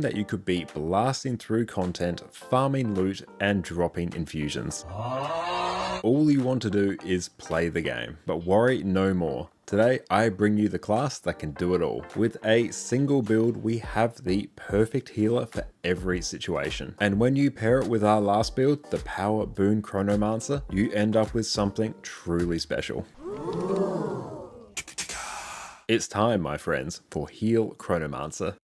that you could be blasting through content, farming loot, and dropping infusions. All you want to do is play the game, but worry no more. Today, I bring you the class that can do it all. With a single build, we have the perfect healer for every situation. And when you pair it with our last build, the Power Boon Chronomancer, you end up with something truly special. It's time, my friends, for Heal Chronomancer.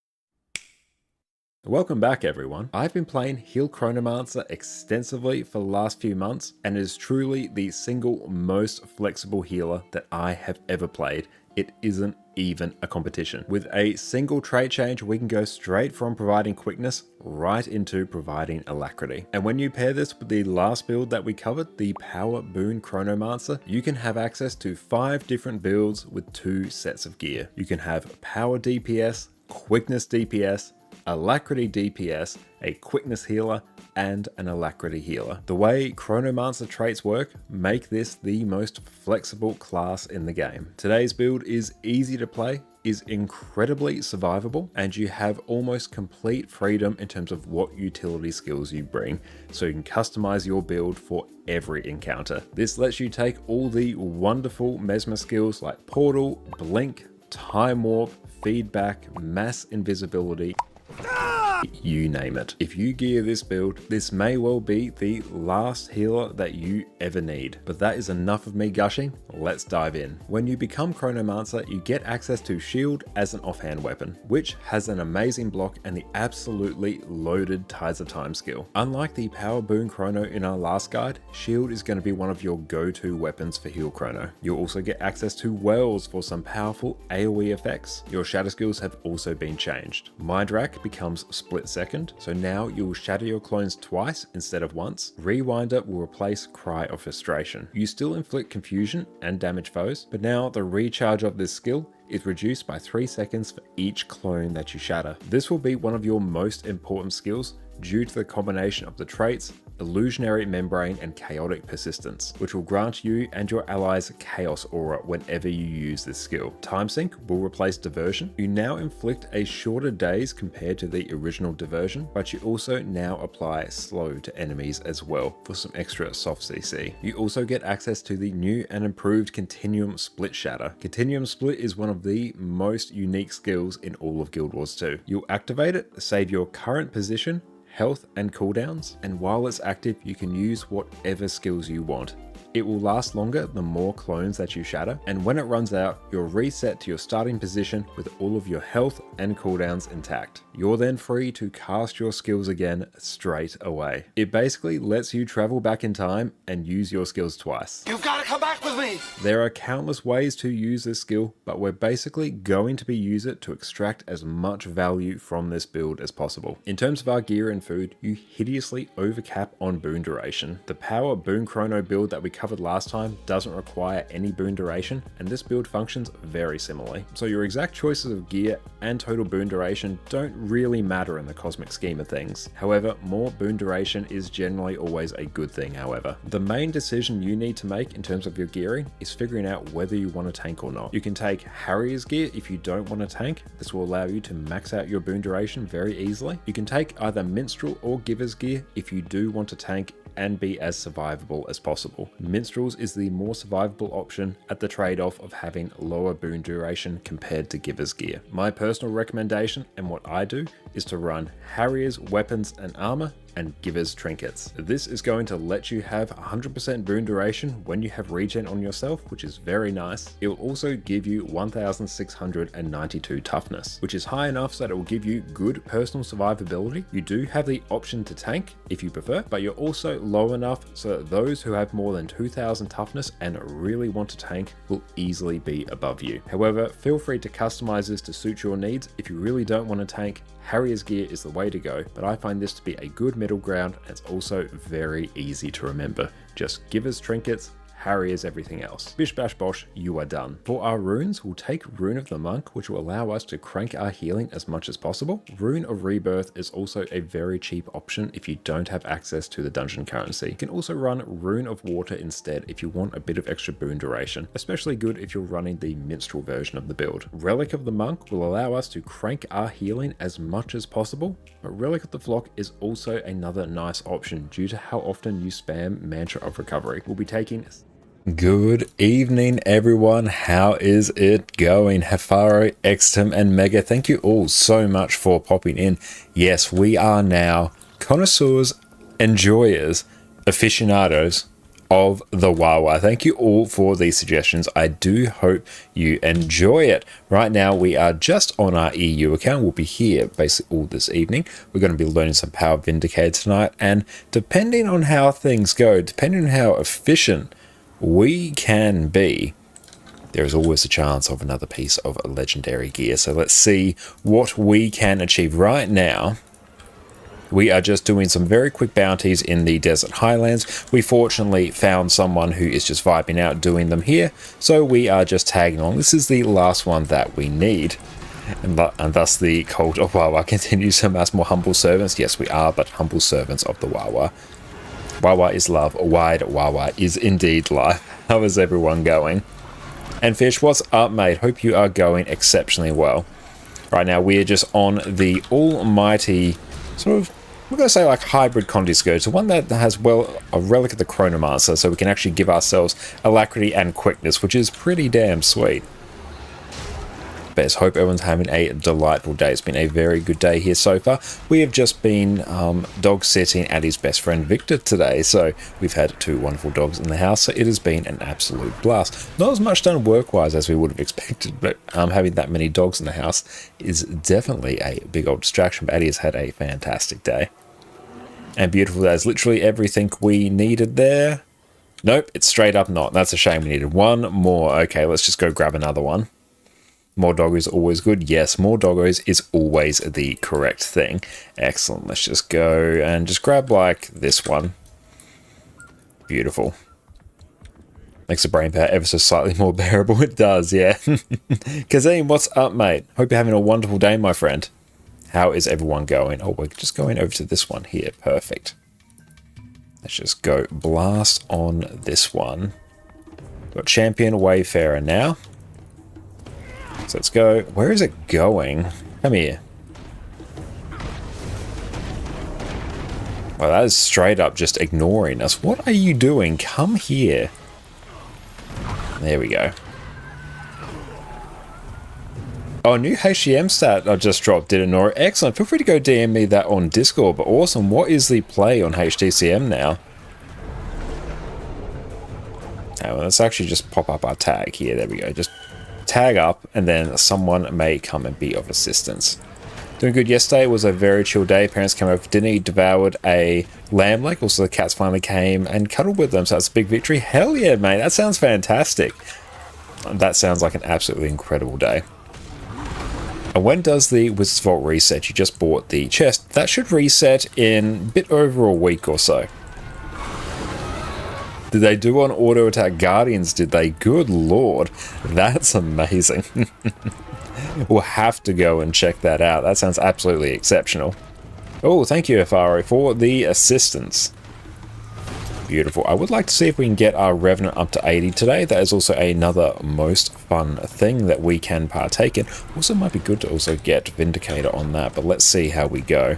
Welcome back everyone. I've been playing Heal Chronomancer extensively for the last few months, and it is truly the single most flexible healer that I have ever played. It isn't even a competition. With a single trait change, we can go straight from providing quickness right into providing alacrity. And when you pair this with the last build that we covered, the Power Boon Chronomancer, you can have access to 5 different builds with 2 sets of gear. You can have Power DPS, Quickness DPS, Alacrity DPS, a Quickness healer, and an Alacrity healer. The way Chronomancer traits work make this the most flexible class in the game. Today's build is easy to play, is incredibly survivable, and you have almost complete freedom in terms of what utility skills you bring, so you can customize your build for every encounter. This lets you take all the wonderful Mesmer skills like Portal, Blink, Time Warp, Feedback, Mass Invisibility, you name it. If you gear this build, this may well be the last healer that you ever need. But that is enough of me gushing, let's dive in. When you become Chronomancer, you get access to Shield as an offhand weapon, which has an amazing block and the absolutely loaded Tides of Time skill. Unlike the Power Boon Chrono in our last guide, Shield is going to be one of your go-to weapons for Heal Chrono. You'll also get access to Wells for some powerful AoE effects. Your shatter skills have also been changed. Mind Rack becomes Split Second, so now you will shatter your clones twice instead of once. Rewinder will replace Cry of Frustration. You still inflict confusion and damage foes, but now the recharge of this skill is reduced by 3 seconds for each clone that you shatter. This will be one of your most important skills due to the combination of the traits Illusionary Membrane and Chaotic Persistence, which will grant you and your allies Chaos Aura whenever you use this skill. Time Sink will replace Diversion. You now inflict a shorter daze compared to the original Diversion, but you also now apply Slow to enemies as well for some extra soft CC. You also get access to the new and improved Continuum Split Shatter. Continuum Split is one of the most unique skills in all of Guild Wars 2. You'll activate it, save your current position, health and cooldowns, and while it's active you can use whatever skills you want. It will last longer the more clones that you shatter, and when it runs out, you're reset to your starting position with all of your health and cooldowns intact. You're then free to cast your skills again straight away. It basically lets you travel back in time and use your skills twice. You've got to come back with me! There are countless ways to use this skill, but we're basically going to use it to extract as much value from this build as possible. In terms of our gear and food, you hideously overcap on boon duration. The Power Boon Chrono build that we covered last time doesn't require any boon duration, and this build functions very similarly. So your exact choices of gear and total boon duration don't really matter in the cosmic scheme of things. However, more boon duration is generally always a good thing. However, the main decision you need to make in terms of your gearing is figuring out whether you want to tank or not. You can take Harrier's gear if you don't want to tank. This will allow you to max out your boon duration very easily. You can take either Minstrel or Giver's gear if you do want to tank and be as survivable as possible. Minstrels is the more survivable option at the trade-off of having lower boon duration compared to Giver's gear. My personal recommendation and what I do is to run Harrier's weapons and armor and Giver's trinkets. This is going to let you have 100% boon duration when you have regen on yourself, which is very nice. It will also give you 1692 toughness, which is high enough so that it will give you good personal survivability. You do have the option to tank if you prefer, but you're also low enough so that those who have more than 2000 toughness and really want to tank will easily be above you. However, feel free to customize this to suit your needs. If you really don't want to tank, Harrier's gear is the way to go, but I find this to be a good middle ground, and it's also very easy to remember. Just Giver's trinkets, harriers everything else. Bish bash bosh, you are done. For our runes, we'll take Rune of the Monk, which will allow us to crank our healing as much as possible. Rune of Rebirth is also a very cheap option if you don't have access to the dungeon currency. You can also run Rune of Water instead if you want a bit of extra boon duration, especially good if you're running the minstrel version of the build. Relic of the Monk will allow us to crank our healing as much as possible, but Relic of the Flock is also another nice option due to how often you spam Mantra of Recovery. We'll be taking... Good evening, everyone. How is it going? Hafaro, Extum, and Mega, thank you all so much for popping in. Yes, we are now connoisseurs, enjoyers, aficionados of the Wawa. Thank you all for these suggestions. I do hope you enjoy it. Right now, we are just on our EU account. We'll be here basically all this evening. We're going to be learning some Power Vindicator tonight, and depending on how things go, depending on how efficient we can be, there is always a chance of another piece of legendary gear. So let's see what we can achieve right now. We are just doing some very quick bounties in the Desert Highlands. We fortunately found someone who is just vibing out doing them here, so we are just tagging along. This is the last one that we need. And thus the cult of Wawa continues to amass more humble servants. Yes, we are but humble servants of the Wawa. Wawa is love, wide Wawa is indeed life. How is everyone going? And Fish, what's up, mate? Hope you are going exceptionally well. Right now, we are just on the almighty, sort of, we're going to say like hybrid Condi Scourge. So one that has, well, a Relic of the Chronomancer, so we can actually give ourselves alacrity and quickness, which is pretty damn sweet. Best hope everyone's having a delightful day. It's been a very good day here so far. We have just been dog sitting Addie's best friend Victor today, so we've had 2 wonderful dogs in the house, so it has been an absolute blast. Not as much done work-wise as we would have expected, but having that many dogs in the house is definitely a big old distraction. But Addie has had a fantastic day. And beautiful, that's literally everything we needed there. Nope, it's straight up not. That's a shame. We needed one more. Okay, let's just go grab another one. More doggos always good. Yes, more doggos is always the correct thing. Excellent. Let's just go and just grab like this one. Beautiful. Makes the brain power ever so slightly more bearable. It does, yeah. Kazim, what's up, mate? Hope you're having a wonderful day, my friend. How is everyone going? Oh, we're just going over to this one here. Perfect. Let's just go blast on this one. Got Champion Wayfarer now. So let's go. Where is it going? Come here. Well, that is straight up just ignoring us. What are you doing? Come here. There we go. Oh, new HCM stat I just dropped, did it, Nora? Excellent. Feel free to go DM me that on Discord. But awesome. What is the play on HDCM now? Oh, well, let's actually just pop up our tag here. There we go. Just tag up, and then someone may come and be of assistance. Doing good yesterday. It was a very chill day. Parents came over for dinner, devoured a lamb leg. Also, the cats finally came and cuddled with them, so that's a big victory. Hell yeah, mate. That sounds fantastic. That sounds like an absolutely incredible day. And when does the Wizard's Vault reset? You just bought the chest. That should reset in a bit over a week or so. Did they do on auto attack Guardians? Did they? Good lord. That's amazing. We'll have to go and check that out. That sounds absolutely exceptional. Oh, thank you, Afaro, for the assistance. Beautiful. I would like to see if we can get our Revenant up to 80 today. That is also another most fun thing that we can partake in. Also, might be good to also get Vindicator on that, but let's see how we go.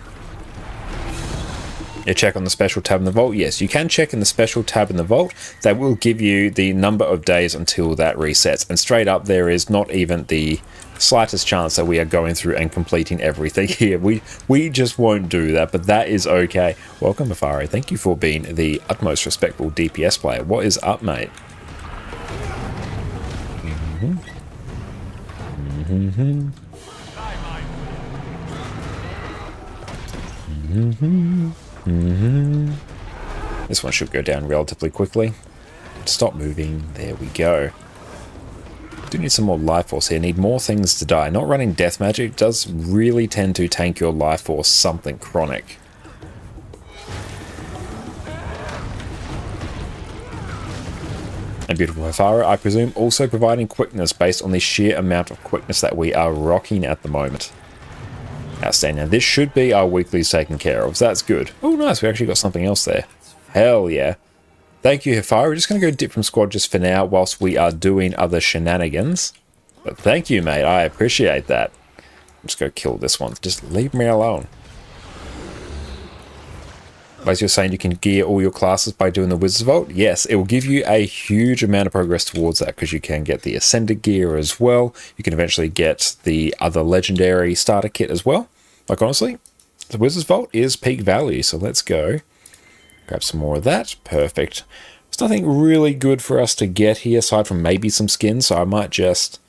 You check on the special tab in the vault. Yes, you can check in the special tab in the vault. That will give you the number of days until that resets. And straight up, there is not even the slightest chance that we are going through and completing everything here. We just won't do that, but that is okay. Welcome, Afari. Thank you for being the utmost respectful DPS player. What is up, mate? This one should go down relatively quickly. Stop moving. There we go. Do need some more life force here. Need more things to die. Not running death magic does really tend to tank your life force something chronic. And beautiful Hafara, I presume, also providing quickness based on the sheer amount of quickness that we are rocking at the moment. Outstanding. Now, this should be our weeklies taken care of, so that's good. Oh, nice. We actually got something else there. Hell yeah. Thank you, Hafara. We're just going to go dip from squad just for now whilst we are doing other shenanigans. But thank you, mate. I appreciate that. Just go kill this one. Just leave me alone. As you're saying, you can gear all your classes by doing the Wizard's Vault. Yes, it will give you a huge amount of progress towards that because you can get the Ascended gear as well. You can eventually get the other legendary starter kit as well. Like, honestly, the Wizard's Vault is peak value. So let's go grab some more of that. Perfect. There's nothing really good for us to get here aside from maybe some skins. So I might just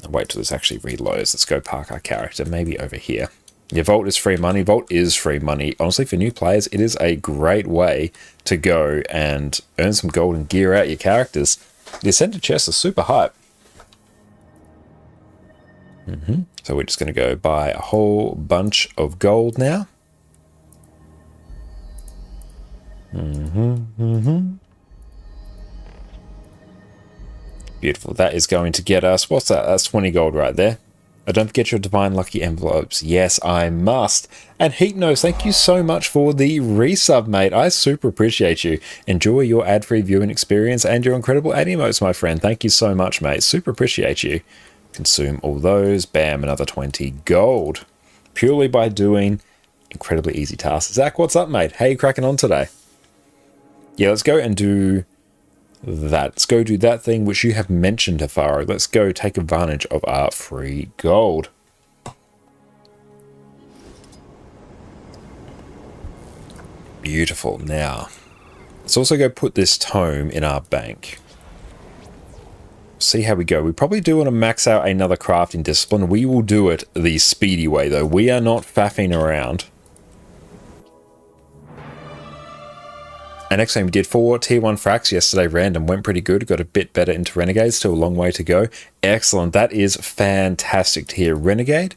wait till this actually reloads. Let's go park our character maybe over here. Yeah, Vault is free money. Vault is free money. Honestly, for new players, it is a great way to go and earn some gold and gear out your characters. The Ascended chests are super hype. So we're just going to go buy a whole bunch of gold now. Beautiful. That is going to get us, what's that? That's 20 gold right there. Oh, don't forget your Divine Lucky envelopes. Yes, I must. And Heat Nose, thank you so much for the resub, mate. I super appreciate you. Enjoy your ad-free viewing experience and your incredible ad emotes, my friend. Thank you so much, mate. Super appreciate you. Consume all those. Bam, another 20 gold. Purely by doing incredibly easy tasks. Zach, what's up, mate? How you cracking on today? Yeah, let's go and do that. Let's go do that thing which you have mentioned, Hafaro. Let's go take advantage of our free gold. Beautiful. Now, let's also go put this tome in our bank. See how we go. We probably do want to max out another crafting discipline. We will do it the speedy way, though. We are not faffing around. And next time we did 4 tier 1 fracs yesterday random. Went pretty good. Got a bit better into Renegade. Still a long way to go. Excellent. That is fantastic to hear. Renegade,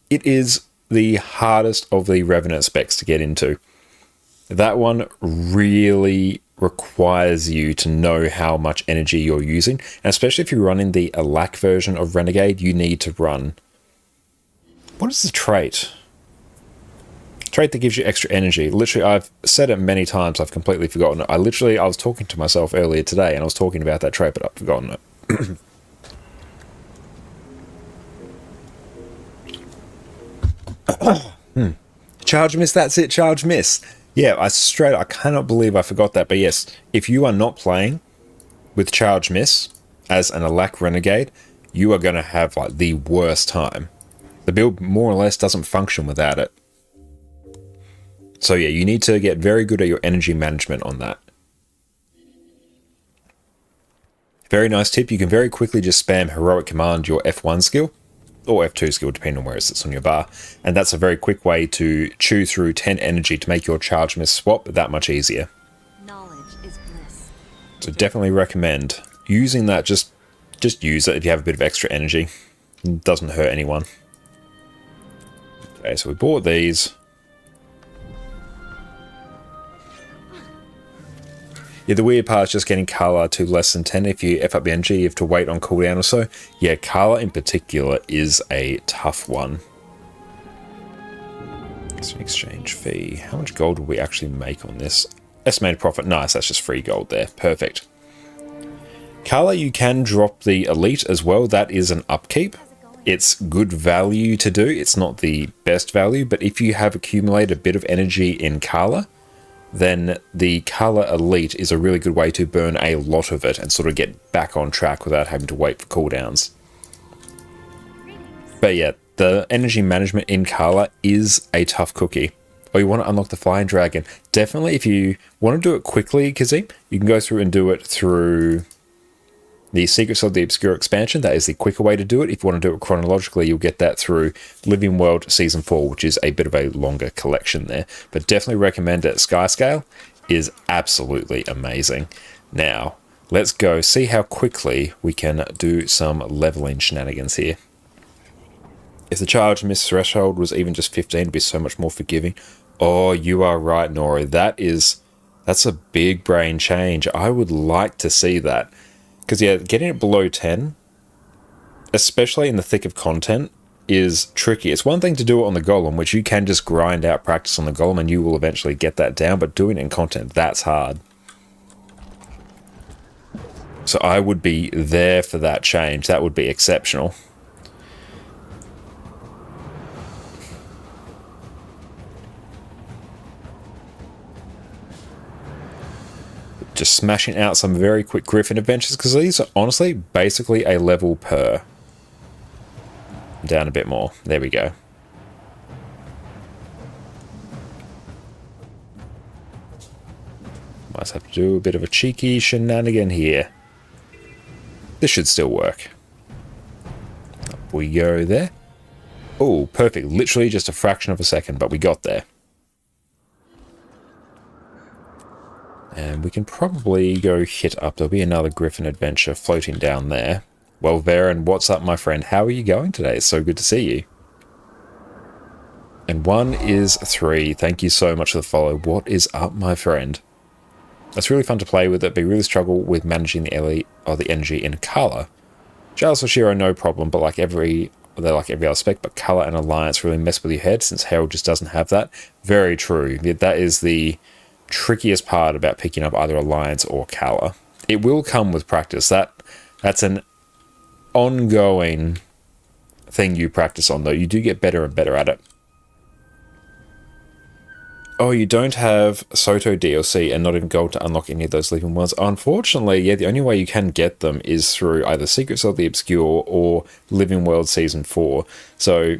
it is the hardest of the Revenant specs to get into. That one really requires you to know how much energy you're using. And especially if you're running the Alack version of Renegade, you need to run... What is the trait? Trait that gives you extra energy. Literally, I've said it many times, I've completely forgotten it. I was talking to myself earlier today and I was talking about that trait, but I've forgotten it. Charge miss, that's it, charge miss. Yeah, I cannot believe I forgot that, but yes, if you are not playing with charge miss as an Alack Renegade, you are going to have like the worst time. The build more or less doesn't function without it. So yeah, you need to get very good at your energy management on that. Very nice tip, you can very quickly just spam Heroic Command, your F1 skill, or F2 skill, depending on where it sits on your bar. And that's a very quick way to chew through 10 energy to make your charge miss swap that much easier. Knowledge is bliss. So definitely recommend using that, just use it if you have a bit of extra energy. It doesn't hurt anyone. Okay, so we bought these. Yeah, the weird part is just getting Carla to less than 10. If you F up the energy, you have to wait on cooldown or so. Yeah, Carla in particular is a tough one. It's an exchange fee. How much gold will we actually make on this? Estimated profit. Nice, that's just free gold there. Perfect. Carla, you can drop the elite as well. That is an upkeep. It's good value to do. It's not the best value, but if you have accumulated a bit of energy in Carla, then the Carla Elite is a really good way to burn a lot of it and sort of get back on track without having to wait for cooldowns. But yeah, the energy management in Carla is a tough cookie. Or you want to unlock the Flying Dragon. Definitely, if you want to do it quickly, Kazim, you can go through and do it through the Secrets of the Obscure expansion. That is the quicker way to do it. If you want to do it chronologically, you'll get that through Living World Season 4, which is a bit of a longer collection there. But definitely recommend it. Skyscale is absolutely amazing. Now, let's go see how quickly we can do some leveling shenanigans here. If the charge miss threshold was even just 15, it'd be so much more forgiving. Oh, you are right, Nori. That's That's a big brain change. I would like to see that. Because, yeah, getting it below 10, especially in the thick of content, is tricky. It's one thing to do it on the golem, which you can just grind out practice on the golem and you will eventually get that down, but doing it in content, that's hard. So I would be there for that change. That would be exceptional. Just smashing out some very quick Griffin adventures, because these are honestly basically a level per. Down a bit more. There we go. Might have to do a bit of a cheeky shenanigan here. This should still work. Up we go there. Oh, perfect. Literally just a fraction of a second, but we got there. And we can probably go hit up. There'll be another Griffin adventure floating down there. Well, Varen, what's up, my friend? How are you going today? It's so good to see you. And 1 is 3. Thank you so much for the follow. What is up, my friend? It's really fun to play with it, but you really struggle with managing the elite or the energy in color. Jails for Shiro, no problem, but they're like every other spec, but color and alliance really mess with your head since Herald just doesn't have that. Very true. That is the trickiest part about picking up either alliance or color. It will come with practice. That's an ongoing thing you practice on, though. You do get better and better at it. Oh, you don't have Soto DLC and not even gold to unlock any of those living ones. Unfortunately, yeah, the only way you can get them is through either Secrets of the Obscure or Living World Season 4. So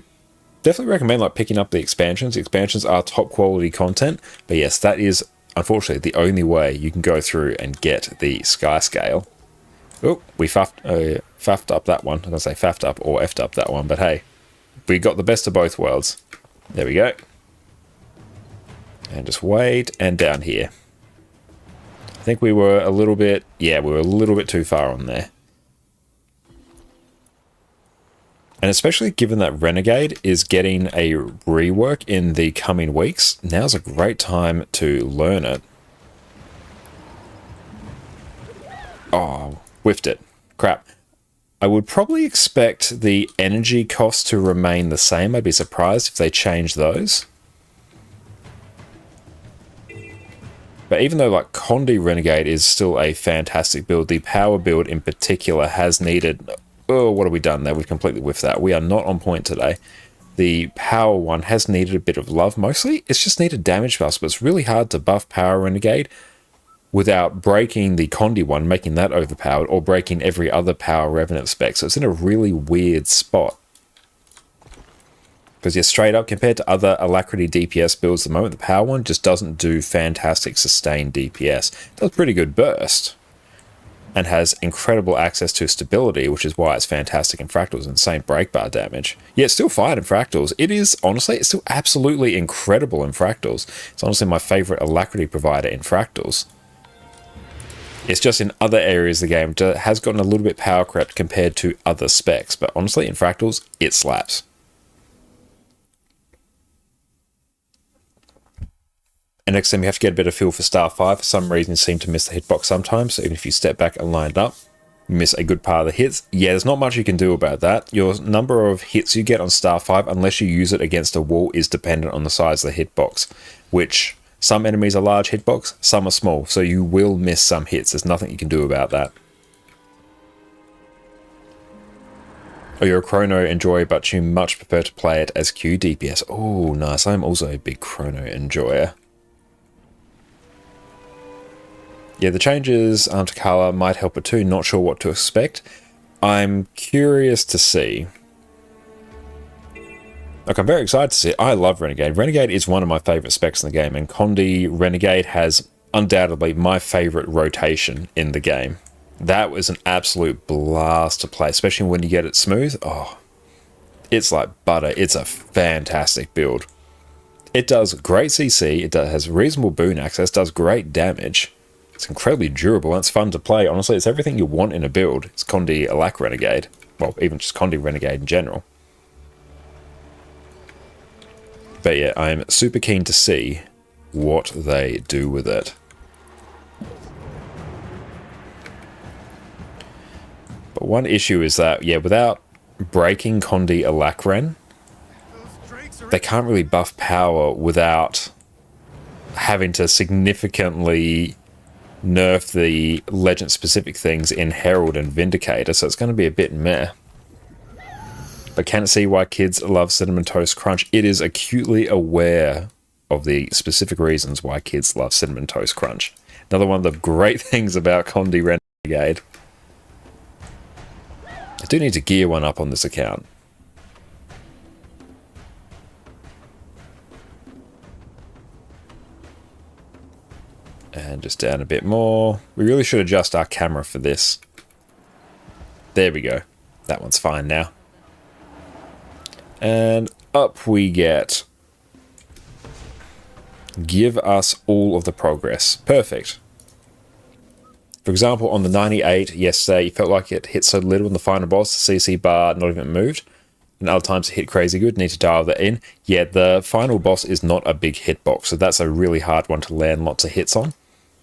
definitely recommend like picking up the expansions. The expansions are top quality content, but yes, that is unfortunately the only way you can go through and get the Sky Scale. Oh, we faffed up that one. I was going to say faffed up or effed up that one, but hey, we got the best of both worlds. There we go. And just wait, and down here. I think we were a little bit, yeah, we were a little bit too far on there. And especially given that Renegade is getting a rework in the coming weeks, now's a great time to learn it. Oh, whiffed it. Crap. I would probably expect the energy costs to remain the same. I'd be surprised if they change those. But even though like Condi Renegade is still a fantastic build, the power build in particular has needed... Oh, what have we done there? We've completely whiffed that. We are not on point today. The power one has needed a bit of love. Mostly, it's just needed damage buffs, but it's really hard to buff Power Renegade without breaking the Condi one, making that overpowered, or breaking every other Power Revenant spec. So it's in a really weird spot. Because, yeah, straight up, compared to other Alacrity DPS builds at the moment, the power one just doesn't do fantastic sustained DPS. It does pretty good burst. And has incredible access to stability, which is why it's fantastic in Fractals and insane breakbar damage. Yeah, it's still fine in Fractals. It is, honestly, it's still absolutely incredible in Fractals. It's honestly my favorite Alacrity provider in Fractals. It's just in other areas of the game, it has gotten a little bit power crept compared to other specs. But honestly, in Fractals, it slaps. And next time you have to get a bit of feel for Star 5. For some reason, you seem to miss the hitbox sometimes. So even if you step back and line it up, you miss a good part of the hits. Yeah, there's not much you can do about that. Your number of hits you get on Star 5, unless you use it against a wall, is dependent on the size of the hitbox. Which, some enemies are large hitbox, some are small. So you will miss some hits. There's nothing you can do about that. Oh, you're a Chrono enjoyer, but you much prefer to play it as Q DPS. Oh, nice. I'm also a big Chrono enjoyer. Yeah, the changes to color might help it too. Not sure what to expect. I'm curious to see. Like, I'm very excited to see it. I love Renegade. Renegade is one of my favorite specs in the game, and Condi Renegade has undoubtedly my favorite rotation in the game. That was an absolute blast to play, especially when you get it smooth. Oh, it's like butter. It's a fantastic build. It does great CC. It has reasonable boon access. Does great damage. It's incredibly durable and it's fun to play. Honestly, it's everything you want in a build. It's Condi Alac Renegade. Well, even just Condi Renegade in general. But yeah, I'm super keen to see what they do with it. One issue is that, yeah, without breaking Condi Alacren, they can't really buff power without having to significantly nerf the legend-specific things in Herald and Vindicator, so it's going to be a bit meh. But can it see why kids love Cinnamon Toast Crunch? It is acutely aware of the specific reasons why kids love Cinnamon Toast Crunch. Another one of the great things about Condi Renegade. I do need to gear one up on this account. And just down a bit more. We really should adjust our camera for this. There we go. That one's fine now. And up we get. Give us all of the progress. Perfect. For example, on the 98 yesterday, you felt like it hit so little in the final boss, the CC bar not even moved. And other times it hit crazy good, need to dial that in. Yeah, the final boss is not a big hitbox, so that's a really hard one to land lots of hits on.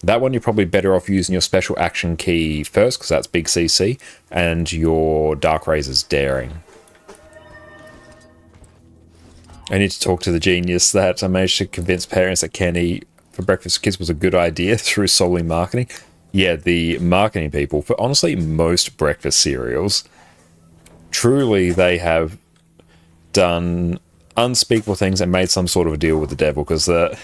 That one you're probably better off using your special action key first, because that's big CC, and your Dark Razor's Daring. I need to talk to the genius that I managed to convince parents that Kenny for breakfast for kids was a good idea through solely marketing. Yeah, the marketing people, for honestly most breakfast cereals, truly they have done unspeakable things and made some sort of a deal with the devil, because the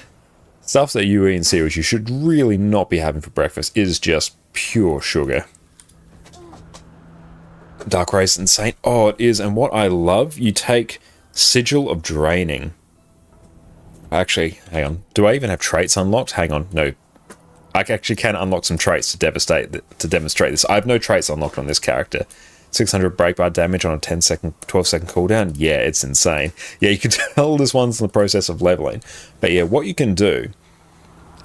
stuff that you eat in cereals you should really not be having for breakfast is just pure sugar. Dark Race insane. Oh, it is. And what I love, you take Sigil of Draining. Actually, hang on. Do I even have traits unlocked? Hang on. No. I actually can unlock some traits to demonstrate this. I have no traits unlocked on this character. 600 break bar damage on a 10-second, 12-second cooldown. Yeah, it's insane. Yeah, you can tell this one's in the process of leveling. But yeah, what you can do...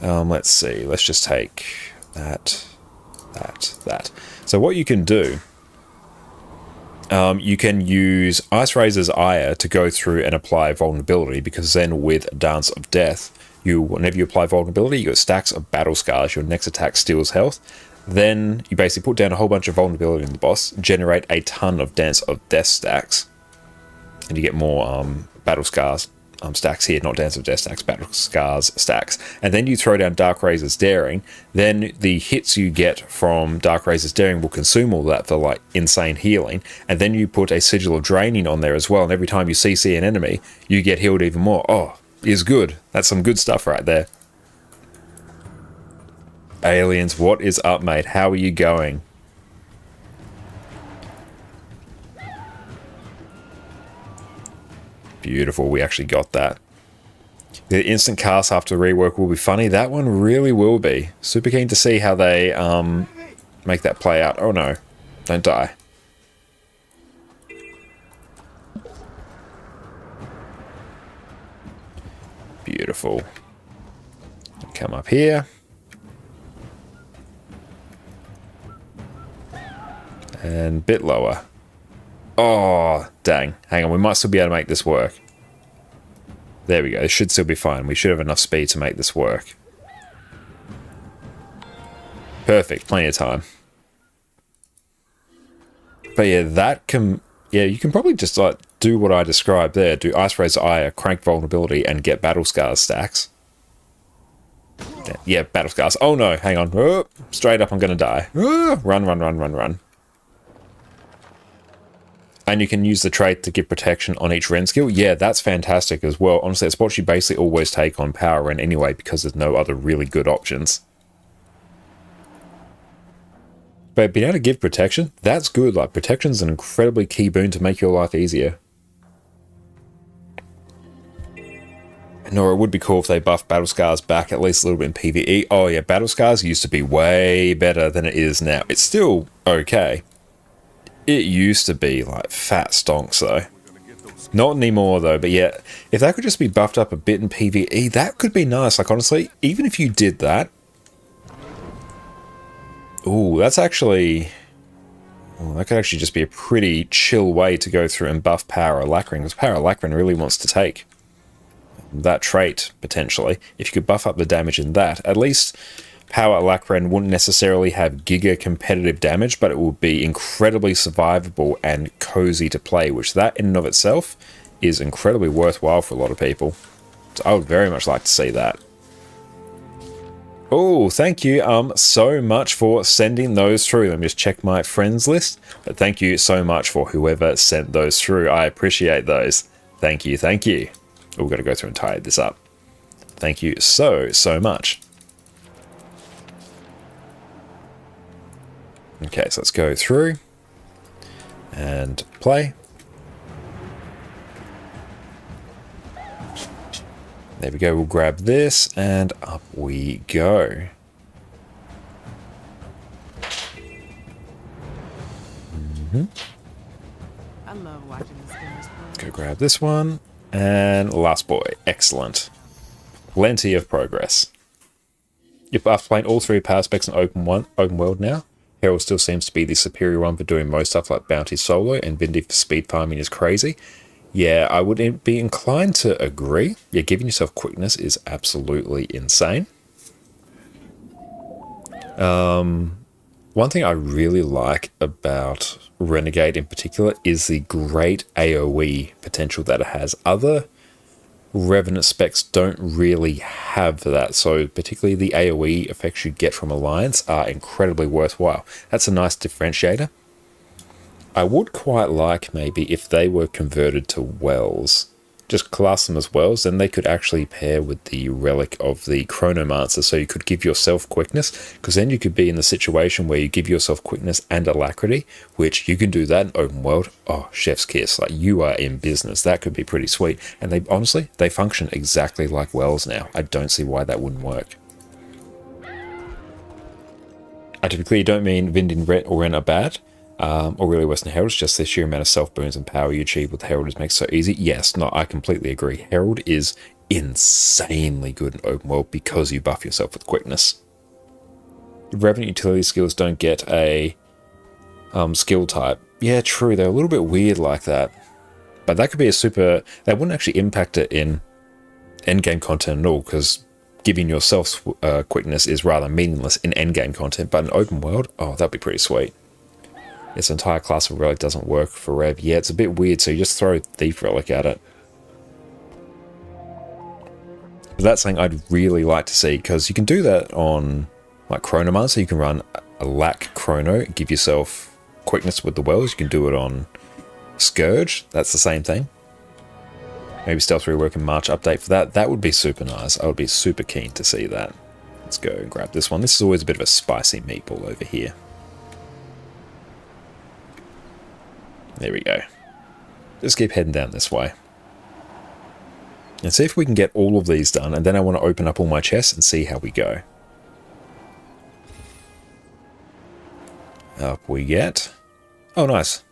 let's see. Let's just take that. So what you can do... you can use Ice Razor's Ire to go through and apply vulnerability, because then with Dance of Death, whenever you apply vulnerability, you get stacks of battle scars. Your next attack steals health. Then you basically put down a whole bunch of vulnerability in the boss, generate a ton of Dance of Death stacks, and you get more battle scars stacks here, not Dance of Death stacks, battle scars stacks. And then you throw down Dark Razor's Daring. Then the hits you get from Dark Razor's Daring will consume all that for like insane healing. And then you put a Sigil of Draining on there as well. And every time you CC an enemy, you get healed even more. Oh, is good. That's some good stuff right there. Aliens, what is up, mate? How are you going? Beautiful, we actually got that. The instant cast after the rework will be funny. That one really will be. Super keen to see how they make that play out. Oh no, don't die. Beautiful. Come up here. And a bit lower. Oh, dang. Hang on, we might still be able to make this work. There we go. It should still be fine. We should have enough speed to make this work. Perfect. Plenty of time. But yeah, that can... Yeah, you can probably just like do what I described there. Do Ice Razor Ire, crank vulnerability, and get battle scars stacks. Yeah, battle scars. Oh no, hang on. Oh, straight up, I'm going to die. Oh, run, run, run, run, run. And you can use the trait to give protection on each Ren skill. Yeah, that's fantastic as well. Honestly, it's what you basically always take on Power Ren anyway, because there's no other really good options. But being able to give protection, that's good. Like, protection's an incredibly key boon to make your life easier. Nor it would be cool if they buffed Battle Scars back at least a little bit in PvE. Oh yeah, Battle Scars used to be way better than it is now. It's still okay. It used to be like fat stonks though. Not anymore though, but yeah, if that could just be buffed up a bit in PvE, that could be nice. Like honestly, even if you did that... Ooh, that's actually... Well, that could actually just be a pretty chill way to go through and buff Power Alacren, because Power Alacren really wants to take that trait, potentially. If you could buff up the damage in that, at least Power Alakren wouldn't necessarily have giga competitive damage, but it would be incredibly survivable and cozy to play, which that in and of itself is incredibly worthwhile for a lot of people. So I would very much like to see that. Oh, thank you so much for sending those through. Let me just check my friends list. But thank you so much for whoever sent those through. I appreciate those. Thank you, thank you. Oh, we've got to go through and tie this up. Thank you so much. Okay, so let's go through and play. There we go, we'll grab this and up we go. I love watching the spinners play. Let's go grab this one and last boy. Excellent. Plenty of progress. Yep, after playing all three power specs in open world now, Herald still seems to be the superior one for doing most stuff like bounty solo, and Vindy for speed farming is crazy. Yeah, I would be inclined to agree. Yeah, giving yourself quickness is absolutely insane. One thing I really like about Renegade in particular is the great AoE potential that it has. Other Revenant specs don't really have that, so particularly the AoE effects you get from Alliance are incredibly worthwhile. That's a nice differentiator. I would quite like maybe if they were converted to Wells, just class them as Wells, then they could actually pair with the relic of the Chronomancer, so you could give yourself quickness, because then you could be in the situation where you give yourself quickness and alacrity, which you can do that in open world. Oh, chef's kiss, like you are in business. That could be pretty sweet. And they honestly, they function exactly like Wells now. I don't see why that wouldn't work. I typically don't mean Vind or Ren are bad. Or really worse than Herald, it's just the sheer amount of self-boons and power you achieve with Herald is makes it so easy. Yes, no, I completely agree. Herald is insanely good in open world because you buff yourself with quickness. Revenant utility skills don't get a skill type. Yeah, true, they're a little bit weird like that. But that could be a super... They wouldn't actually impact it in endgame content at all, because giving yourself quickness is rather meaningless in endgame content, but in open world, oh, that'd be pretty sweet. This entire class of relic doesn't work for Rev. Yeah, it's a bit weird, so you just throw Thief Relic at it. But that's something I'd really like to see, because you can do that on like Chronomancer. You can run a Lack Chrono, give yourself quickness with the Wells. You can do it on Scourge. That's the same thing. Maybe Stealth Rework and March update for that. That would be super nice. I would be super keen to see that. Let's go and grab this one. This is always a bit of a spicy meatball over here. There we go. Just keep heading down this way. And see if we can get all of these done, and then I want to open up all my chests and see how we go. Up we get. Oh, nice.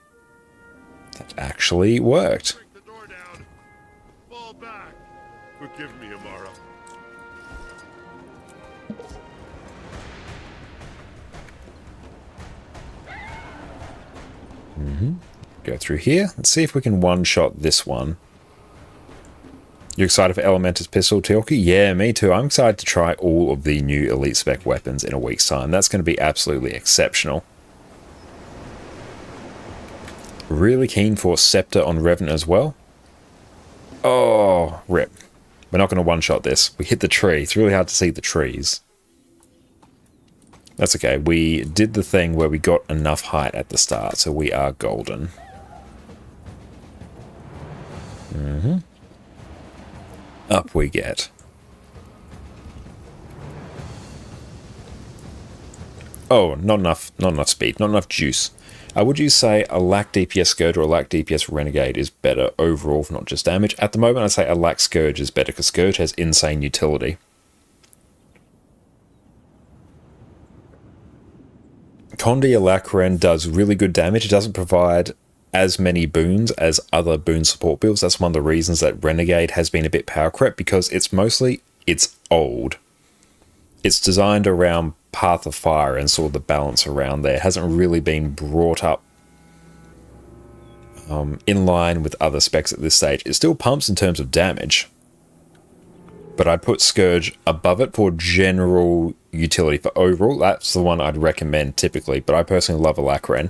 That actually worked. Break the door down. Fall back. Forgive me, Amara. Go through here. Let's see if we can one-shot this one. You excited for Elementor's Pistol, Teoki? Yeah, me too. I'm excited to try all of the new Elite Spec weapons in a week's time. That's going to be absolutely exceptional. Really keen for Scepter on Revenant as well. Oh, rip. We're not going to one-shot this. We hit the tree. It's really hard to see the trees. That's okay. We did the thing where we got enough height at the start, so we are golden. Up we get. Oh, not enough speed, not enough juice. Would you say a lack DPS Scourge or a lack DPS Renegade is better overall for not just damage? At the moment, I'd say a lack Scourge is better, because Scourge has insane utility. Condi Alakren does really good damage. It doesn't provide as many boons as other boon support builds. That's one of the reasons that Renegade has been a bit power crept, because it's old. It's designed around Path of Fire and sort of the balance around there. It hasn't really been brought up in line with other specs at this stage. It still pumps in terms of damage, but I'd put Scourge above it for general utility for overall. That's the one I'd recommend typically, but I personally love Alacran.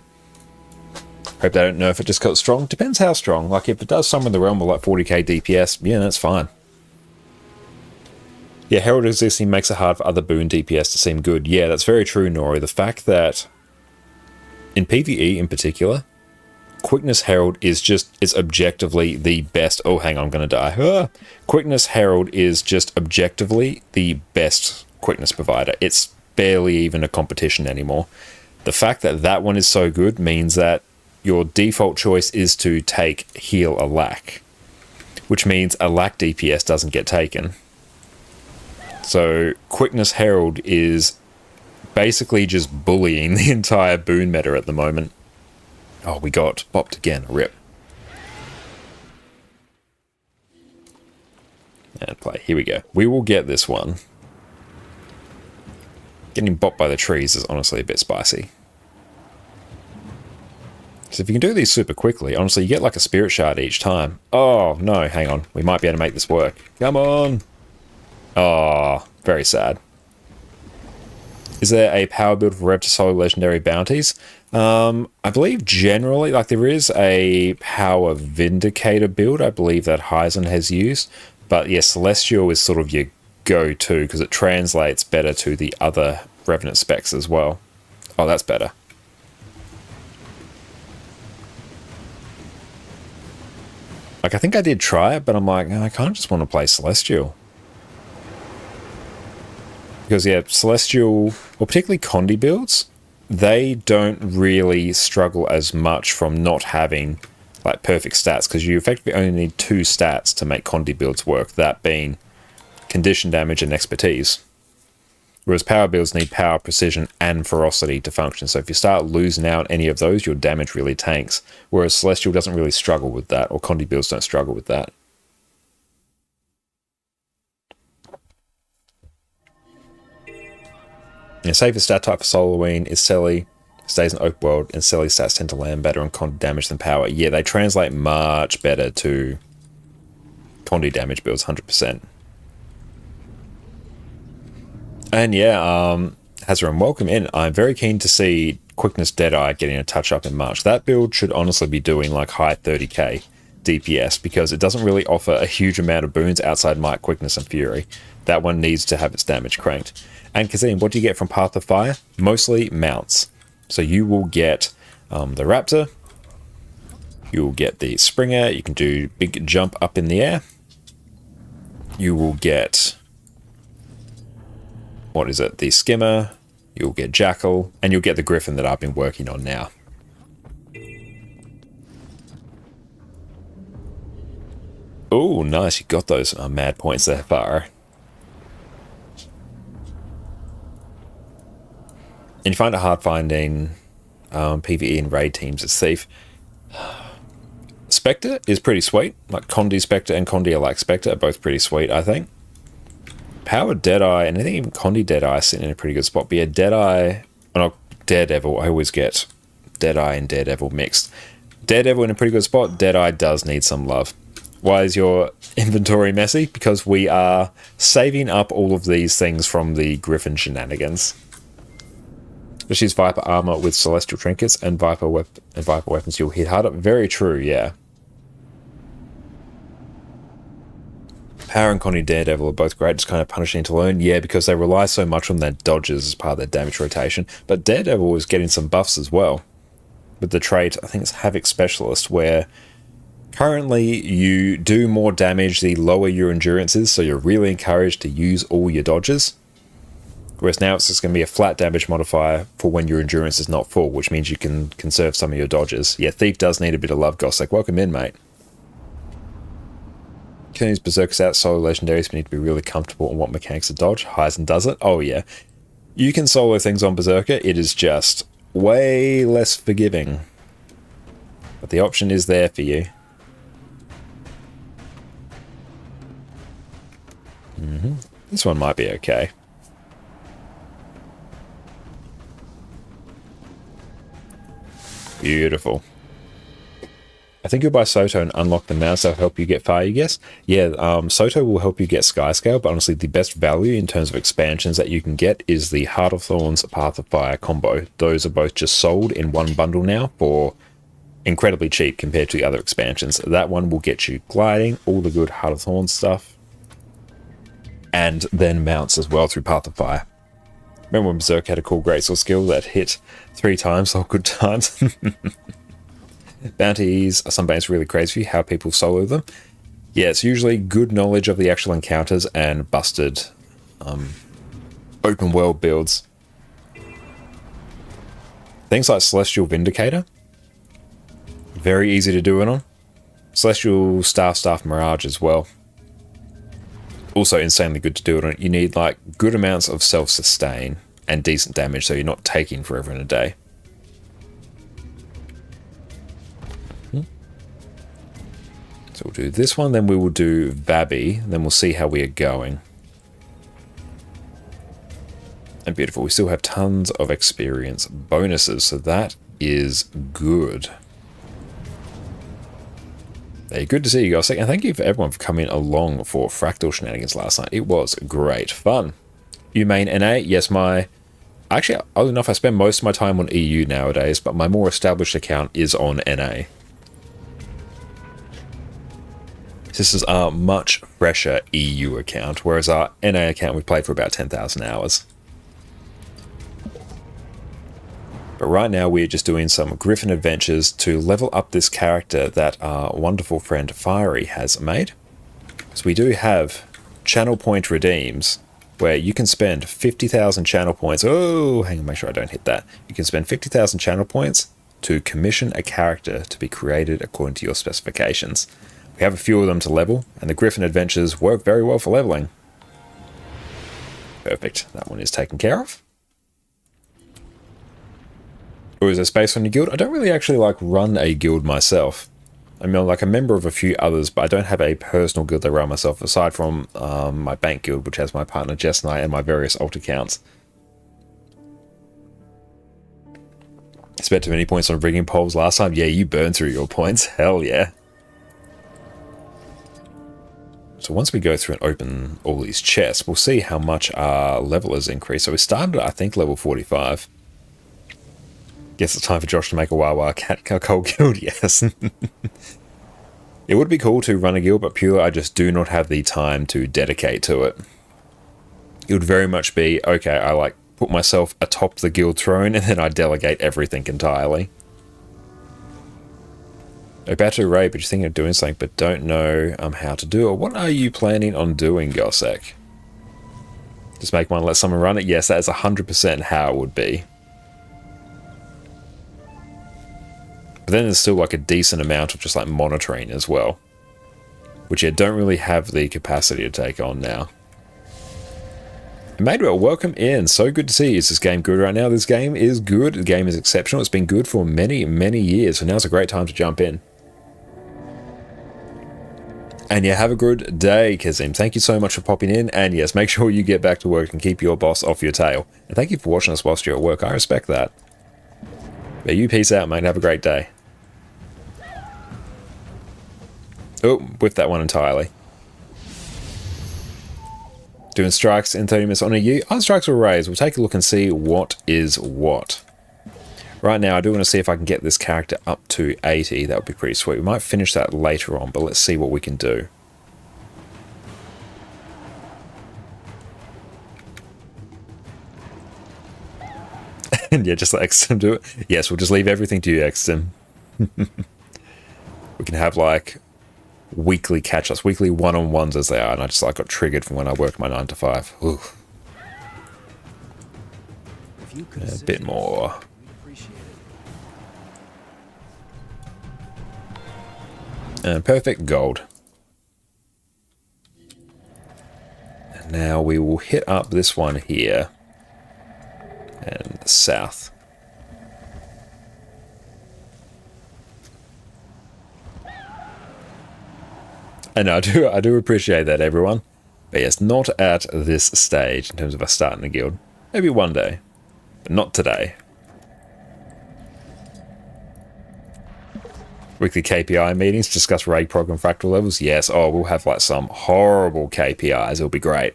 Hope they don't nerf it just because it's strong. Depends how strong. Like, if it does somewhere in the realm of like 40k DPS, yeah, that's fine. Yeah, Herald existing makes it hard for other boon DPS to seem good. Yeah, that's very true, Nori. The fact that in PvE in particular, Quickness Herald is just, it's objectively the best. Oh, hang on, I'm going to die. Quickness Herald is just objectively the best quickness provider. It's barely even a competition anymore. The fact that that one is so good means that your default choice is to take heal a lack, which means a lack DPS doesn't get taken. So Quickness Herald is basically just bullying the entire boon meta at the moment. Oh, we got bopped again. Rip. And play. Here we go. We will get this one. Getting bopped by the trees is honestly a bit spicy. So if you can do these super quickly, honestly, you get like a spirit shard each time. Oh, no, hang on. We might be able to make this work. Come on. Oh, very sad. Is there a power build for Rev to solo legendary bounties? I believe generally, like, there is a power Vindicator build, I believe, that Heisen has used. But yeah, Celestial is sort of your go-to because it translates better to the other Revenant specs as well. Oh, that's better. Like, I think I did try it, but I'm like, I kind of just want to play Celestial. Because, yeah, Celestial, or particularly Condi builds, they don't really struggle as much from not having, like, perfect stats, because you effectively only need 2 stats to make Condi builds work, that being condition damage and expertise. Whereas power builds need power, precision, and ferocity to function. So if you start losing out any of those, your damage really tanks. Whereas Celestial doesn't really struggle with that, or Condi builds don't struggle with that. The safest stat type for Soloween is Selly, stays in open world, and Selly stats tend to land better on Condi damage than power. Yeah, they translate much better to Condi damage builds, 100%. And yeah, Hazaran, welcome in. I'm very keen to see Quickness Deadeye getting a touch up in March. That build should honestly be doing like high 30k DPS because it doesn't really offer a huge amount of boons outside Might, Quickness, and Fury. That one needs to have its damage cranked. And Kazim, what do you get from Path of Fire? Mostly mounts. So you will get the Raptor, you will get the Springer, you can do big jump up in the air, you will get, what is it, the Skimmer, you'll get Jackal, and you'll get the Griffin that I've been working on now. Oh, nice, you got those mad points there, Far. And you find it hard finding PvE and raid teams as Thief. Spectre is pretty sweet. Like Condi Spectre and Condi Alike Spectre are both pretty sweet, I think. Power Deadeye, and I think even Condi Deadeye is sitting in a pretty good spot. But yeah, Deadeye, well, not Daredevil, I always get Deadeye and Daredevil mixed. Daredevil in a pretty good spot, Deadeye does need some love. Why is your inventory messy? Because we are saving up all of these things from the Griffin shenanigans. Just use Viper armor with Celestial Trinkets and Viper weapons, you'll hit harder. Very true, yeah. Power and Connie Daredevil are both great, just kind of punishing to learn. Yeah, because they rely so much on their dodges as part of their damage rotation. But Daredevil is getting some buffs as well. With the trait, I think it's Havoc Specialist, where currently you do more damage the lower your endurance is, so you're really encouraged to use all your dodges. Whereas now it's just going to be a flat damage modifier for when your endurance is not full, which means you can conserve some of your dodges. Yeah, Thief does need a bit of love, Gossek. Welcome in, mate. Can use Berserkers out solo legendaries, but need to be really comfortable on what mechanics to dodge. Heisen does it. Oh yeah. You can solo things on Berserker, it is just way less forgiving. But the option is there for you. This one might be okay. Beautiful. I think you'll buy Soto and unlock the mounts that'll help you get fire, you guess? Yeah, Soto will help you get Skyscale, but honestly the best value in terms of expansions that you can get is the Heart of Thorns, Path of Fire combo. Those are both just sold in one bundle now for incredibly cheap compared to the other expansions. That one will get you gliding, all the good Heart of Thorns stuff, and then mounts as well through Path of Fire. Remember when Berserk had a cool greatsword skill that hit 3 times, all good times? Bounties, Sunbane's really crazy how people solo them. Yeah, it's usually good knowledge of the actual encounters and busted open world builds. Things like Celestial Vindicator, very easy to do it on. Celestial Staff Mirage as well. Also insanely good to do it on. You need like good amounts of self-sustain and decent damage so you're not taking forever in a day. So we'll do this one, then we will do Vabi, then we'll see how we are going. And beautiful, we still have tons of experience bonuses, so that is good. Hey, good to see you guys, and thank you for everyone for coming along for Fractal Shenanigans last night. It was great fun. You main NA? Yes, actually, oddly enough, I spend most of my time on EU nowadays, but my more established account is on NA. This is our much fresher EU account, whereas our NA account we played for about 10,000 hours. But right now we're just doing some Griffin adventures to level up this character that our wonderful friend Fiery has made. So we do have channel point redeems, where you can spend 50,000 channel points. Oh, hang on, make sure I don't hit that. You can spend 50,000 channel points to commission a character to be created according to your specifications. We have a few of them to level, and the Griffin adventures work very well for leveling. Perfect, that one is taken care of. Or is there space on your guild? I don't really actually like run a guild myself. I mean, like a member of a few others, but I don't have a personal guild that I run myself, aside from my bank guild, which has my partner Jess and I, and my various alt accounts. Spent too many points on rigging poles last time? Yeah, you burned through your points. Hell yeah. So once we go through and open all these chests, we'll see how much our level has increased. So we started at, I think, level 45. Guess it's time for Josh to make a Wawa Cat Cold Guild, yes. It would be cool to run a guild, but purely I just do not have the time to dedicate to it. It would very much be, okay, I like put myself atop the guild throne and then I delegate everything entirely. About to raid, but you're thinking of doing something, but don't know how to do it. What are you planning on doing, Gossek? Just make one, let someone run it? Yes, that is 100% how it would be. But then there's still like a decent amount of just like monitoring as well, which I don't really have the capacity to take on now. Madewell, welcome in. So good to see you. Is this game good right now? This game is good. The game is exceptional. It's been good for many, many years. So now's a great time to jump in. And yeah, have a good day, Kazim. Thank you so much for popping in. And yes, make sure you get back to work and keep your boss off your tail. And thank you for watching us whilst you're at work. I respect that. But you peace out, mate. Have a great day. Oh, whiffed that one entirely. Doing strikes in 30 minutes on a U. Other strikes will raise. We'll take a look and see what is what. Right now, I do want to see if I can get this character up to 80. That would be pretty sweet. We might finish that later on, but let's see what we can do. And yeah, just let Exton do it. Yes, we'll just leave everything to you, Exton. We can have like weekly catch-ups, weekly one-on-ones as they are, and I just like got triggered from when I work my 9 to 5. Ooh. A bit more. And perfect gold. And now we will hit up this one here. And the south. And I do appreciate that, everyone. But yes, not at this stage in terms of us starting a guild. Maybe one day. But not today. Weekly KPI meetings, discuss raid prog and fractal levels. Yes. Oh, we'll have like some horrible KPIs. It'll be great.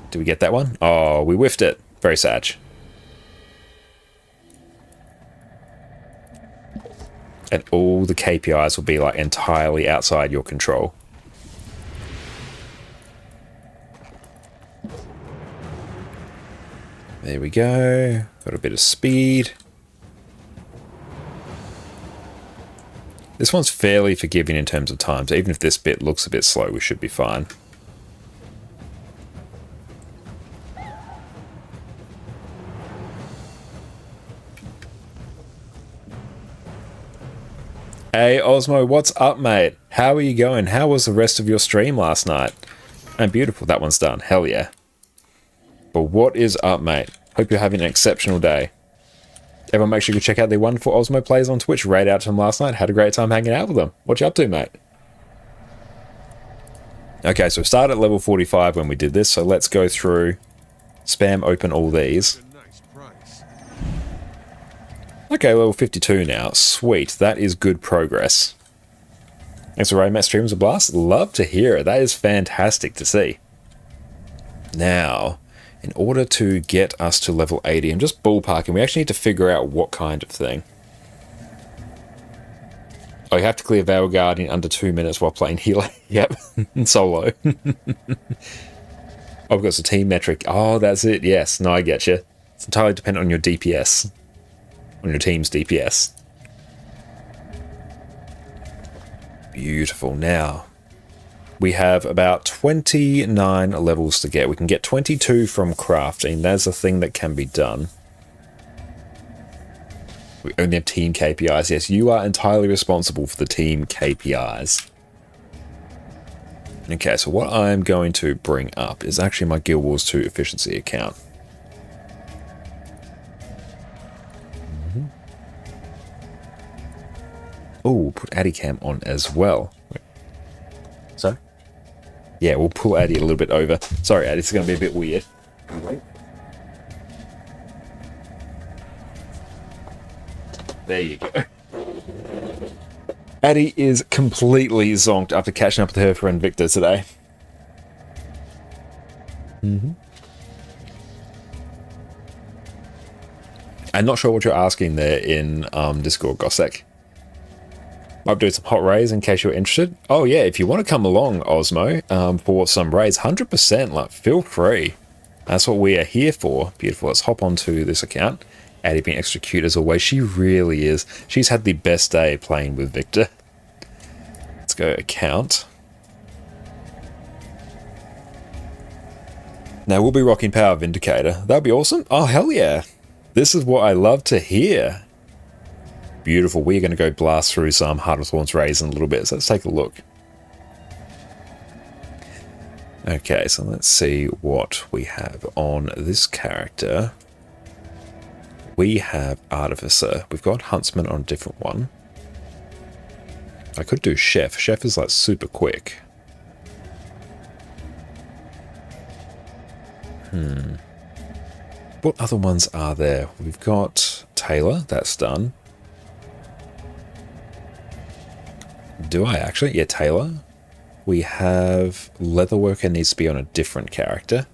Did we get that one? Oh, we whiffed it. Very sad. And all the KPIs will be like entirely outside your control. There we go. Got a bit of speed. This one's fairly forgiving in terms of time, so even if this bit looks a bit slow, we should be fine. Hey Osmo, what's up, mate? How are you going? How was the rest of your stream last night? And beautiful, that one's done. Hell yeah. But what is up, mate? Hope you're having an exceptional day. Everyone make sure you check out the wonderful Osmo plays on Twitch. Raid out to him last night. Had a great time hanging out with them. What you up to, mate? Okay, so we started at level 45 when we did this, so let's go through, spam open all these. Okay, level 52 now. Sweet, that is good progress. Thanks for raid, Matt. Streams a blast. Love to hear it. That is fantastic to see. Now, in order to get us to level 80, I'm just ballparking. We actually need to figure out what kind of thing. Oh, you have to clear Veil Guard in under 2 minutes while playing healer. Yep, solo. Oh, because the team metric. Oh, that's it. Yes, no, I get you. It's entirely dependent on your DPS. On your team's DPS. Beautiful. Now, we have about 29 levels to get. We can get 22 from crafting. That's a thing that can be done. We only have team KPIs. Yes, you are entirely responsible for the team KPIs. Okay, so what I'm going to bring up is actually my Guild Wars 2 efficiency account. Oh, put Addycam on as well. So? Yeah, we'll pull Addy a little bit over. Sorry, Addy, it's going to be a bit weird. Wait. There you go. Addy is completely zonked after catching up with her friend Victor today. I'm not sure what you're asking there in Discord, Gossek. Might do some hot raids in case you're interested. Oh yeah, if you want to come along, Osmo, for some raids, 100%, like, feel free. That's what we are here for. Beautiful. Let's hop onto this account. Addie being extra cute as always. She really is. She's had the best day playing with Victor. Let's go account. Now we'll be rocking Power Vindicator. That'd be awesome. Oh, hell yeah. This is what I love to hear. Beautiful. We're going to go blast through some Heart of Thorns raids in a little bit. So let's take a look. Okay, so let's see what we have on this character. We have Artificer. We've got Huntsman on a different one. I could do Chef. Chef is like super quick. What other ones are there? We've got Taylor. That's done. Do I actually? Yeah, Taylor. We have Leatherworker needs to be on a different character.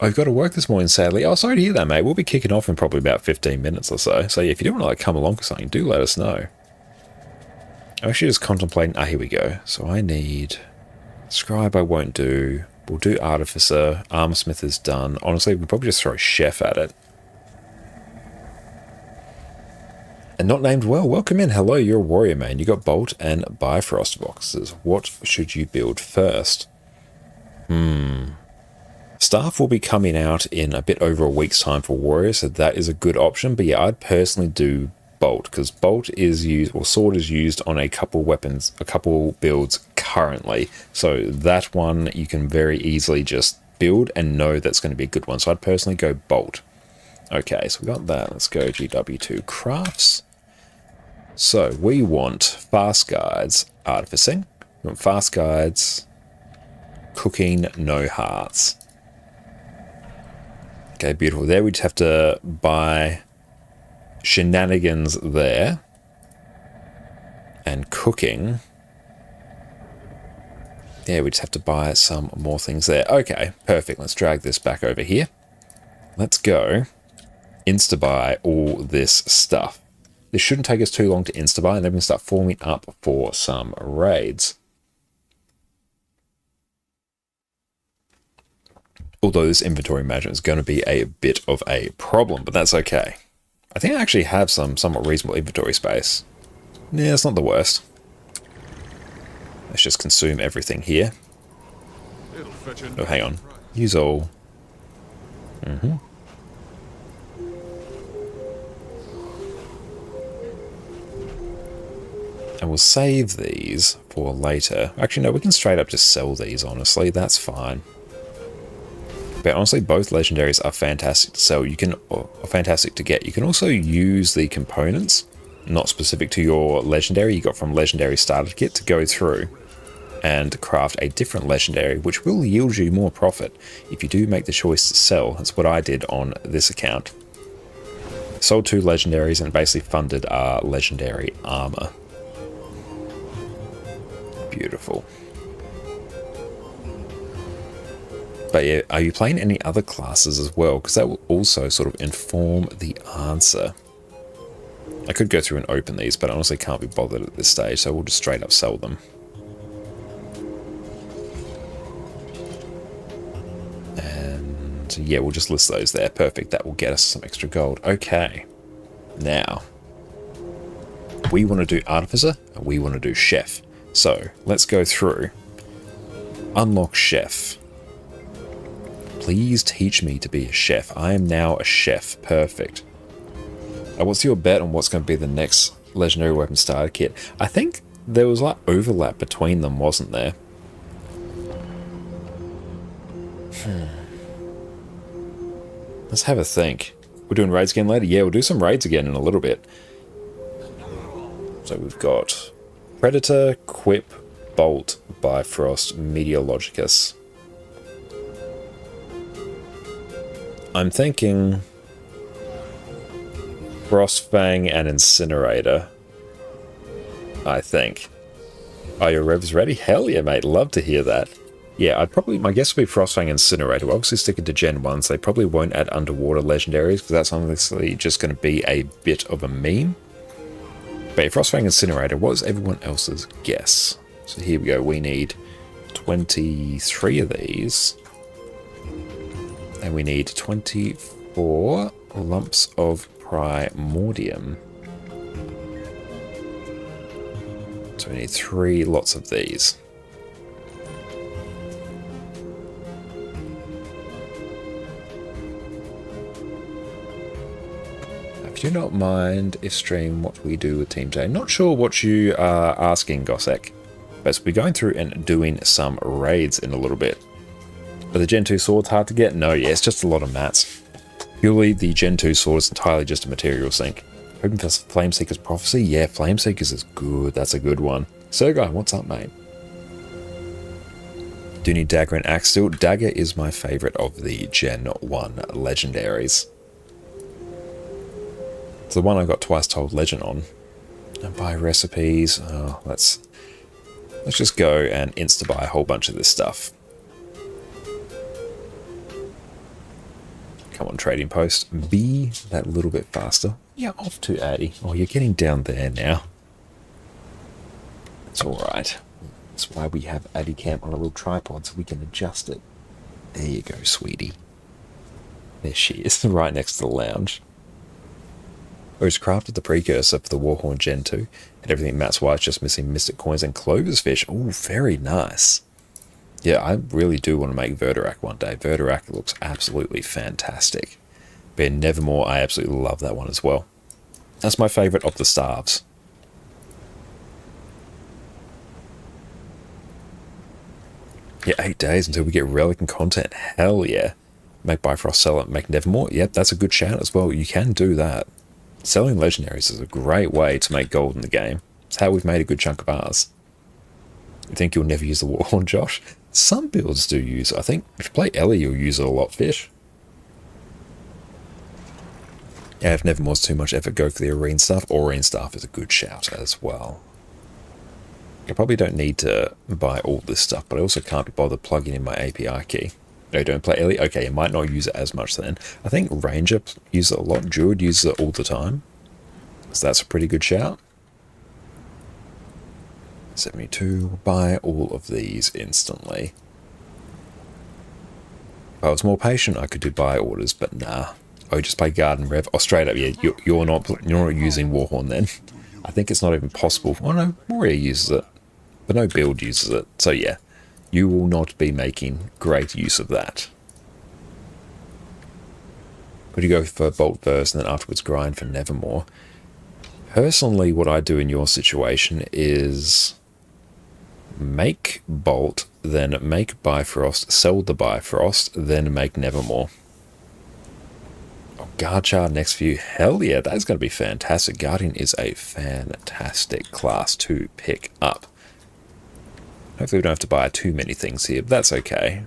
I've got to work this morning, sadly. Oh, sorry to hear that, mate. We'll be kicking off in probably about 15 minutes or so. So yeah, if you do want to like come along for something, do let us know. I'm actually just contemplating. Ah, here we go. So I need Scribe. I won't do. We'll do Artificer. Armorsmith is done. Honestly, we'll probably just throw Chef at it. And not named well. Welcome in. Hello, you're a warrior, man. You got Bolt and Bifrost boxes. What should you build first? Staff will be coming out in a bit over a week's time for warriors, so that is a good option. But yeah, I'd personally do Bolt, because Bolt is used, or Sword is used on a couple weapons, a couple builds currently. So that one you can very easily just build and know that's going to be a good one. So I'd personally go Bolt. Okay, so we got that. Let's go GW2 Crafts. So we want Fast Guides, Artificing. We want Fast Guides, Cooking, no hearts. Okay, beautiful. There we'd have to buy shenanigans there. And cooking. Yeah, we just have to buy some more things there. Okay, perfect. Let's drag this back over here. Let's go insta-buy all this stuff. This shouldn't take us too long to insta-buy, and then we can start forming up for some raids. Although this inventory management is going to be a bit of a problem, but that's okay. I think I actually have some somewhat reasonable inventory space. Yeah, it's not the worst. Let's just consume everything here. Oh, hang on. Use all. And we'll save these for later. Actually, no, we can straight up just sell these, honestly. That's fine. But honestly, both legendaries are fantastic to sell. You can, or fantastic to get. You can also use the components, not specific to your legendary, you got from legendary starter kit, to go through and craft a different legendary, which will yield you more profit if you do make the choice to sell. That's what I did on this account. Sold 2 legendaries and basically funded our legendary armor. Beautiful. But yeah, are you playing any other classes as well? Because that will also sort of inform the answer. I could go through and open these, but I honestly can't be bothered at this stage, so we'll just straight up sell them. And yeah, we'll just list those there. Perfect. That will get us some extra gold. Okay. Now, we want to do Artificer, and we want to do Chef. So, let's go through. Unlock Chef. Please teach me to be a chef. I am now a chef. Perfect. What's your bet on what's going to be the next legendary weapon starter kit? I think there was like overlap between them, wasn't there? Let's have a think. We're doing raids again later? Yeah, we'll do some raids again in a little bit. So we've got Predator, Quip, Bolt, Bifrost, Meteorologicus. I'm thinking Frostfang and Incinerator. I think. Are your revs ready? Hell yeah, mate. Love to hear that. Yeah, my guess would be Frostfang Incinerator. We're obviously sticking to Gen 1, so they probably won't add underwater legendaries, because that's honestly just going to be a bit of a meme. But yeah, Frostfang Incinerator, what was everyone else's guess? So here we go. We need 23 of these. And we need 24 lumps of primordium. So we need 3 lots of these. If you do not mind if stream what we do with Team J. Not sure what you are asking, Gossek. But we'll be going through and doing some raids in a little bit. Are the Gen 2 swords hard to get? No, yeah, it's just a lot of mats. Purely the Gen 2 sword is entirely just a material sink. Hoping for Flameseeker's Prophecy? Yeah, Flameseeker's is good. That's a good one. Sergei, what's up, mate? Do you need Dagger and Axe still? Dagger is my favourite of the Gen 1 legendaries. It's the one I got Twice Told Legend on. And buy recipes. Oh, let's just go and insta-buy a whole bunch of this stuff. Come on, trading post. Be that little bit faster. Yeah, off to Addy. Oh, you're getting down there now. It's alright. That's why we have Addy Camp on a little tripod, so we can adjust it. There you go, sweetie. There she is, right next to the lounge. Who's crafted the precursor for the Warhorn Gen 2, and everything Matt's why it's just missing Mystic Coins and Clover's Fish. Oh, very nice. Yeah, I really do want to make Verdurak one day. Verdurak looks absolutely fantastic. But Nevermore, I absolutely love that one as well. That's my favourite of the staves. Yeah, 8 days until we get Relic and content. Hell yeah. Make Bifrost, sell it, make Nevermore. Yep, that's a good shout as well. You can do that. Selling legendaries is a great way to make gold in the game. It's how we've made a good chunk of ours. You think you'll never use the Warhorn, Josh? Some builds do use it. I think if you play Ellie, you'll use it a lot, Fish. Yeah, if Nevermore's too much effort, go for the Aurene Staff. Aurene Staff is a good shout as well. I probably don't need to buy all this stuff, but I also can't be bothered plugging in my API key. No, don't play Ellie? Okay, you might not use it as much then. I think Ranger uses it a lot. Druid uses it all the time. So that's a pretty good shout. 72, buy all of these instantly. If I was more patient, I could do buy orders, but nah. Oh, just play Garden Rev. Oh, straight up, yeah, you're not using Warhorn then. I think it's not even possible. Oh no, Moria uses it, but no build uses it. So yeah, you will not be making great use of that. Would you go for Bolt first and then afterwards grind for Nevermore? Personally, what I do in your situation is make Bolt, then make Bifrost, sell the Bifrost, then make Nevermore. Oh, Guard Shard next few. Hell yeah, that's going to be fantastic. Guardian is a fantastic class to pick up. Hopefully we don't have to buy too many things here, but that's okay.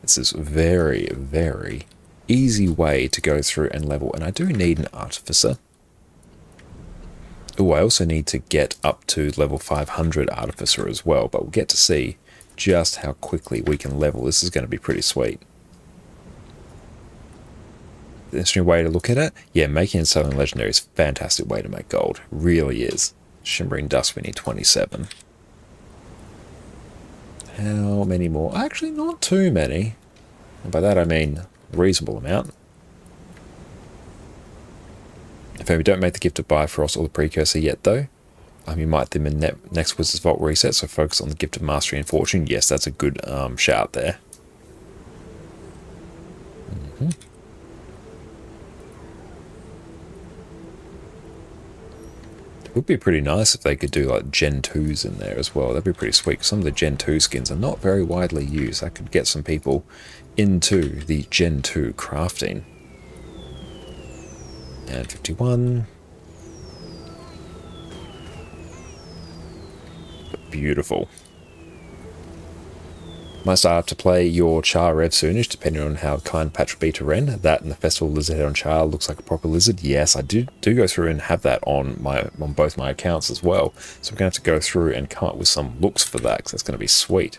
This is very, very easy way to go through and level, and I do need an Artificer. Oh, I also need to get up to level 500 Artificer as well, but we'll get to see just how quickly we can level. This is going to be pretty sweet. The interesting way to look at it, yeah, making and selling Legendary is a fantastic way to make gold. Really is. Shimmering Dust, we need 27. How many more? Actually, not too many. And by that I mean a reasonable amount. If we don't make the Gift of Bifrost or the Precursor yet, though, you might them in next Wizard's Vault reset, so focus on the Gift of Mastery and Fortune. Yes, that's a good shout there. It would be pretty nice if they could do like Gen 2s in there as well. That'd be pretty sweet. Some of the Gen 2 skins are not very widely used. That could get some people into the Gen 2 crafting. And 51. Beautiful. Might start up to play your Char Rev soonish, depending on how kind Patch will be to Ren. That and the Festival Lizard Head on Char looks like a proper lizard. Yes, I do go through and have that on both my accounts as well. So I'm going to have to go through and come up with some looks for that, because that's going to be sweet.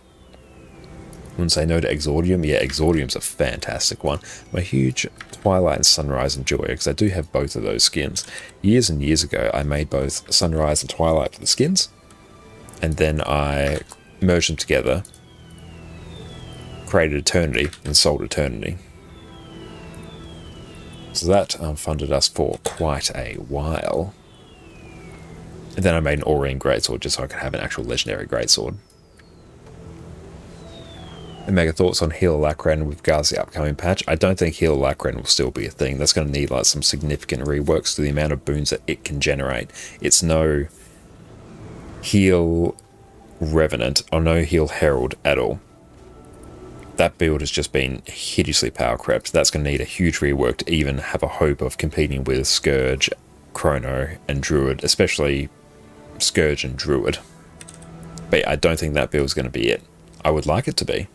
Wouldn't say no to Exordium. Yeah, Exordium's a fantastic one. I'm a huge Twilight and Sunrise enjoyer, because I do have both of those skins. Years and years ago, I made both Sunrise and Twilight for the skins, and then I merged them together, created Eternity, and sold Eternity. So that funded us for quite a while. And then I made an Aurene Greatsword just so I could have an actual legendary Greatsword. And mega thoughts on Heal Lacran with regards to the upcoming patch. I don't think Heal Lacran will still be a thing. That's going to need like some significant reworks to the amount of boons that it can generate. It's no Heal Revenant or no Heal Herald at all. That build has just been hideously power crept. That's going to need a huge rework to even have a hope of competing with Scourge, Chrono, and Druid, especially Scourge and Druid. But I don't think that build is going to be it. I would like it to be.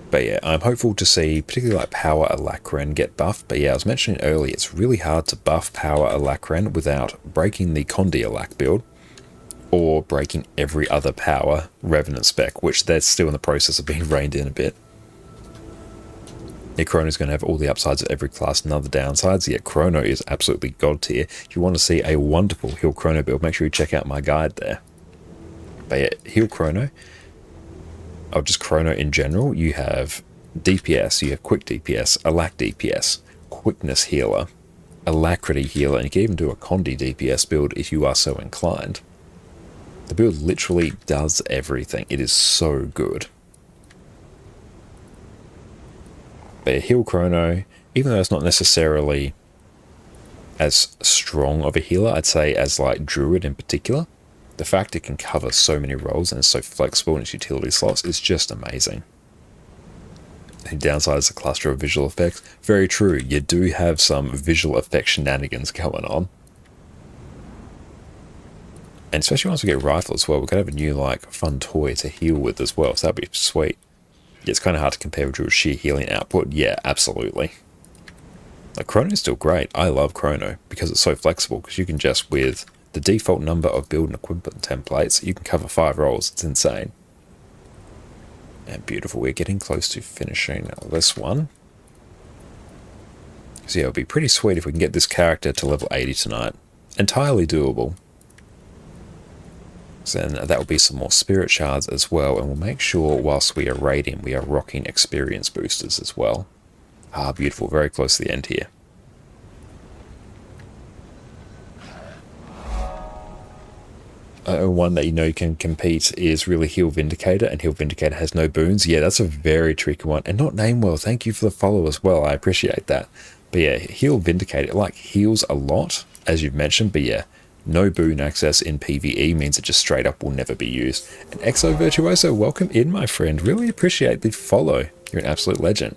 But yeah, I'm hopeful to see particularly like Power Alacran get buffed. But yeah, I was mentioning earlier, it's really hard to buff Power Alacran without breaking the Condi Alac build, or breaking every other power Revenant spec, which they're still in the process of being reined in a bit. Yeah, Chrono is going to have all the upsides of every class, none of the downsides, yet Chrono is absolutely god tier. If you want to see a wonderful Heal Chrono build, make sure you check out my guide there. But yeah, Heal Chrono, or just Chrono in general, you have DPS, you have Quick DPS, Alac DPS, Quickness Healer, Alacrity Healer, and you can even do a Condi DPS build if you are so inclined. The build literally does everything. It is so good. But Heal Chrono, even though it's not necessarily as strong of a healer, I'd say as like Druid in particular, the fact it can cover so many roles and is so flexible in its utility slots is just amazing. The downside is a cluster of visual effects. Very true, you do have some visual effect shenanigans going on. And especially once we get Rifle as well, we could have a new like fun toy to heal with as well, so that'd be sweet. Yeah, it's kind of hard to compare with Druid's sheer healing output. Yeah, absolutely. Like, Chrono's still great. I love Chrono because it's so flexible, because you can just, with the default number of build and equipment templates, you can cover 5 roles. It's insane. And beautiful. We're getting close to finishing this one. So yeah, it would be pretty sweet if we can get this character to level 80 tonight. Entirely doable. So then that will be some more spirit shards as well, and we'll make sure whilst we are raiding, we are rocking experience boosters as well. Ah, beautiful. Very close to the end here. One that you know can compete is really Heal Vindicator, and Heal Vindicator has no boons. Yeah, that's a very tricky one. And not name well. Thank you for the follow as well. I appreciate that. But yeah, Heal Vindicator, like, heals a lot, as you've mentioned, but yeah, no boon access in PvE means it just straight up will never be used. And Exo Virtuoso, welcome in, my friend. Really appreciate the follow. You're an absolute legend.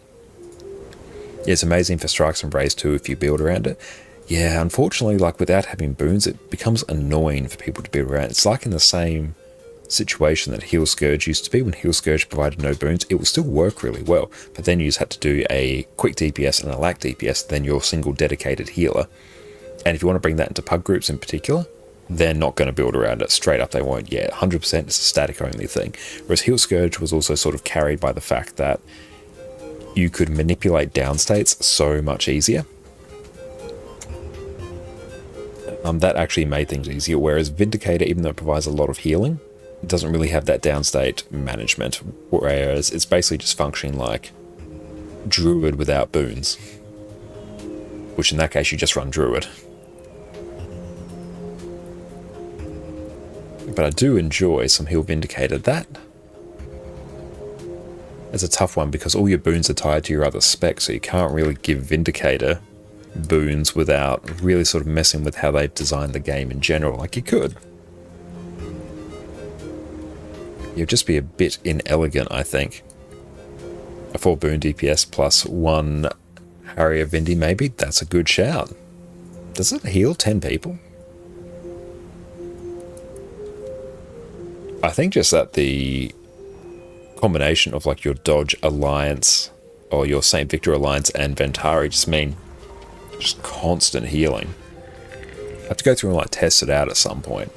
Yeah, it's amazing for strikes and brays too if you build around it. Yeah, unfortunately, like, without having boons, it becomes annoying for people to build around. It's like in the same situation that Heal Scourge used to be. When Heal Scourge provided no boons, it will still work really well, but then you just had to do a quick DPS and a lack DPS, then your single dedicated healer. And if you want to bring that into pug groups in particular, they're not going to build around it. Straight up, they won't. Yeah, 100% it's a static only thing. Whereas Heal Scourge was also sort of carried by the fact that you could manipulate downstates so much easier. That actually made things easier, whereas Vindicator, even though it provides a lot of healing, it doesn't really have that downstate management, whereas it's basically just functioning like Druid without boons. Which in that case, you just run Druid. But I do enjoy some Heal Vindicator. That is a tough one because all your boons are tied to your other specs, so you can't really give Vindicator boons without really sort of messing with how they've designed the game in general. Like, you could. You'd just be a bit inelegant, I think. A 4 boon DPS plus 1 Harrier Vindy, maybe? That's a good shout. Does it heal 10 people? I think just that the combination of, like, your Dodge Alliance or your St. Victor Alliance and Ventari just mean just constant healing. I have to go through and, like, test it out at some point.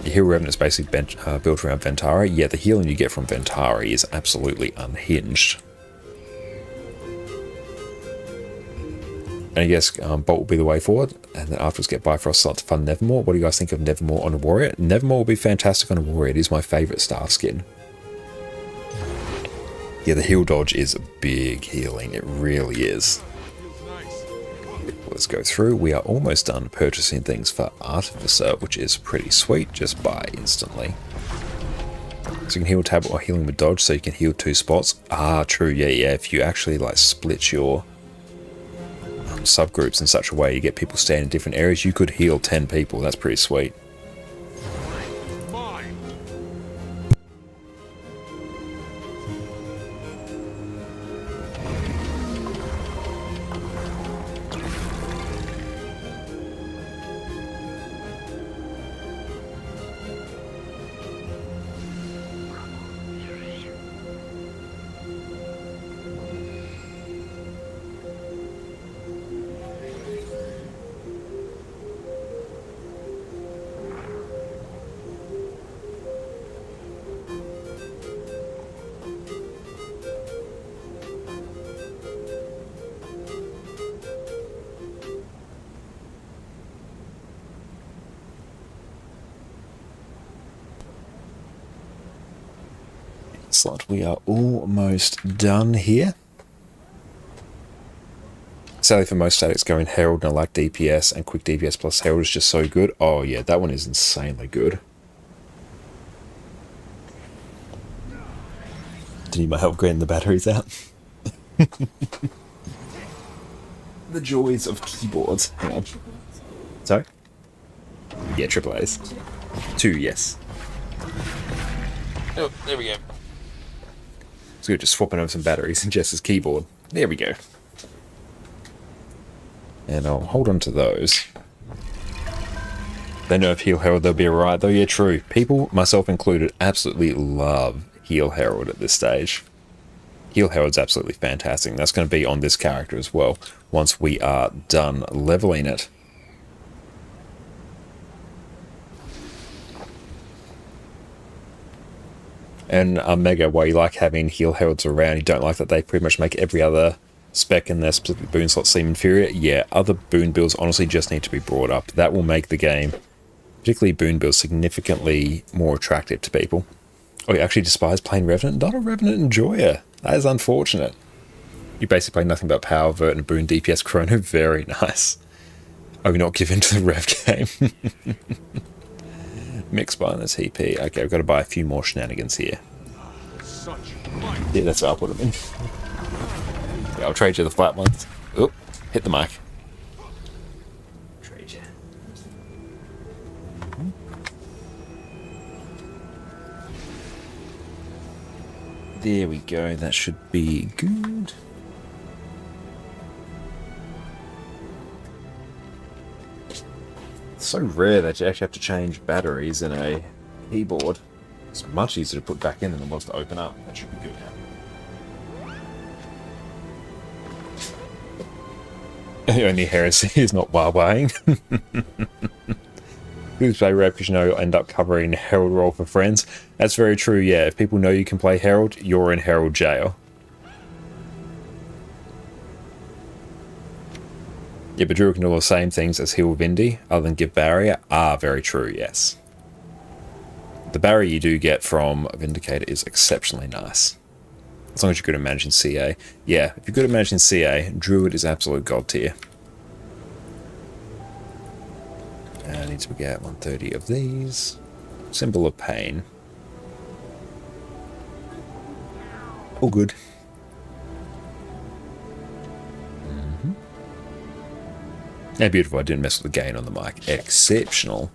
Your Heal Revenant is basically built around Ventari. Yeah, the healing you get from Ventari is absolutely unhinged. And I guess Bolt will be the way forward, and then afterwards get Bifrost Slot to fund Nevermore. What do you guys think of Nevermore on a Warrior? Nevermore will be fantastic on a Warrior. It is my favourite staff skin. Yeah, the heal dodge is big healing. It really is. Let's go through. We are almost done purchasing things for Artificer, which is pretty sweet. Just buy instantly. So you can heal tablet or healing with dodge, so you can heal 2 spots. Ah, true. Yeah. If you actually, like, split your subgroups in such a way you get people staying in different areas, you could heal 10 people. That's pretty sweet. Excellent. We are almost done here. Sadly for most statics, going Herald and Lack DPS and Quick DPS plus Herald is just so good. Oh yeah, that one is insanely good. Do you need my help getting the batteries out? The joys of keyboards. Hang on. Sorry? Yeah, triple A's. 2, yes. Oh, there we go. So we're just swapping over some batteries in Jess's keyboard. There we go. And I'll hold on to those. they nerf Heal Herald, they'll be alright. Though, yeah, true. People, myself included, absolutely love Heal Herald at this stage. Heal Herald's absolutely fantastic. That's going to be on this character as well, once we are done leveling it. And Mega, why you like having Heal Heralds around, you don't like that they pretty much make every other spec in their specific boon slot seem inferior? Yeah, other boon builds honestly just need to be brought up. That will make the game, particularly boon builds, significantly more attractive to people. Oh, you actually despise playing Revenant? Not a Revenant enjoyer. That is unfortunate. You basically play nothing but Power, Vert, and Boon DPS Chrono. Very nice. Oh, you're not given to the Rev game. Mixed by the TP. Okay, we've got to buy a few more shenanigans here. Yeah, that's what I'll put them in. Yeah, I'll trade you the flat ones. Oop, hit the mic. Trade you. There we go, that should be good. It's so rare that you actually have to change batteries in a keyboard. It's much easier to put back in than it was to open up. That should be good. The only heresy is not buying. Who's play Rev because you know you'll end up covering Herald role for friends. That's very true, yeah. If people know you can play Herald, you're in Herald jail. Yeah, but Druid can do all the same things as heal Vindy, other than give barrier. Ah, very true, yes. The barrier you do get from Vindicator is exceptionally nice. As long as you're good at managing CA. Yeah, if you're good at managing CA, Druid is absolute god tier. I need to get 130 of these. Symbol of pain. All good. Yeah, beautiful. I didn't mess with the gain on the mic. Exceptional.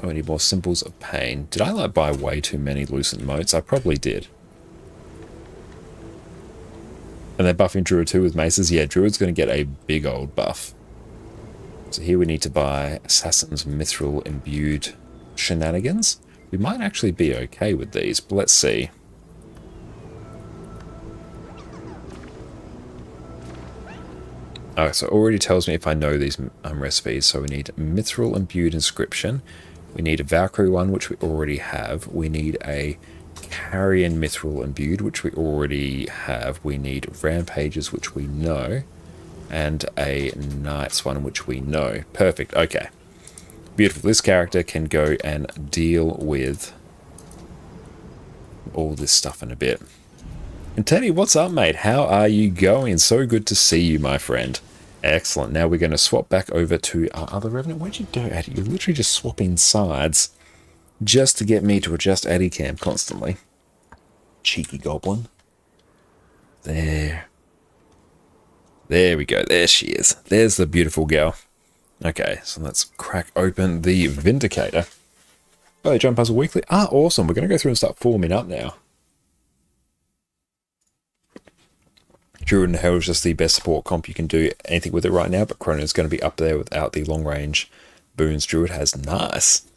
Oh, I need more symbols of pain. Did I like buy way too many Lucent motes? I probably did. And they're buffing Druid too with maces. Yeah, Druid's going to get a big old buff. So here we need to buy Assassin's Mithril Imbued Shenanigans. We might actually be okay with these, but let's see. Oh, so it already tells me if I know these recipes. So we need Mithril Imbued Inscription. We need a Valkyrie one, which we already have. We need a Carrion Mithril Imbued, which we already have. We need Rampages, which we know. And a Knights one, which we know. Perfect, okay. Beautiful. This character can go and deal with all this stuff in a bit. And Teddy, what's up, mate? How are you going? So good to see you, my friend. Excellent. Now we're going to swap back over to our other Revenant. Where'd you go, Addy? You're literally just swapping sides just to get me to adjust Addy Cam constantly. Cheeky goblin. There. There we go. There she is. There's the beautiful girl. Okay, so let's crack open the Vindicator. Oh, Jump Puzzle Weekly. Ah, awesome. We're going to go through and start forming up now. Druid and Herald is just the best support comp you can do anything with it right now, but Chrono is going to be up there without the long range boons Druid has. Nice.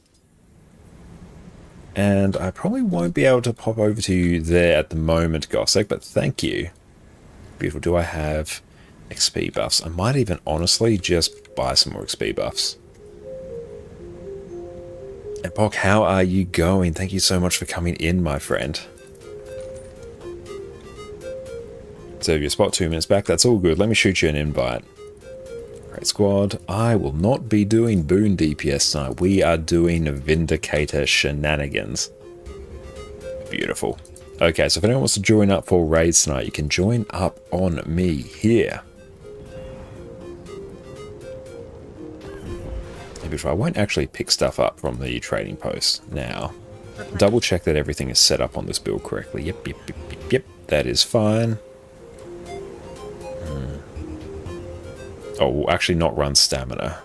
And I probably won't be able to pop over to you there at the moment, Gossek, but thank you. Beautiful. Do I have XP buffs? I might even honestly just buy some more XP buffs. And Pok, how are you going? Thank you so much for coming in, my friend. So your spot 2 minutes back, that's all good. Let me shoot you an invite. Great squad. I will not be doing boon DPS tonight. We are doing Vindicator shenanigans. Beautiful. Okay, so if anyone wants to join up for raids tonight, you can join up on me here. I won't actually pick stuff up from the trading post now. Double check that everything is set up on this build correctly. Yep. That is fine. Oh, we'll actually not run stamina.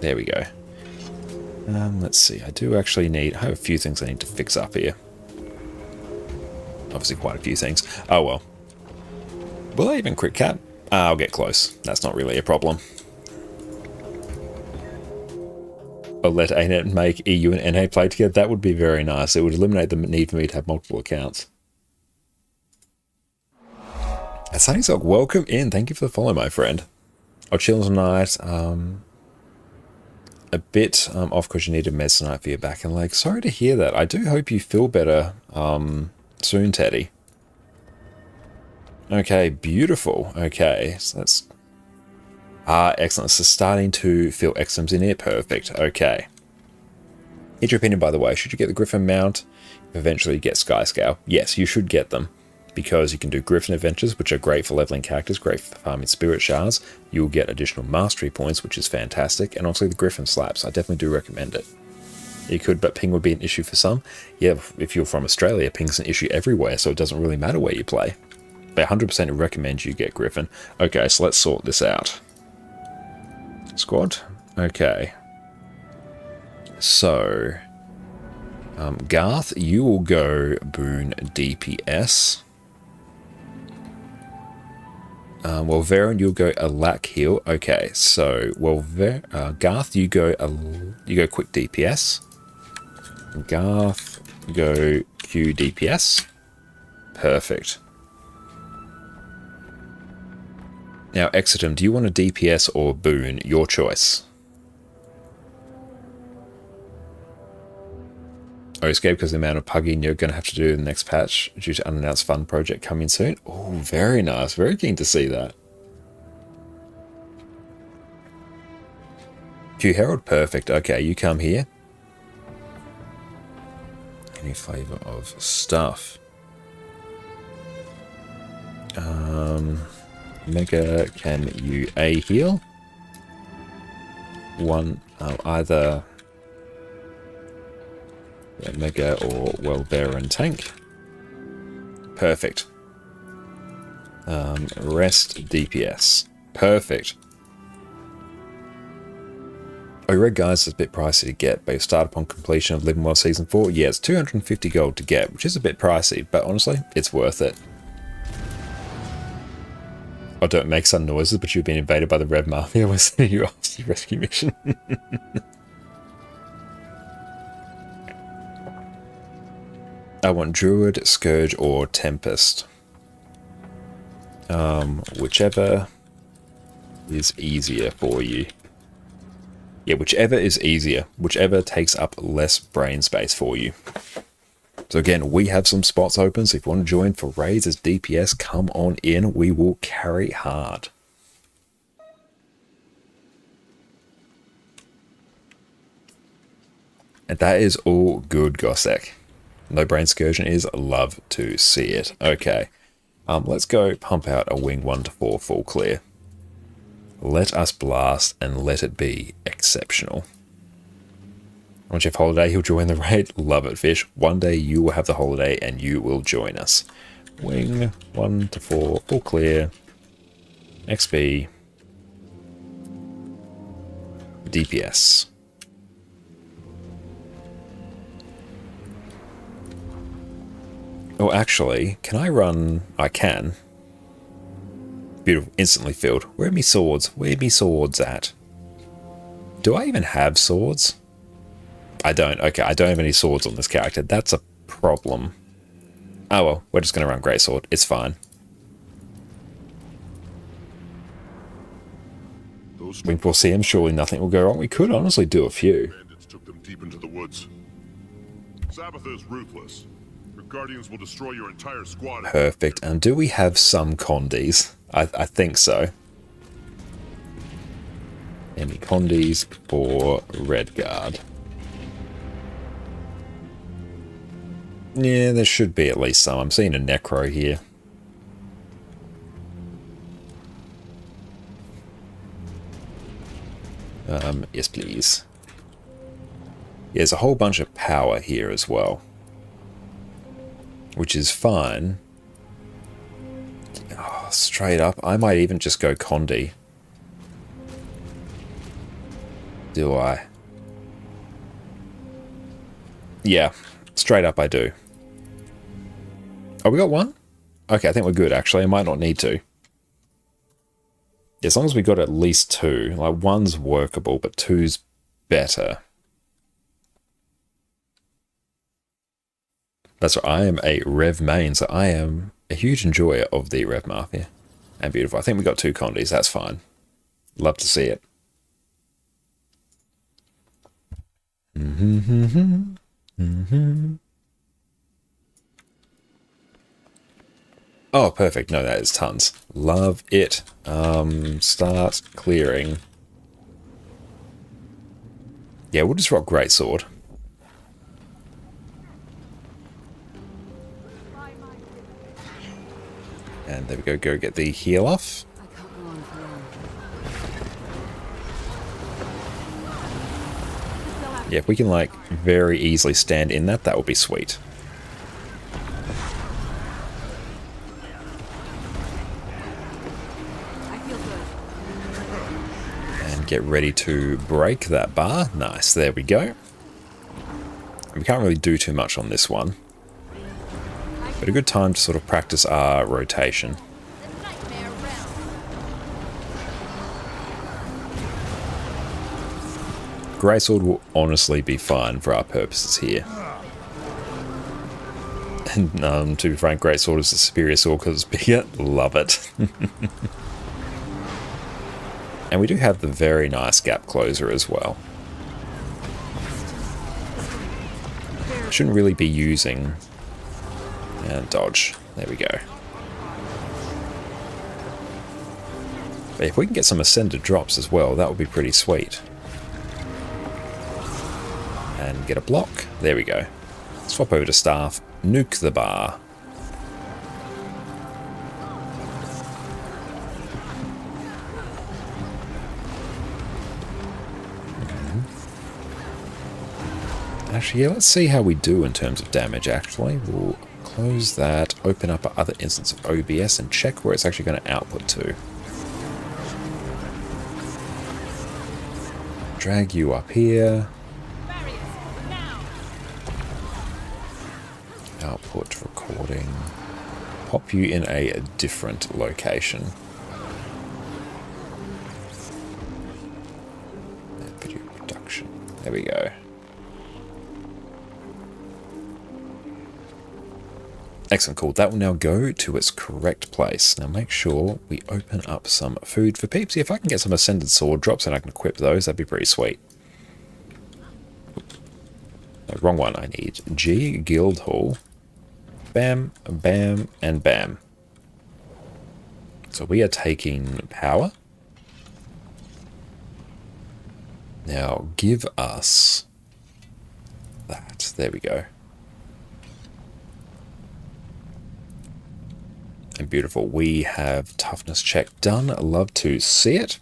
There we go. Let's see. I do actually need... I have a few things I need to fix up here. Obviously quite a few things. Oh, well. Will I even crit cap? I'll get close. That's not really a problem. Or let ANET make EU and NA play together. That would be very nice. It would eliminate the need for me to have multiple accounts. Sunny Sock, welcome in. Thank you for the follow, my friend. I'll chill tonight. A bit off because you need a meds tonight for your back and leg. Sorry to hear that. I do hope you feel better soon, Teddy. Okay, beautiful. Okay, so that's... excellent. So starting to feel extremes in here. Perfect. Okay. Here's your opinion, by the way. Should you get the Griffin mount? Eventually get Skyscale. Yes, you should get them. Because you can do Griffin adventures, which are great for leveling characters, great for farming spirit shards. You'll get additional mastery points, which is fantastic. And also the Griffin slaps. I definitely do recommend it. You could, but ping would be an issue for some. Yeah, if you're from Australia, ping's an issue everywhere, so it doesn't really matter where you play. But 100% recommend you get Griffin. Okay, so let's sort this out. Squad? Okay. So, Garth, you will go Boon DPS. Well, Varen, you'll go a lack heal. Okay, so Garth, you go quick DPS. Garth, go Q DPS. Perfect. Now, Exitum, do you want a DPS or Boon? Your choice. Oh, escape because of the amount of pugging you're going to have to do in the next patch due to unannounced fun project coming soon. Oh, very nice. Very keen to see that. Q Herald, perfect. Okay, you come here. Any flavor of stuff? Mega, can you A heal? One, either Mega or Baron tank. Perfect. Rest DPS. Perfect. Oh, Red Guys is a bit pricey to get, but you start upon completion of Living Well Season 4. Yeah, it's 250 gold to get, which is a bit pricey, but honestly, it's worth it. Oh, don't make some noises, but you've been invaded by the Red Mafia. We're sending you off to your rescue mission. I want Druid, Scourge, or Tempest. Whichever is easier for you. Yeah, whichever is easier. Whichever takes up less brain space for you. So again, we have some spots open, so if you want to join for raids as DPS, come on in. We will carry hard. And that is all good, Gossek. No brain excursion is love to see it. Okay, let's go pump out a wing 1 to 4 full clear. Let us blast and let it be exceptional. Once you have holiday, he'll join the raid. Love it, Fish. One day you will have the holiday and you will join us. Wing 1 to 4 full clear. XP. DPS. Oh, actually, can I run? I can. Beautiful. Instantly filled. Where are me swords? Where are me swords at? Do I even have swords? I don't. Okay, I don't have any swords on this character. That's a problem. Oh well, we're just going to run Greatsword. It's fine. Wingpool CM, surely nothing will go wrong. We could honestly do a few. Bandits took them deep into the woods. Sabbatha is ruthless. Her guardians will destroy your entire squad. Perfect. And do we have some condies? I think so. Any condies for Redguard? Yeah, there should be at least some. I'm seeing a Necro here. Yes, please. Yeah, there's a whole bunch of power here as well, which is fine. Oh, straight up, I might even just go Condi. Do I? Yeah, straight up I do. Oh, we got one? Okay, I think we're good, actually. I might not need to. As long as we got at least two. Like, one's workable, but two's better. That's right, I am a Rev main, so I am a huge enjoyer of the Rev Mafia. And beautiful. I think we got 2 Condis, that's fine. Love to see it. Oh, perfect. No, that is tons. Love it. Start clearing. Yeah, we'll just rock Greatsword. And there we go. Go get the heal off. Yeah, if we can, like, very easily stand in that, that would be sweet. And get ready to break that bar. Nice, there we go. We can't really do too much on this one. But a good time to sort of practice our rotation. Greatsword will honestly be fine for our purposes here. And to be frank, Greatsword is the superior sword because it's bigger. Love it. And we do have the very nice gap closer as well. Shouldn't really be using... And dodge. There we go. But if we can get some ascended drops as well, that would be pretty sweet. And get a block. There we go. Swap over to staff. Nuke the bar. Actually, yeah, let's see how we do in terms of damage, actually. We'll close that, open up other instance of OBS, and check where it's actually going to output to. Drag you up here. Output recording. Pop you in a different location. Video production. There we go. Excellent, cool. That will now go to its correct place. Now make sure we open up some food for peeps. If I can get some ascended sword drops and I can equip those, that'd be pretty sweet. No, wrong one. I need G Guild Hall. Bam, bam, and bam. So we are taking power. Now give us that. There we go. And beautiful. We have toughness check done. Love to see it.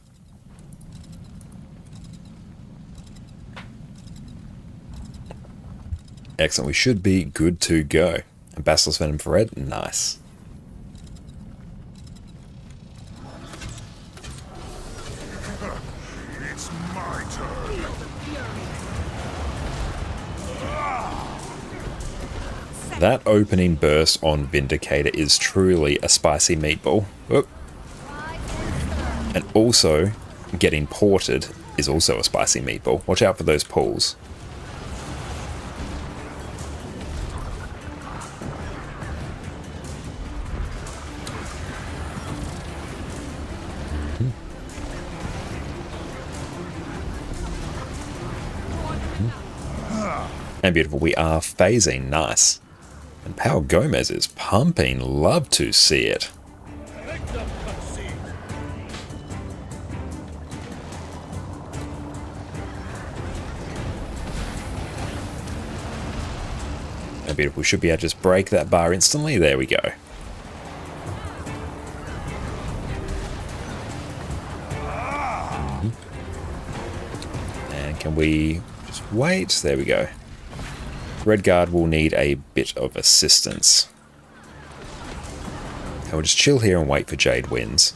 Excellent. We should be good to go. And Basilisk Venom for red. Nice. It's my turn. That opening burst on Vindicator is truly a spicy meatball. Whoop. And also, getting ported is also a spicy meatball. Watch out for those pulls. And beautiful, we are phasing. Nice. And Power Gomez is pumping. Love to see it. And beautiful, we should be able to just break that bar instantly. There we go. And can we just wait? There we go. Redguard will need a bit of assistance. And we'll just chill here and wait for Jade wins.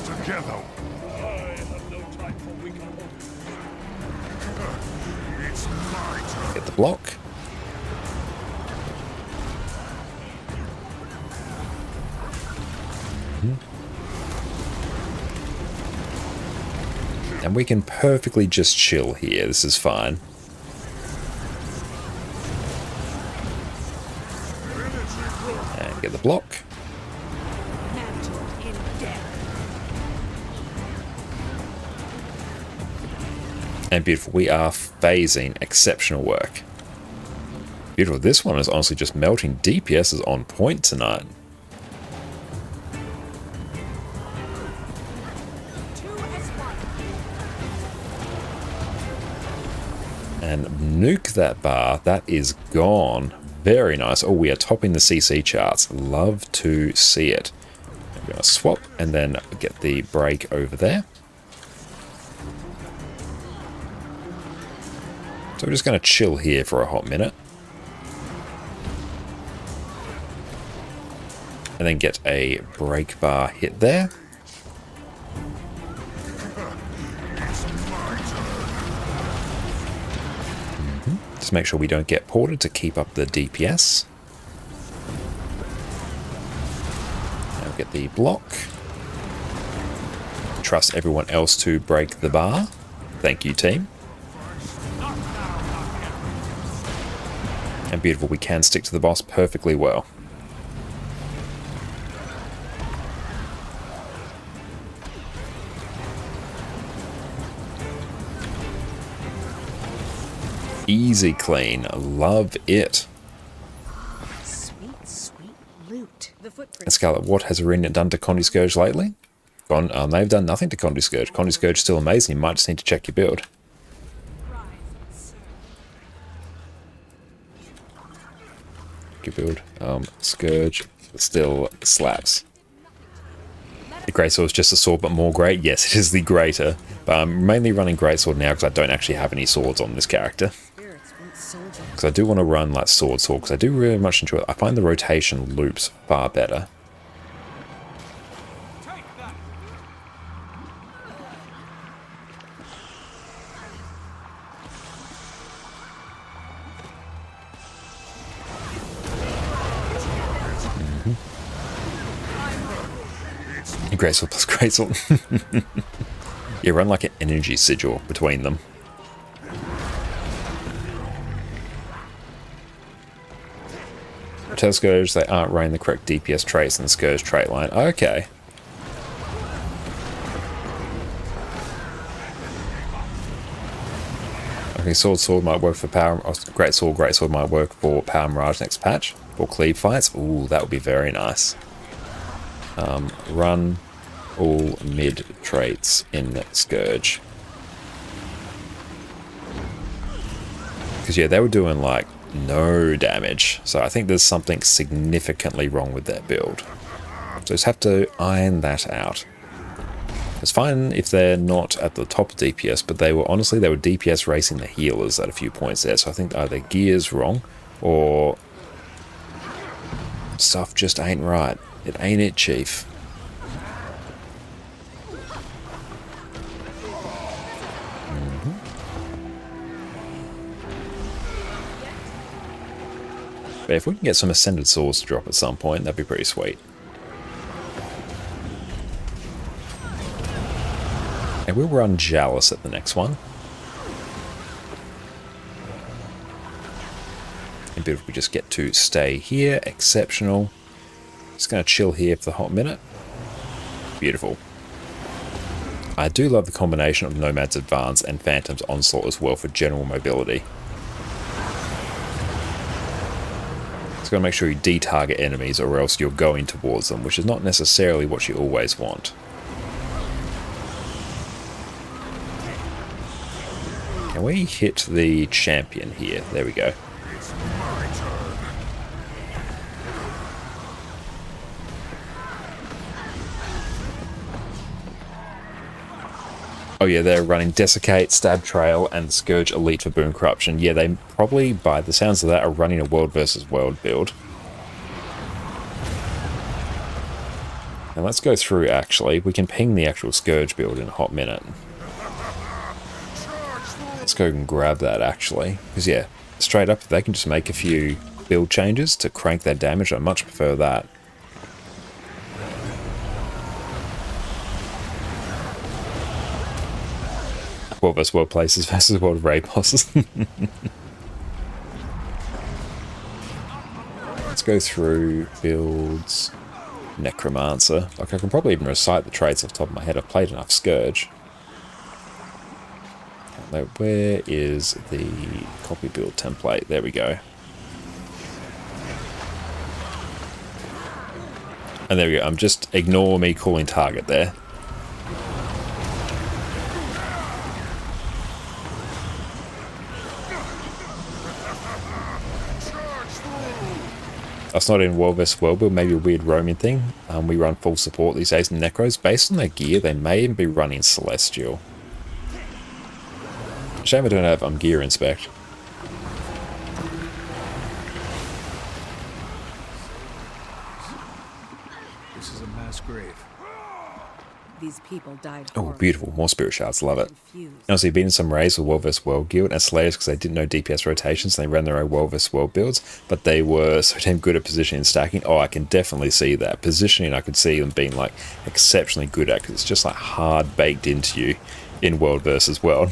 Together. It's my turn. Get the block. And we can perfectly just chill here. This is fine. block. And beautiful. We are phasing. Exceptional work. Beautiful. This one is honestly just melting. DPS is on point tonight. And nuke that bar. That is gone. Very nice. Oh, we are topping the CC charts. Love to see it. I'm going to swap and then get the break over there. So we're just going to chill here for a hot minute. And then get a break bar hit there. Just make sure we don't get ported to keep up the DPS. Now get the block. Trust everyone else to break the bar. Thank you, team. And beautiful, we can stick to the boss perfectly well. Easy clean. Love it. Sweet, sweet loot. The footprint. And Scarlet, what has Arena done to Condi Scourge lately? They've done nothing to Condi Scourge. Condi Scourge is still amazing. You might just need to check your build. Your build. Scourge still slaps. The Greatsword is just a sword, but more great. Yes, it is the greater. But I'm mainly running Greatsword now because I don't actually have any swords on this character. Because I do want to run like sword because I do really much enjoy it. I find the rotation loops far better. Greatsword plus Greatsword. You run like an energy sigil between them. Tell Scourge they aren't running the correct DPS traits in the Scourge trait line. Okay. Okay, Sword might work for Power. Greatsword might work for Power Mirage next patch. For cleave fights. Ooh, that would be very nice. Run all mid traits in Scourge. Because yeah, they were doing like no damage. So I think there's something significantly wrong with that build. So just have to iron that out. It's fine if they're not at the top of DPS, but they were DPS racing the healers at a few points there. So I think either gear's wrong or stuff just ain't right. It ain't it, Chief. But if we can get some Ascended Swords to drop at some point, that'd be pretty sweet. And we'll run Jealous at the next one. And if we just get to stay here, exceptional. Just going to chill here for the hot minute. Beautiful. I do love the combination of Nomad's Advance and Phantom's Onslaught as well for general mobility. Got to make sure you de-target enemies or else you're going towards them, which is not necessarily what you always want. Can we hit the champion here? There we go. Oh yeah, they're running Desiccate, Stab Trail, and Scourge Elite for Boon Corruption. Yeah, they probably, by the sounds of that, are running a World versus World build. And let's go through, actually. We can ping the actual Scourge build in a hot minute. Let's go and grab that, actually. Because, yeah, straight up, if they can just make a few build changes to crank their damage, I much prefer that. World vs. World places versus World Raid bosses. Let's go through builds Necromancer. Like, I can probably even recite the traits off the top of my head. I've played enough Scourge. Now, where is the copy build template? There we go. And there we go. Just ignore me calling target there. That's not in World vs. World build, maybe a weird roaming thing. We run full support these days in Necros. Based on their gear, they may even be running Celestial. Shame I don't have gear inspect. This is a mass grave. These people died. Oh, beautiful. More spirit shards. Love it. Confused. Honestly, been in some raids with World vs. World guild and Slayers because they didn't know DPS rotations and they ran their own World vs. World builds, but they were so damn good at positioning and stacking. Oh, I can definitely see that. Positioning, I could see them being like exceptionally good at because it's just like hard baked into you in World vs. World.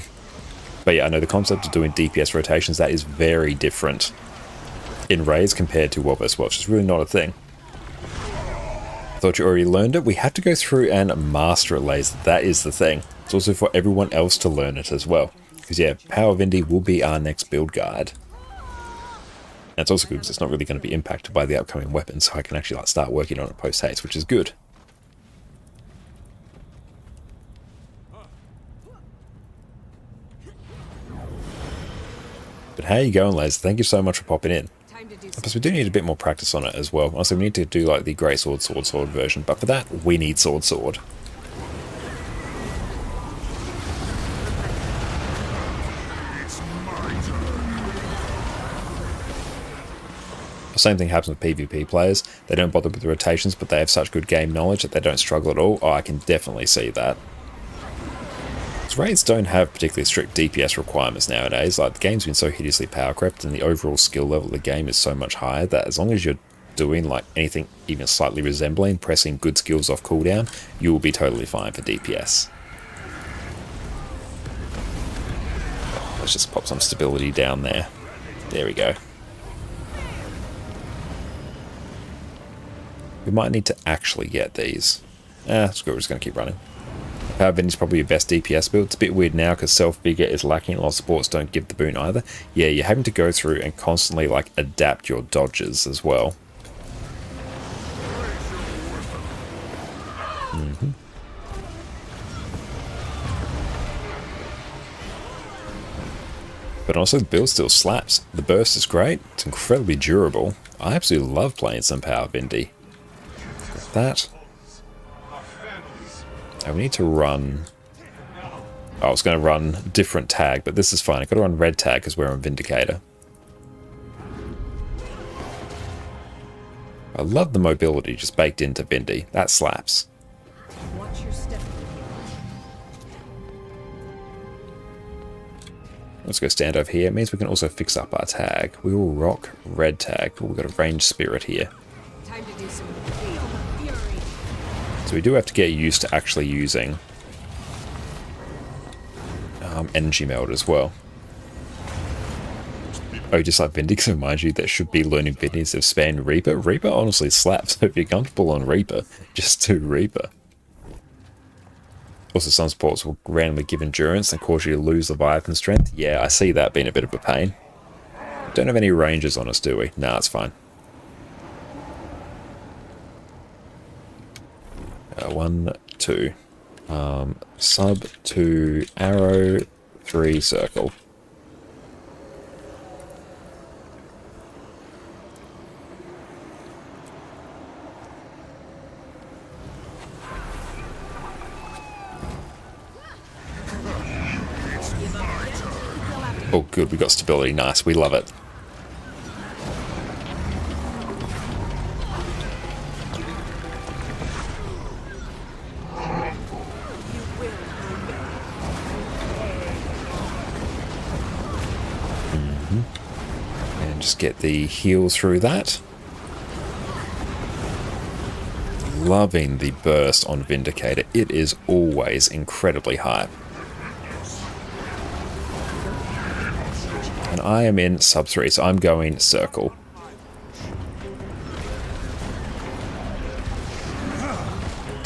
But yeah, I know the concept of doing DPS rotations, that is very different in raids compared to World vs. World, which is really not a thing. Thought you already learned it. We have to go through and master it, Laser. That is the thing. It's also for everyone else to learn it as well. Because yeah, Power of Indy will be our next build guide. And it's also good because it's not really going to be impacted by the upcoming weapons, so I can actually like start working on it post-haste, which is good. But how you going, Laser? Thank you so much for popping in. Plus, we do need a bit more practice on it as well. Also, we need to do like the Great Sword, Sword version, but for that, we need Sword. The same thing happens with PvP players. They don't bother with the rotations, but they have such good game knowledge that they don't struggle at all. Oh, I can definitely see that. Raids don't have particularly strict DPS requirements nowadays. Like, the game's been so hideously power crept and the overall skill level of the game is so much higher that as long as you're doing like anything even slightly resembling pressing good skills off cooldown, you will be totally fine for DPS. Let's just pop some stability down there. There we go. We might need to actually get these. Screw it, we're just going to keep running. Power Vindy is probably your best DPS build. It's a bit weird now because self-vigor is lacking. A lot of supports don't give the boon either. Yeah, you're having to go through and constantly like adapt your dodges as well. But also the build still slaps. The burst is great. It's incredibly durable. I absolutely love playing some Power Vindy. Got that. We need to run... I was going to run different tag, but this is fine. I've got to run red tag because we're on Vindicator. I love the mobility just baked into Vindy. That slaps. Watch your step. Let's go stand over here. It means we can also fix up our tag. We will rock red tag. We've got a ranged spirit here. Time to do some fury. So we do have to get used to actually using energy meld as well. Oh, just like Vindy, because remind you that should be learning Vindy instead of spamming Reaper. Reaper honestly slaps. So if you're comfortable on Reaper, just do Reaper. Also, some supports will randomly give endurance and cause you to lose Leviathan strength. Yeah, I see that being a bit of a pain. Don't have any ranges on us, do we? Nah, it's fine. 1, 2. Sub 2 arrow, 3 circle. Oh good, we got stability, nice, we love it. And just get the heal through that. Loving the burst on Vindicator, it is always incredibly high. And I am in sub 3, so I'm going circle.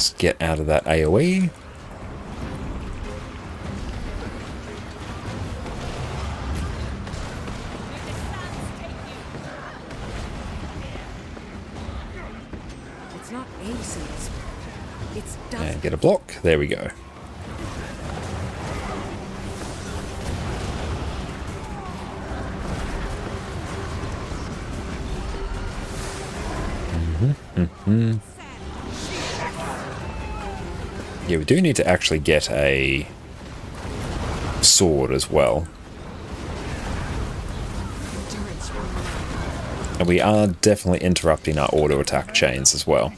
Let's get out of that AoE. It's not aces. It's dozens. And get a block. There we go. Yeah, we do need to actually get a sword as well. And we are definitely interrupting our auto attack chains as well.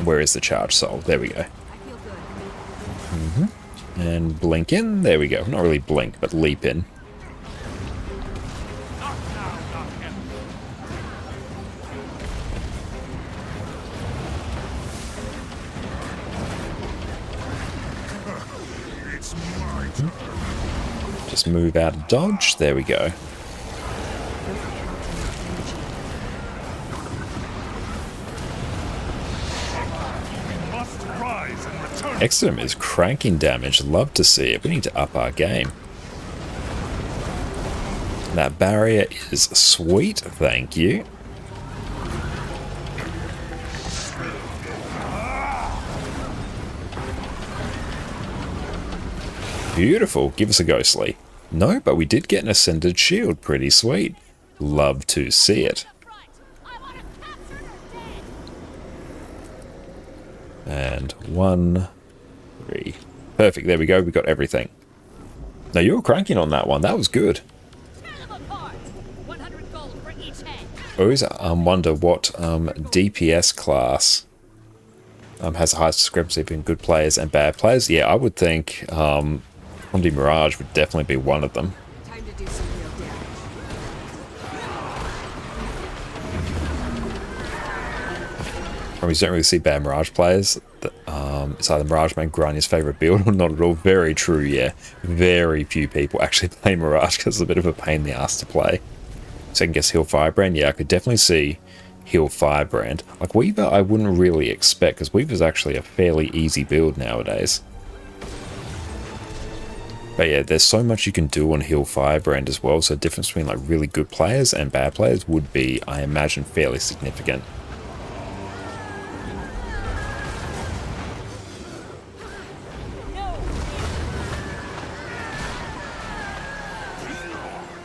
Where is the charge soul? There we go. And blink in. There we go. Not really blink, but leap in. Just move out of dodge. There we go. Exodum is cranking damage. Love to see it. We need to up our game. That barrier is sweet. Thank you. Beautiful. Give us a ghostly. No, but we did get an ascended shield. Pretty sweet. Love to see it. And 1, 3. Perfect. There we go. We got everything. Now you were cranking on that one. That was good. I always wonder what DPS class has the highest discrepancy between good players and bad players. Yeah, I would think Fondi Mirage would definitely be one of them. Time to do some real damage. We don't really see bad Mirage players. It's either Mirage Man Granya's favourite build or not at all. Very true, yeah. Very few people actually play Mirage because it's a bit of a pain in the ass to play. So I can guess Heal Firebrand. Yeah, I could definitely see Heal Firebrand. Like Weaver, I wouldn't really expect because Weaver's actually a fairly easy build nowadays. But yeah, there's so much you can do on Heal Firebrand as well. So the difference between like really good players and bad players would be, I imagine, fairly significant.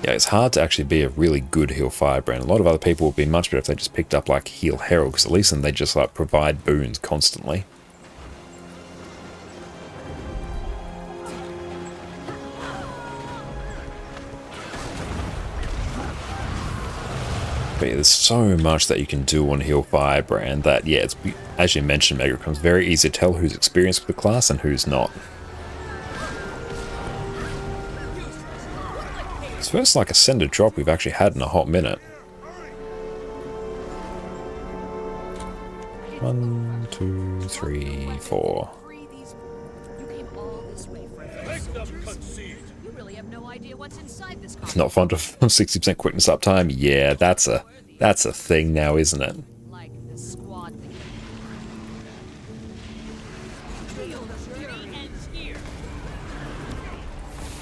Yeah, it's hard to actually be a really good Heal Firebrand. A lot of other people would be much better if they just picked up like Heal Herald, because at least then they just like provide boons constantly. But yeah, there's so much that you can do on Heal Firebrand that, yeah, it's, as you mentioned, Mega, it becomes very easy to tell who's experienced with the class and who's not. It's the first like ascended drop we've actually had in a hot minute. 1, 2, 3, 4. Not fond of 60% quickness uptime. Yeah, that's a thing now, isn't it?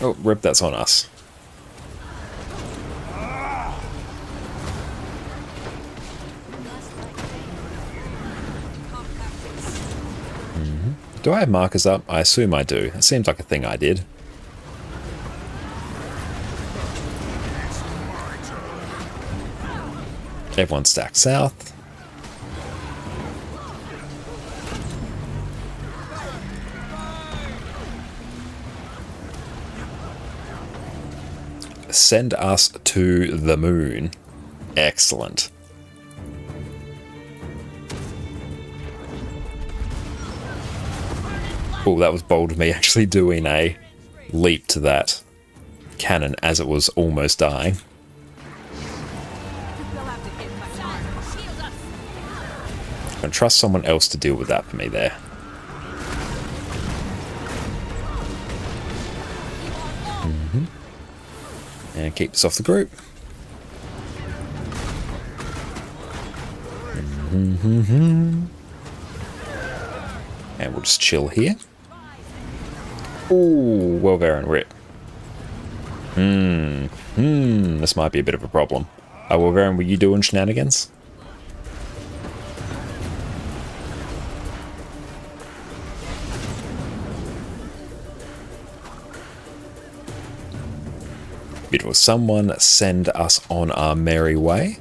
Oh, rip, that's on us. Do I have markers up? I assume I do. It seems like a thing I did. Everyone stacked south. Send us to the moon. Excellent. Oh, that was bold of me actually doing a leap to that cannon as it was almost dying. I'm going to trust someone else to deal with that for me there. And keep this off the group. And we'll just chill here. Ooh, well, Varen, rip. This might be a bit of a problem. Well, Varen, were you doing shenanigans? Beautiful. Someone send us on our merry way.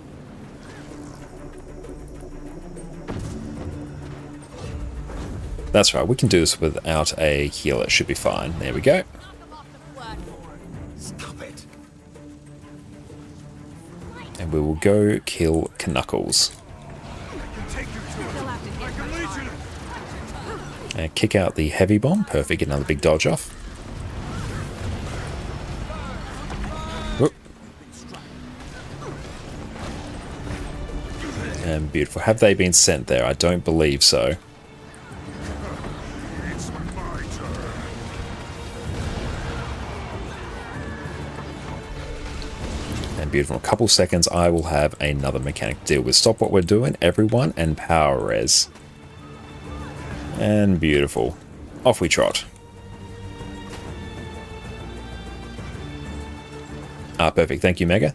That's right, we can do this without a healer. It should be fine. There we go. Stop it. And we will go kill Knuckles. And kick out the heavy bomb. Perfect. Get another big dodge off. Whoop. And beautiful. Have they been sent there? I don't believe so. Beautiful. In a couple seconds, I will have another mechanic to deal with. Stop what we're doing, everyone, and power res. And beautiful. Off we trot. Perfect. Thank you, Mega.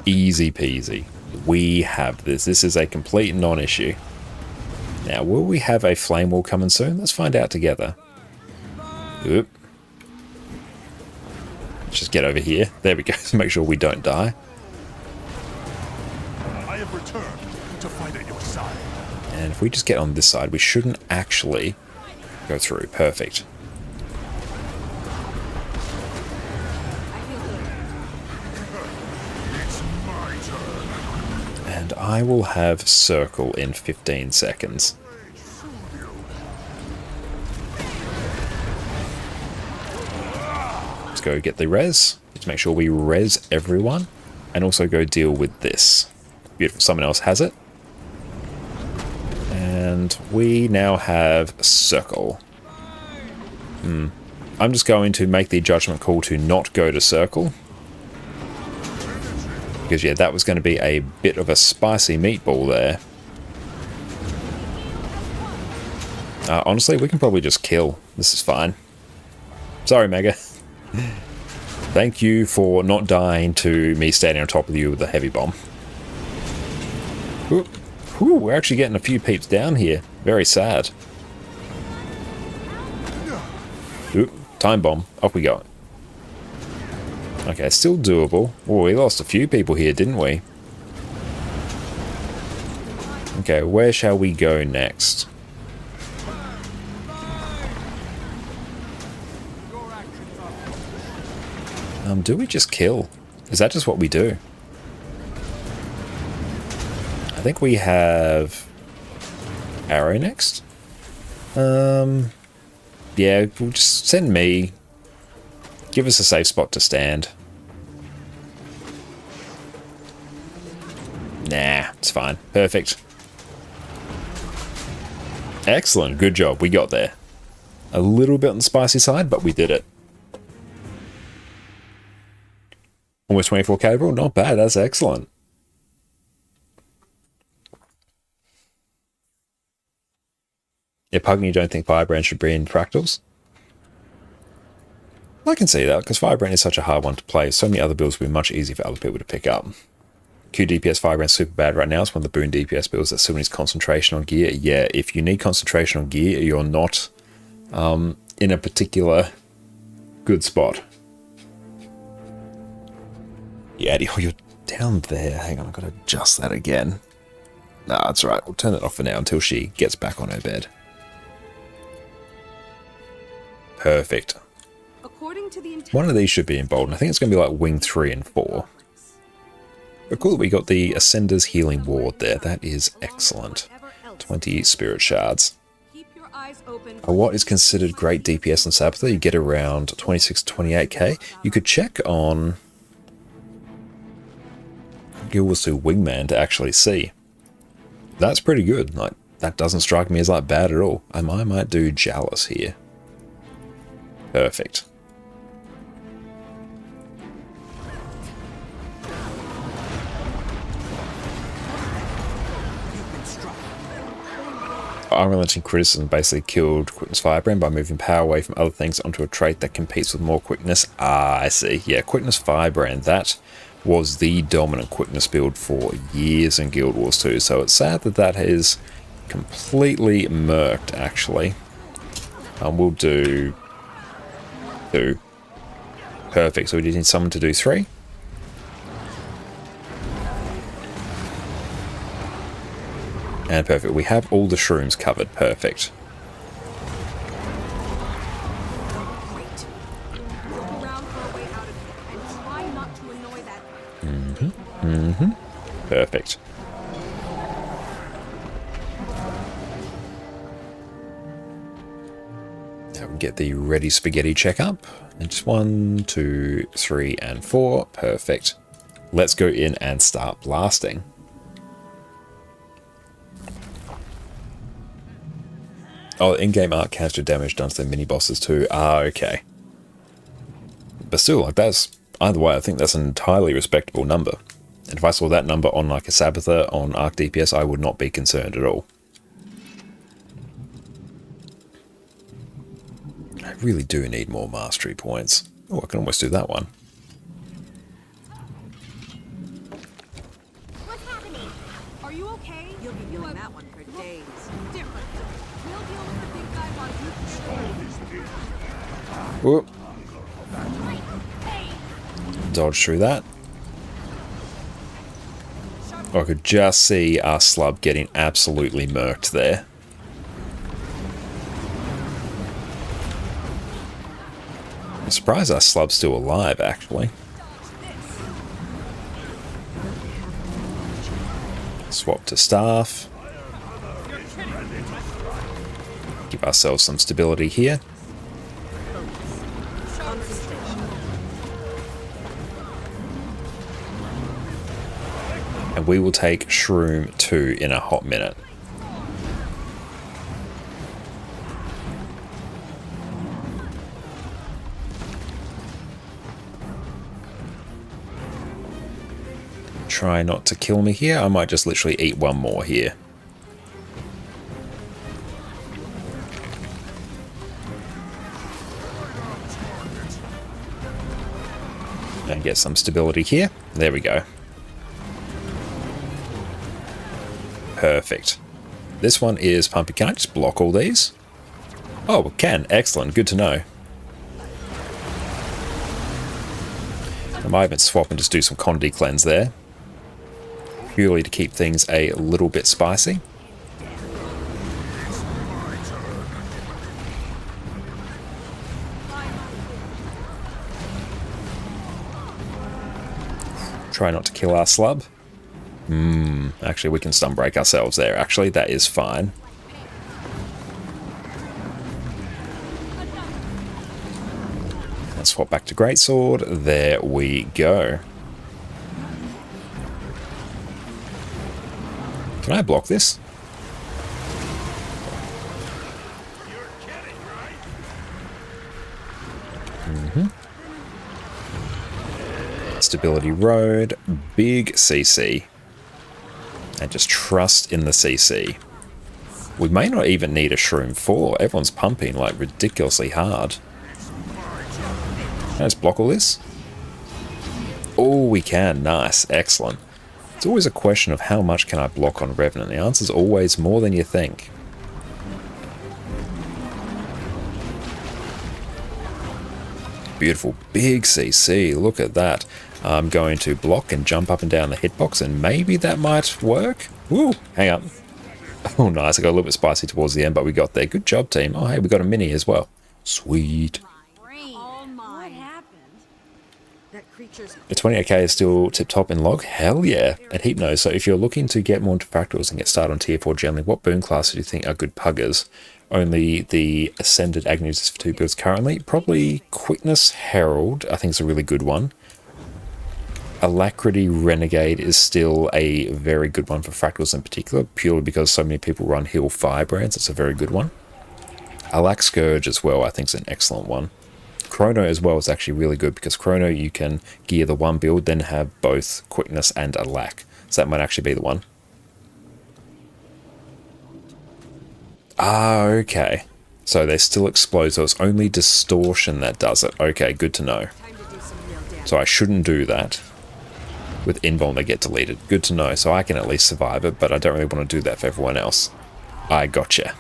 Easy peasy. We have this. This is a complete non-issue. Now, will we have a flame wall coming soon? Let's find out together. Oop. Let's just get over here. There we go. To make sure we don't die. I have returned to fight at your side. And if we just get on this side, we shouldn't actually go through. Perfect. It's my turn. And I will have circle in 15 seconds. Let's go get the res. Let's make sure we res everyone. And also go deal with this. Beautiful. Someone else has it. And we now have circle. I'm just going to make the judgment call to not go to circle. Because, yeah, that was going to be a bit of a spicy meatball there. Honestly, we can probably just kill. This is fine. Sorry, Mega. Thank you for not dying to me standing on top of you with a heavy bomb. Ooh, we're actually getting a few peeps down here. Very sad. Oop, time bomb. Off we go. Okay, still doable. Oh, we lost a few people here, didn't we? Okay, where shall we go next? Do we just kill? Is that just what we do? I think we have Arrow next. Yeah, we'll just send me. Give us a safe spot to stand. Nah, it's fine. Perfect. Excellent. Good job. We got there. A little bit on the spicy side, but we did it. Almost 24k overall. Not bad. That's excellent. Yeah, Puggy, you don't think Firebrand should be in fractals? I can see that, because Firebrand is such a hard one to play. So many other builds would be much easier for other people to pick up. Q DPS Firebrand's super bad right now. It's one of the boon DPS builds that still needs concentration on gear. Yeah, if you need concentration on gear, you're not in a particular good spot. Yeah, Eddie, oh, you're down there. Hang on, I've got to adjust that again. Nah, that's right. We'll turn it off for now until she gets back on her bed. Perfect. According to the One of these should be in bold, and I think it's going to be like wing 3 and 4. But cool that we got the Ascender's Healing Ward there. That is excellent. 20 Spirit Shards. What is considered great DPS on Sabbather? You get around 26 to 28k. You could check on Gilwasu Wingman to actually see. That's pretty good. Like, that doesn't strike me as like bad at all. I might do Jealous here. Perfect. unrelenting criticism basically killed Quickness Firebrand by moving power away from other things onto a trait that competes with more quickness. Ah, I see. Yeah, Quickness Firebrand, that was the dominant quickness build for years in Guild Wars 2, so it's sad that that is completely murked, actually. We'll do 2. Perfect, so we just need someone to do 3. And perfect, we have all the shrooms covered, perfect. Wait. Look around for a way out of here and try not to annoy that. Perfect. Now we can get the ready spaghetti checkup. And just 1, 2, 3, and 4. Perfect. Let's go in and start blasting. Oh, in-game art counts your damage done to the mini-bosses too. Ah, okay. But still, like, that's... Either way, I think that's an entirely respectable number. And if I saw that number on, like, a Sabbather on Arc DPS, I would not be concerned at all. I really do need more mastery points. Oh, I can almost do that one. What's happening? Are you okay? You'll be doing that one for days. Different. We'll deal with the big guys on you. Whoop. Dodge through that. Oh, I could just see our slub getting absolutely murked there. I'm surprised our slub's still alive, actually. Swap to staff. Give ourselves some stability here. And we will take Shroom 2 in a hot minute. Try not to kill me here. I might just literally eat one more here. And get some stability here. There we go. Perfect. This one is pumpy. Can I just block all these? Oh, we can. Excellent. Good to know. I might even swap and just do some Condi cleanse there. Purely to keep things a little bit spicy. Try not to kill our slub. Actually, we can stun break ourselves there. Actually, that is fine. Let's swap back to Greatsword. There we go. Can I block this? Stability Road, big CC. And just trust in the CC. We may not even need a Shroom 4. Everyone's pumping like ridiculously hard. Can I just block all this? Oh, we can. Nice. Excellent. It's always a question of how much can I block on Revenant. The answer is always more than you think. Beautiful. Big CC. Look at that. I'm going to block and jump up and down the hitbox, and maybe that might work. Woo! Hang up. Oh, nice. I got a little bit spicy towards the end, but we got there. Good job, team. Oh, hey, we got a mini as well. Sweet. All mine. What happened? That creature's The 28k is still tip-top in log? Hell yeah. And Hypno, so if you're looking to get more into fractals and get started on tier 4 generally, what boon classes do you think are good puggers? Only the Ascended Agnes is for 2 builds currently. Probably Quickness Herald, I think is a really good one. Alacrity Renegade is still a very good one for fractals in particular, purely because so many people run Heal Firebrands. It's a very good one. Alac Scourge as well, I think is an excellent one. Chrono as well is actually really good because Chrono you can gear the one build, then have both Quickness and Alac. So that might actually be the one. Ah, okay. So they still explode, so it's only distortion that does it. Okay, good to know. Time to do some real damage. So I shouldn't do that. With invuln, they get deleted. Good to know, so I can at least survive it, but I don't really want to do that for everyone else. I gotcha.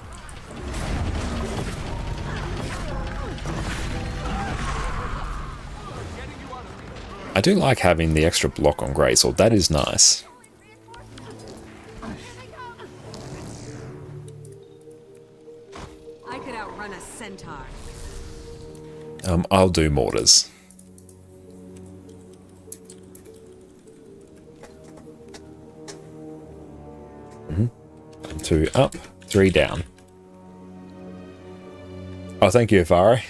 I do like having the extra block on Greatsword. That is nice. I could outrun a centaur. I'll do mortars. Two up, three down. Oh, thank you, Afari.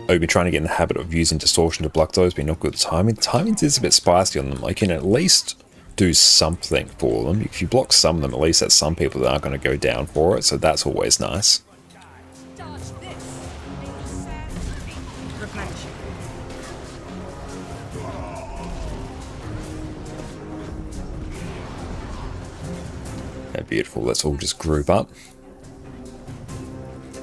I've been trying to get in the habit of using distortion to block those, but not good timing. Timing is a bit spicy on them. I can at least do something for them. If you block some of them, at least that's some people that aren't going to go down for it, so that's always nice. Dodge this. Replenish. Okay, beautiful. Let's all just group up.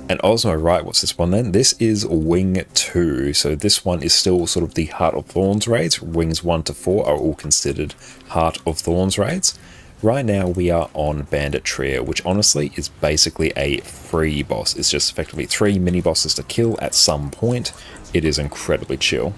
And Osmo, right, what's this one then? This is Wing 2, so this one is still sort of the Heart of Thorns raids. Wings 1 to 4 are all considered Heart of Thorns raids. Right now we are on Bandit Trio, which honestly is basically a free boss. It's just effectively 3 mini bosses to kill at some point. It is incredibly chill.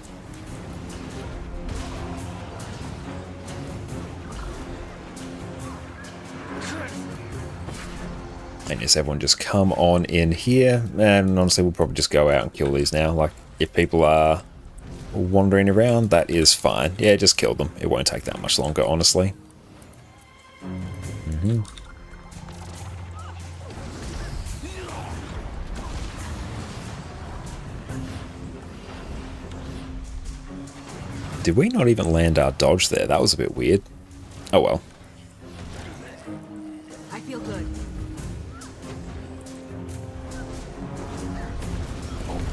And yes, everyone just come on in here, and honestly we'll probably just go out and kill these now. Like, if people are wandering around, that is fine. Yeah, just kill them. It won't take that much longer, honestly. Did we not even land our dodge there? That was a bit weird. Oh well. I feel good.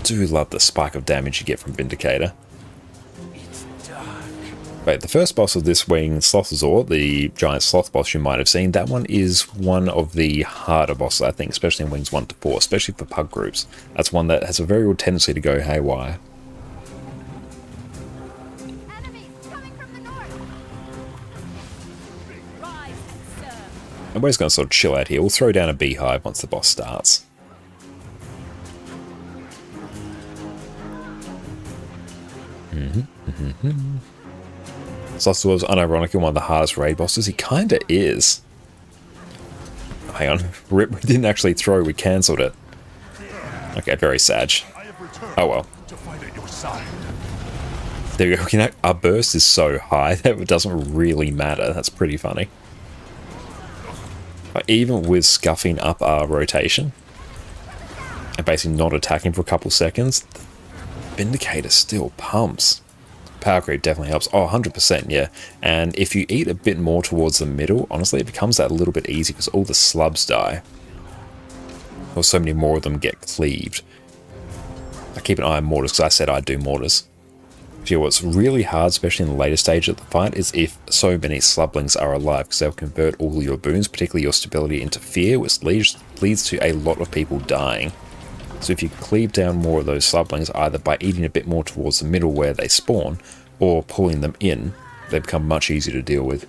Do love the spike of damage you get from Vindicator. It's dark. Wait, the first boss of this wing, Slothazor, the giant sloth boss you might have seen, that one is one of the harder bosses, I think, especially in wings 1 to 4, especially for pug groups. That's one that has a very real tendency to go haywire. Enemies coming from the north. Rise and serve. And we're just going to sort of chill out here. We'll throw down a beehive once the boss starts. Slothazor is unironically one of the hardest raid bosses. He kinda is. Oh, hang on. Rip, we didn't actually throw, we cancelled it. Okay, very sad. Oh well. To fight at your side. There we go. You know, our burst is so high that it doesn't really matter. That's pretty funny. But even with scuffing up our rotation and basically not attacking for a couple seconds, Vindicator still pumps. Power creep definitely helps. Oh, 100%, yeah. And if you eat a bit more towards the middle, honestly, it becomes that little bit easy because all the slubs die. Or so many more of them get cleaved. I keep an eye on mortars because I said I'd do mortars. You know, what's really hard, especially in the later stage of the fight, is if so many slublings are alive, because they'll convert all your boons, particularly your stability, into fear, which leads to a lot of people dying. So if you cleave down more of those slublings, either by eating a bit more towards the middle where they spawn, or pulling them in, they become much easier to deal with.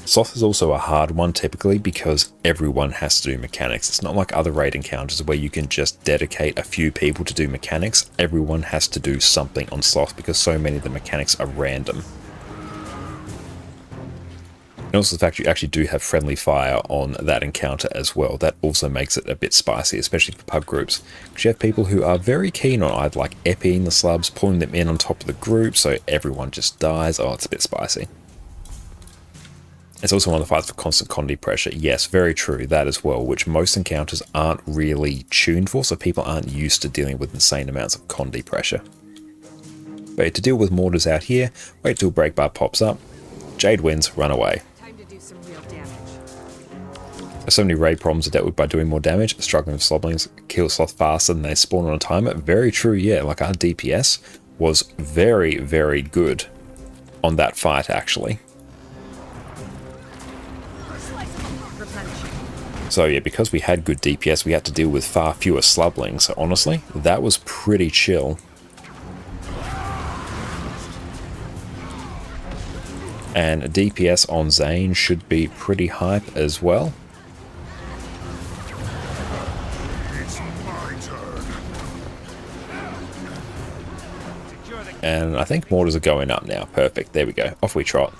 Sloth is also a hard one typically because everyone has to do mechanics. It's not like other raid encounters where you can just dedicate a few people to do mechanics. Everyone has to do something on Sloth because so many of the mechanics are random. And also the fact you actually do have friendly fire on that encounter as well. That also makes it a bit spicy, especially for pub groups. Because you have people who are very keen on either like epping the slubs, pulling them in on top of the group, so everyone just dies. Oh, it's a bit spicy. It's also one of the fights for constant condi pressure. Yes, very true, that as well, which most encounters aren't really tuned for, so people aren't used to dealing with insane amounts of condi pressure. But to deal with mortars out here, wait till break bar pops up, Jade wins, run away. Time to do some real damage. There's so many raid problems are dealt with by doing more damage. Struggling with sloblings kill sloth faster than they spawn on a timer. Very true, yeah, like our DPS was very, very good on that fight, actually. So yeah, because we had good DPS, we had to deal with far fewer slublings. So honestly, that was pretty chill. And DPS on Zane should be pretty hype as well. And I think mortars are going up now. Perfect. There we go. Off we trot.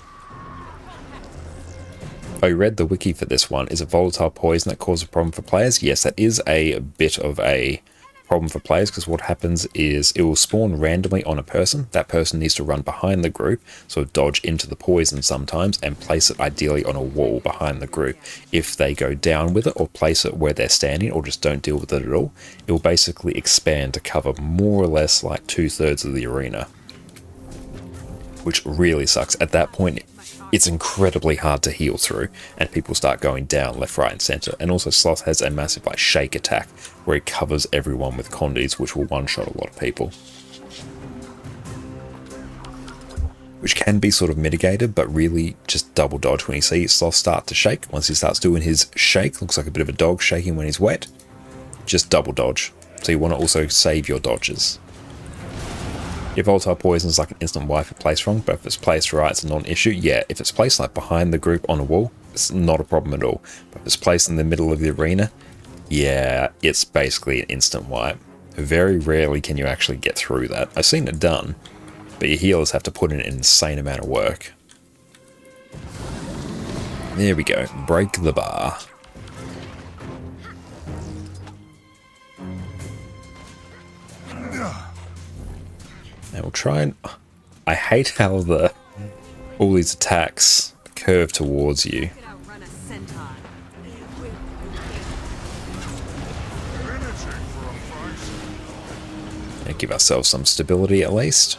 I read the wiki for this one. Is it volatile poison that causes a problem for players? Yes, that is a bit of a problem for players, because what happens is it will spawn randomly on a person. That person needs to run behind the group, so dodge into the poison sometimes, and place it ideally on a wall behind the group. If they go down with it or place it where they're standing or just don't deal with it at all, it will basically expand to cover more or less like 2/3 of the arena, which really sucks. At that point, it's incredibly hard to heal through, and people start going down left, right, and center. And also, Sloth has a massive like shake attack where he covers everyone with condies, which will one-shot a lot of people, which can be sort of mitigated, but really just double dodge when you see Sloth start to shake. Once he starts doing his shake, looks like a bit of a dog shaking when he's wet, just double dodge. So you want to also save your dodges. Your volatile poison is like an instant wipe if placed wrong, but if it's placed right, it's a non-issue. Yeah, if it's placed like behind the group on a wall, it's not a problem at all. But if it's placed in the middle of the arena, yeah, it's basically an instant wipe. Very rarely can you actually get through that. I've seen it done, but your healers have to put in an insane amount of work. There we go. Break the bar. And we'll try and... I hate how all these attacks curve towards you. And give ourselves some stability at least.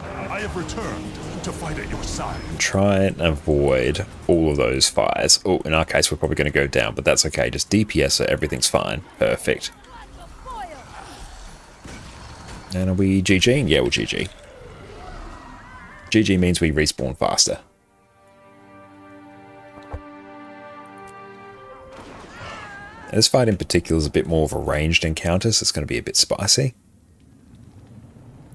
I have returned to fight at your side. Try and avoid all of those fires. Oh, in our case, we're probably going to go down, but that's okay. Just DPS it, everything's fine. Perfect. And are we GGing? Yeah, we'll GG. GG means we respawn faster. And this fight in particular is a bit more of a ranged encounter, so it's going to be a bit spicy.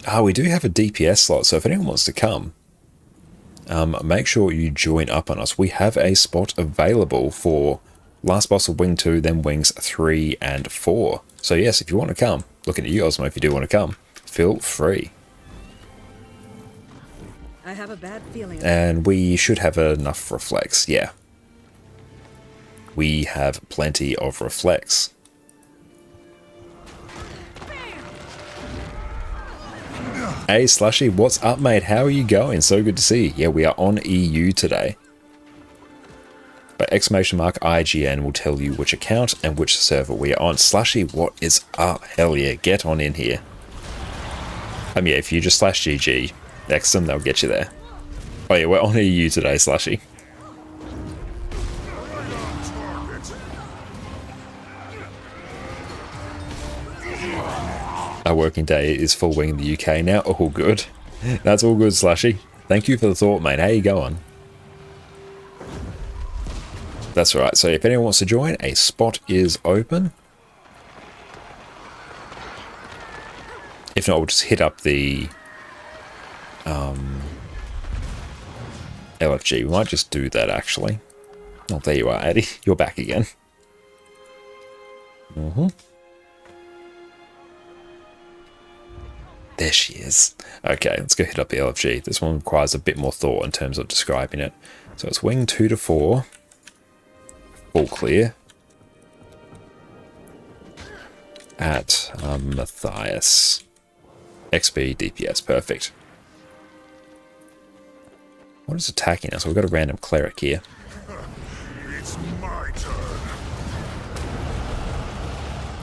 Ah, we do have a DPS slot, so if anyone wants to come, make sure you join up on us. We have a spot available for last boss of Wing 2, then Wings 3 and 4. So yes, if you want to come, looking at you, Osmo, if you do want to come, feel free. I have a bad feeling. And we should have enough reflex, yeah. We have plenty of reflex. Hey Slushy, what's up mate? How are you going? So good to see you. Yeah, we are on EU today. But exclamation mark IGN will tell you which account and which server we are on. Slushy, what is up? Hell yeah, get on in here. Yeah, if you just /GG next to them, they'll get you there. Oh yeah, we're on EU today, Slushy. Our working day is full wing in the UK now. All good. That's all good, Slushy. Thank you for the thought, mate. How you going? That's right. So if anyone wants to join, a spot is open. If not, we'll just hit up the LFG. We might just do that, actually. Oh, there you are, Addy. You're back again. There she is. Okay, let's go hit up the LFG. This one requires a bit more thought in terms of describing it. So it's wing 2 to 4. All clear. At Matthias. XP, DPS, perfect. What is attacking us? We've got a random cleric here. It's my turn.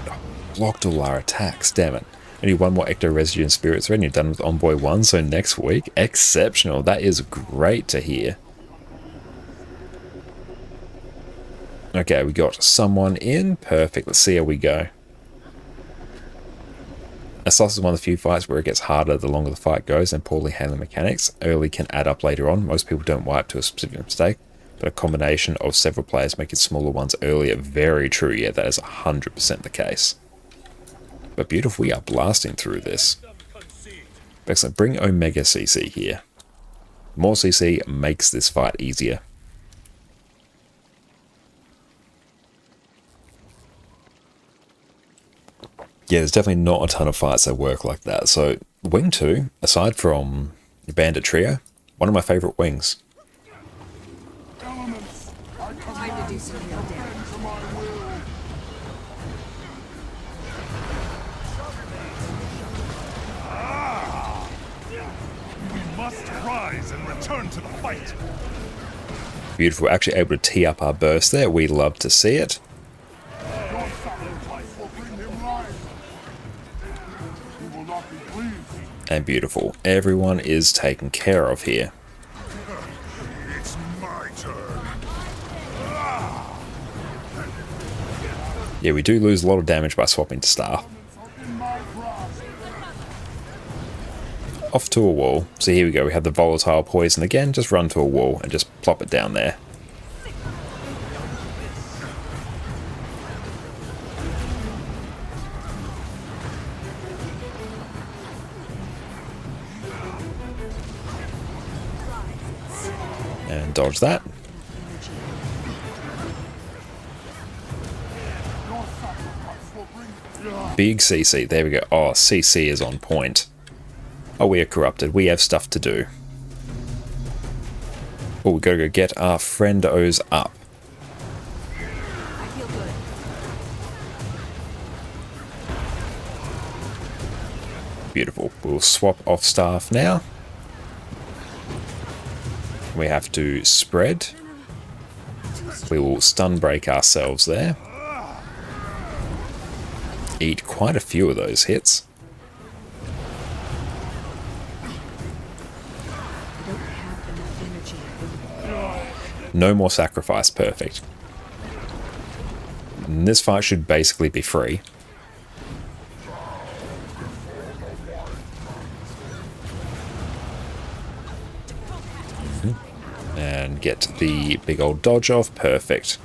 Oh, blocked all our attacks, damn it. Only one more Ecto Residue and Spirits Red, and you're done with Envoy 1, so next week. Exceptional. That is great to hear. Okay, we got someone in. Perfect. Let's see how we go. Assault is one of the few fights where it gets harder the longer the fight goes, and poorly handling mechanics early can add up later on. Most people don't wipe to a specific mistake, but a combination of several players making smaller ones earlier. Very true. Yeah, that is 100% the case. But beautiful, we are blasting through this. Excellent. Bring Omega CC here. More CC makes this fight easier. Yeah, there's definitely not a ton of fights that work like that. So, Wing 2, aside from Bandit Trio, one of my favorite wings. Time to do some real damage. We must rise and return to the fight. Beautiful. We're actually able to tee up our burst there. We love to see it. And beautiful. Everyone is taken care of here. It's my turn. Yeah, we do lose a lot of damage by swapping to staff. Off to a wall. So here we go. We have the volatile poison again. Just run to a wall and just plop it down there. And dodge that. Big CC. There we go. Oh, CC is on point. Oh, we are corrupted. We have stuff to do. Oh, we gotta go get our friendos up. I feel good. Beautiful. We'll swap off staff now. We have to spread. We will stun break ourselves there. Eat quite a few of those hits. I don't have enough energy. No more sacrifice. Perfect. And this fight should basically be free. And get the big old dodge off. Perfect.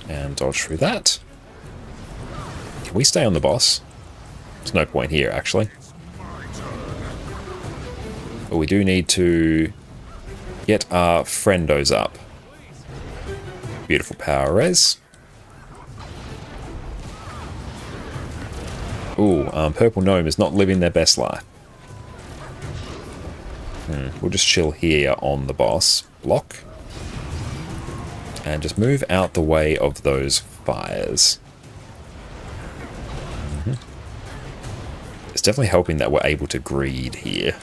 And dodge through that. Can we stay on the boss? There's no point here, actually. But we do need to get our friendos up. Beautiful power res. Ooh, Purple Gnome is not living their best life. We'll just chill here on the boss block. And just move out the way of those fires. It's definitely helping that we're able to greed here.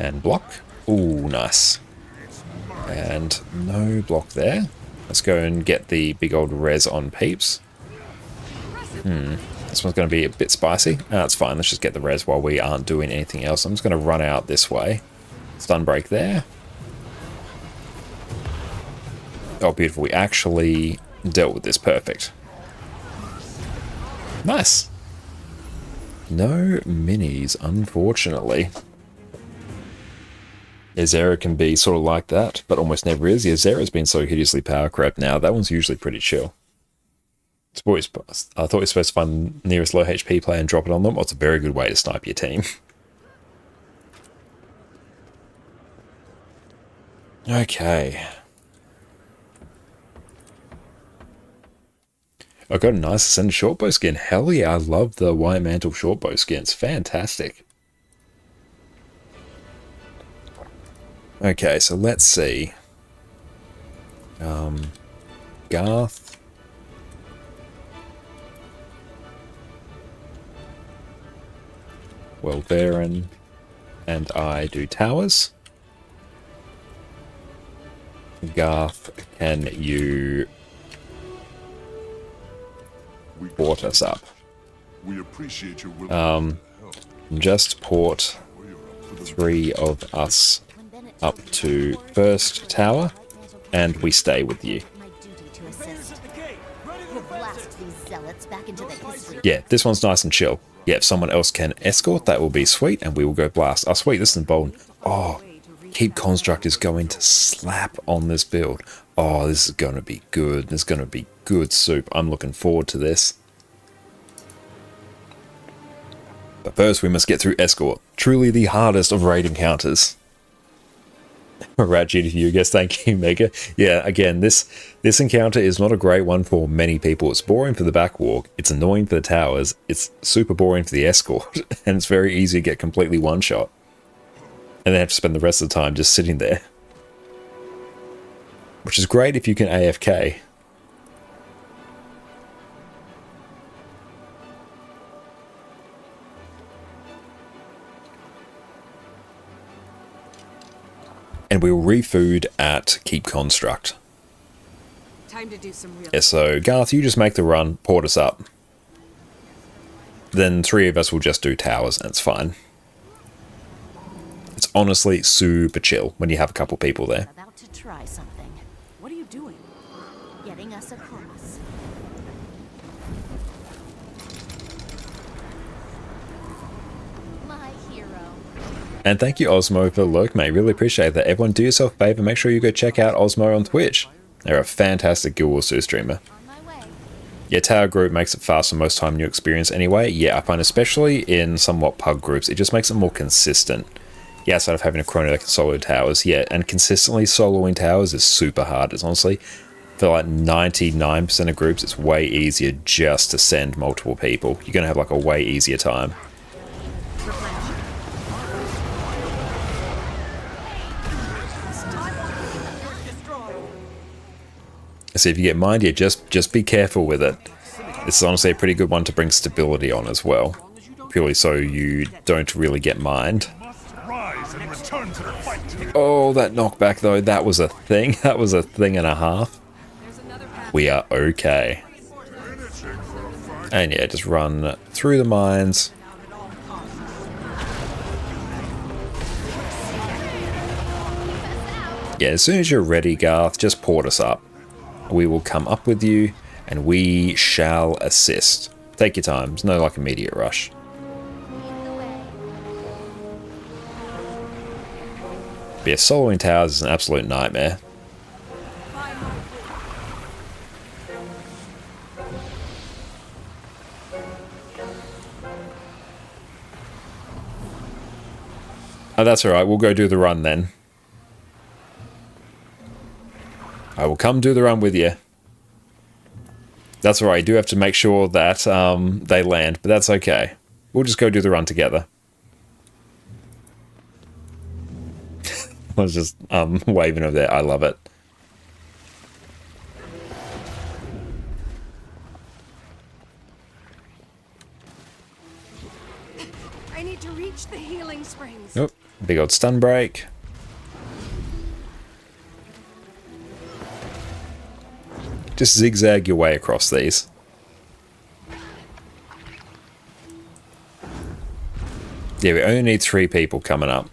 And block. Ooh, nice. And no block there. Let's go and get the big old res on peeps. This one's going to be a bit spicy. That's fine. Let's just get the res while we aren't doing anything else. I'm just going to run out this way. Stun break there. Oh, beautiful. We actually dealt with this. Perfect. Nice. No minis, unfortunately. Azera can be sort of like that, but almost never is. Yeah, Azera's been so hideously power crept now. That one's usually pretty chill. It's always, I thought you were supposed to find the nearest low HP player and drop it on them. Well, it's a very good way to snipe your team. Okay. I got a nice Ascended Shortbow skin. Hell yeah, I love the White Mantle Shortbow skin. It's fantastic. Okay, so let's see. Garth. Well, Baron and I do towers. Garth, can you port us up? We appreciate your willingness to help. Just port 3 of us up to first tower, and we stay with you. My duty to assist. We'll blast these zealots back into the history. Yeah, this one's nice and chill. Yeah, if someone else can escort, that will be sweet, and we will go blast. Oh, sweet, this is bold. Oh, Keep Construct is going to slap on this build. Oh, this is going to be good. This is going to be good soup. I'm looking forward to this. But first, we must get through Escort. Truly the hardest of raid encounters. Rat to you, guess. Thank you, Mega. Yeah, again, this encounter is not a great one for many people. It's boring for the backwalk. It's annoying for the towers. It's super boring for the escort. And it's very easy to get completely one-shot. And then have to spend the rest of the time just sitting there. Which is great if you can AFK. And we'll refood at Keep Construct. Time to do some real. Yeah, so Garth, you just make the run, port us up. Then 3 of us will just do towers, and it's fine. It's honestly super chill when you have a couple people there. About to try something. What are you doing? Getting us across. My hero. And thank you, Osmo, for the lurk, mate. Really appreciate that. Everyone, do yourself a favor. Make sure you go check out Osmo on Twitch. They're a fantastic Guild Wars 2 streamer. On my way. Yeah, tower group makes it faster most time in your experience anyway. Yeah, I find especially in somewhat pug groups, it just makes it more consistent. Yeah, outside of having a chrono that can solo towers, yeah, and consistently soloing towers is super hard. It's honestly, for like 99% of groups, it's way easier just to send multiple people. You're going to have like a way easier time. So if you get mined, yeah, just be careful with it. This is honestly a pretty good one to bring stability on as well. Purely so you don't really get mined. Rise and return to the fight. Oh, that knockback though, that was a thing. That was a thing and a half. There's another path. We are okay. And yeah, just run through the mines. Yeah, as soon as you're ready, Garth, just port us up. We will come up with you, and we shall assist. Take your time. There's no, like, immediate rush. But yeah, soloing towers is an absolute nightmare. Oh, that's alright. We'll go do the run then. I will come do the run with you. That's alright, you do have to make sure that they land, but that's okay. We'll just go do the run together. I was just waving over there. I love it. I need to reach the healing springs. Oh, big old stun break. Just zigzag your way across these. Yeah, we only need 3 people coming up.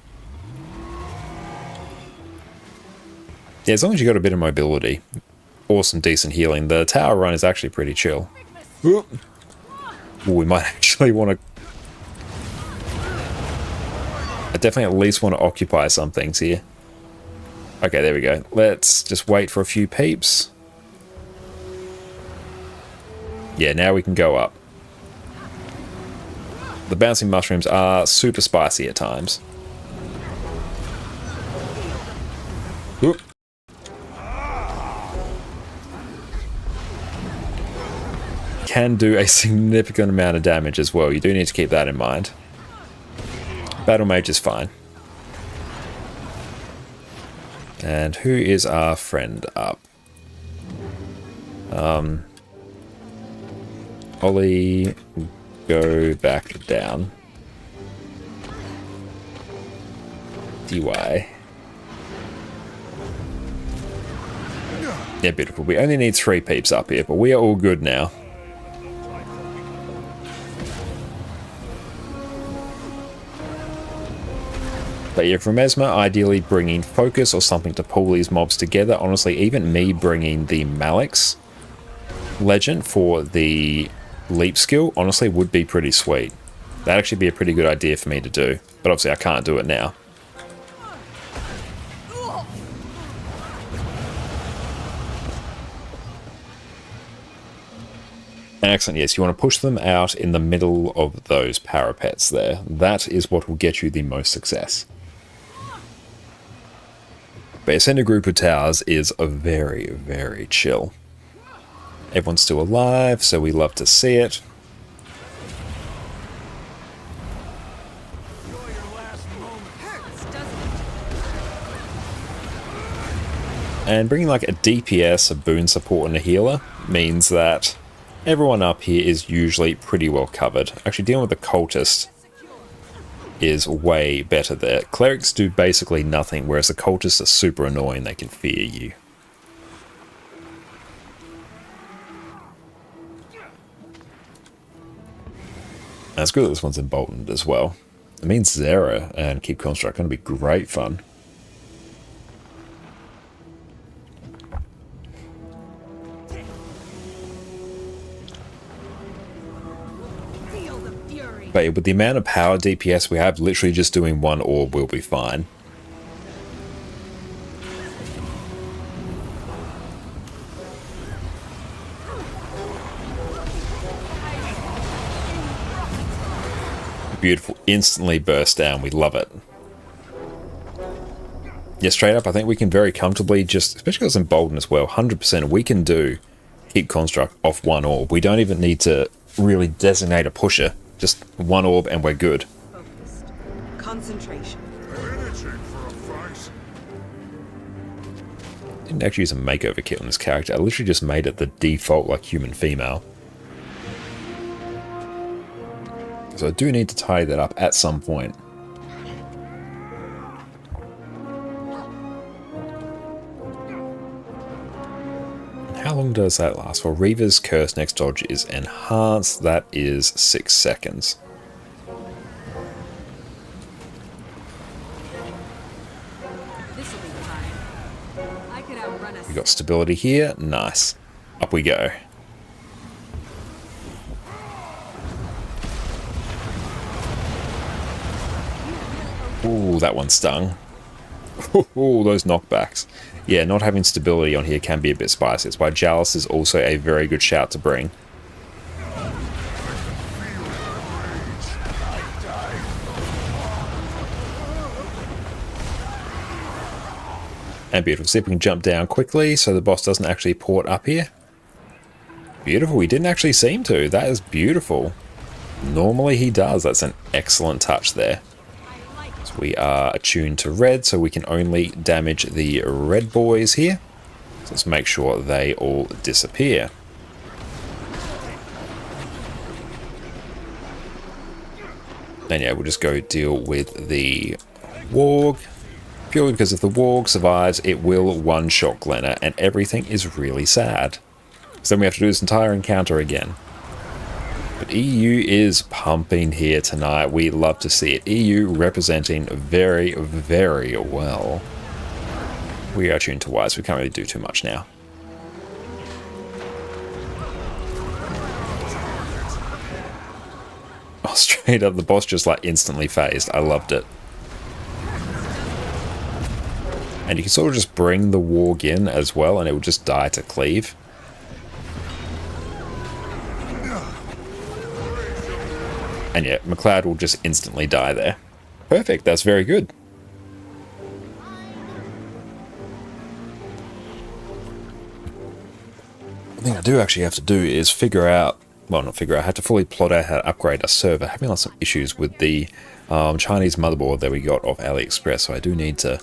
Yeah, as long as you got a bit of mobility or some decent healing, the tower run is actually pretty chill. Ooh, we might actually want to... I definitely at least want to occupy some things here. Okay, there we go. Let's just wait for a few peeps. Yeah, now we can go up. The bouncing mushrooms are super spicy at times. Oop. Can do a significant amount of damage as well. You do need to keep that in mind. Battle Mage is fine. And who is our friend up? Ollie, go back down. DY. Yeah, beautiful. We only need 3 peeps up here, but we are all good now. But yeah, from Esma, ideally bringing focus or something to pull these mobs together. Honestly, even me bringing the Malix legend for the leap skill, honestly, would be pretty sweet. That'd actually be a pretty good idea for me to do. But obviously, I can't do it now. Excellent, yes, you want to push them out in the middle of those parapets there. That is what will get you the most success. But send a group of towers is a very, very chill. Everyone's still alive, so we love to see it. And bringing like a DPS, a boon support, and a healer means that everyone up here is usually pretty well covered. Actually, dealing with the cultist is way better there. Clerics do basically nothing, whereas the cultists are super annoying. They can fear you. That's good that this one's emboldened as well. It means Zera and Keep Construct are going to be great fun. But with the amount of power DPS we have, literally just doing 1 orb will be fine. Beautiful. Instantly burst down. We love it. Yeah, straight up, I think we can very comfortably just, especially because emboldened as well, 100% we can do Keep Construct off 1 orb. We don't even need to really designate a pusher. Just 1 orb and we're good. Focused. Concentration. Didn't actually use a makeover kit on this character. I literally just made it the default like human female. So I do need to tidy that up at some point. How long does that last for? Reaver's Curse next dodge is enhanced. That is 6 seconds. This'll be fine. I could outrun us. We got stability here. Nice. Up we go. Ooh, that one stung. Ooh, those knockbacks. Yeah, not having stability on here can be a bit spicy. That's why Chalice is also a very good shout to bring. And beautiful. See if we can jump down quickly so the boss doesn't actually port up here. Beautiful. He didn't actually seem to. That is beautiful. Normally he does. That's an excellent touch there. We are attuned to red, so we can only damage the red boys here. So let's make sure they all disappear. And yeah, we'll just go deal with the warg. Purely because if the warg survives, it will one-shot Glenna, and everything is really sad. So then we have to do this entire encounter again. But EU is pumping here tonight. We love to see it. EU representing very, very well. We are tuned to wise. We can't really do too much now. Oh, straight up, the boss just like instantly phased. I loved it. And you can sort of just bring the warg in as well, and it will just die to cleave. And yeah, McLeod will just instantly die there. Perfect, that's very good. The thing I do actually have to do is figure out, well, not figure out, I have to fully plot out how to upgrade a server. Having lots of issues with the Chinese motherboard that we got off AliExpress, so I do need to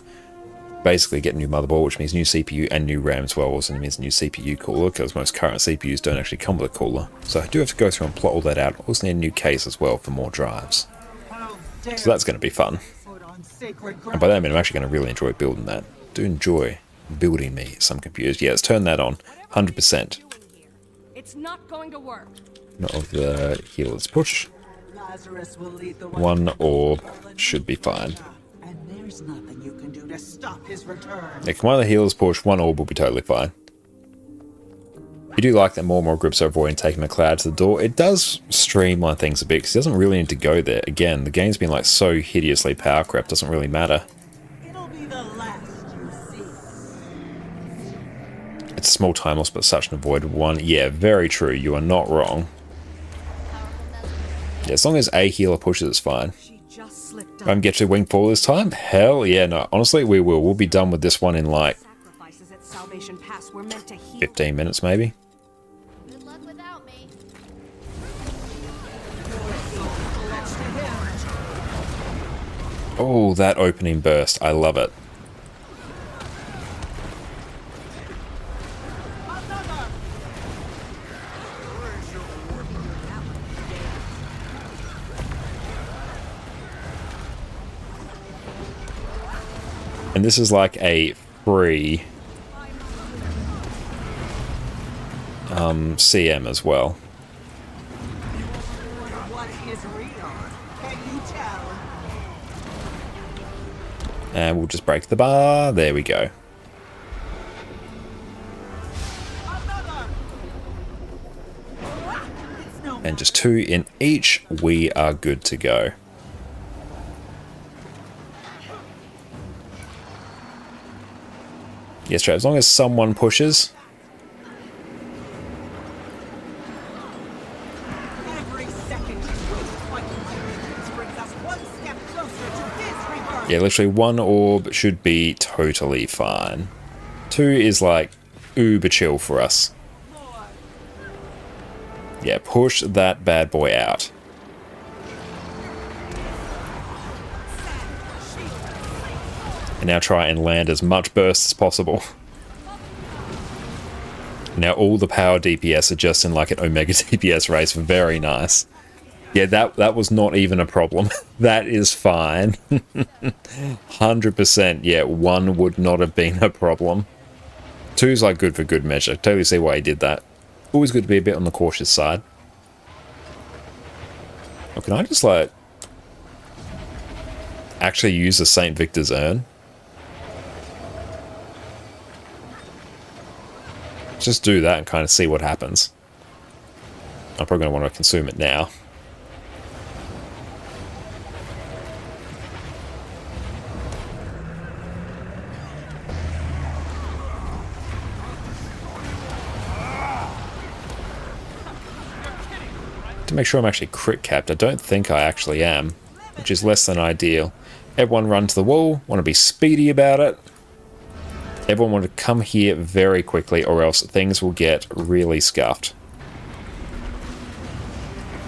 basically get a new motherboard, which means new CPU and new RAM as well. Also means new CPU cooler, because most current CPUs don't actually come with a cooler. So I do have to go through and plot all that out. Also need a new case as well for more drives. So that's going to be fun. And by that I mean I'm actually going to really enjoy building that. Do enjoy building me some confused. Yeah, let's turn that on. 100%. It's not going to work. Not of the healer's push. Lazarus will lead the One orb should be fine. and there's nothing you can do to stop his return. Yeah, come on, the healer's push. One orb will be totally fine. You do like that more and more groups are avoiding taking the cloud to the door. It does streamline things a bit because it doesn't really need to go there. Again, the game's been like so hideously power crept, doesn't really matter. It'll be the last you see. It's a small time loss, but such an avoidable one. Yeah, very true. You are not wrong. Yeah, as long as a healer pushes, it's fine. She just slipped Don't get your wing fall this time? Hell yeah, no. Honestly, we will. We'll be done with this one in like Sacrifices at Salvation Pass were meant to heal. 15 minutes maybe. Good luck without me. Oh, that opening burst. I love it. And this is like a free CM as well. What is real? Can you tell? And we'll just break the bar. There we go. And just 2 in each. We are good to go. Yes, right, as long as someone pushes. Every second you wait fighting my minions brings us one step closer to his rebirth. Yeah, literally 1 orb should be totally fine. 2 is like uber chill for us. Yeah, push that bad boy out. And now try and land as much burst as possible. Now all the power DPS are just in like an Omega DPS race. Very nice. Yeah, that was not even a problem. That is fine. 100%. Yeah, 1 would not have been a problem. 2's like good for good measure. Totally see why he did that. Always good to be a bit on the cautious side. Oh, can I just like actually use the St. Victor's urn? Just do that and kind of see what happens. I'm probably going to want to consume it now. To make sure I'm actually crit capped, I don't think I actually am, which is less than ideal. Everyone run to the wall, want to be speedy about it. Everyone want to come here very quickly or else things will get really scuffed.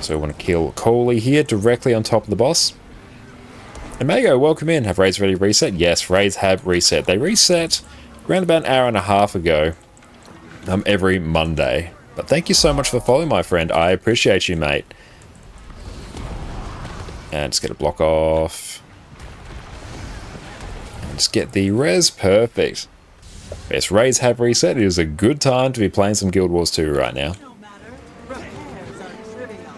So we want to kill Coley here directly on top of the boss. Omega, welcome in. Have raids already reset? Yes, raids have reset. They reset around about an hour and a half ago. Every Monday. But thank you so much for following, my friend. I appreciate you, mate. And just get a block off. And just get the res. Perfect. Yes, raids have reset. It is a good time to be playing some Guild Wars 2 right now. No matter. Repairs are trivial.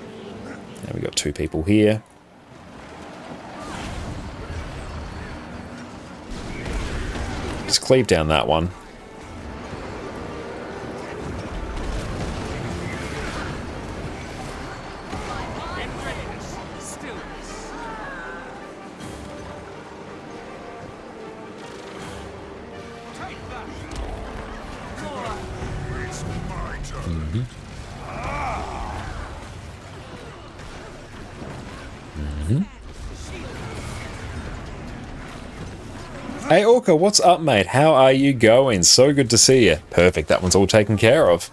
And we got 2 people here. Just cleave down that one. Hey Orca, what's up, mate? How are you going? So good to see you. Perfect, that one's all taken care of.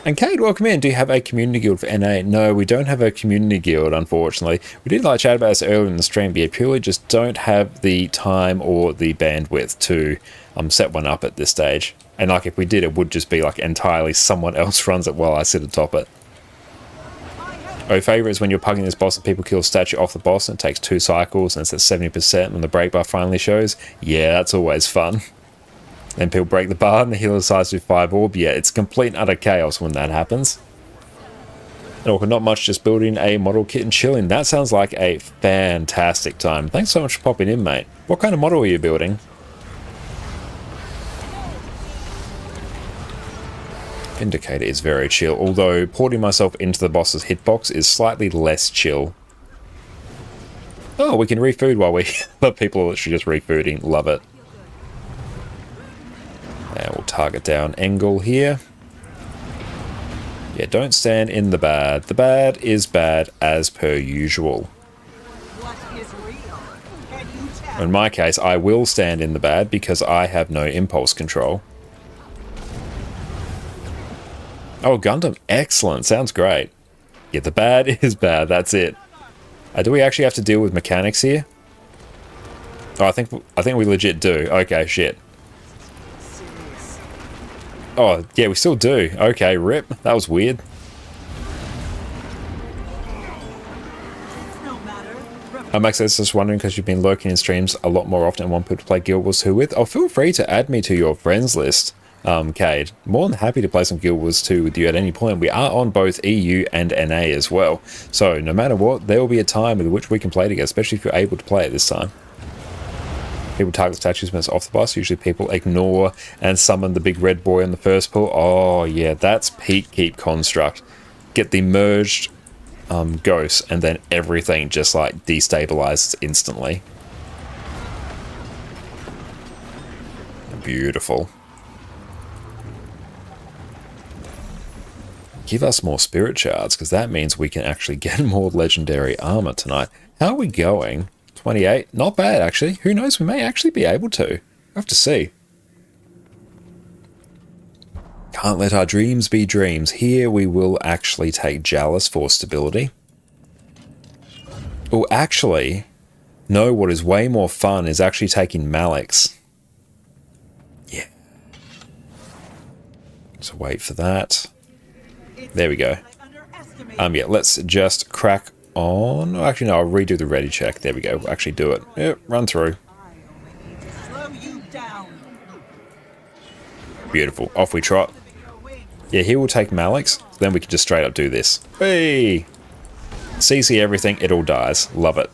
And Kate, welcome in. Do you have a community guild for NA? No, we don't have a community guild, unfortunately. We did like chat about this earlier in the stream, but yeah, purely just don't have the time or the bandwidth to set one up at this stage. And like if we did, it would just be like entirely someone else runs it while I sit atop it. Oh, favourite is when you're pugging this boss and people kill a statue off the boss and it takes 2 cycles and it's at 70% when the break bar finally shows. Yeah, that's always fun. Then people break the bar and the healer decides to do 5 orb. Yeah, it's complete and utter chaos when that happens. And not much, just building a model kit and chilling. That sounds like a fantastic time. Thanks so much for popping in, mate. What kind of model are you building? Vindicator is very chill, although porting myself into the boss's hitbox is slightly less chill. Oh, we can refood while we... people are literally just refooding. Love it. And we'll target down Engel here. Yeah, don't stand in the bad. The bad is bad as per usual. What is real? Can you tell? In my case, I will stand in the bad because I have no impulse control. Oh, Gundam. Excellent. Sounds great. Yeah, the bad is bad. That's it. Do we actually have to deal with mechanics here? Oh, I think we legit do. Okay, shit. Oh, yeah, we still do. Okay, rip. That was weird. No matter. Max is just wondering, because you've been lurking in streams a lot more often and want people to play Guild Wars 2 with. Oh, feel free to add me to your friends list, Cade. More than happy to play some Guild Wars 2 with you at any point. We are on both EU and NA as well. So, no matter what, there will be a time with which we can play together, especially if you're able to play it this time. People target statues when it's off the boss. Usually people ignore and summon the big red boy on the first pull. Oh, yeah, that's peak keep construct. Get the merged ghosts, and then everything just, like, destabilizes instantly. Beautiful. Give us more spirit shards, because that means we can actually get more legendary armor tonight. How are we going? 28. Not bad, actually. Who knows? We may actually be able to. We'll have to see. Can't let our dreams be dreams. Here we will actually take Jalis for stability. Oh, actually, no, what is way more fun is actually taking Malix. Yeah. So wait for that. There we go. Yeah, let's just crack on. Oh, actually, no, I'll redo the ready check. There we go. We'll actually do it. Yep, run through. Slow you down. Beautiful. Off we trot. Yeah, here we'll take Malix. Then we can just straight up do this. Hey! CC everything, it all dies. Love it.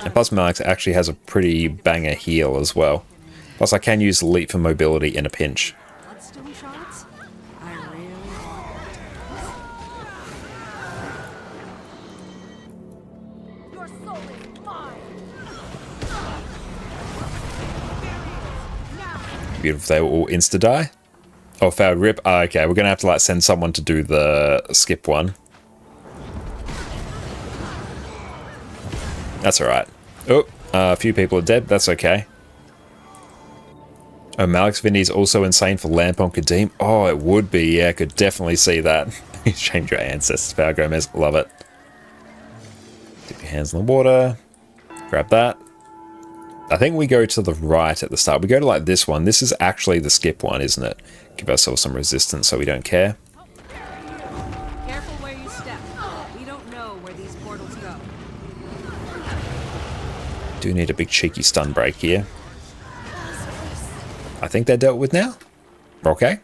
And plus Malix actually has a pretty banger heal as well. Plus I can use Leap for mobility in a pinch. Bloodstone shards? I really want them. Your soul is mine. Beautiful, they will all insta-die. Oh, failed rip. Oh, okay, we're going to have to like send someone to do the skip one. That's alright. Oh, a few people are dead. That's okay. Oh, Malix Vindy's also insane for Lamp on Kadim. Oh, it would be. Yeah, I could definitely see that. Change your ancestors, Power Gomez. Love it. Dip your hands in the water. Grab that. I think we go to the right at the start. We go to like this one. This is actually the skip one, isn't it? Give ourselves some resistance so we don't care. Careful where you step. We don't know where these portals go. Do need a big cheeky stun break here. I think they're dealt with now. Okay.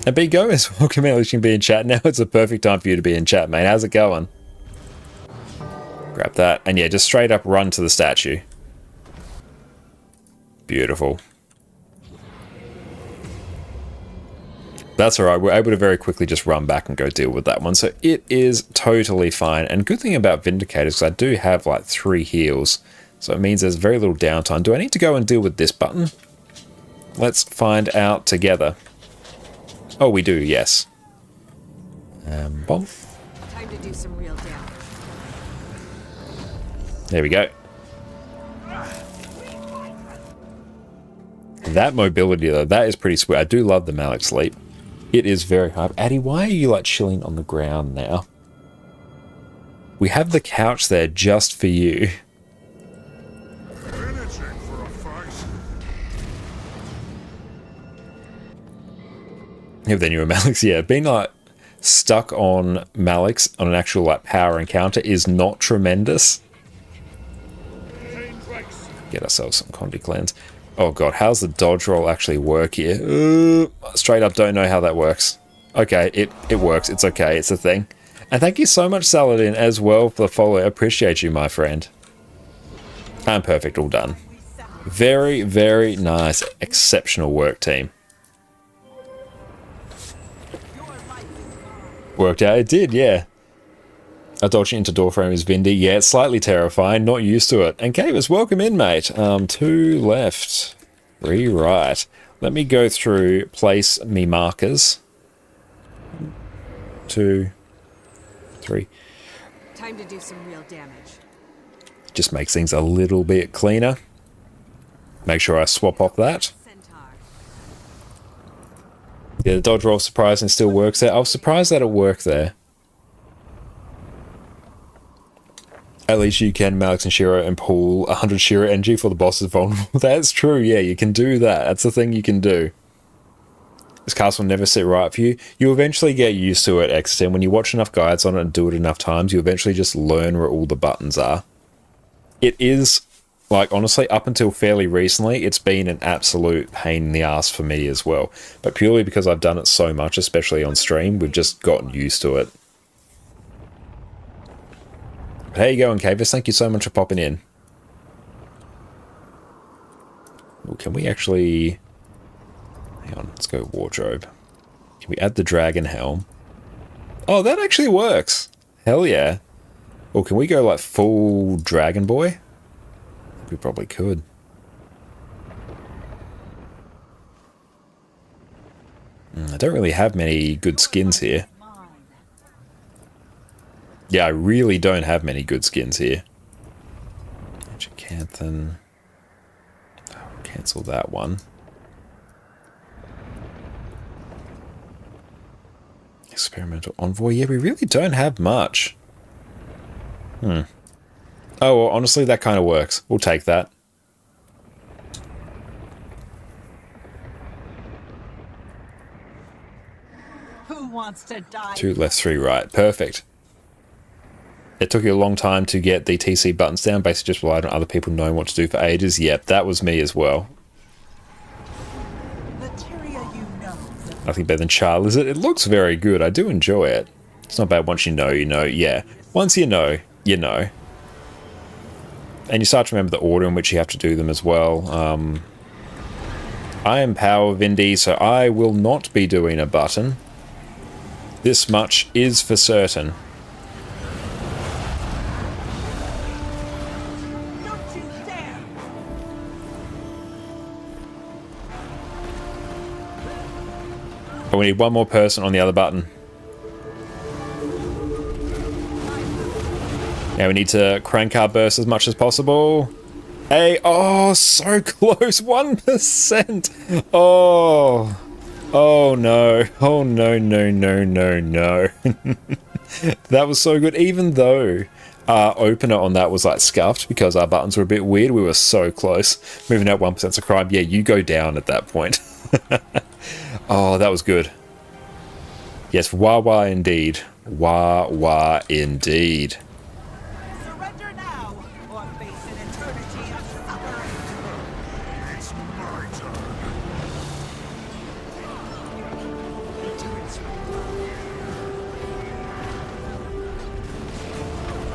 And B Gomez, welcome in. You can be in chat now. It's a perfect time for you to be in chat, mate. How's it going? Grab that. And yeah, just straight up run to the statue. Beautiful. That's alright. We're able to very quickly just run back and go deal with that one. So it is totally fine. And good thing about Vindicator is I do have like 3 heals. So it means there's very little downtime. Do I need to go and deal with this button? Let's find out together. Oh, we do, yes. Bomb. Time to do some real damage. There we go. That mobility, though, that is pretty sweet. I do love the Malix Leap. It is very hard. Addy, why are you, like, chilling on the ground now? We have the couch there just for you. Managing for a fight. If they knew a Malix, yeah. Being, like, stuck on Malix on an actual, like, power encounter is not tremendous. Get ourselves some Condi cleanse. Oh god, how's the dodge roll actually work here? Straight up don't know how that works. Okay, it works. It's okay. It's a thing. And thank you so much, Saladin, as well, for the follow. I appreciate you, my friend. I'm perfect. All done. Very, very nice. Exceptional work, team. Worked out. It did, yeah. A dodging into doorframe is Vindy. Yeah, it's slightly terrifying. Not used to it. And Cavis, welcome in, mate. 2 left. 3 right. Let me go through place me markers. 2, 3. Time to do some real damage. Just makes things a little bit cleaner. Make sure I swap off that. Centaur. Yeah, the dodge roll surprisingly still works there. I was surprised that it worked there. At least you can Malix and Shiro and pull 100 Shiro energy for the boss is vulnerable. That's true, yeah, you can do that. That's the thing you can do. This castle will never sit right for you. You eventually get used to it, XTM. When you watch enough guides on it and do it enough times, you eventually just learn where all the buttons are. It is, like, honestly, up until fairly recently, it's been an absolute pain in the ass for me as well. But purely because I've done it so much, especially on stream, we've just gotten used to it. But how you going, Cavis? Thank you so much for popping in. Ooh, can we actually... Hang on, let's go wardrobe. Can we add the dragon helm? Oh, that actually works. Hell yeah. Or can we go like full dragon boy? We probably could. I don't really have many good skins here. Yeah, I really don't have many good skins here. Canthan. Oh, cancel that one. Experimental envoy. Yeah, we really don't have much. Oh, well, honestly, that kind of works. We'll take that. Who wants to die? 2 left, 3 right. Perfect. It took you a long time to get the TC buttons down. Basically just relied on other people knowing what to do for ages. Yep, that was me as well. Nothing better than Char Lizard. It looks very good. I do enjoy it. It's not bad once you know, you know. Yeah. Once you know, you know. And you start to remember the order in which you have to do them as well. I am Power Vindy, so I will not be doing a button. This much is for certain. But we need one more person on the other button. Now we need to crank our burst as much as possible. Hey, oh, so close, 1%. Oh, oh no, oh no, no, no, no, no. That was so good, even though our opener on that was like scuffed because our buttons were a bit weird. We were so close. Moving out 1%'s a crime. Yeah, you go down at that point. Oh, that was good. Yes, wah wah indeed. Wah wah indeed. Surrender now, or face an eternity of suffering. It's my turn.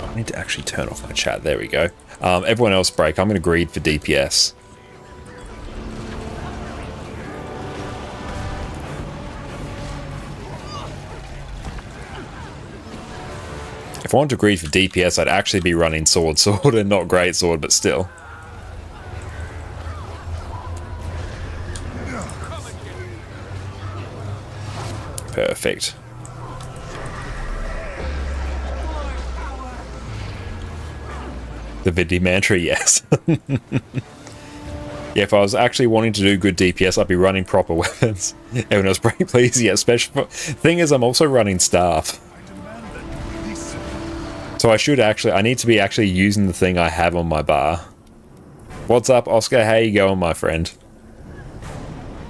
I need to actually turn off my chat. There we go. Everyone else break. I'm going to greed for DPS. If I wanted to greed for DPS, I'd actually be running sword and not great sword, but still. Perfect. The Vindy mantra, yes. Yeah, if I was actually wanting to do good DPS, I'd be running proper weapons. Everyone else break, please. Yeah, special. Thing is, I'm also running staff. So I need to be actually using the thing I have on my bar. What's up, Oscar? How you going, my friend?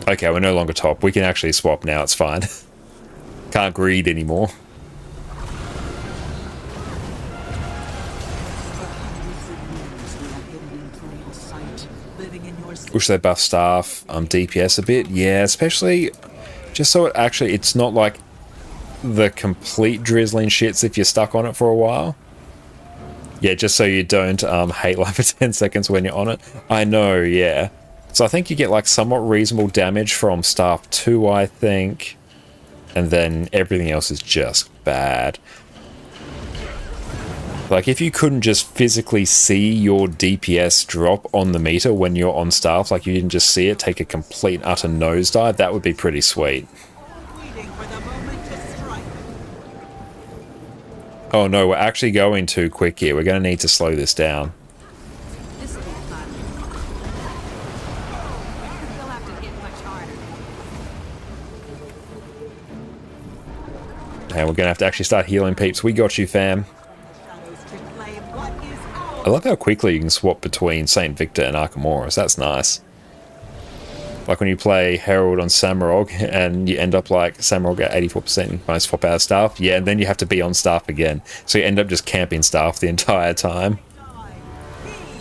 Okay, we're no longer top. We can actually swap now, it's fine. Can't greed anymore. Sight. Wish they buff staff DPS a bit. Yeah, especially just so it's not like the complete drizzling shits if you're stuck on it for a while. Yeah, just so you don't hate life for 10 seconds when you're on it. I know, yeah. So I think you get like somewhat reasonable damage from staff 2, I think. And then everything else is just bad. Like, if you couldn't just physically see your DPS drop on the meter when you're on staff, like you didn't just see it take a complete utter nosedive, that would be pretty sweet. Waiting for the moment to strike. Oh no, we're actually going too quick here. We're going to need to slow this down. This will be fun. We'll have to hit much harder. And we're going to have to actually start healing peeps. We got you, fam. Shadows to claim what is ours. I love how quickly you can swap between St. Victor and Archimedes. That's nice. Like when you play Herald on Samurog and you end up like Samurog at 84%, you might swap out of staff. Yeah, and then you have to be on staff again. So you end up just camping staff the entire time.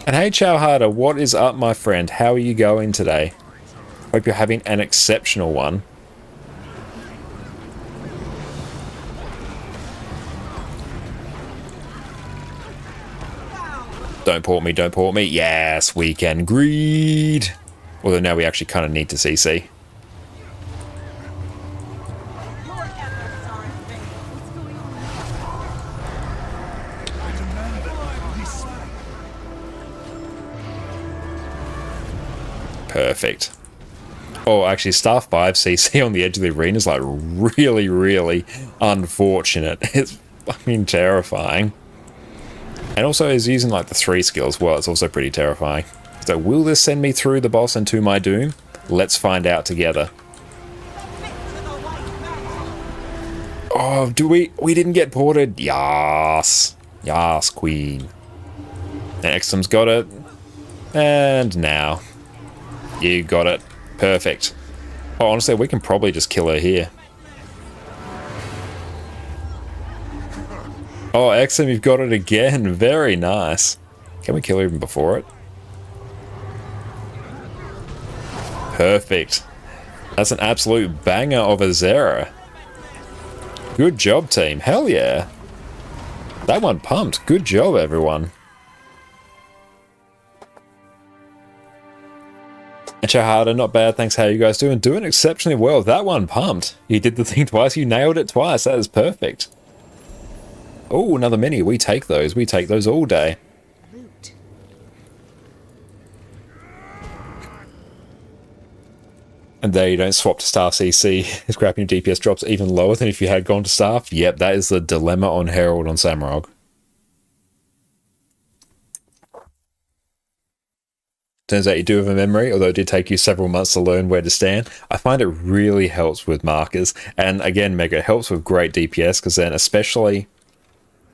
And hey, Chowharder, what is up, my friend? How are you going today? Hope you're having an exceptional one. Don't port me, don't port me. Yes, we can greed. Although now we actually kind of need to CC. Your efforts are in vain. Perfect. Oh, actually, staff 5 CC on the edge of the arena is like really, really unfortunate. It's fucking terrifying. And also is using like the 3 skill as well. It's also pretty terrifying. So will this send me through the boss and to my doom? Let's find out together. Oh, we didn't get ported. Yas. Yas, queen. And Exum's got it. And now. You got it. Perfect. Oh, honestly, we can probably just kill her here. Oh, Exum, you've got it again. Very nice. Can we kill her even before it? Perfect. That's an absolute banger of a Zera. Good job, team. Hell yeah. That one pumped. Good job, everyone. And Chahada, not bad. Thanks. How you guys doing? Doing exceptionally well. That one pumped. You did the thing twice. You nailed it twice. That is perfect. Oh, another mini. We take those. We take those all day. Loot. And there you don't swap to staff CC. Scrapping your DPS drops even lower than if you had gone to staff. Yep, that is the dilemma on Herald on Samurog. Turns out you do have a memory, although it did take you several months to learn where to stand. I find it really helps with markers. And again, Mega, it helps with great DPS, because then especially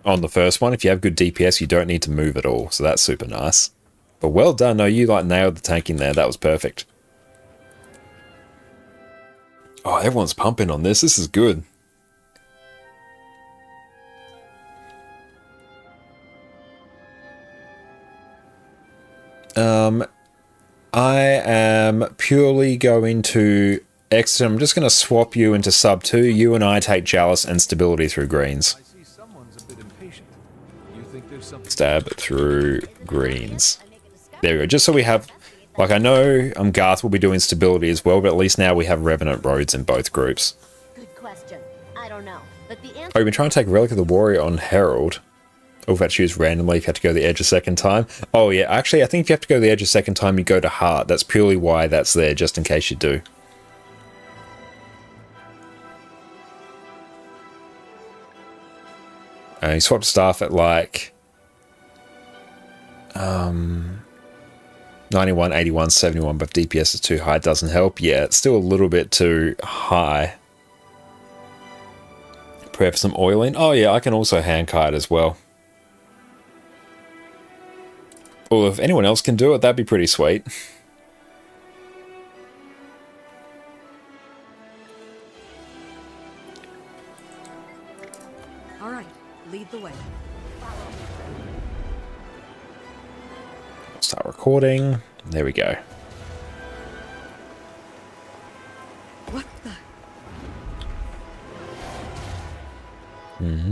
on the first one, if you have good DPS, you don't need to move at all. So that's super nice. But well done. No, you like nailed the tanking there. That was perfect. Oh, everyone's pumping on this. This is good. I am purely going to exit. I'm just going to swap you into sub 2. You and I take Chalice and stability through greens. Stab through greens. There we go. Just so we have... Like, I know Garth will be doing stability as well, but at least now we have Revenant Roads in both groups. Good question. I don't know. But the answer... Oh, you've been trying to take Relic of the Warrior on Herald. Oh, if I choose randomly, if you have to go to the edge a second time. Oh, yeah. Actually, I think if you have to go to the edge a second time, you go to Heart. That's purely why that's there, just in case you do. You swap staff at, like... 91, 81, 71, but DPS is too high. Doesn't help. Yeah, it's still a little bit too high. Prepare for some oiling. Oh, yeah, I can also hand kite as well. Well, if anyone else can do it, that'd be pretty sweet. All right, lead the way. Start recording. There we go. Do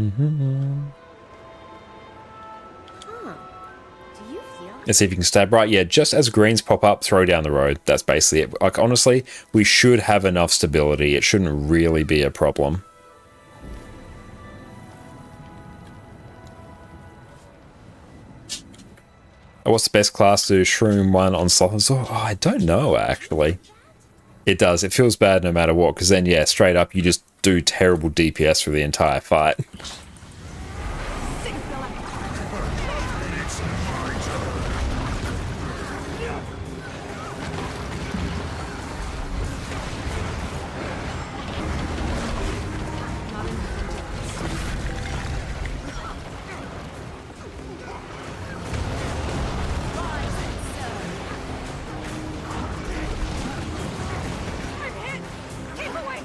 you feel? Let's see if you can stab right. Yeah, just as greens pop up, throw down the road. That's basically it. Like, honestly, we should have enough stability. It shouldn't really be a problem. What's the best class to shroom one on Sloth and Sword? Oh, I don't know, actually. It does. It feels bad no matter what, because then, yeah, straight up, you just do terrible DPS for the entire fight.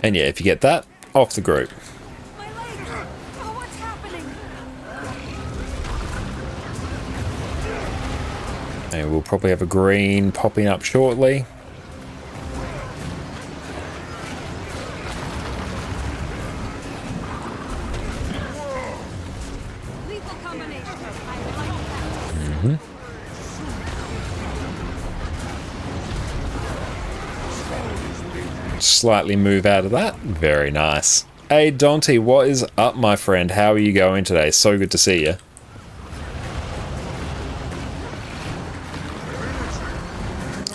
And yeah, if you get that, off the group. My leg! Oh, what's happening? And we'll probably have a green popping up shortly. Lethal combination. I like that. Slightly move out of that. Very nice. Hey, Dante, what is up, my friend? How are you going today? So good to see you.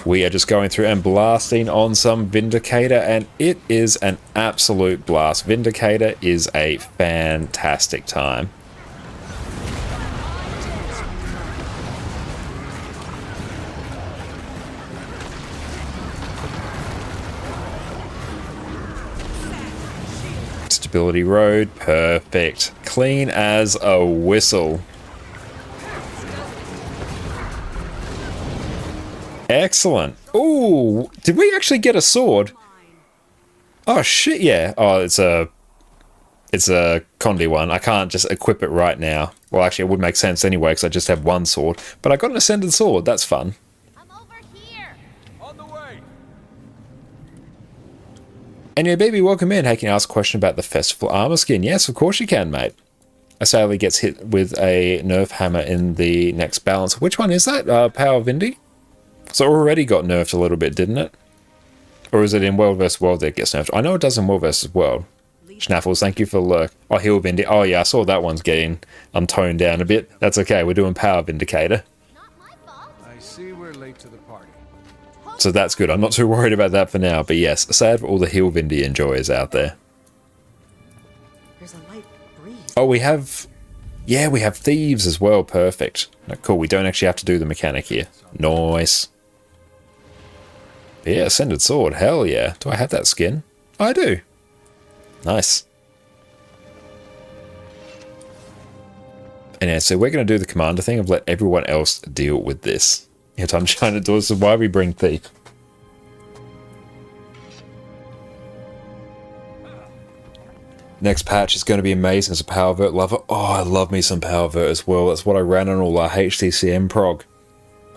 We are just going through and blasting on some Vindicator, and it is an absolute blast. Vindicator is a fantastic time. Stability road, perfect. Clean as a whistle. Excellent. Ooh, did we actually get a sword? Oh shit, yeah. Oh, it's a Condi one. I can't just equip it right now. Well, actually, it would make sense anyway because I just have one sword. But I got an ascended sword. That's fun. I'm over here. On the way. And yeah, baby, welcome in. Hey, can I ask a question about the festival armor skin? Yes, of course you can, mate. Asali gets hit with a nerf hammer in the next balance. Which one is that? Power Vindy? So it already got nerfed a little bit, didn't it? Or is it in World vs. World that it gets nerfed? I know it does in World vs. World. Schnaffles, thank you for the lurk. Oh, Heal Vindy. Oh, yeah, I saw that one's getting toned down a bit. That's okay, we're doing Power Vindicator. Not my fault. I see we're late to the party. So that's good. I'm not too worried about that for now. But yes, sad for all the Heal Vindy enjoyers out there. There's a light breeze. Oh, we have... Yeah, we have Thieves as well. Perfect. No, cool, we don't actually have to do the mechanic here. Nice. Yeah, Ascended Sword. Hell yeah. Do I have that skin? I do. Nice. And yeah, so we're going to do the commander thing of let everyone else deal with this. Yeah, I'm trying to do this. So why we bring Thief? Next patch is going to be amazing as a Power Vert lover. Oh, I love me some Power Vert as well. That's what I ran on all our HTCM prog.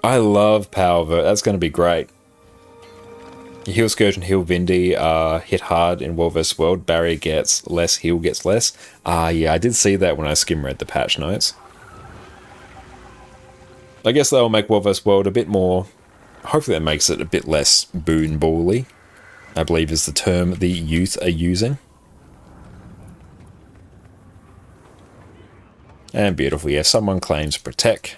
I love Power Vert. That's going to be great. Heal Scourge and Heal Vindy are hit hard in World vs. World. Barrier gets less, heal gets less. Yeah, I did see that when I skim-read the patch notes. I guess that'll make World vs. World a bit more... Hopefully that makes it a bit less boon ball-y, I believe is the term the youth are using. And beautiful, yeah, someone claims Protect.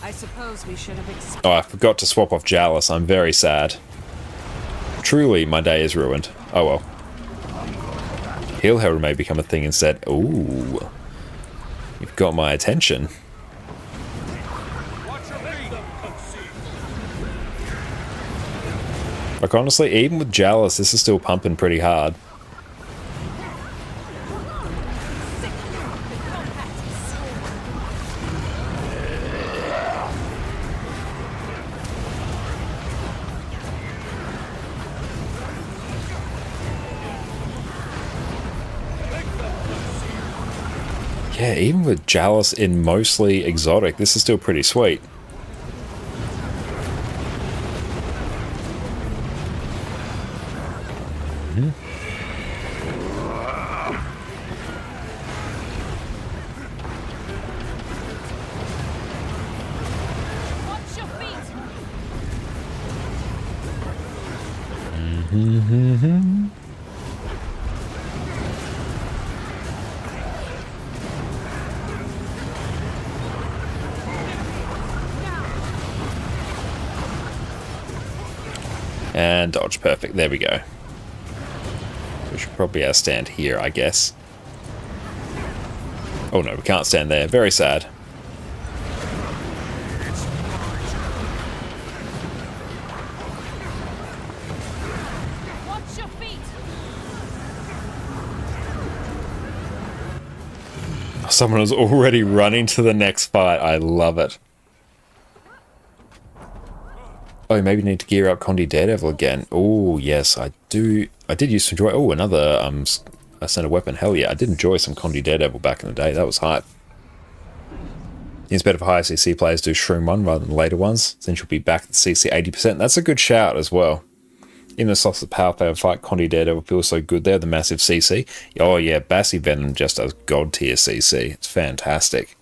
I suppose we should have Oh, I forgot to swap off Jalis. I'm very sad. Truly, my day is ruined. Oh well. Heal Herald may become a thing instead. Ooh. You've got my attention. Like, honestly, even with Jalis, this is still pumping pretty hard. Yeah, even with Jalis in mostly exotic, this is still pretty sweet. And dodge. Perfect. There we go. We should probably stand here, I guess. Oh no, we can't stand there. Very sad. Watch your feet. Someone is already running to the next fight. I love it. Oh, maybe need to gear up Condi Daredevil again. Oh, yes, I do. I did used to enjoy. Oh, another ascended weapon. Hell yeah, I did enjoy some Condi Daredevil back in the day. That was hype. It's better for higher CC players to do Shroom 1 rather than later ones, since you'll be back at the CC 80%. That's a good shout as well. Even the soft power play fight, Condi Daredevil feels so good there, the massive CC. Oh yeah, Bassy Venom just does god tier CC. It's fantastic.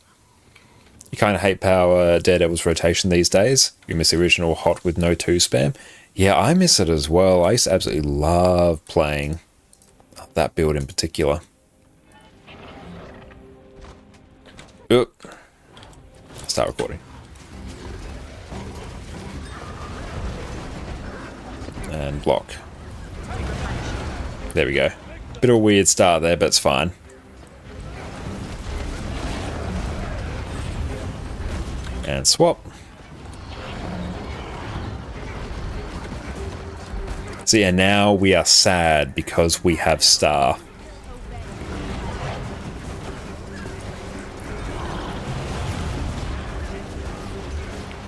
You kind of hate Power Daredevil's rotation these days. You miss the original hot with no 2 spam. Yeah, I miss it as well. I used to absolutely love playing that build in particular. Oop. Start recording. And block. There we go. Bit of a weird start there, but it's fine. And swap. So yeah, now we are sad because we have Star.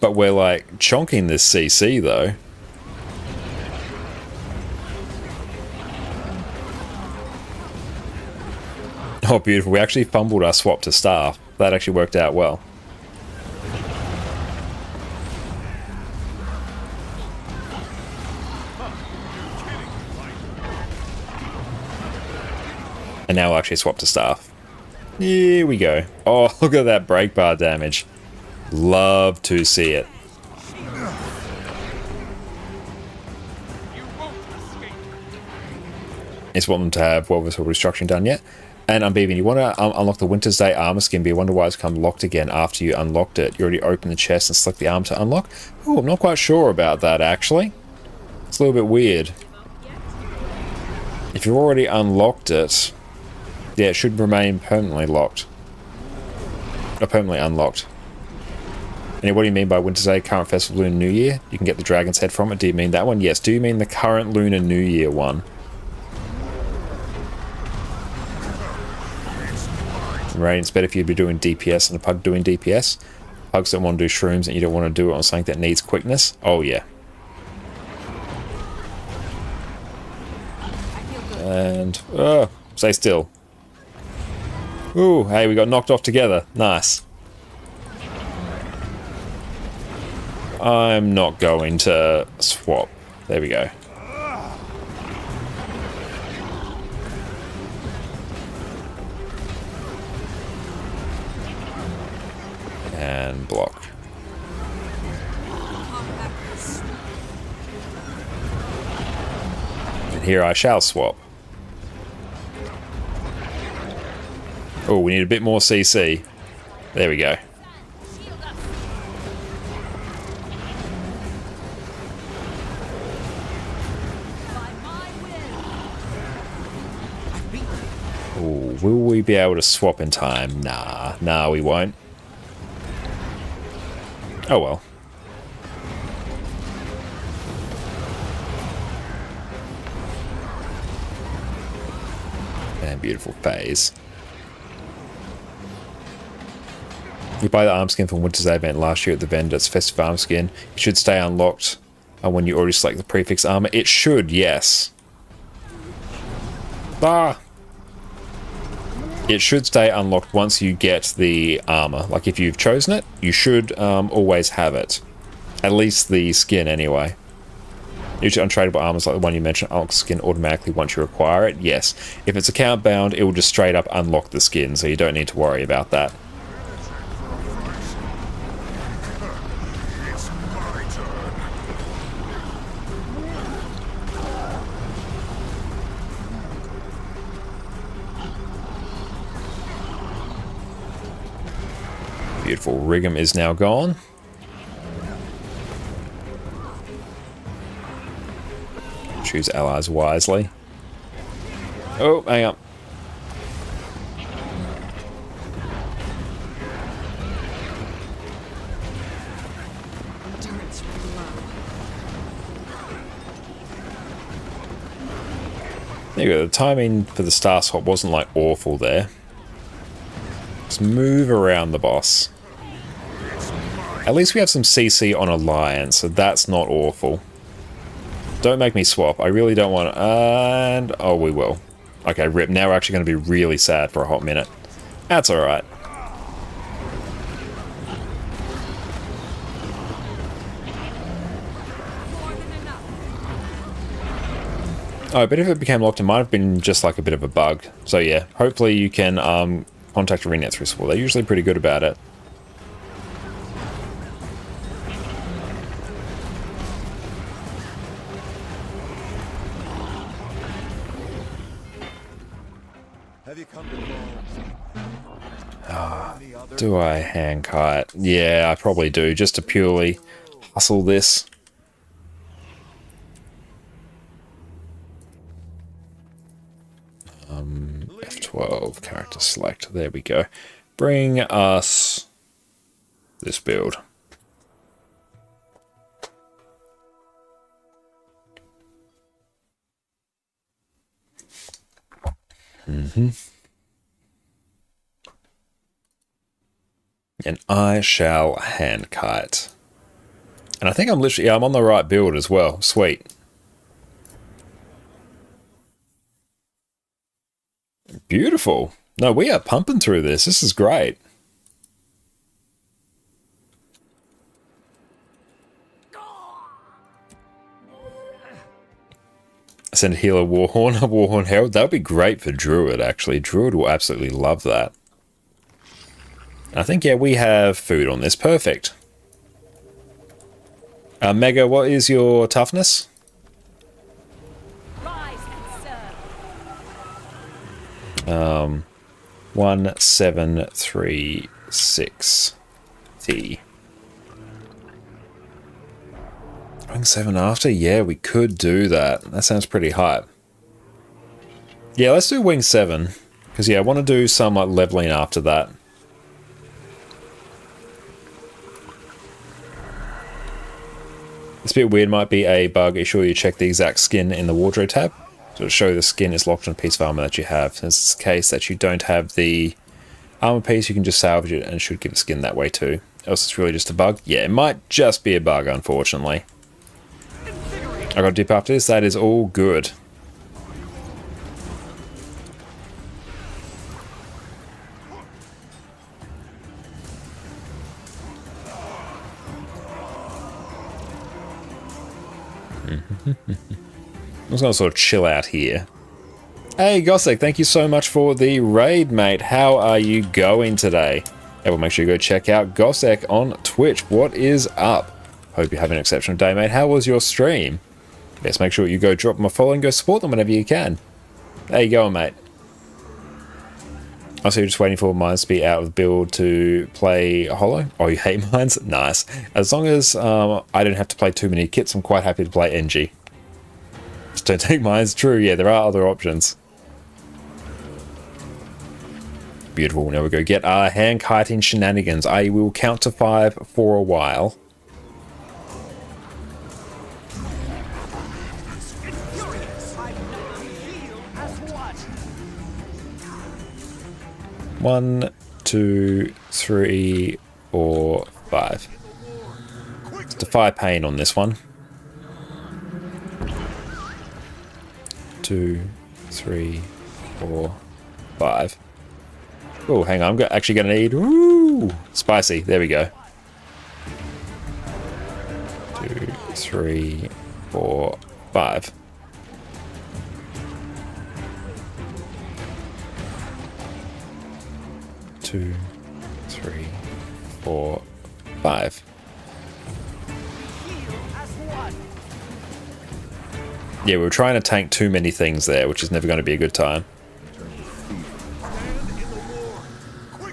But we're like chonking this CC though. Oh, beautiful. We actually fumbled our swap to Staff. That actually worked out well. And now we'll actually swap to Staff. Here we go. Oh, look at that break bar damage. Love to see it. It's want them to have well visual restructuring done yet. And Unbeaven, you want to unlock the Winter's Day armor skin, but you wonder why it's come locked again after you unlocked it. You already opened the chest and select the armor to unlock. Oh, I'm not quite sure about that actually. It's a little bit weird. If you've already unlocked it, yeah, it should remain permanently locked. Or permanently unlocked. And what do you mean by Winter's Day, current festival, Lunar New Year? You can get the dragon's head from it. Do you mean that one? Yes. Do you mean the current Lunar New Year one? Right, it's better if you'd be doing DPS and a pug doing DPS. Pugs don't want to do shrooms and you don't want to do it on something that needs quickness. Oh yeah. And stay still. Ooh, hey, we got knocked off together. Nice. I'm not going to swap. There we go. And block. And here I shall swap. Oh, we need a bit more CC. There we go. Oh, will we be able to swap in time? Nah, we won't. Oh well. And beautiful phase. You buy the arm skin from Winter's Day event last year at the vendor. It's festive arm skin. It should stay unlocked when you already select the prefix armor. It should, yes. Ah! It should stay unlocked once you get the armor. Like if you've chosen it, you should always have it. At least the skin anyway. Usually untradeable armors like the one you mentioned unlock skin automatically once you acquire it. Yes. If it's account bound, it will just straight up unlock the skin, so you don't need to worry about that. Beautiful. Rigum is now gone. Choose allies wisely. Oh, hang on. Endurance really low. There you go. The timing for the star swap wasn't like awful there. Just move around the boss. At least we have some CC on Alliance, so that's not awful. Don't make me swap. I really don't want to. And oh, we will. Okay, rip. Now we're actually going to be really sad for a hot minute. That's alright. More than enough. Oh, but if it became locked, it might have been just like a bit of a bug. So yeah, hopefully you can contact ArenaNet through support. They're usually pretty good about it. Have you come to call? Do I hand kite? Yeah, I probably do, just to purely hustle this. F12, character select. There we go. Bring us this build. And I shall hand kite. And I think I'm literally, yeah, I'm on the right build as well. Sweet. Beautiful. No, we are pumping through this. This is great. Send a healer Warhorn, a Warhorn Herald. That would be great for Druid, actually. Druid will absolutely love that. I think, yeah, we have food on this. Perfect. Mega, what is your toughness? Rise and serve. 1736 T. Wing 7 after? Yeah, we could do that. That sounds pretty hype. Yeah, let's do Wing 7. Because, yeah, I want to do some like leveling after that. This bit weird might be a bug. Be sure you check the exact skin in the wardrobe tab. So it'll show the skin is locked on a piece of armor that you have. In this case that you don't have the armor piece, you can just salvage it and it should give the skin that way too. Else it's really just a bug. Yeah, it might just be a bug, unfortunately. I got a dip after this. That is all good. I'm just going to sort of chill out here. Hey, Gossek, thank you so much for the raid, mate. How are you going today? And well, make sure you go check out Gossek on Twitch. What is up? Hope you're having an exceptional day, mate. How was your stream? Yes, make sure you go drop them a follow and go support them whenever you can. How you going, mate? Also, you're just waiting for mines to be out of the build to play Hollow? Oh, you hate mines? Nice. As long as I don't have to play too many kits, I'm quite happy to play NG. Just don't take mines. True, yeah, there are other options. Beautiful. Now we go get our hand kiting shenanigans. I will count to 5 for a while. One, 2, 3, 4, 5. Let's defy pain on this one. 2, 3, 4, 5. Oh, hang on. I'm actually going to need... Ooh, spicy. There we go. 2, 3, 4, 5. Two, 3, 4, 5. Yeah, we were trying to tank too many things there, which is never going to be a good time.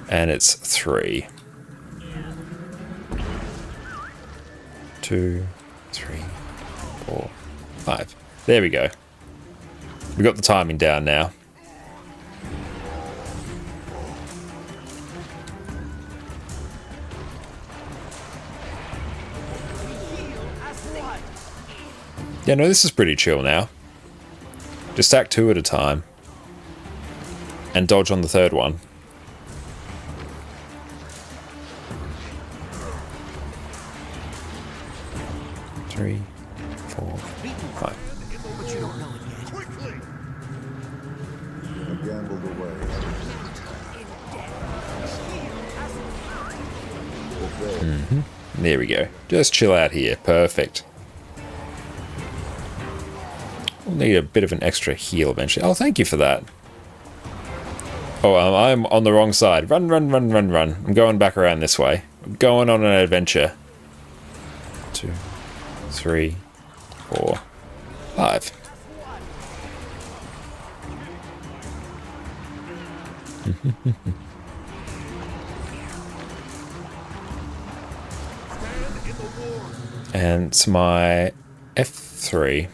And it's 3. 2, 3, 4, 5. There we go. We got the timing down now. Yeah, no, this is pretty chill now. Just stack 2 at a time. And dodge on the 3rd one. Three, 4, 5. But you don't know it yet. Quickly! I gambled away. There we go. Just chill out here. Perfect. We'll need a bit of an extra heal eventually. Oh, thank you for that. Oh, I'm on the wrong side. Run, run, run, run, run. I'm going back around this way. I'm going on an adventure. 2, 3, 4, 5. And it's my F3.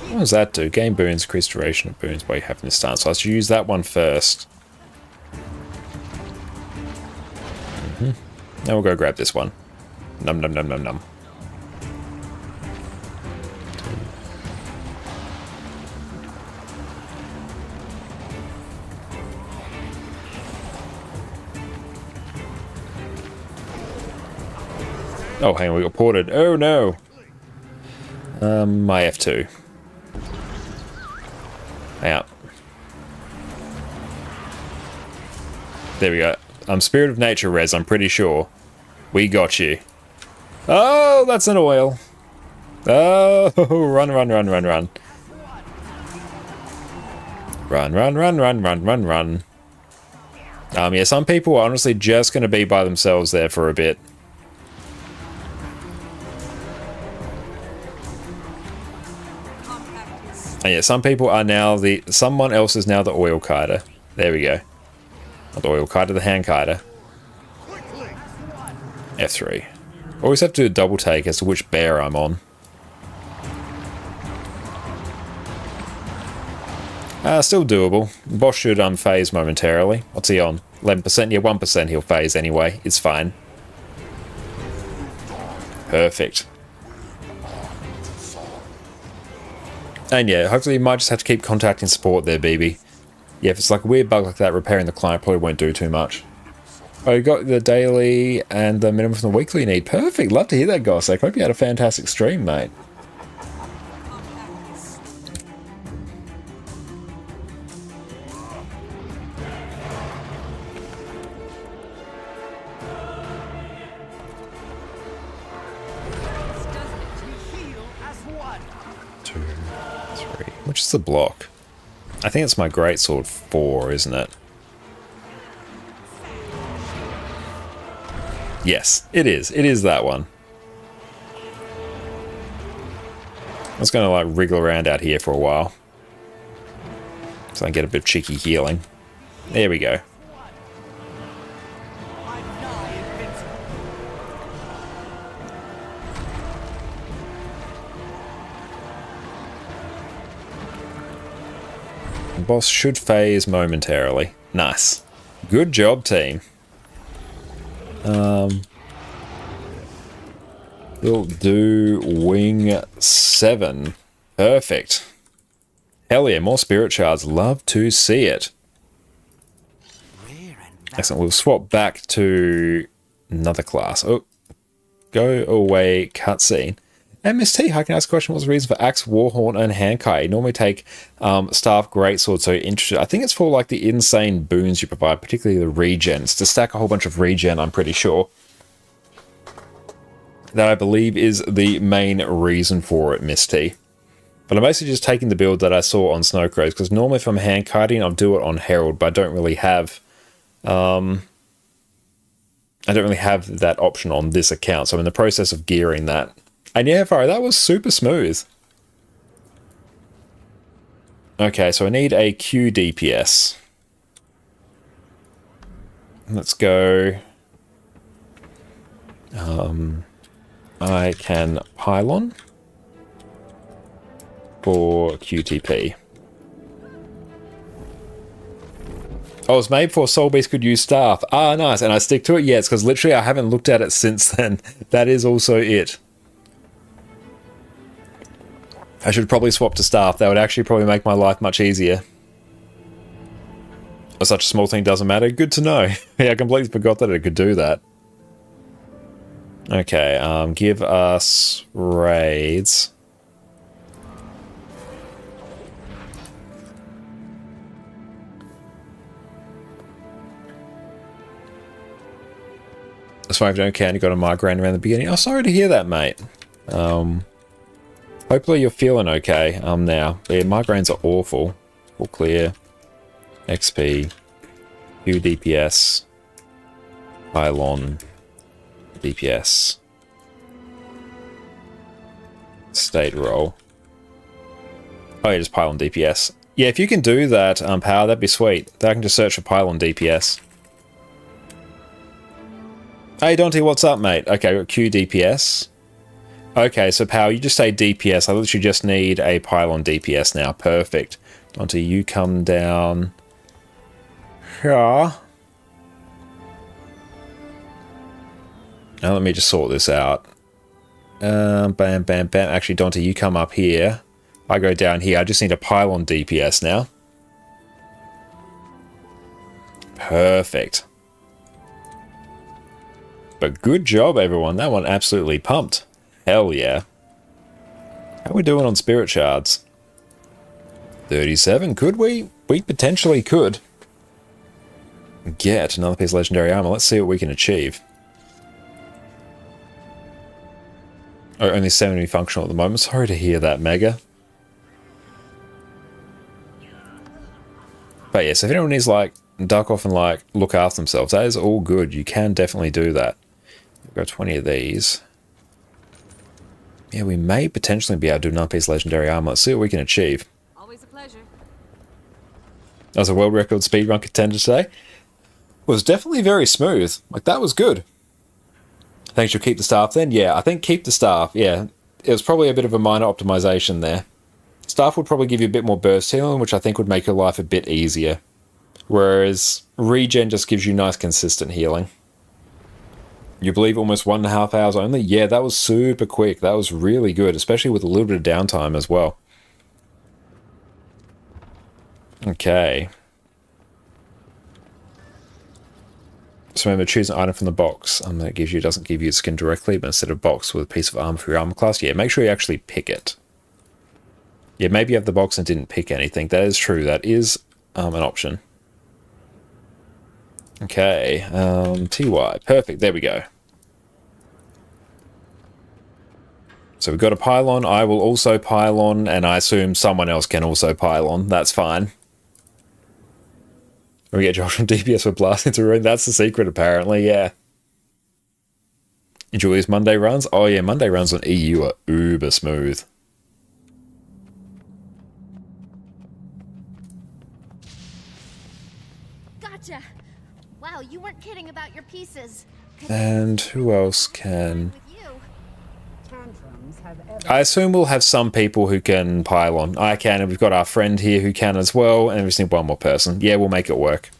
What does that do? Gain boons, increase duration of boons while you have this stance. So I should use that one first. Then we'll go grab this one. Num num num num num. Oh, hang on, we got ported. Oh no! My F2. Out. There we go. Spirit of Nature res, I'm pretty sure. We got you. Oh, that's an oil. Oh, run, run, run, run, run. Run, run, run, run, run, run, run. Yeah, some people are honestly just going to be by themselves there for a bit. And yeah, some people are now someone else is now the oil kiter. There we go. Not the oil kiter, the hand kiter. F3. Always have to do a double take as to which bear I'm on. Still doable. Boss should unphase momentarily. What's he on? 11%? Yeah, 1% he'll phase anyway. It's fine. Perfect. And yeah, hopefully you might just have to keep contacting support there, BB. Yeah, if it's like a weird bug like that, repairing the client probably won't do too much. Oh, you got the daily and the minimum from the weekly you need. Perfect. Love to hear that, Gossek. Hope you had a fantastic stream, mate. Which is the block? I think it's my greatsword 4, isn't it? Yes, it is. It is that one. I was going to like wriggle around out here for a while, so I can get a bit of cheeky healing. There we go. Boss should phase momentarily. Nice. Good job, team. We'll do wing 7. Perfect. Hell yeah, more spirit shards. Love to see it. Excellent. We'll swap back to another class. Oh, go away cutscene. And Miss T, I can ask a question. What's the reason for Axe, Warhorn, and Hankai? You normally take Staff, Greatsword, so interested. I think it's for like the insane boons you provide, particularly the regens. To stack a whole bunch of regen, I'm pretty sure. That I believe is the main reason for it, Miss T. But I'm basically just taking the build that I saw on Snowcrows, because normally if I'm hand-kiting, I'll do it on Herald, but I don't really have that option on this account, so I'm in the process of gearing that. And yeah, Faro, that was super smooth. Okay, so I need a Q DPS. Let's go. I can pylon for QTP. Oh, it's made before Soul Beast could use staff. Ah, nice. And I stick to it? Yes, because literally I haven't looked at it since then. That is also it. I should probably swap to staff. That would actually probably make my life much easier. Such a small thing doesn't matter. Good to know. Yeah, I completely forgot that it could do that. Okay, give us raids. That's fine if you don't care and you got a migraine around the beginning. Oh, sorry to hear that, mate. Hopefully you're feeling okay now. But yeah, migraines are awful. All clear. XP. Q DPS. Pylon. DPS. State roll. Oh, yeah, just pylon DPS. Yeah, if you can do that, power, that'd be sweet. Then I can just search for pylon DPS. Hey, Dante, what's up, mate? Okay, I've got Q DPS. Okay, so power, you just say DPS. I literally just need a pylon DPS now. Perfect. Dante, you come down. Yeah. Now let me just sort this out. Bam, bam, bam. Actually, Dante, you come up here. I go down here. I just need a pylon DPS now. Perfect. But good job, everyone. That one absolutely pumped. Hell yeah. How are we doing on spirit shards? 37. Could we? We potentially could. Get another piece of legendary armor. Let's see what we can achieve. Oh, only 70 functional at the moment. Sorry to hear that, Mega. But yes, if anyone needs like duck off and like look after themselves, that is all good. You can definitely do that. We've got 20 of these. Yeah, we may potentially be able to do another piece of legendary armor. Let's see what we can achieve. Always a pleasure. That was a world record speedrun contender today. Was definitely very smooth. Like, that was good. Thanks, you'll keep the staff then? Yeah, I think keep the staff. Yeah, it was probably a bit of a minor optimization there. Staff would probably give you a bit more burst healing, which I think would make your life a bit easier. Whereas regen just gives you nice consistent healing. You believe almost 1.5 hours only? Yeah, that was super quick. That was really good, especially with a little bit of downtime as well. Okay. So remember, choose an item from the box. That gives you, doesn't give you skin directly, but instead of box with a piece of armor for your armor class. Yeah, make sure you actually pick it. Yeah, maybe you have the box and didn't pick anything. That is true. That is an option. Okay, TY. Perfect. There we go. So we've got a pylon. I will also pylon, and I assume someone else can also pylon. That's fine. We get Josh from DPS for blasting through ruin. That's the secret, apparently. Yeah. Enjoy these Monday runs. Oh yeah, Monday runs on EU are uber smooth. Gotcha. Wow, you weren't kidding about your pieces. And who else can? With you. Tantrums have ever I assume we'll have some people who can pylon. I can, and we've got our friend here who can as well, and we just need one more person. Yeah, we'll make it work.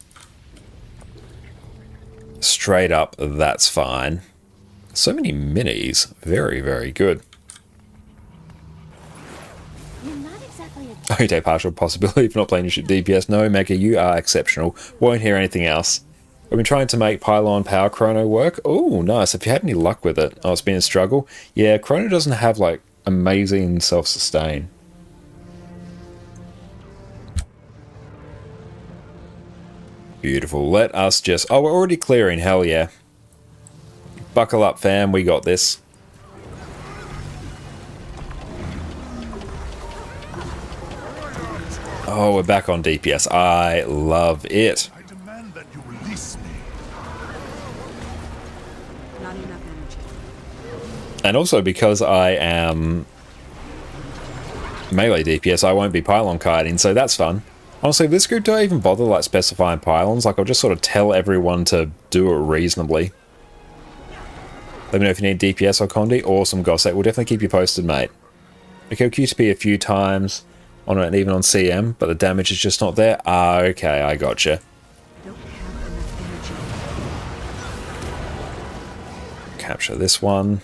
Straight up, that's fine. So many minis. Very, very good. You're not exactly a Okay, partial possibility if not playing your shit DPS. No, Mega, you are exceptional. Won't hear anything else. I've been trying to make Pylon Power Chrono work. Oh, nice. Have you had any luck with it? Oh, it's been a struggle. Yeah, Chrono doesn't have, like, amazing self-sustain. Beautiful. Let us just... Oh, we're already clearing. Hell yeah. Buckle up, fam. We got this. Oh, we're back on DPS. I love it. I demand that you release me. Not enough energy. And also because I am melee DPS, I won't be pylon kiting, so that's fun. Honestly, this group don't even bother like specifying pylons. Like I'll just sort of tell everyone to do it reasonably. Let me know if you need DPS or Condi or some Gossett. We'll definitely keep you posted, mate. I killed QTP a few times on it and even on CM, but the damage is just not there. Ah, okay, I gotcha. Capture this one.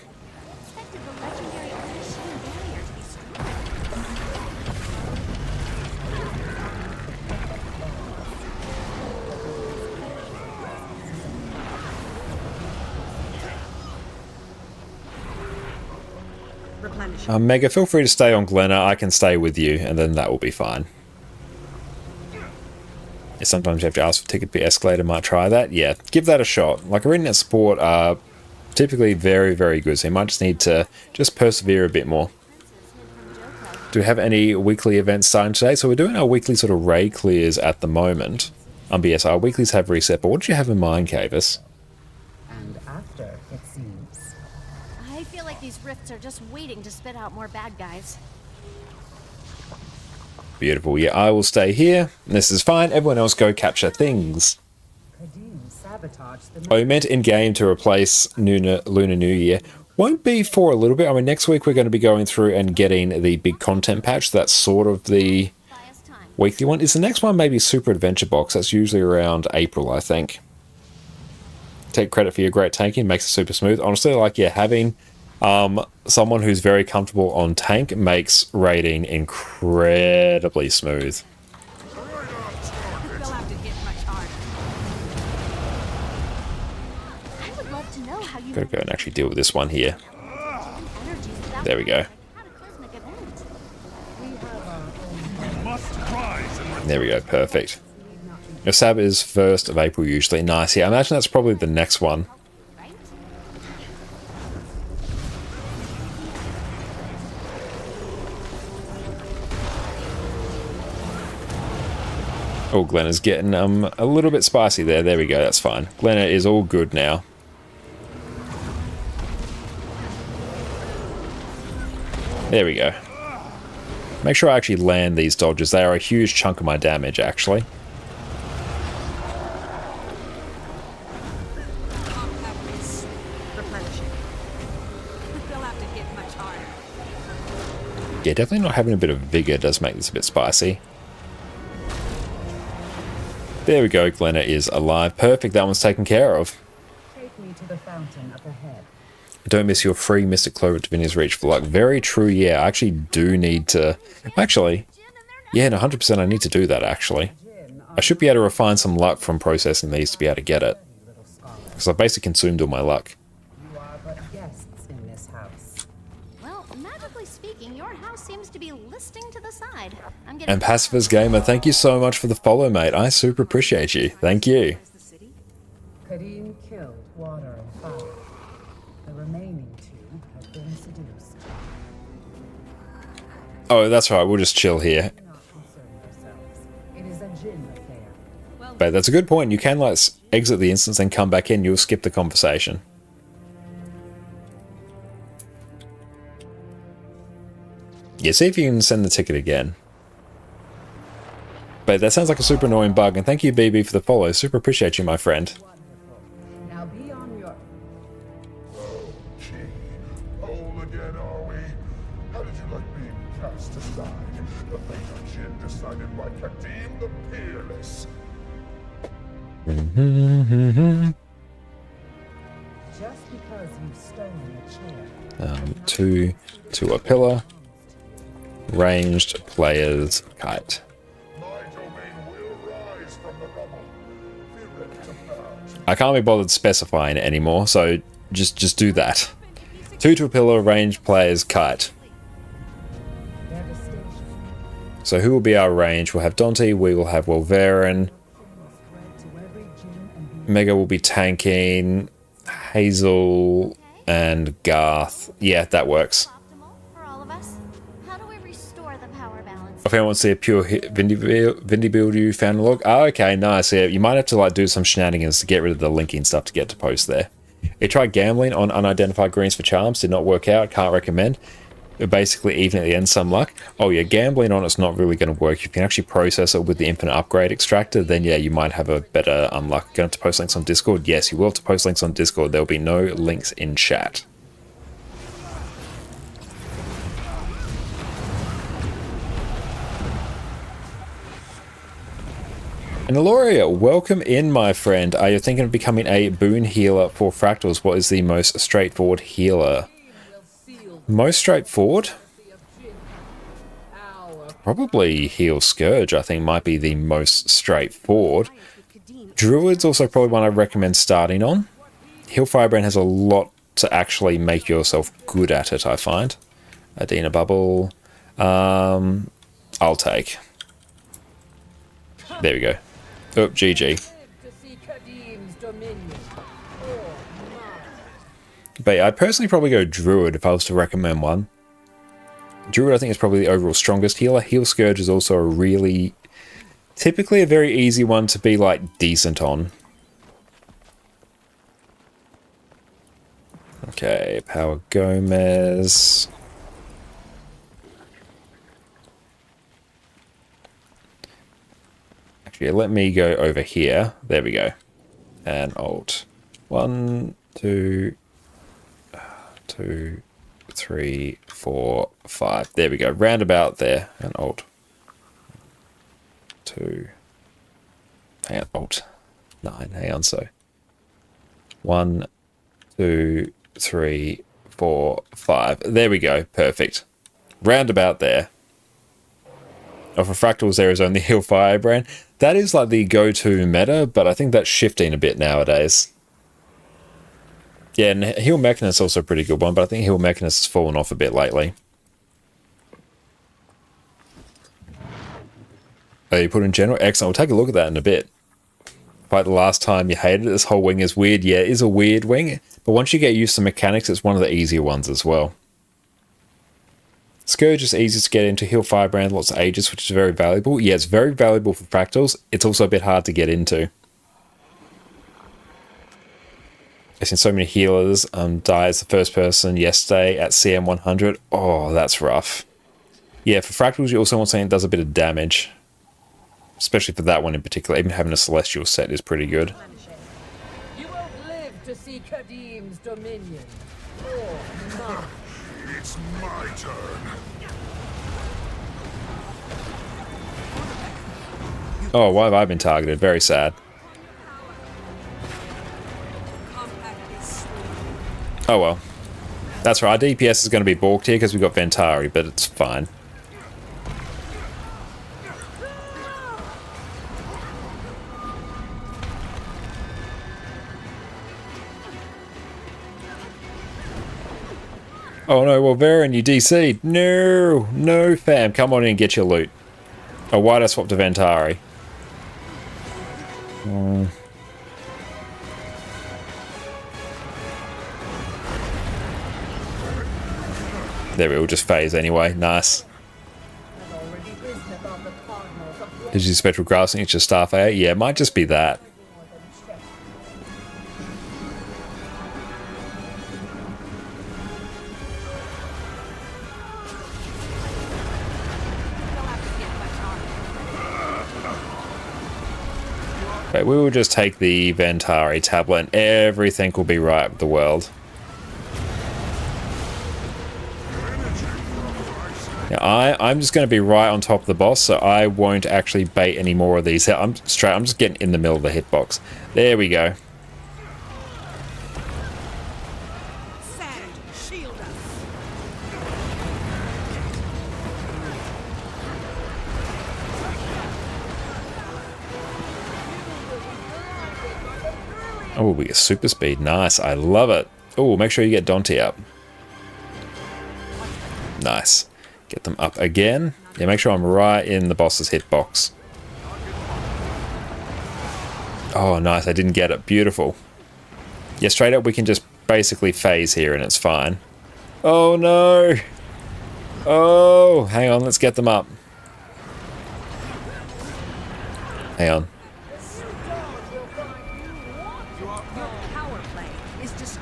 Mega, feel free to stay on Glenna. I can stay with you, and then that will be fine. Sometimes you have to ask for ticket to be escalated. Might try that. Yeah, give that a shot. Like arena support are typically very, very good, so you might just need to just persevere a bit more. Do we have any weekly events starting today? So we're doing our weekly sort of raid clears at the moment. But yes, our weeklies have reset. But what did you have in mind, Cavis? And after, it seems. I feel like these rifts are just waiting to spit out more bad guys. Beautiful. Yeah, I will stay here. This is fine. Everyone else go capture things. Oh, you meant in-game to replace Lunar New Year. Won't be for a little bit. I mean, next week we're going to be going through and getting the big content patch. That's sort of the weekly one. Is the next one maybe Super Adventure Box? That's usually around April, I think. Take credit for your great tanking. Makes it super smooth. Honestly, like, yeah, having someone who's very comfortable on tank makes raiding incredibly smooth. Gotta go and actually deal with this one here. There we go. There we go, perfect. Your Sab is 1st of April usually. Nice, yeah, I imagine that's probably the next one. Oh, Glenna's getting a little bit spicy there. There we go, that's fine. Glenna is all good now. There we go. Make sure I actually land these dodges. They are a huge chunk of my damage, actually. Yeah, definitely not having a bit of vigor does make this a bit spicy. There we go, Glenna is alive. Perfect, that one's taken care of. Take me to the fountain up ahead. Don't miss your free Mystic Clover at Divinity's Reach for luck. Very true, yeah. I actually do need to... Actually, yeah, 100% I need to do that, actually. I should be able to refine some luck from processing these to be able to get it. Because I basically consumed all my luck. You are but guests in this house. Well, magically speaking, your house seems to be listing to the side. And Pacifist Gamer, thank you so much for the follow, mate. I super appreciate you. Thank you. Karim killed Water and Fire. The remaining two have been seduced. Oh, that's right. We'll just chill here. Do not concern yourselves. It is a Jinn affair. But that's a good point. You can like exit the instance and come back in. You'll skip the conversation. Yeah, see if you can send the ticket again. But that sounds like a super annoying bug. And thank you, BB, for the follow. Super appreciate you, my friend. Now be on your... Oh, gee. Whole again, are we? How did you like being cast aside? The fate of Jin decided by Kadim the Peerless. Just because you've stolen a chair. Two to a pillar. Ranged players kite. My domain will rise from the rubble. Be ready to bow. I can't be bothered specifying it anymore, so just do that. Two to a pillar, ranged players kite. Devastation. So who will be our range? We'll have Dante, we will have Wolverine. Spread to every Jinn and Mega will be tanking. Hazel and Garth. Yeah, that works. Optimal for all of us. How do we restore the power balance? If anyone wants to see a pure Vindy build you found a log. Oh, okay, nice. Yeah, you might have to like do some shenanigans to get rid of the linking stuff to get to post there. You tried gambling on unidentified greens for charms, did not work out, can't recommend. basically even at the end some luck. Oh yeah, gambling on it's not really going to work. If you can actually process it with the infinite upgrade extractor, then yeah, you might have a better luck. Going to post links on Discord? Yes, you will have to post links on Discord. There will be no links in chat. And Aloria, welcome in, my friend. Are you thinking of becoming a boon healer for Fractals? What is the most straightforward healer? Most straightforward? Probably Heal Scourge, I think, might be the most straightforward. Druid's also probably one I recommend starting on. Heal Firebrand has a lot to actually make yourself good at it, I find. Adina Bubble. I'll take. There we go. Oh, GG. But yeah, I'd personally probably go Druid if I was to recommend one. Druid, I think, is probably the overall strongest healer. Heal Scourge is also a really... typically a very easy one to be, like, decent on. Okay, Power Gomez... Actually, let me go over here. There we go. And Alt. 1, 2, 3, 4, 5. There we go. Roundabout there. And Alt. 2. Hang on. Alt. 9. Hang on. So 1, 2, 3, 4, 5. There we go. Perfect. Roundabout there. Oh, for Fractals, there is only Heal Firebrand. That is like the go-to meta, but I think that's shifting a bit nowadays. Yeah, and Heal Mechanist is also a pretty good one, but I think Heal Mechanist has fallen off a bit lately. Oh, you put in general? Excellent. We'll take a look at that in a bit. Like the last time you hated it, this whole wing is weird. Yeah, it is a weird wing, but once you get used to mechanics, it's one of the easier ones as well. Scourge is easy to get into. Heal Firebrand, lots of Aegis, which is very valuable. Yeah, it's very valuable for Fractals. It's also a bit hard to get into. I've seen so many healers die as the first person yesterday at CM 100. Oh, that's rough. Yeah, for Fractals, you also want something that does a bit of damage. Especially for that one in particular. Even having a Celestial set is pretty good. You won't live to see Kadim's dominion. Or mine. It's my turn. Oh, why have I been targeted? Very sad. Oh well. That's right, our DPS is going to be balked here because we've got Ventari, but it's fine. Oh no, well, Varen, you DC'd. No, no, fam. Come on in and get your loot. Oh, why'd I swap to Ventari? There we will just phase anyway. Nice. Did you spectral grasping? It's just staff A? Yeah, it might just be that. Okay, we will just take the Ventari tablet and everything will be right with the world. Now, I'm just going to be right on top of the boss, so I won't actually bait any more of these. I'm just getting in the middle of the hitbox. There we go. Oh, we get super speed. Nice. I love it. Oh, make sure you get Dante up. Nice. Get them up again. Yeah, make sure I'm right in the boss's hitbox. Oh, nice. I didn't get it. Beautiful. Yeah, straight up we can just basically phase here and it's fine. Oh, no. Oh, hang on. Let's get them up. Hang on.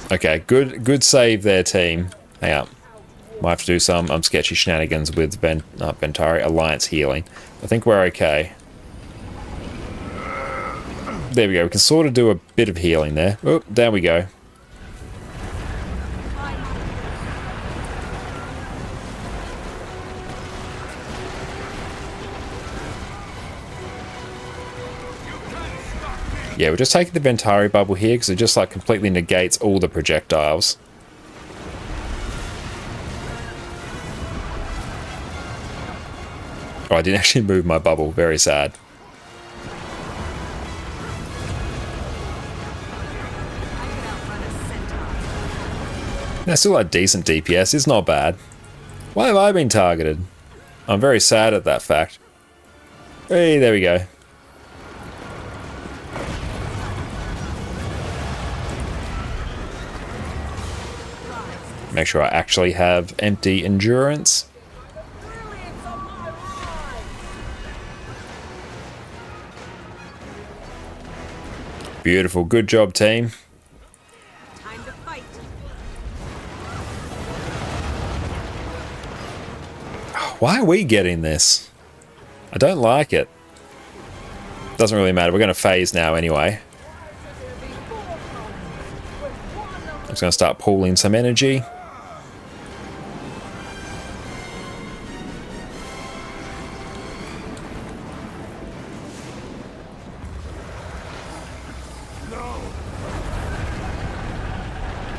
Okay, good save there, team. Hang on. Might have to do some sketchy shenanigans with Ventari Alliance healing. I think we're okay. There we go. We can sort of do a bit of healing there. Oh, there we go. Yeah, we're just taking the Ventari bubble here because it just like completely negates all the projectiles. Oh, I didn't actually move my bubble. Very sad. That's still a decent DPS. It's not bad. Why have I been targeted? I'm very sad at that fact. Hey, there we go. Make sure I actually have empty endurance. Beautiful. Good job, team. Time to fight. Why are we getting this? I don't like it. Doesn't really matter. We're going to phase now anyway. I'm just going to start pooling some energy.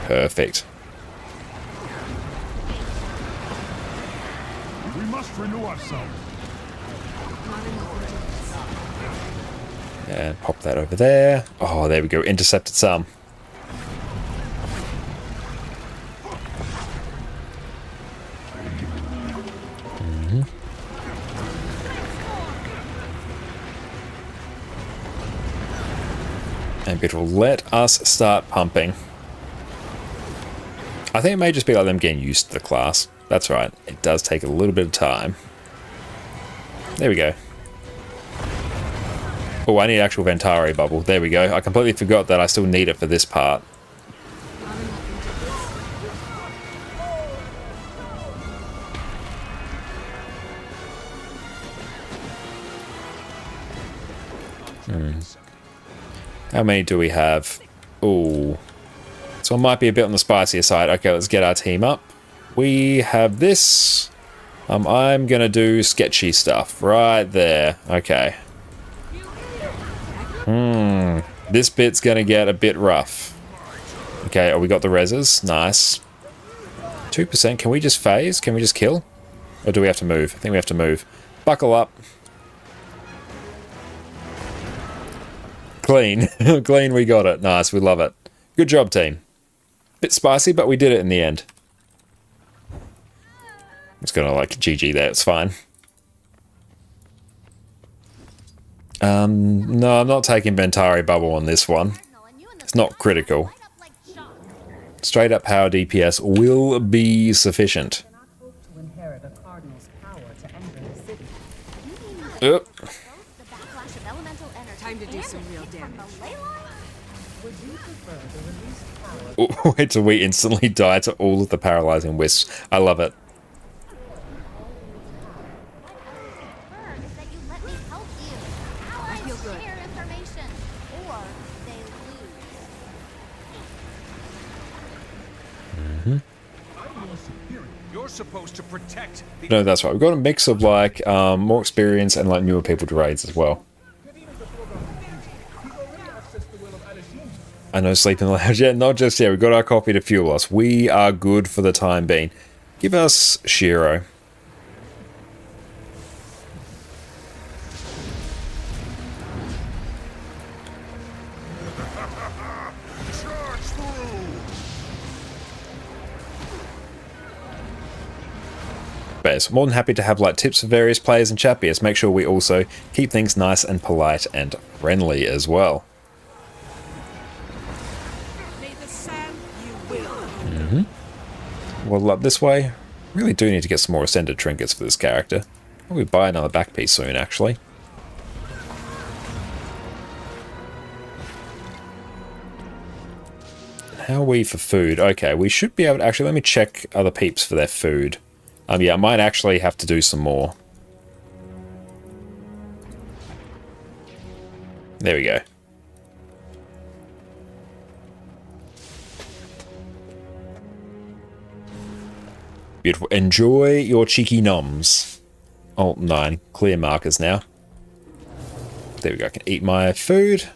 Perfect. We must renew ourselves. And pop that over there. Oh, there we go. Intercepted some. And it will let us start pumping. I think it may just be like them getting used to the class. That's right. It does take a little bit of time. There we go. Oh, I need actual Ventari bubble. There we go. I completely forgot that I still need it for this part. How many do we have? Ooh. So it might be a bit on the spicier side. Okay, let's get our team up. We have this. I'm going to do sketchy stuff right there. Okay. This bit's going to get a bit rough. Okay, oh, we got the reses. Nice. 2%. Can we just phase? Can we just kill? Or do we have to move? I think we have to move. Buckle up. Clean. Clean, we got it. Nice, we love it. Good job, team. Bit spicy, but we did it in the end. I'm just gonna like GG there, it's fine. No, I'm not taking Ventari bubble on this one. It's not critical. Straight up power DPS will be sufficient. Oop. Time to do some real damage. Wait till we instantly die to all of the paralyzing wisps. I love it. Supposed to protect the No, that's right. We've got a mix of like more experience and like newer people to raids as well. I know, sleep in the lounge. Yeah, not just yet. We've got our coffee to fuel us. We are good for the time being. Give us Shiro. But more than happy to have like tips for various players and chat beers. Make sure we also keep things nice and polite and friendly as well. Well, up this way. Really do need to get some more ascended trinkets for this character. We'll buy another back piece soon, actually. How are we for food? Okay, we should be able to... Actually, let me check other peeps for their food. Yeah, I might actually have to do some more. There we go. Beautiful. Enjoy your cheeky noms. Oh, 9. Clear markers now. There we go. I can eat my food.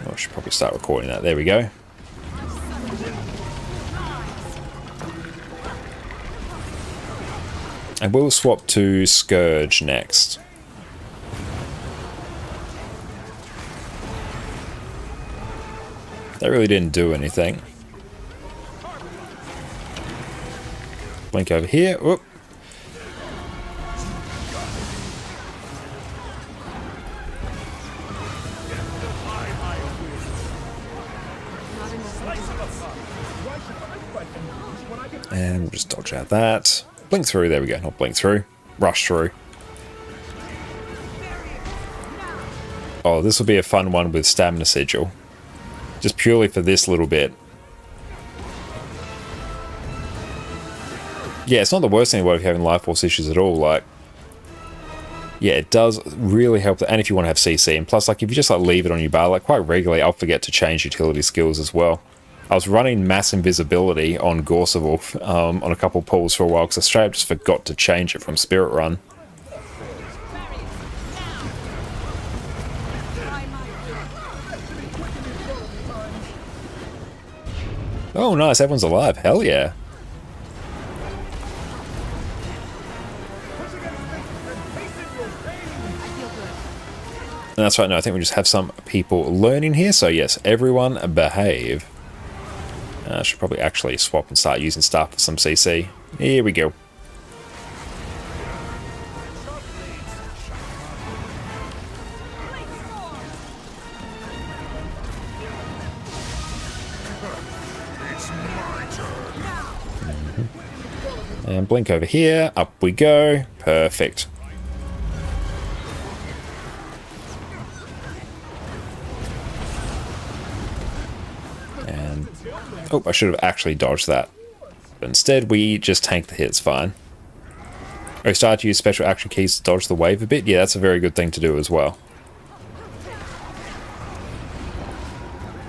Oh, I should probably start recording that. There we go. And we'll swap to Scourge next. That really didn't do anything. Blink over here. Whoop. And we'll just dodge out that. Blink through, there we go. Not blink through. Rush through. Oh, this will be a fun one with Stamina Sigil. Just purely for this little bit. Yeah, it's not the worst thing about if you're having life force issues at all. Like, yeah, it does really help. And if you want to have CC, and plus, like, if you just like leave it on your bar, like quite regularly, I'll forget to change utility skills as well. I was running mass invisibility on Gorseval on a couple pulls for a while because I straight up just forgot to change it from Spirit Run. Oh, nice. Everyone's alive. Hell yeah. And that's right. No, I think we just have some people learning here. So yes, everyone behave. I should probably actually swap and start using stuff for some CC. Here we go. And blink over here. Up we go. Perfect. And oh, I should have actually dodged that. But instead, we just tank the hits fine. Oh, start to use special action keys to dodge the wave a bit. Yeah, that's a very good thing to do as well.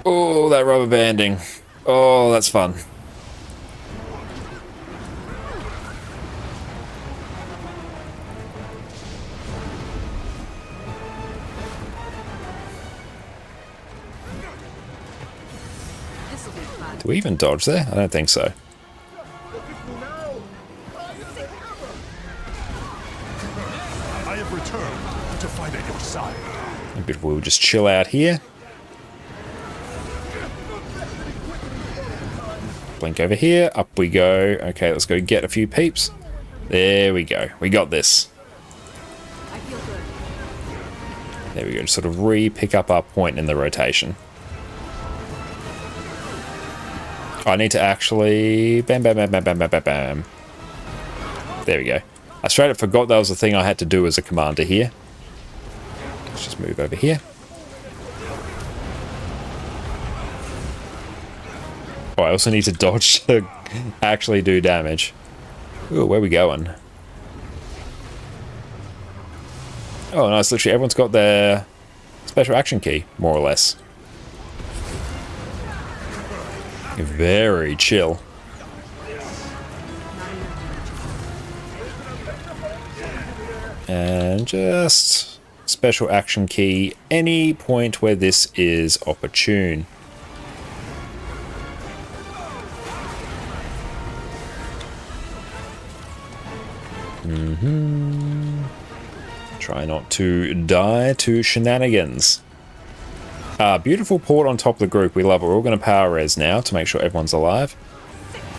Oh, that rubber banding. Oh, that's fun. Do we even dodge there? I don't think so. I have returned to fight at your side. We'll just chill out here. Blink over here. Up we go. Okay, let's go get a few peeps. There we go. We got this. There we go. Just sort of re-pick up our point in the rotation. I need to actually... Bam, bam, bam, bam, bam, bam, bam, bam. There we go. I straight up forgot that was the thing I had to do as a commander here. Let's just move over here. Oh, I also need to dodge to actually do damage. Ooh, where are we going? Oh, nice. Literally, everyone's got their special action key, more or less. Very chill. And just special action key any point where this is opportune. Try not to die to shenanigans. Beautiful port on top of the group. We love it. We're all going to power res now to make sure everyone's alive.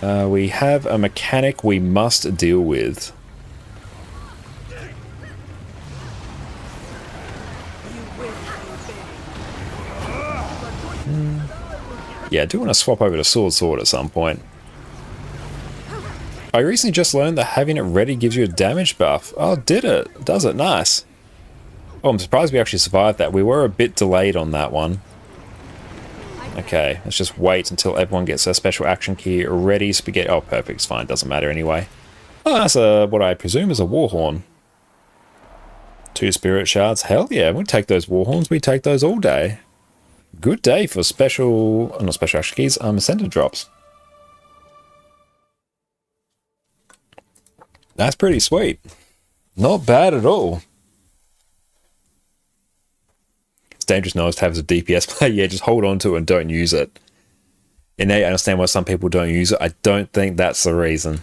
We have a mechanic we must deal with. Yeah, I do want to swap over to Sword at some point. I recently just learned that having it ready gives you a damage buff. Oh, did it? Does it? Nice. Oh, I'm surprised we actually survived that. We were a bit delayed on that one. Okay, let's just wait until everyone gets their special action key ready. Spaghetti. Oh, perfect. It's fine. Doesn't matter anyway. Oh, that's what I presume is a war horn. 2 spirit shards. Hell yeah, we'll take those war horns. We take those all day. Good day for special, not special action keys, ascendant drops. That's pretty sweet. Not bad at all. It's dangerous knowledge to have as a DPS player. Yeah, just hold on to it and don't use it. And I understand why some people don't use it. I don't think that's the reason.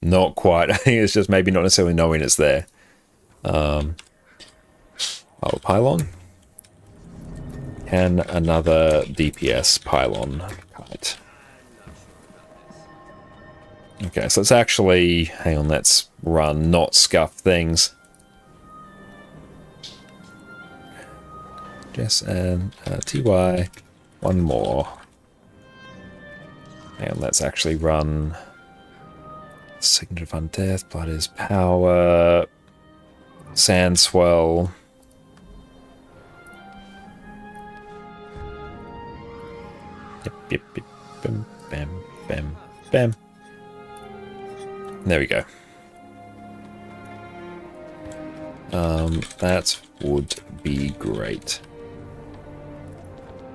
Not quite. I think it's just maybe not necessarily knowing it's there. Oh, pylon. And another DPS pylon kite. Okay, so it's actually... Hang on, let's run, not scuff things. Jess and TY. One more. Hang on, let's actually run... Signet of Undeath, Blood is Power... Sand Swell... Yep, bam, bam, bam, bam. There we go. That would be great.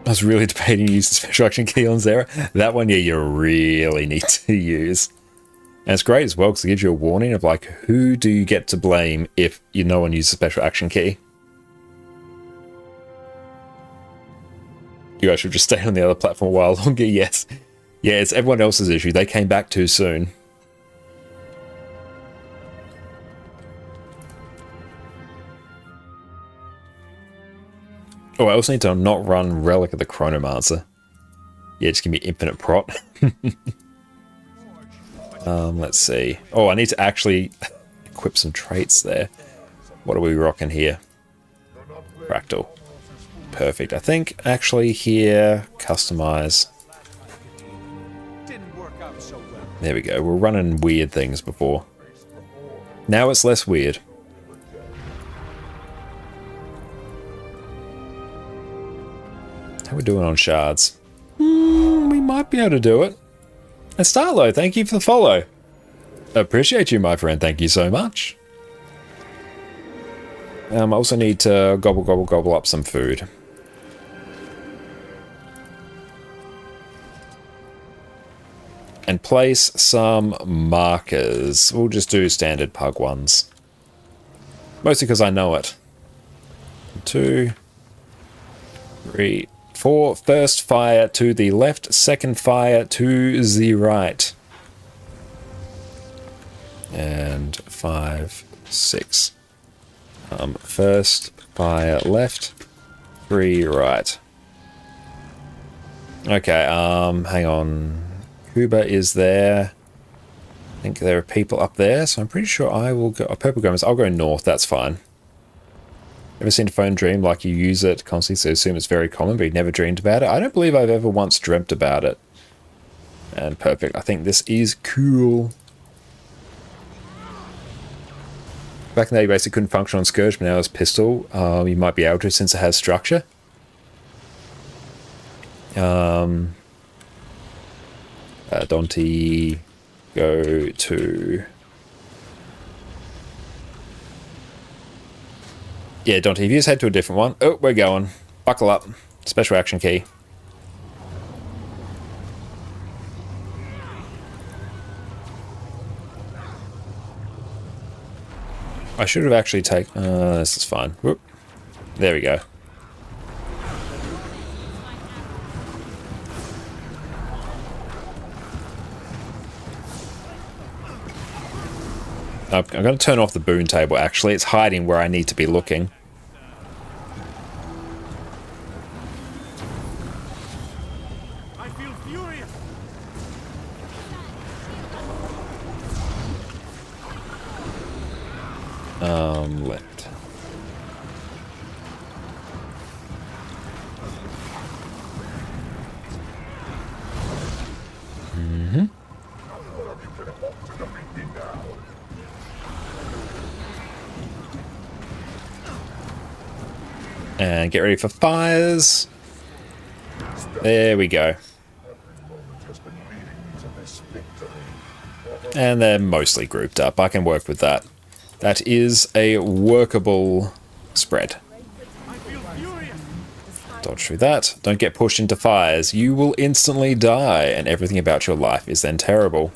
I was really debating to use the special action key on Zera. That one, yeah, you really need to use. And it's great as well because it gives you a warning of like, who do you get to blame if no one uses the special action key? You guys should just stay on the other platform a while longer. Yes. Yeah, it's everyone else's issue. They came back too soon. Oh, I also need to not run Relic of the Chronomancer. Yeah, just give me infinite prot. Let's see. Oh, I need to actually equip some traits there. What are we rocking here? Fractal. Perfect. I think actually here, customize. There we go. We're running weird things before. Now it's less weird. How are we doing on shards? We might be able to do it. And Starlo, thank you for the follow. Appreciate you, my friend. Thank you so much. I also need to gobble up some food. And place some markers. We'll just do standard pug ones. Mostly because I know it. 2, 3, 4. First fire to the left, second fire to the right. And 5, 6. First fire left, 3 right. Okay, hang on. Kuba is there. I think there are people up there, so I'm pretty sure I will go... Oh, Purple Gomez, I'll go north, that's fine. Ever seen a phone dream like you use it constantly, so assume it's very common, but you never dreamed about it? I don't believe I've ever once dreamt about it. And perfect, I think this is cool. Back in the day, you basically couldn't function on Scourge, but now as Pistol, you might be able to since it has structure. Dante, go to... Yeah, Dante, if you just head to a different one... Oh, we're going. Buckle up. Special action key. I should have actually taken... this is fine. Whoop. There we go. I'm going to turn off the boon table, actually. It's hiding where I need to be looking. I feel furious. Left. Mm-hmm. And get ready for fires. There we go. And they're mostly grouped up. I can work with that. That is a workable spread. Dodge through that. Don't get pushed into fires. You will instantly die, and everything about your life is then terrible.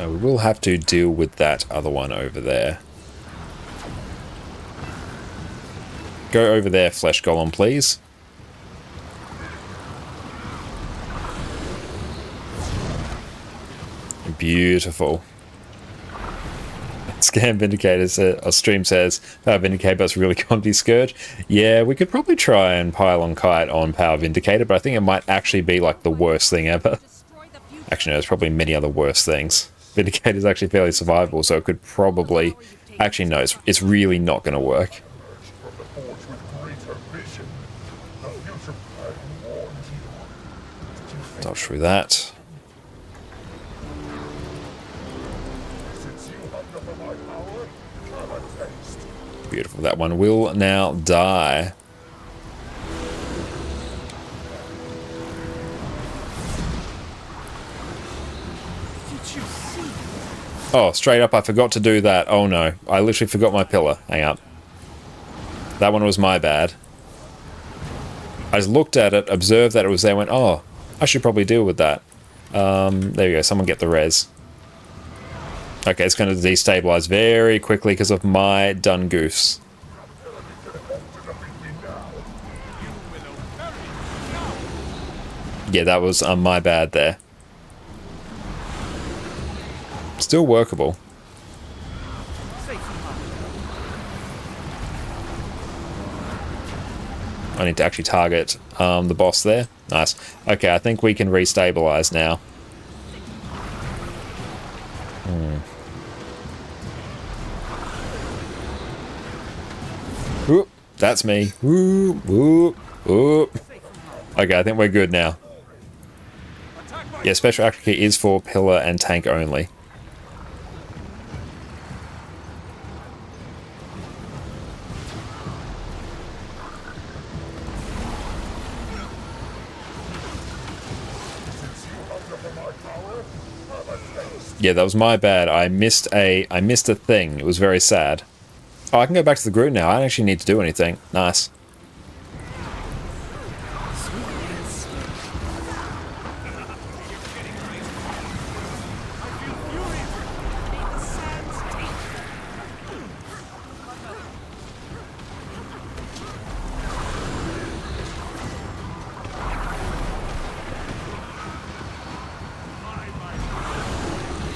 We will have to deal with that other one over there. Go over there, Flesh Golem, please. Beautiful. Scam Vindicator, a stream says, Power Vindicator, but it's really Conti Scourge. Yeah, we could probably try and pile on Kite on Power Vindicator, but I think it might actually be like the worst thing ever. Actually, no, there's probably many other worse things. Vindicator is actually fairly survivable, so it could probably... Actually, no, it's really not going to work. Dodge through that. Beautiful. That one will now die. Oh, straight up, I forgot to do that. Oh no, I literally forgot my pillar. Hang up. That one was my bad. I just looked at it, observed that it was there, went, oh, I should probably deal with that. There you go, someone get the res. Okay, it's going to destabilize very quickly because of my done goofs. Yeah, that was my bad there. Still workable. I need to actually target the boss there. Nice. Okay, I think we can restabilize now. Whoop, that's me. Whoop, whoop, whoop. Okay, I think we're good now. Yeah, special action key is for pillar and tank only. Yeah, that was my bad. I missed a thing. It was very sad. Oh, I can go back to the group now. I don't actually need to do anything. Nice.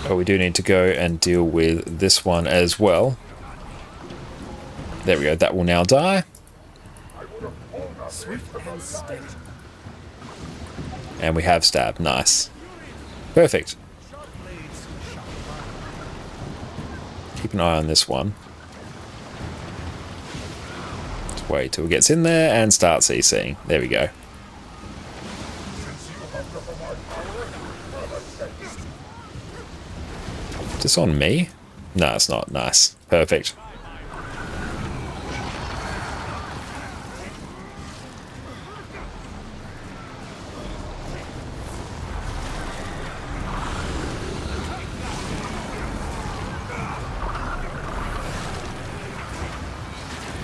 Oh, we do need to go and deal with this one as well. There we go, that will now die. And we have stab, nice. Perfect. Keep an eye on this one. Just wait till it gets in there and start CCing. There we go. Is this on me? No, it's not. Nice. Perfect.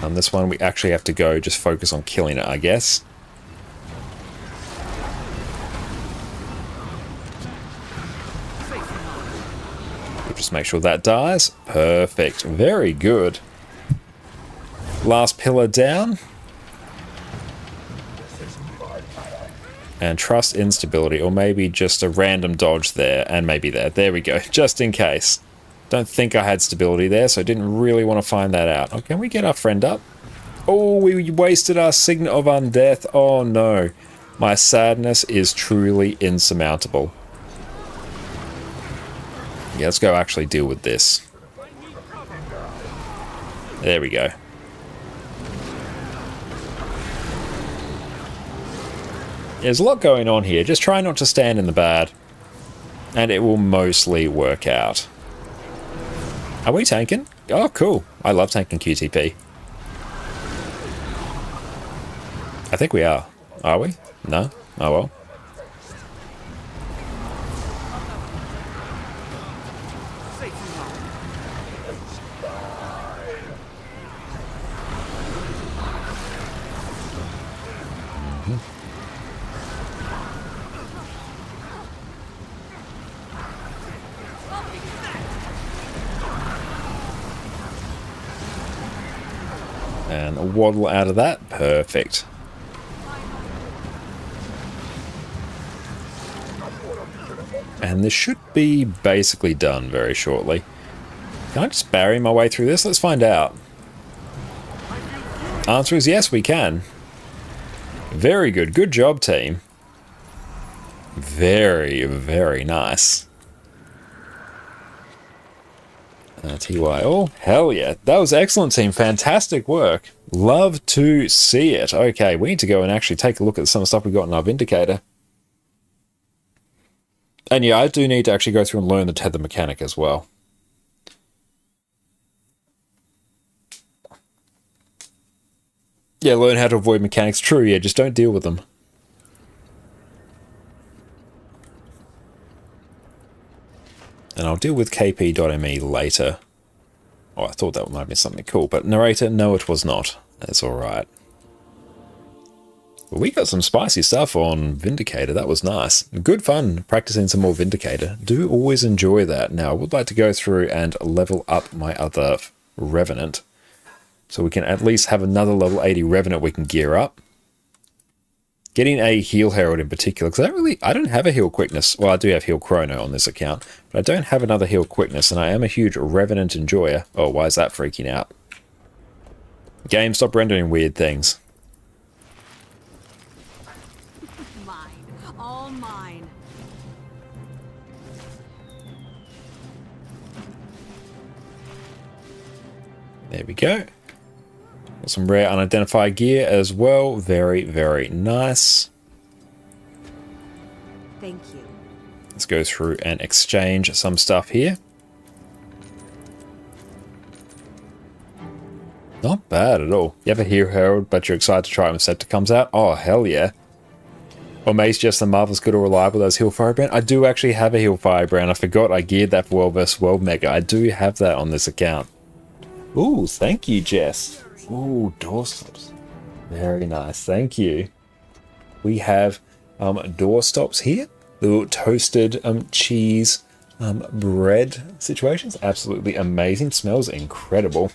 On this one, we actually have to go just focus on killing it, I guess. We'll just make sure that dies. Perfect. Very good. Last pillar down. And trust instability, or maybe just a random dodge there, and maybe there. There we go, just in case. Don't think I had stability there, so I didn't really want to find that out. Oh, can we get our friend up? Oh, we wasted our Signet of Undeath. Oh no. My sadness is truly insurmountable. Yeah, let's go actually deal with this. There we go. There's a lot going on here. Just try not to stand in the bad, and it will mostly work out. Are we tanking? Oh, cool. I love tanking QTP. I think we are. Are we? No? Oh well. And a waddle out of that. Perfect. And this should be basically done very shortly. Can I just barry my way through this? Let's find out. Answer is yes, we can. Very good. Good job, team. Very, very nice. TY. Oh, hell yeah. That was excellent, team. Fantastic work. Love to see it. Okay, we need to go and actually take a look at some of the stuff we got in our Vindicator. And yeah, I do need to actually go through and learn the tether mechanic as well. Yeah, learn how to avoid mechanics. True, yeah, just don't deal with them. And I'll deal with kp.me later. Oh, I thought that might be something cool, but narrator, no, it was not. That's alright. We got some spicy stuff on Vindicator. That was nice. Good fun practicing some more Vindicator. Do always enjoy that. Now, I would like to go through and level up my other Revenant, so we can at least have another level 80 Revenant we can gear up. Getting a Heal Herald in particular, because I don't have a Heal Quickness. Well, I do have Heal Chrono on this account, but I don't have another Heal Quickness, and I am a huge Revenant enjoyer. Oh, why is that freaking out? Game, stop rendering weird things. Mine. All mine. There we go. Got some rare unidentified gear as well. Very, very nice. Thank you. Let's go through and exchange some stuff here. Not bad at all. You have a Hero Herald, but you're excited to try it when Scepter comes out? Oh, hell yeah. Or Mace just the marvelous good or reliable as Heal Firebrand. I do actually have a Heal Firebrand. I forgot I geared that for World vs. World Mega. I do have that on this account. Ooh, thank you, Jess. Ooh, doorstops. Very nice, thank you. We have doorstops here. Little toasted cheese bread situations. Absolutely amazing. Smells incredible.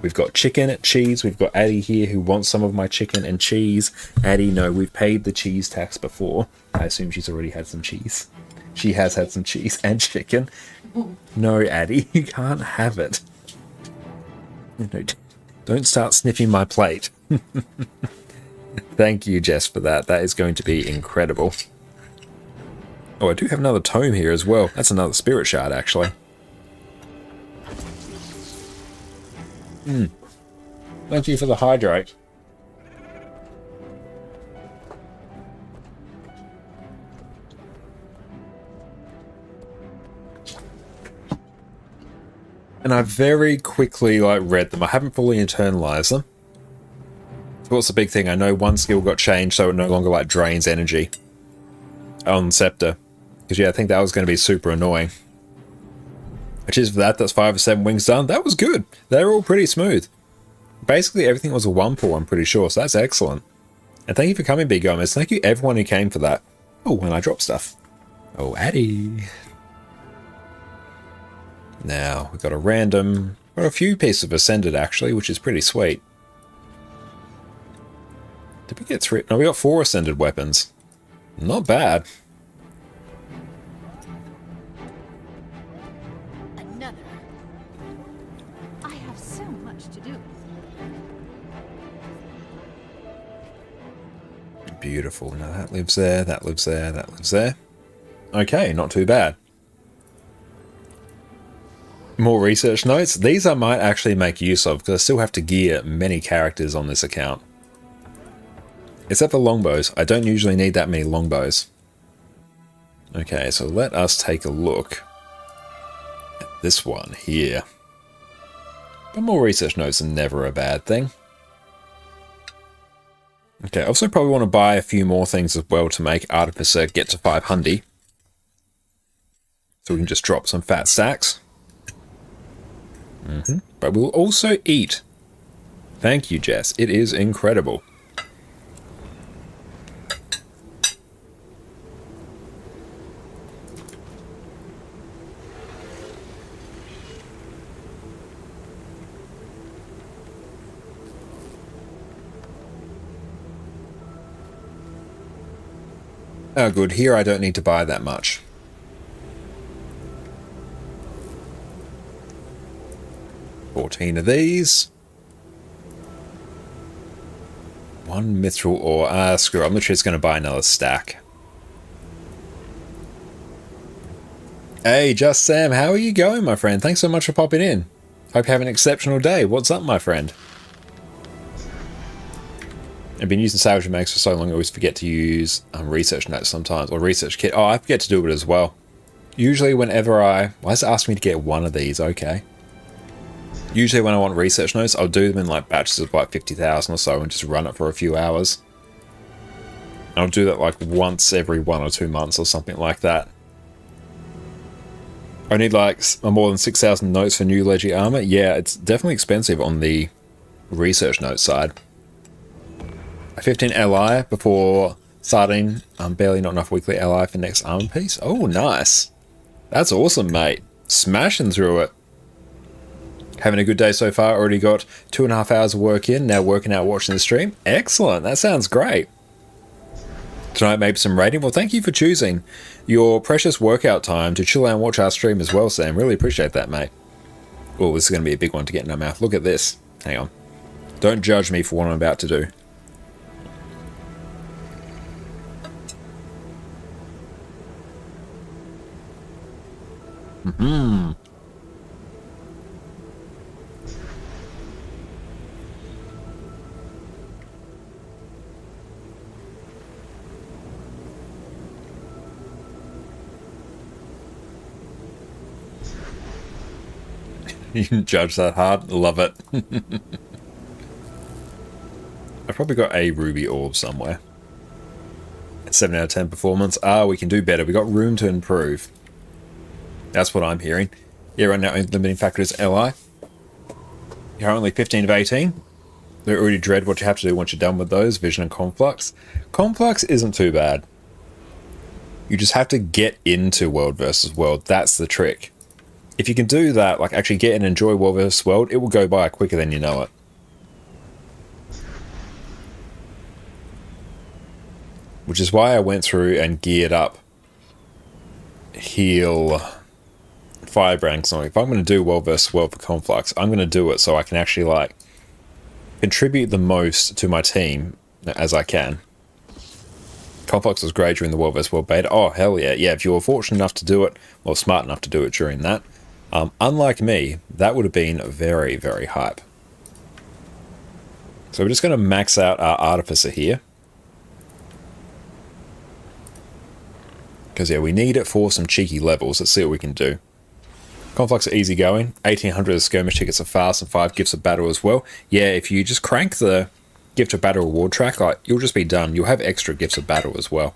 We've got chicken, cheese. We've got Addie here who wants some of my chicken and cheese. Addie, no, we've paid the cheese tax before. I assume she's already had some cheese. She has had some cheese and chicken. No, Addie, you can't have it. No, don't start sniffing my plate. Thank you, Jess, for that. That is going to be incredible. Oh, I do have another tome here as well. That's another spirit shard, actually. Thank you for the hydrate. And I very quickly read them. I haven't fully internalized them. So what's the big thing? I know one skill got changed so it no longer drains energy on Scepter. Because yeah, I think that was going to be super annoying. Which is for that's 5 or 7 wings done. That was good. They're all pretty smooth. Basically everything was a 1-pull, I'm pretty sure, so that's excellent. And thank you for coming, Big Gomez. Thank you everyone who came for that. Oh, when I drop stuff. Oh, Addie. Now, we've got a random, or a few pieces of Ascended actually, which is pretty sweet. Did we get 3? No, we got 4 Ascended weapons. Not bad. Another. I have so much to do. Beautiful. Now that lives there, that lives there, that lives there. Okay, not too bad. More research notes. These I might actually make use of because I still have to gear many characters on this account. Except for longbows. I don't usually need that many longbows. Okay, so let us take a look at this one here. But more research notes are never a bad thing. Okay, I also probably want to buy a few more things as well to make Artificer get to 500. So we can just drop some fat stacks. But we'll also eat. Thank you, Jess. It is incredible. Oh, good. Here I don't need to buy that much. $14 of these. One mithril ore. Screw it. I'm literally just going to buy another stack. Hey, Just Sam. How are you going, my friend? Thanks so much for popping in. Hope you have an exceptional day. What's up, my friend? I've been using Salvage Mags for so long, I always forget to use research notes sometimes, or research kit. Oh, I forget to do it as well. Usually whenever why does it ask me to get one of these? Okay. Usually when I want research notes, I'll do them in like batches of like 50,000 or so and just run it for a few hours. I'll do that like once every 1 or 2 months or something like that. I need like more than 6,000 notes for new Legi armor. Yeah, it's definitely expensive on the research note side. 15 LI before starting. Barely not enough weekly LI for next armor piece. Oh, nice. That's awesome, mate. Smashing through it. Having a good day so far. Already got 2.5 hours of work in. Now working out watching the stream. Excellent. That sounds great. Tonight maybe some rating. Well, thank you for choosing your precious workout time to chill out and watch our stream as well, Sam. Really appreciate that, mate. Oh, this is going to be a big one to get in our mouth. Look at this. Hang on. Don't judge me for what I'm about to do. You can judge that hard. Love it. I've probably got a ruby orb somewhere. 7 out of 10 performance. We can do better. We got room to improve. That's what I'm hearing. Yeah, right now the limiting factor is LI. You're only 15 of 18. They already dread what you have to do once you're done with those. Vision and Conflux. Conflux isn't too bad. You just have to get into World versus World. That's the trick. If you can do that, like actually get and enjoy World versus World, it will go by quicker than you know it. Which is why I went through and geared up heal Firebrand. So if I'm going to do World vs. World for Conflux, I'm going to do it so I can actually like contribute the most to my team as I can. Conflux was great during the World vs. World beta. Oh, hell yeah. Yeah, if you were fortunate enough to do it, or smart enough to do it during that, unlike me, that would have been very, very hype. So we're just going to max out our Artificer here. Because, yeah, we need it for some cheeky levels. Let's see what we can do. Conflux are easy going. 1,800 of skirmish tickets are fast and 5 gifts of battle as well. Yeah, if you just crank the gift of battle reward track, like, you'll just be done. You'll have extra gifts of battle as well.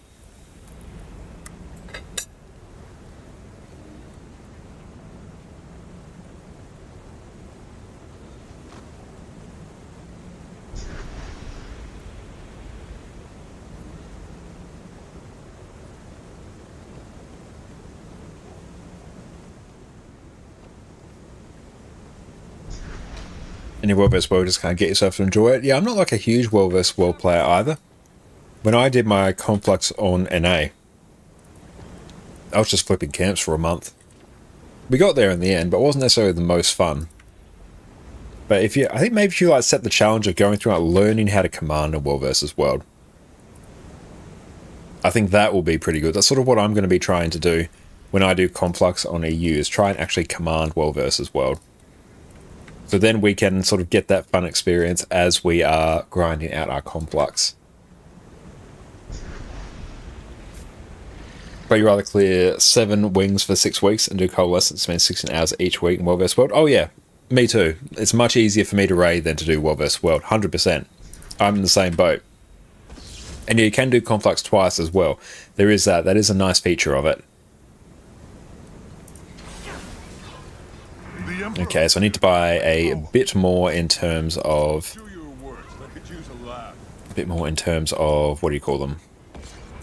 Any World vs. World, just kind of get yourself to enjoy it. Yeah, I'm not like a huge World vs. World player either. When I did my Conflux on NA, I was just flipping camps for a month. We got there in the end, but it wasn't necessarily the most fun. But if you, I think maybe if you like set the challenge of going through like learning how to command a World vs. World, I think that will be pretty good. That's sort of what I'm going to be trying to do when I do Conflux on EU, is try and actually command World vs. World. So then we can sort of get that fun experience as we are grinding out our Conflux. But you rather clear 7 wings for 6 weeks and do coalescence, spend 16 hours each week in World vs. World. Oh yeah, me too. It's much easier for me to raid than to do World vs. World, 100%. I'm in the same boat. And yeah, you can do conflux twice as well. There is that. That is a nice feature of it. Okay, so I need to buy a bit more in terms of... A bit more in terms of... What do you call them?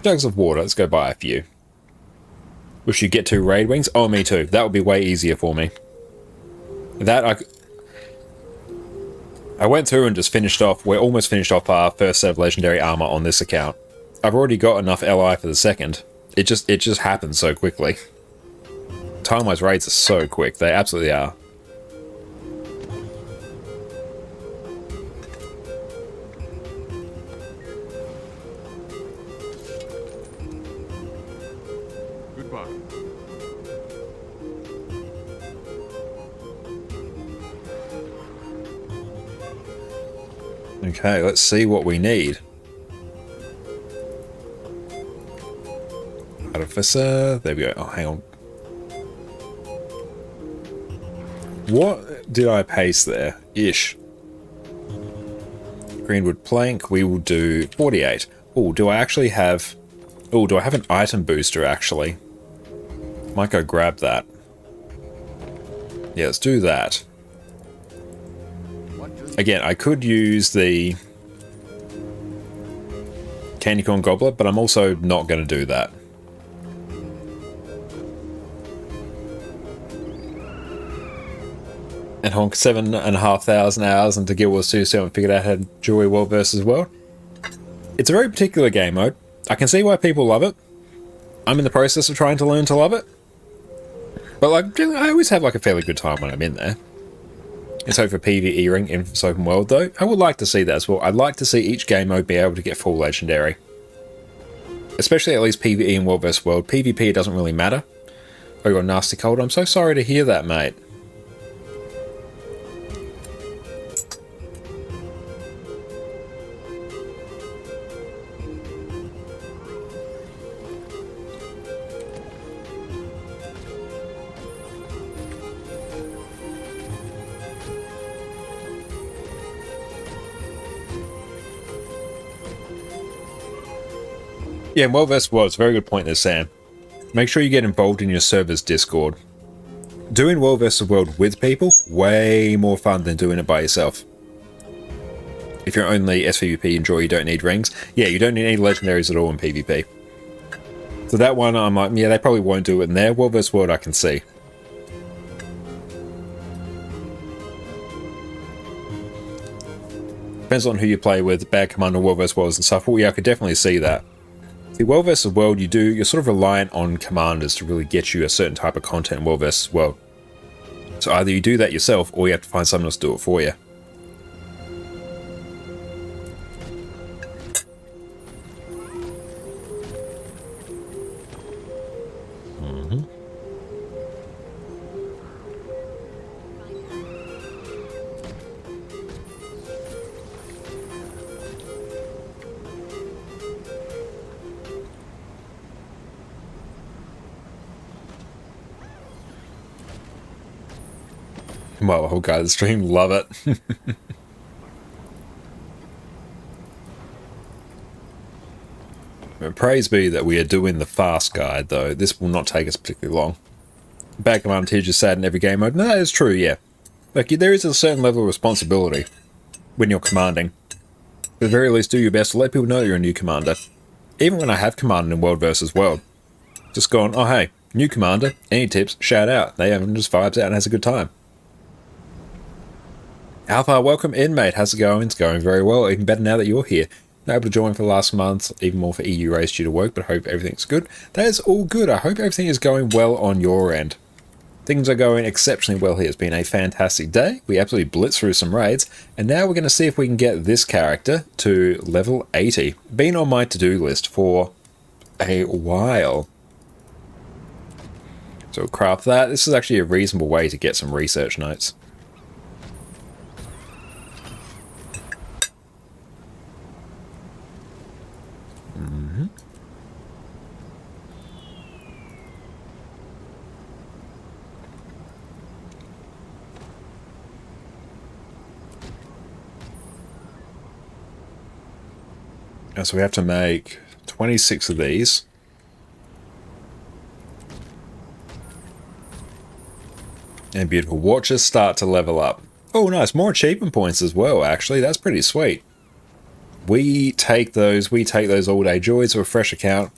Jugs of water. Let's go buy a few. Wish you get 2 raid wings. Oh, me too. That would be way easier for me. That I went through and just finished off. We're almost finished off our first set of legendary armor on this account. I've already got enough LI for the second. It just happens so quickly. Time-wise raids are so quick. They absolutely are. Okay, let's see what we need. Artificer, there we go. Oh, hang on. What did I paste there? Ish. Greenwood plank, we will do 48. Oh, do I actually have... Oh, do I have an item booster, actually? Might go grab that. Yeah, let's do that. Again, I could use the candy corn goblet, but I'm also not going to do that. And honk 7,500 hours into Guild Wars 2 so I figured out how to enjoy World vs. World. It's a very particular game mode. I can see why people love it. I'm in the process of trying to learn to love it. But like, I always have like a fairly good time when I'm in there. It's hope for PvE ring in this open world though. I would like to see that as well. I'd like to see each game mode be able to get full legendary. Especially at least PvE in World vs. World. PvP doesn't really matter. Oh, you got a nasty cold. I'm so sorry to hear that, mate. Yeah, World vs. World, it's a very good point there, Sam. Make sure you get involved in your server's Discord. Doing World vs. World with people, way more fun than doing it by yourself. If you're only SVP enjoy, you don't need rings. Yeah, you don't need any legendaries at all in PvP. So that one, I'm like, yeah, they probably won't do it in there. World vs. World, I can see. Depends on who you play with, bad commander, World vs. Worlds and stuff. Well, yeah, I could definitely see that. The World vs. World, you're sort of reliant on commanders to really get you a certain type of content in World vs. World. So either you do that yourself, or you have to find someone else to do it for you. Well, the whole guy of the stream, love it. Praise be that we are doing the fast guide, though. This will not take us particularly long. Bad command teacher sad in every game mode. No, that is true, yeah. Like, there is a certain level of responsibility when you're commanding. At the very least, do your best to let people know you're a new commander. Even when I have commanded in World vs. World. Just gone, oh hey, new commander, any tips, shout out. They have just vibes out and has a good time. Alpha, welcome in, mate. How's it going? It's going very well. Even better now that you're here. Not able to join for the last month, even more for EU race due to work, but hope everything's good. That is all good. I hope everything is going well on your end. Things are going exceptionally well here. It's been a fantastic day. We absolutely blitzed through some raids, and now we're going to see if we can get this character to level 80. Been on my to-do list for a while. So we'll craft that. This is actually a reasonable way to get some research notes. And so we have to make 26 of these. And beautiful. Watches start to level up. Oh, nice. More achievement points as well, actually. That's pretty sweet. We take those all-day joys to a fresh account.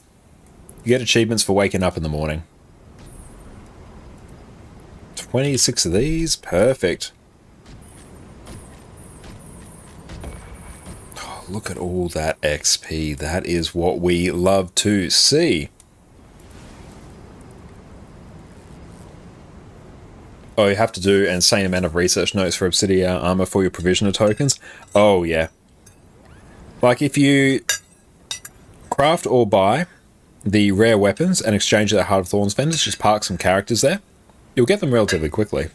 You get achievements for waking up in the morning. 26 of these. Perfect. Oh, look at all that XP. That is what we love to see. Oh, you have to do an insane amount of research notes for obsidian armor for your provisioner tokens. Oh, yeah. Like, if you craft or buy the rare weapons and exchange their Heart of Thorns vendors, just park some characters there, you'll get them relatively quickly.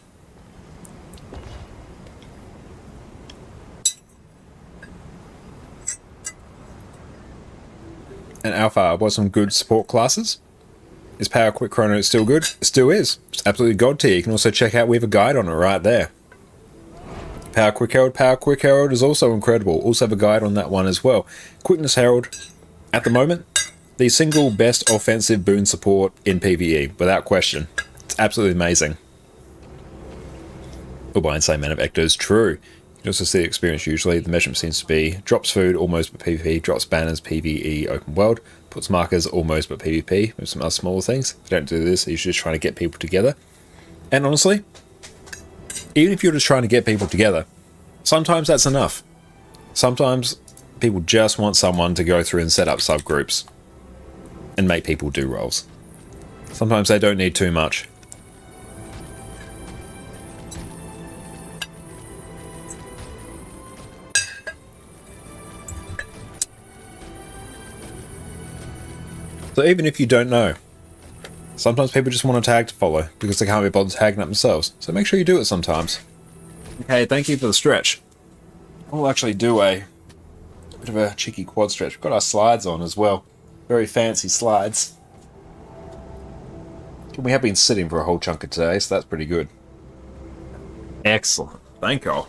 And Alpha, what some good support classes? Is Power Quick Chrono still good? It still is. It's absolutely god tier. You can also check out, we have a guide on it right there. Power Quick Herald is also incredible. Also have a guide on that one as well. Quickness Herald, at the moment, the single best offensive boon support in PvE, without question. It's absolutely amazing. Or by insane amount of ectos, true. You can also see the experience usually. The measurement seems to be drops food almost but PvP, drops banners PvE open world, puts markers almost but PvP, with some other smaller things. If you don't do this, you're just trying to get people together. And honestly, even if you're just trying to get people together, sometimes that's enough. Sometimes people just want someone to go through and set up subgroups and make people do roles. Sometimes they don't need too much. So even if you don't know, sometimes people just want a tag to follow because they can't be bothered tagging up themselves. So make sure you do it sometimes. Okay, thank you for the stretch. We'll actually do a bit of a cheeky quad stretch. We've got our slides on as well. Very fancy slides. We have been sitting for a whole chunk of today, so that's pretty good. Excellent. Thank you.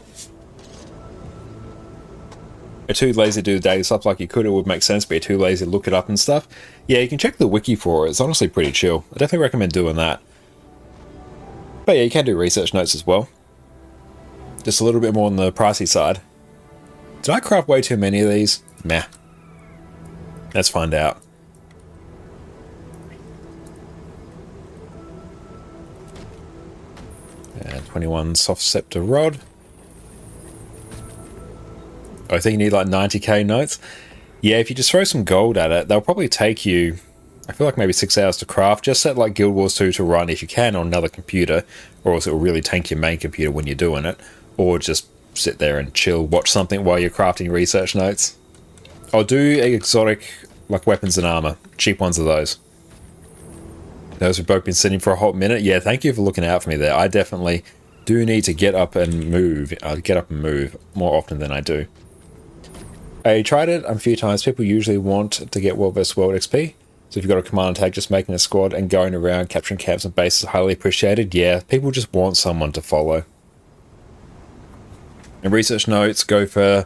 You're too lazy to do the daily stuff like you could. It would make sense, but you're too lazy to look it up and stuff. Yeah, you can check the wiki for it. It's honestly pretty chill. I definitely recommend doing that. But yeah, you can do research notes as well. Just a little bit more on the pricey side. Did I craft way too many of these? Meh. Let's find out. And 21 soft scepter rod. I think you need like 90k notes. Yeah, if you just throw some gold at it, they'll probably take you, I feel like maybe 6 hours to craft. Just set like Guild Wars 2 to run if you can on another computer, or else it will really tank your main computer when you're doing it. Or just sit there and chill, watch something while you're crafting research notes. I'll do exotic like weapons and armor, cheap ones of those. Those have both been sitting for a hot minute. Yeah, thank you for looking out for me there. I definitely do need to get up and move. More often than I do. I tried it a few times. People usually want to get World vs. World XP. So if you've got a command tag, just making a squad and going around capturing camps and bases is highly appreciated. Yeah, people just want someone to follow. And research notes, go for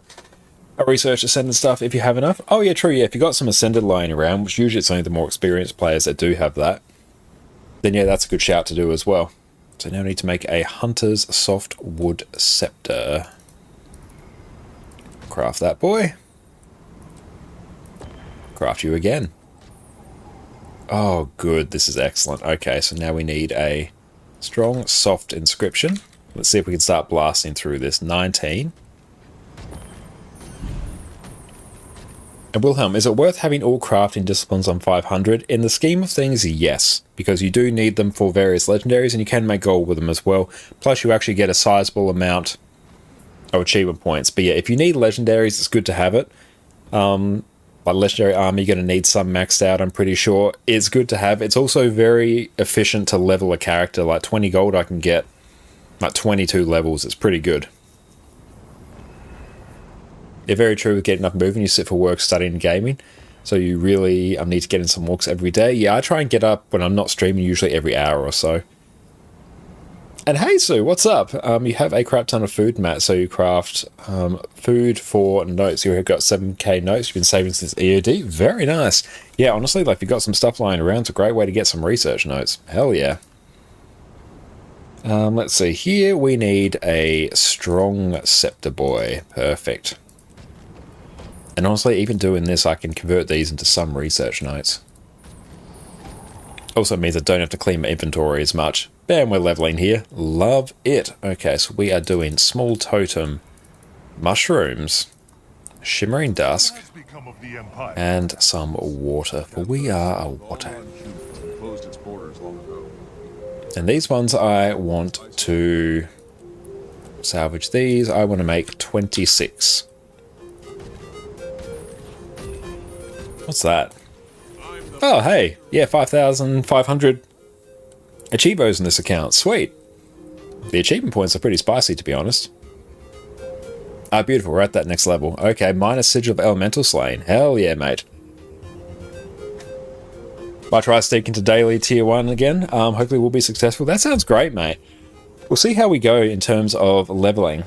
a research ascended stuff if you have enough. Oh yeah, true, yeah, if you've got some ascended lying around, which usually it's only the more experienced players that do have that, then yeah, that's a good shout to do as well. So now I need to make a Hunter's Softwood Scepter. Craft that boy. Craft you again. Oh, good. This is excellent. Okay, so now we need a strong, soft inscription. Let's see if we can start blasting through this. 19. And Wilhelm, is it worth having all crafting disciplines on 500? In the scheme of things, yes, because you do need them for various legendaries, and you can make gold with them as well. Plus, you actually get a sizable amount of achievement points. But yeah, if you need legendaries, it's good to have it. Like legendary armor, you're going to need some maxed out, I'm pretty sure. It's good to have. It's also very efficient to level a character. Like 20 gold I can get like 22 levels. It's pretty good. They're very true with getting up and moving. You sit for work, studying, and gaming. So you really need to get in some walks every day. Yeah, I try and get up when I'm not streaming, usually every hour or so. And hey Sue, what's up? You have a crap ton of food, Matt, so you craft food for notes. You have got 7k notes you've been saving since EOD. Very nice. Yeah, honestly, like if you've got some stuff lying around, it's a great way to get some research notes. Hell yeah. Let's see, here we need a strong scepter boy. Perfect. And honestly, even doing this, I can convert these into some research notes. Also means I don't have to clean my inventory as much. Bam, we're leveling here. Love it. Okay, so we are doing small totem, mushrooms, shimmering dusk, and some water, for we are a water. And these ones I want to salvage these. I want to make 26. What's that? Oh, hey. Yeah, 5,500 achievos in this account. Sweet. The achievement points are pretty spicy, to be honest. Ah, beautiful. We're at that next level. Okay, minus Sigil of Elemental Slaying. Hell yeah, mate. Might try sneaking to daily tier 1 again. Hopefully we'll be successful. That sounds great, mate. We'll see how we go in terms of leveling.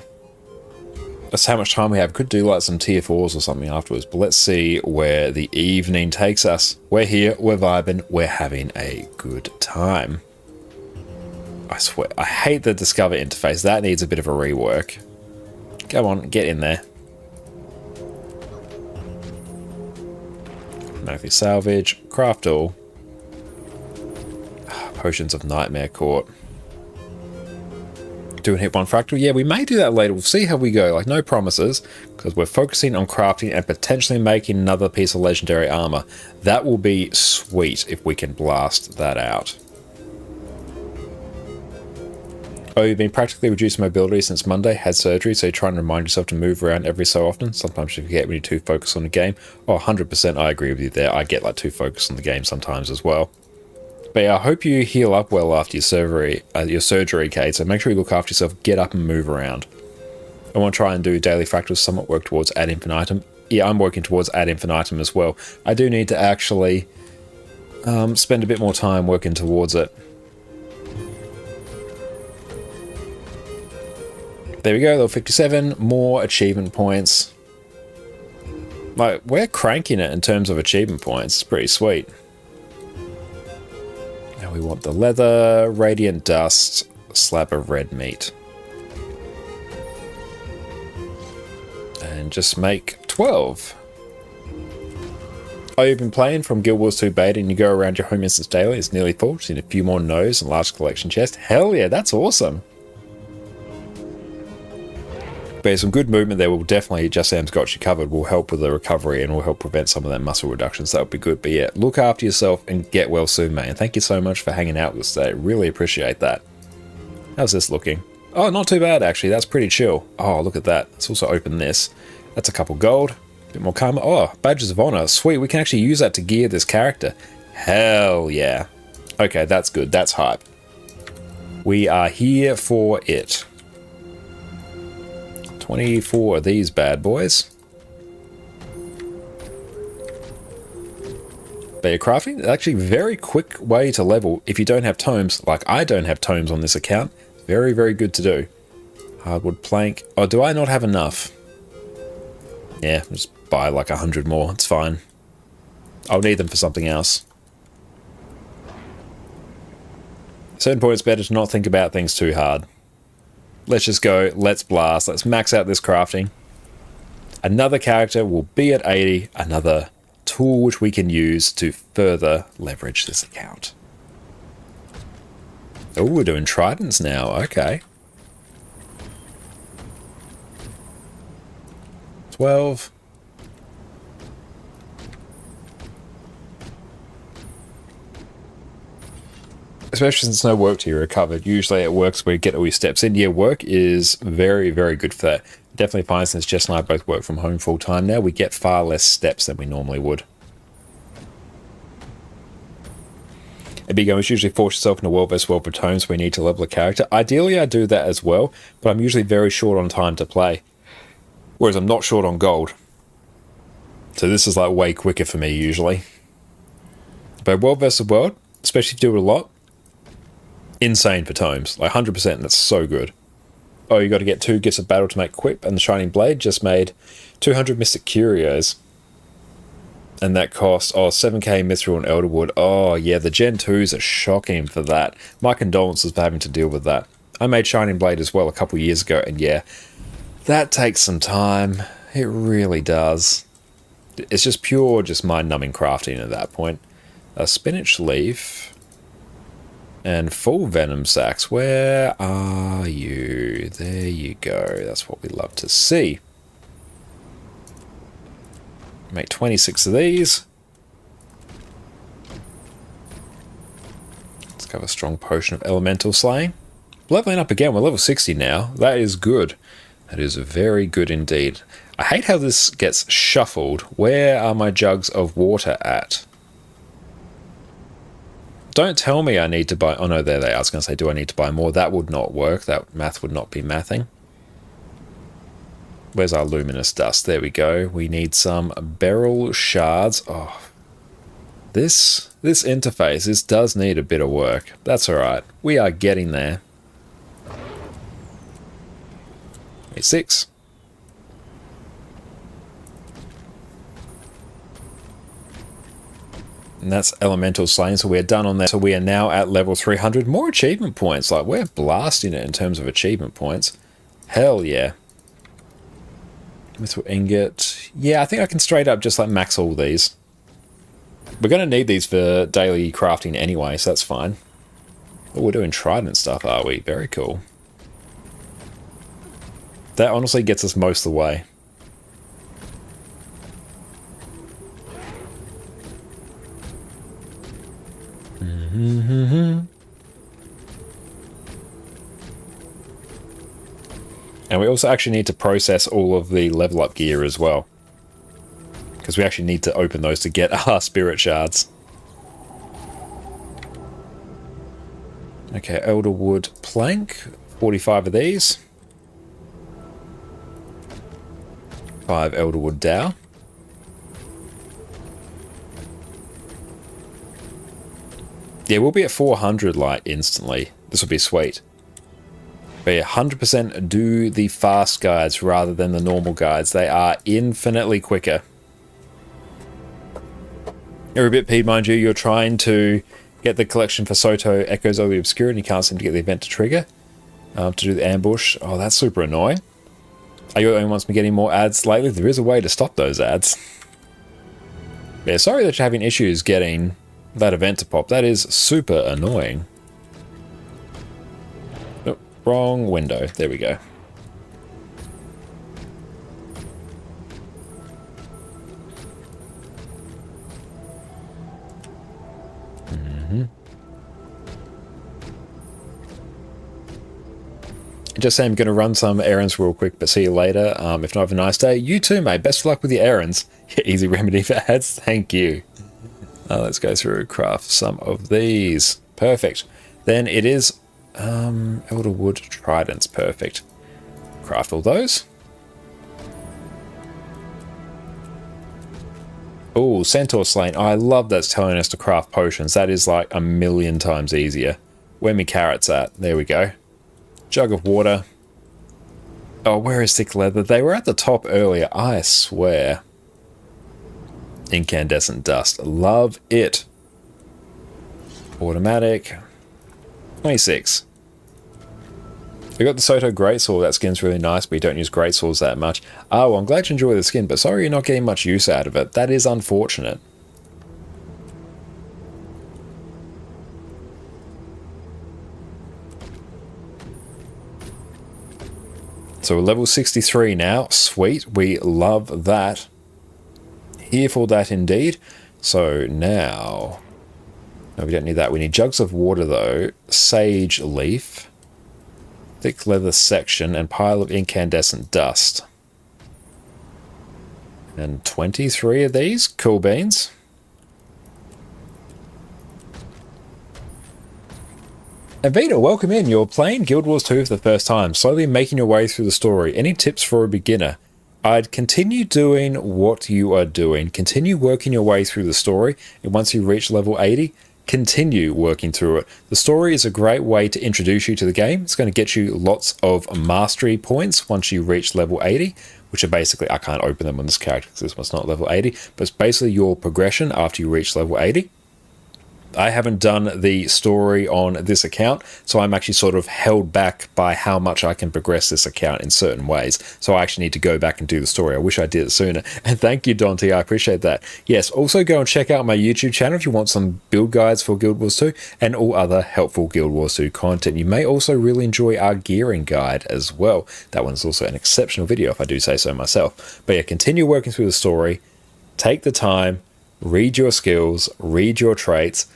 That's how much time we have. Could do like some tier 4s or something afterwards. But let's see where the evening takes us. We're here, we're vibing, we're having a good time. I swear, I hate the Discover interface. That needs a bit of a rework. Go on, get in there. Automatically salvage, craft all. Potions of Nightmare Court. Do and hit one fractal? Yeah, we may do that later. We'll see how we go. Like, no promises, because we're focusing on crafting and potentially making another piece of legendary armor. That will be sweet if we can blast that out. Oh, you've been practically reduced mobility since Monday, had surgery, so you're trying to remind yourself to move around every so often. Sometimes you forget when you're too focused on the game. Oh, 100% I agree with you there. I get like too focused on the game sometimes as well. But yeah, I hope you heal up well after your surgery, Kate, so make sure you look after yourself, get up and move around. I want to try and do daily fractals, somewhat work towards ad infinitum. Yeah, I'm working towards ad infinitum as well. I do need to actually spend a bit more time working towards it. There we go, level 57, more achievement points. Like, we're cranking it in terms of achievement points. It's pretty sweet. Now we want the leather, radiant dust, slab of red meat. And just make 12. Oh, you've been playing from Guild Wars 2 beta and you go around your home instance daily. It's nearly full. Just need a few more nodes and large collection chest. Hell yeah, that's awesome. But there's some good movement there. Will definitely, Just Sam's got you covered, will help with the recovery and will help prevent some of that muscle reduction, so that would be good. But yeah, look after yourself and get well soon, man. Thank you so much for hanging out with us today. Really appreciate that. How's this looking? Oh, not too bad, actually. That's pretty chill. Oh, look at that. Let's also open this. That's a couple gold. A bit more karma. Oh, badges of honor. Sweet. We can actually use that to gear this character. Hell yeah. Okay, that's good. That's hype. We are here for it. 24 of these bad boys. But yeah, crafting is actually a very quick way to level if you don't have tomes. Like I don't have tomes on this account. Very, very good to do. Hardwood plank. Oh, do I not have enough? Yeah, just buy like 100 more. It's fine. I'll need them for something else. At certain points, it's better to not think about things too hard. Let's just go, let's blast, let's max out this crafting. Another character will be at 80, another tool which we can use to further leverage this account. Oh, we're doing tridents now, okay. 12. Especially since no work to recovered. Usually it works where you get all your steps in. Yeah, work is very, very good for that. Definitely find since Jess and I both work from home full time now, we get far less steps than we normally would. A big one is usually force yourself into world vs world for tomes where you need to level a character. Ideally I do that as well, but I'm usually very short on time to play. Whereas I'm not short on gold. So this is like way quicker for me usually. But world vs world, especially if you do it a lot, insane for tomes. Like 100%, that's so good. Oh, you got to get 2 Gifts of Battle to make Quip, and the Shining Blade just made 200 Mystic Curios. And that cost, 7k Mithril and Elderwood. Oh, yeah, the Gen 2s are shocking for that. My condolences for having to deal with that. I made Shining Blade as well a couple years ago, and yeah, that takes some time. It really does. It's just pure, just mind-numbing crafting at that point. A Spinach Leaf and full Venom Sacs. Where are you? There you go. That's what we love to see. Make 26 of these. Let's go with a strong potion of elemental slaying. Leveling up again, we're level 60 now. That is good. That is very good indeed. I hate how this gets shuffled. Where are my jugs of water at? Don't tell me I need to buy... Oh no, there they are. I was going to say, do I need to buy more? That would not work. That math would not be mathing. Where's our luminous dust? There we go. We need some beryl shards. Oh, this interface, this does need a bit of work. That's alright. We are getting there. 6. And that's elemental slaying, so we're done on that. So we are now at level 300. More achievement points. Like, we're blasting it in terms of achievement points. Hell yeah. Mithril ingot. Yeah, I think I can straight up just like max all these. We're going to need these for daily crafting anyway, so that's fine. Oh, we're doing trident stuff, are we? Very cool. That honestly gets us most of the way. And we also actually need to process all of the level up gear as well, because we actually need to open those to get our spirit shards. Okay, Elderwood plank, 45 of these. 5 Elderwood dowel. Yeah, we'll be at 400 like instantly. This will be sweet. But yeah, 100% do the fast guides rather than the normal guides. They are infinitely quicker. You're a bit peeved, mind you. You're trying to get the collection for Soto Echoes of the Obscure and you can't seem to get the event to trigger to do the ambush. Oh, that's super annoying. Are you the only ones been getting more ads lately? There is a way to stop those ads. Yeah, sorry that you're having issues getting that event to pop. That is super annoying. Oh, wrong window. There we go. Just saying I'm going to run some errands real quick, but see you later. If not, have a nice day. You too, mate. Best of luck with your errands. Easy remedy for ads. Thank you. Let's go through and craft some of these. Perfect. Then it is Elderwood Tridents. Perfect. Craft all those. Oh, Centaur Slain. Oh, I love that's telling us to craft potions. That is like 1,000,000 times easier. Where me carrots at? There we go. Jug of water. Oh, where is thick leather? They were at the top earlier, I swear. Incandescent dust. Love it. Automatic. 26. We got the Soto Greatsword. That skin's really nice, but you don't use Greatswords that much. Oh, well, I'm glad you enjoy the skin, but sorry you're not getting much use out of it. That is unfortunate. So we're level 63 now. Sweet. We love that. Here for that indeed. So now... No, we don't need that. We need jugs of water though. Sage leaf. Thick leather section. And pile of incandescent dust. And 23 of these. Cool beans. And Vita, welcome in. You're playing Guild Wars 2 for the first time, slowly making your way through the story. Any tips for a beginner? I'd continue doing what you are doing. Continue working your way through the story, and once you reach level 80, continue working through it. The story is a great way to introduce you to the game. It's going to get you lots of mastery points once you reach level 80, which are basically, I can't open them on this character because this one's not level 80, but it's basically your progression after you reach level 80. I haven't done the story on this account, so I'm actually sort of held back by how much I can progress this account in certain ways. So I actually need to go back and do the story. I wish I did it sooner. And thank you, Dante. I appreciate that. Yes, also go and check out my YouTube channel if you want some build guides for Guild Wars 2 and all other helpful Guild Wars 2 content. You may also really enjoy our gearing guide as well. That one's also an exceptional video, if I do say so myself. But yeah, continue working through the story. Take the time, read your skills, read your traits,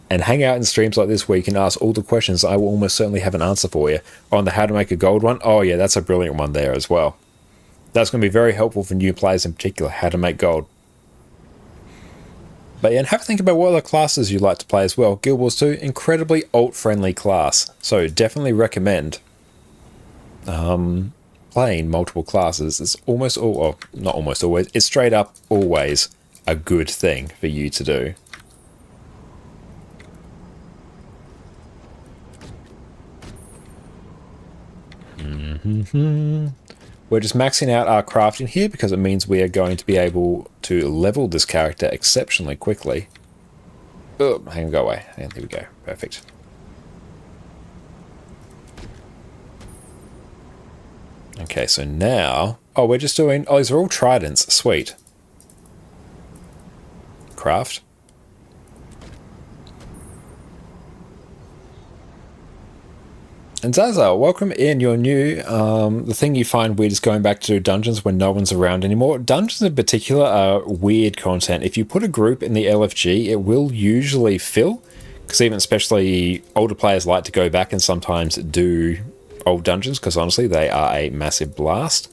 and hang out in streams like this where you can ask all the questions. I will almost certainly have an answer for you. On the how to make a gold one, oh yeah, that's a brilliant one there as well. That's going to be very helpful for new players in particular, how to make gold. But yeah, and have a think about what other classes you like to play as well. Guild Wars 2, incredibly alt-friendly class, so definitely recommend playing multiple classes. It's almost all, or not almost always, it's straight up always a good thing for you to do. We're just maxing out our crafting here because it means we are going to be able to level this character exceptionally quickly. Oh, hang on, go away. And there we go. Perfect. Okay, so now... Oh, we're just doing... Oh, these are all tridents. Sweet. Craft. And Zaza, welcome in. You're new. The thing you find weird is going back to dungeons when no one's around anymore. Dungeons in particular are weird content. If you put a group in the LFG, it will usually fill, because even especially older players like to go back and sometimes do old dungeons, because honestly they are a massive blast.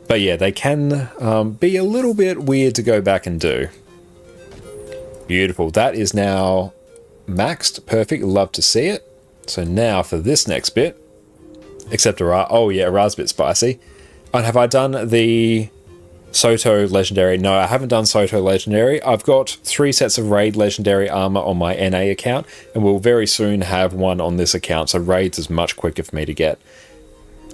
But yeah, they can be a little bit weird to go back and do. Beautiful. That is now maxed. Perfect. Love to see it. So now for this next bit, except oh yeah, Ra's a bit spicy. And have I done the Soto Legendary? No, I haven't done Soto Legendary. I've got 3 sets of Raid Legendary armor on my NA account, and we'll very soon have one on this account, so Raids is much quicker for me to get.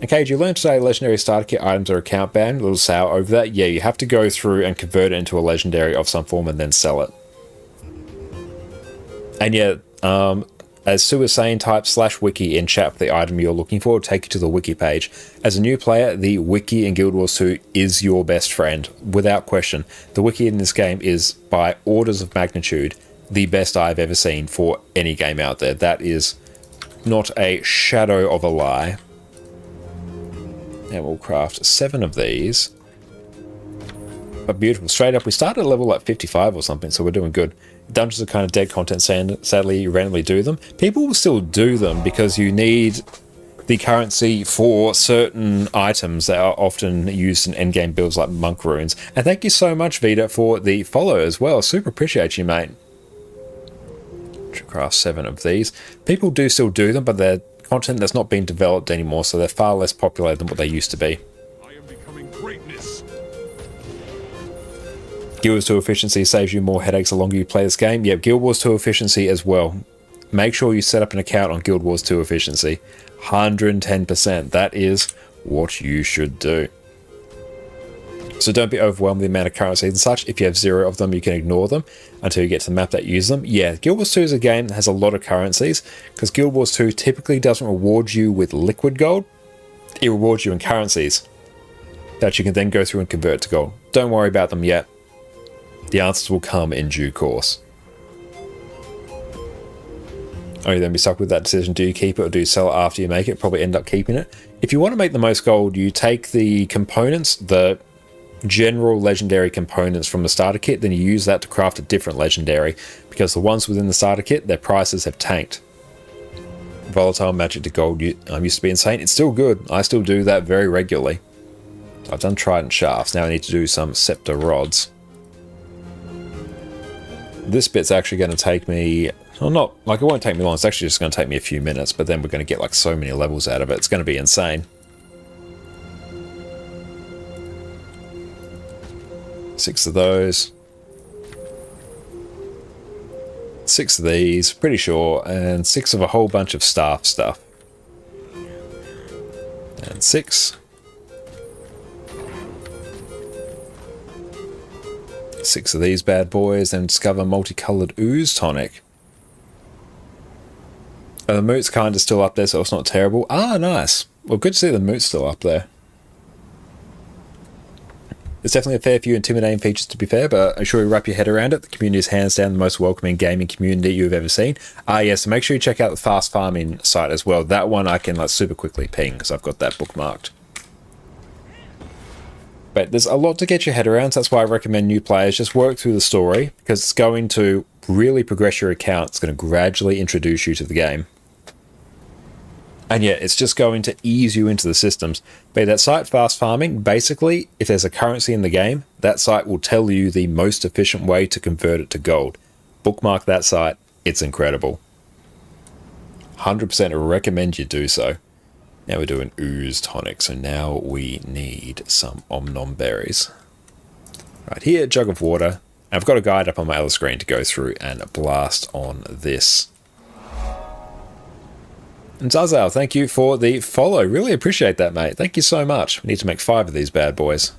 Okay, did you learn today Legendary starter kit items are account banned? A little sour over that. Yeah, you have to go through and convert it into a Legendary of some form and then sell it. And yeah, as Sue was saying, type /wiki in chat for the item you're looking for. It'll take you to the wiki page. As a new player, the wiki in Guild Wars 2 is your best friend, without question. The wiki in this game is, by orders of magnitude, the best I've ever seen for any game out there. That is not a shadow of a lie. And we'll craft 7 of these. But beautiful. Straight up, we started at level like 55 or something, so we're doing good. Dungeons are kind of dead content, sadly you randomly do them. People will still do them because you need the currency for certain items that are often used in endgame builds like monk runes. And thank you so much, Vita, for the follow as well. Super appreciate you, mate. Should craft 7 of these. People do still do them, but they're content that's not being developed anymore, so they're far less popular than what they used to be. I am becoming greatness. Guild Wars 2 efficiency saves you more headaches the longer you play this game. Yeah, Guild Wars 2 efficiency as well. Make sure you set up an account on Guild Wars 2 efficiency. 110%. That is what you should do. So don't be overwhelmed with the amount of currencies and such. If you have 0 of them, you can ignore them until you get to the map that uses them. Yeah, Guild Wars 2 is a game that has a lot of currencies because Guild Wars 2 typically doesn't reward you with liquid gold. It rewards you in currencies that you can then go through and convert to gold. Don't worry about them yet. The answers will come in due course. Or you then be stuck with that decision. Do you keep it or do you sell it after you make it? Probably end up keeping it. If you want to make the most gold, you take the components, the general legendary components from the starter kit, then you use that to craft a different legendary, because the ones within the starter kit, their prices have tanked. Volatile magic to gold used to be insane. It's still good. I still do that very regularly. I've done trident shafts. Now I need to do some scepter rods. This bit's actually going to take me, well, not like it won't take me long, it's actually just going to take me a few minutes, but then we're going to get like so many levels out of it. It's going to be insane. 6 of those. 6 of these, pretty sure, and 6 of a whole bunch of staff stuff. And 6. 6 of these bad boys, and discover multicolored ooze tonic. The moot's kind of still up there, so it's not terrible. Ah, nice. Well, good to see the moot's still up there. There's definitely a fair few intimidating features, to be fair, but I'm sure you wrap your head around it. The community is hands down the most welcoming gaming community you've ever seen. Yes, so make sure you check out the fast farming site as well. That one I can like super quickly ping because I've got that bookmarked. But there's a lot to get your head around, so that's why I recommend new players just work through the story, because it's going to really progress your account. It's going to gradually introduce you to the game. And yeah, it's just going to ease you into the systems. But that site, Fast Farming, basically, if there's a currency in the game, that site will tell you the most efficient way to convert it to gold. Bookmark that site. It's incredible. 100% recommend you do so. Now we're doing ooze tonic, so now we need some omnom berries. Right here, jug of water. I've got a guide up on my other screen to go through and blast on this. And Zazal, thank you for the follow. Really appreciate that, mate. Thank you so much. We need to make 5 of these bad boys.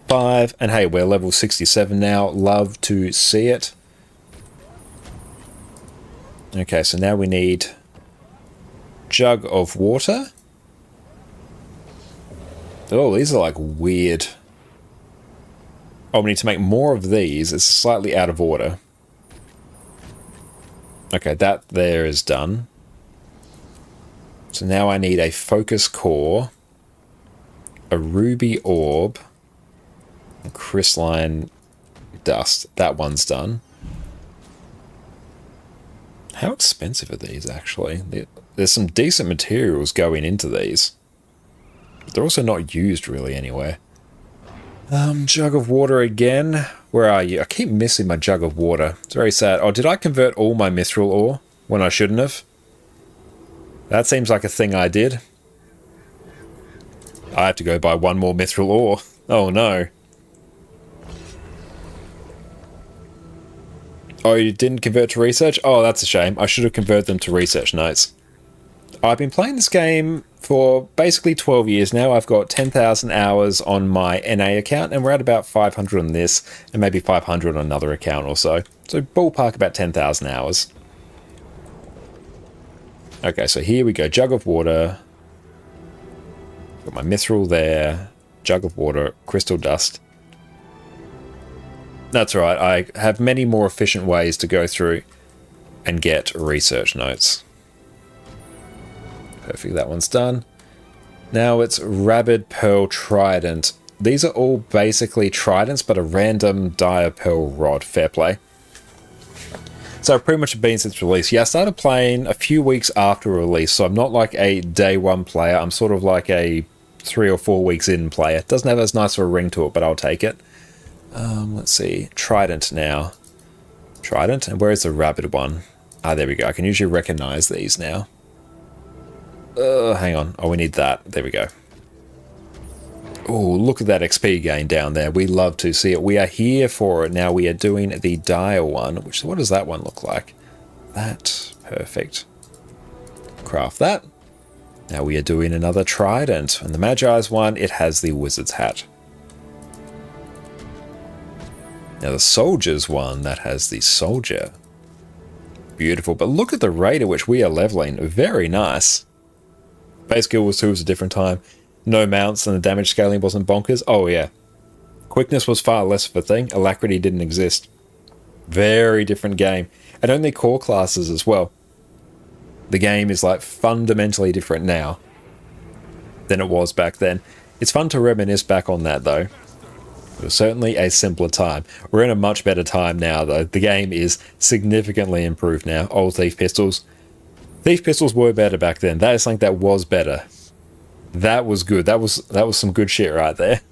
5. And hey, we're level 67 now. Love to see it. Okay, so now we need jug of water. Oh, these are like weird. Oh, we need to make more of these. It's slightly out of order. Okay, that there is done. So now I need a focus core, a ruby orb, and crystalline dust. That one's done. How expensive are these, actually? There's some decent materials going into these. But they're also not used really anywhere. Jug of water again. Where are you? I keep missing my jug of water. It's very sad. Oh, did I convert all my mithril ore when I shouldn't have? That seems like a thing I did. I have to go buy 1 more mithril ore. Oh no. Oh, you didn't convert to research? Oh, that's a shame. I should have converted them to research notes. I've been playing this game for basically 12 years now. I've got 10,000 hours on my NA account, and we're at about 500 on this, and maybe 500 on another account or so. So ballpark about 10,000 hours. Okay, so here we go. Jug of water. Got my mithril there. Jug of water. Crystal dust. That's right. I have many more efficient ways to go through and get research notes. Perfect. That one's done. Now it's Rabid Pearl Trident. These are all basically tridents, but a random dire pearl rod. Fair play. So I've pretty much been since release. Yeah, I started playing a few weeks after release, so I'm not like a day 1 player. I'm sort of like a 3 or 4 weeks in player. It doesn't have as nice of a ring to it, but I'll take it. Let's see. Trident now. Trident? And where's the rabbit one? Ah, there we go. I can usually recognize these now. Hang on. Oh, we need that. There we go. Oh, look at that XP gain down there. We love to see it. We are here for it. Now we are doing the dire one. Which, what does that one look like? That. Perfect. Craft that. Now we are doing another trident. And the Magi's one, it has the wizard's hat. Now the soldier's one, that has the soldier. Beautiful. But look at the rate at which we are leveling. Very nice. Base skill was 2 was a different time. No mounts and the damage scaling wasn't bonkers. Oh yeah. Quickness was far less of a thing. Alacrity didn't exist. Very different game. And only core classes as well. The game is like fundamentally different now than it was back then. It's fun to reminisce back on that though. It was certainly a simpler time. We're in a much better time now though. The game is significantly improved now. Old Thief Pistols. Thief Pistols were better back then. That is something that was better. That was good. That was some good shit right there.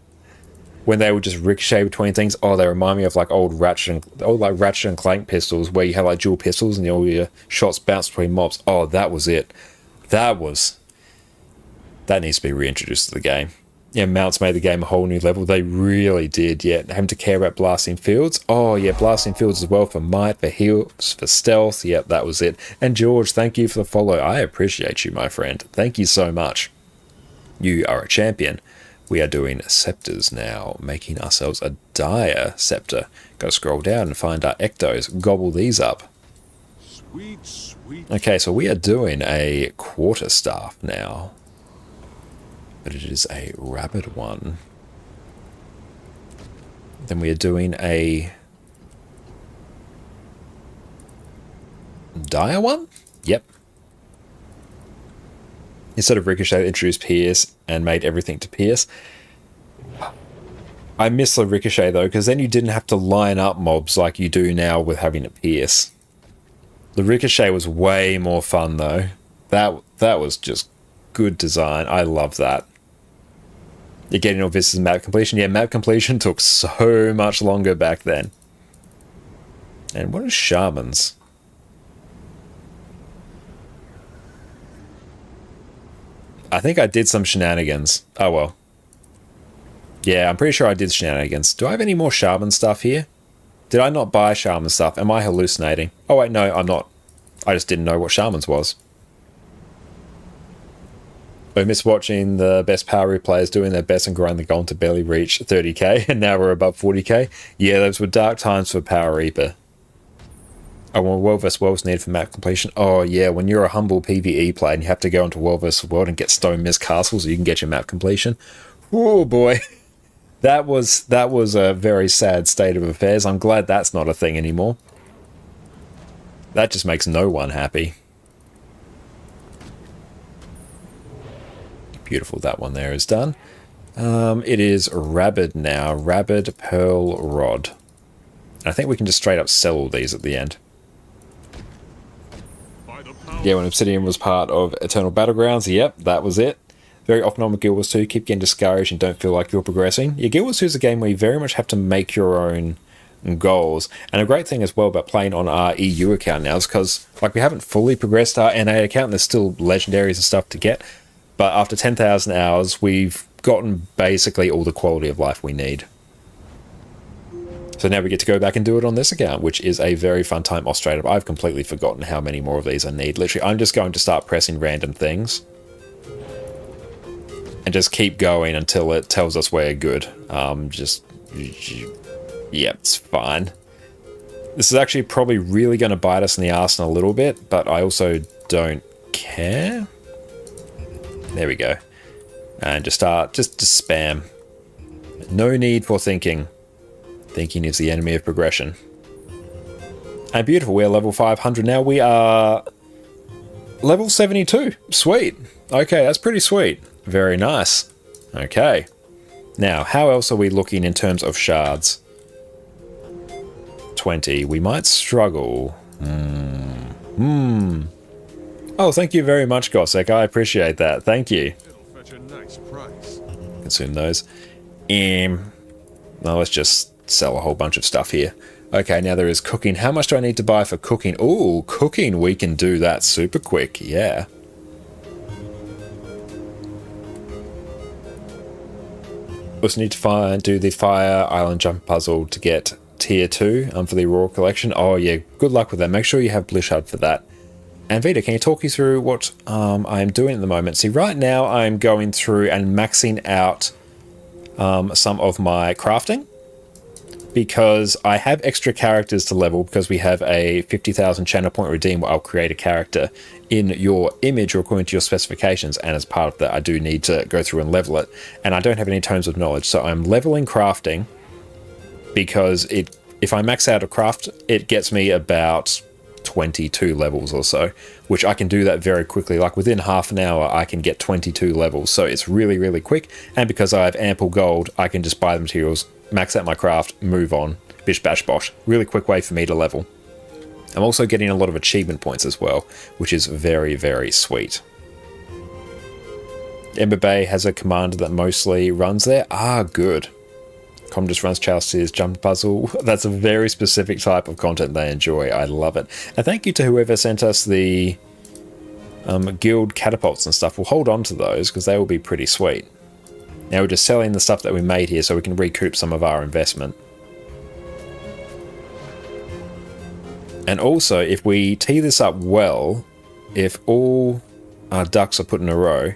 When they would just ricochet between things. Oh, they remind me of like old Ratchet and Clank pistols where you have like dual pistols and all your shots bounce between mobs. Oh, that was it. That needs to be reintroduced to the game. Yeah, mounts made the game a whole new level. They really did, yeah. Having to care about blasting fields. Oh, yeah, blasting fields as well for might, for heals, for stealth. Yep, that was it. And George, thank you for the follow. I appreciate you, my friend. Thank you so much. You are a champion. We are doing scepters now, making ourselves a dire scepter. Gotta scroll down and find our ectos. Gobble these up. Sweet, sweet. Okay, so we are doing a quarterstaff now. But it is a rabid one. Then we are doing a dire one? Yep. Instead of Ricochet, they introduced Pierce and made everything to Pierce. I miss the Ricochet though, because then you didn't have to line up mobs like you do now with having it Pierce. The Ricochet was way more fun though. That was just good design. I love that. You're getting all this as map completion. Yeah, map completion took so much longer back then. And what is shamans? I think I did some shenanigans. Oh well. Yeah, I'm pretty sure I did shenanigans. Do I have any more shaman stuff here? Did I not buy shaman stuff? Am I hallucinating? Oh wait, no, I'm not. I just didn't know what shamans was. I miss watching the best power players doing their best and grinding the goal to barely reach 30k, and now we're above 40k. Yeah, those were dark times for Power Reaper. Oh, well, World vs. World was needed for map completion. Oh yeah, when you're a humble PvE player and you have to go into World vs. World and get stone mist castles so you can get your map completion. Oh boy, that was a very sad state of affairs. I'm glad that's not a thing anymore. That just makes no one happy. Beautiful, that one there is done. It is Rabid now. Rabid Pearl Rod. I think we can just straight up sell all these at the end. Yeah, when Obsidian was part of Eternal Battlegrounds, yep, that was it. Very often on with Guild Wars 2, keep getting discouraged and don't feel like you're progressing. Yeah, Guild Wars 2 is a game where you very much have to make your own goals. And a great thing as well about playing on our EU account now is because like we haven't fully progressed our NA account, and there's still legendaries and stuff to get. But after 10,000 hours, we've gotten basically all the quality of life we need. So now we get to go back and do it on this account, which is a very fun time off straight up. I've completely forgotten how many more of these I need. Literally, I'm just going to start pressing random things. And just keep going until it tells us we're good. Yeah, it's fine. This is actually probably really going to bite us in the arse in a little bit, but I also don't care. There we go. And just start, just spam. No need for thinking. Thinking is the enemy of progression. And beautiful, we're level 500 now. We are level 72. Sweet. Okay, that's pretty sweet. Very nice. Okay. Now, how else are we looking in terms of shards? 20. We might struggle. Oh, thank you very much, Gossek. I appreciate that. Thank you. It'll fetch a nice price. Consume those. Now let's just sell a whole bunch of stuff here. Okay, now there is cooking. How much do I need to buy for cooking? Ooh, cooking. We can do that super quick. Yeah. Also need to do the Fire Island Jump puzzle to get tier 2 for the Raw collection. Oh yeah, good luck with that. Make sure you have Blishard for that. And Vita, can you talk you through what I'm doing at the moment? See, right now I'm going through and maxing out some of my crafting because I have extra characters to level because we have a 50,000 channel point redeem where I'll create a character in your image or according to your specifications, and as part of that I do need to go through and level it, and I don't have any tomes of knowledge, so I'm leveling crafting because if I max out a craft it gets me about 22 levels or so, which I can do that very quickly. Like within half an hour I can get 22 levels, so it's really, really quick. And because I have ample gold, I can just buy the materials, max out my craft, move on, bish bash bosh. Really quick way for me to level. I'm also getting a lot of achievement points as well, which is very, very sweet. Ember Bay has a commander that mostly runs there. Ah, good. Com just runs Chelsea's jump puzzle. That's a very specific type of content they enjoy. I love it. And thank you to whoever sent us the guild catapults and stuff. We'll hold on to those because they will be pretty sweet. Now we're just selling the stuff that we made here so we can recoup some of our investment. And also, if we tee this up well, if all our ducks are put in a row,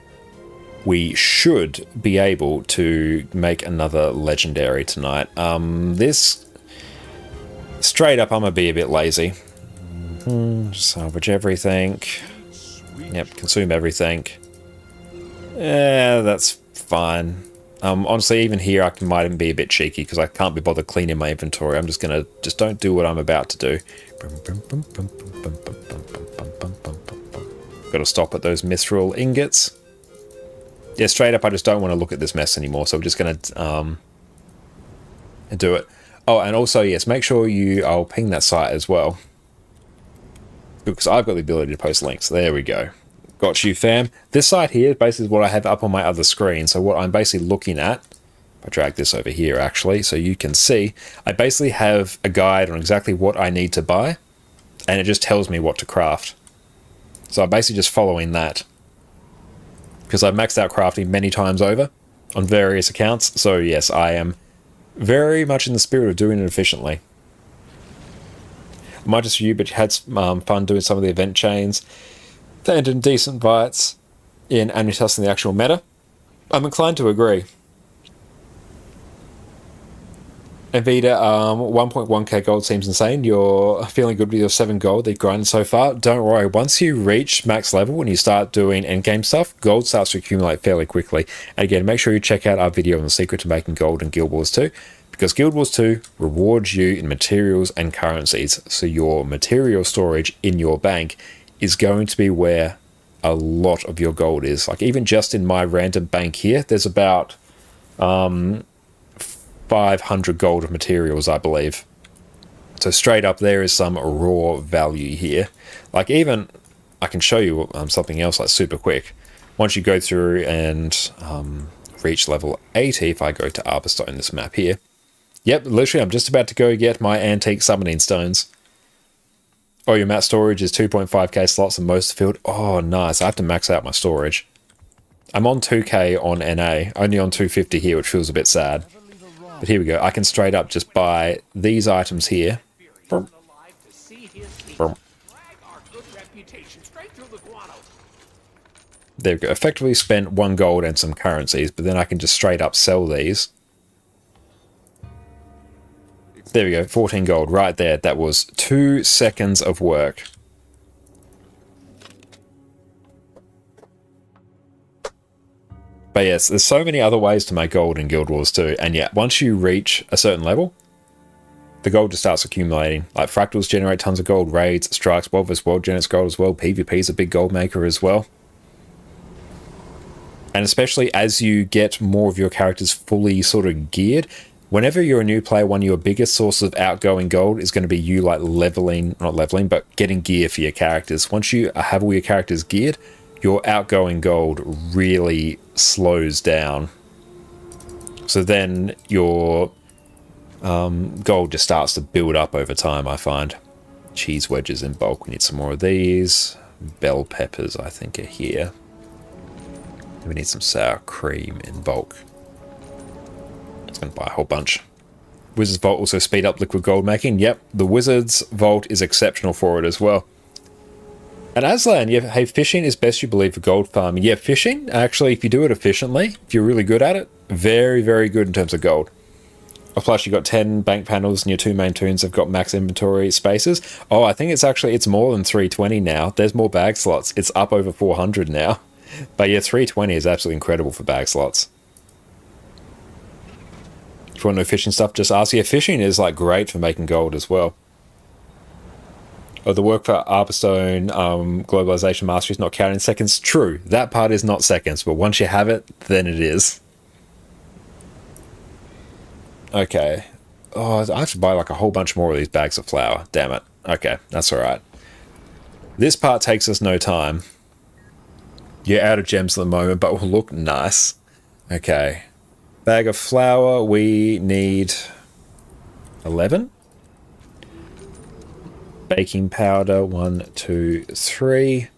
we should be able to make another legendary tonight. This, straight up, I'm gonna be a bit lazy. Salvage everything. Yep, consume everything. Yeah, that's fine. Honestly, even here, I might even be a bit cheeky because I can't be bothered cleaning my inventory. I'm just gonna don't do what I'm about to do. Got to stop at those mithril ingots. Yeah, straight up, I just don't want to look at this mess anymore. So I'm just gonna do it. Oh, and also, yes, make sure I'll ping that site as well, because I've got the ability to post links. There we go. Got you, fam. This site here basically is what I have up on my other screen. So what I'm basically looking at, if I drag this over here actually, so you can see, I basically have a guide on exactly what I need to buy, and it just tells me what to craft. So I'm basically just following that, because I've maxed out crafting many times over on various accounts. So yes, I am very much in the spirit of doing it efficiently. I might just review, but you had fun doing some of the event chains. They ended in decent bites in anti-testing the actual meta. I'm inclined to agree. And Vita, 1.1k gold seems insane. You're feeling good with your 7 gold that you've grinded so far. Don't worry, once you reach max level and you start doing endgame stuff, gold starts to accumulate fairly quickly. And again, make sure you check out our video on the secret to making gold in Guild Wars 2, because Guild Wars 2 rewards you in materials and currencies. So your material storage in your bank is going to be where a lot of your gold is. Like even just in my random bank here, there's about 500 gold of materials, I believe. So straight up, there is some raw value here. Like even, I can show you something else like super quick. Once you go through and reach level 80, if I go to Arborstone, this map here. Yep, literally, I'm just about to go get my antique summoning stones. Oh, your mat storage is 2.5k slots and most filled. Oh, nice. I have to max out my storage. I'm on 2k on NA, only on 250 here, which feels a bit sad. But here we go. I can straight up just buy these items here. Boom. Boom. There we go. Effectively spent 1 gold and some currencies, but then I can just straight up sell these. There we go, 14 gold right there. That was 2 seconds of work. But yes, there's so many other ways to make gold in Guild Wars 2. And yeah, once you reach a certain level, the gold just starts accumulating. Like fractals generate tons of gold, raids, strikes, world vs. world generates gold as well. PvP is a big gold maker as well. And especially as you get more of your characters fully sort of geared, whenever you're a new player, one of your biggest sources of outgoing gold is going to be you like not leveling, but getting gear for your characters. Once you have all your characters geared, your outgoing gold really slows down. So then your gold just starts to build up over time, I find. Cheese wedges in bulk. We need some more of these. Bell peppers, I think, are here. We need some sour cream in bulk. Going to buy a whole bunch. Wizard's Vault also speed up liquid gold making. Yep, the Wizard's Vault is exceptional for it as well. And Aslan, yeah, hey, fishing is best you believe for gold farming. Yeah, fishing, actually, if you do it efficiently, if you're really good at it, very, very good in terms of gold. Plus, you've got 10 bank panels and your 2 main toons have got max inventory spaces. Oh, I think it's more than 320 now. There's more bag slots. It's up over 400 now. But yeah, 320 is absolutely incredible for bag slots. If you want to know fishing stuff, just ask. Yeah, fishing is like great for making gold as well. Oh, the work for Arborstone Globalization Mastery is not counting seconds. True, that part is not seconds, but once you have it, then it is. Okay. Oh, I have to buy like a whole bunch more of these bags of flour. Damn it. Okay, that's alright. This part takes us no time. You're out of gems at the moment, but will look nice. Okay. Bag of flour, we need 11. Baking powder, 1, 2, 3.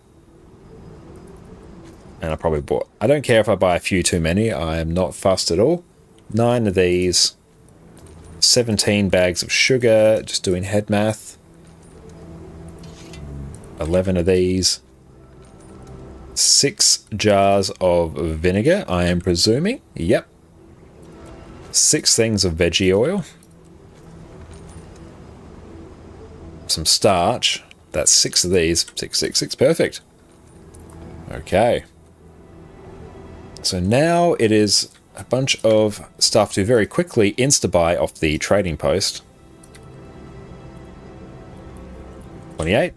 And I probably bought... I don't care if I buy a few too many. I am not fussed at all. 9 of these. 17 bags of sugar. Just doing head math. 11 of these. 6 jars of vinegar, I am presuming. Yep. 6 things of veggie oil. Some starch. That's 6 of these. 6, 6, 6. Perfect. Okay. So now it is a bunch of stuff to very quickly insta-buy off the trading post. 28.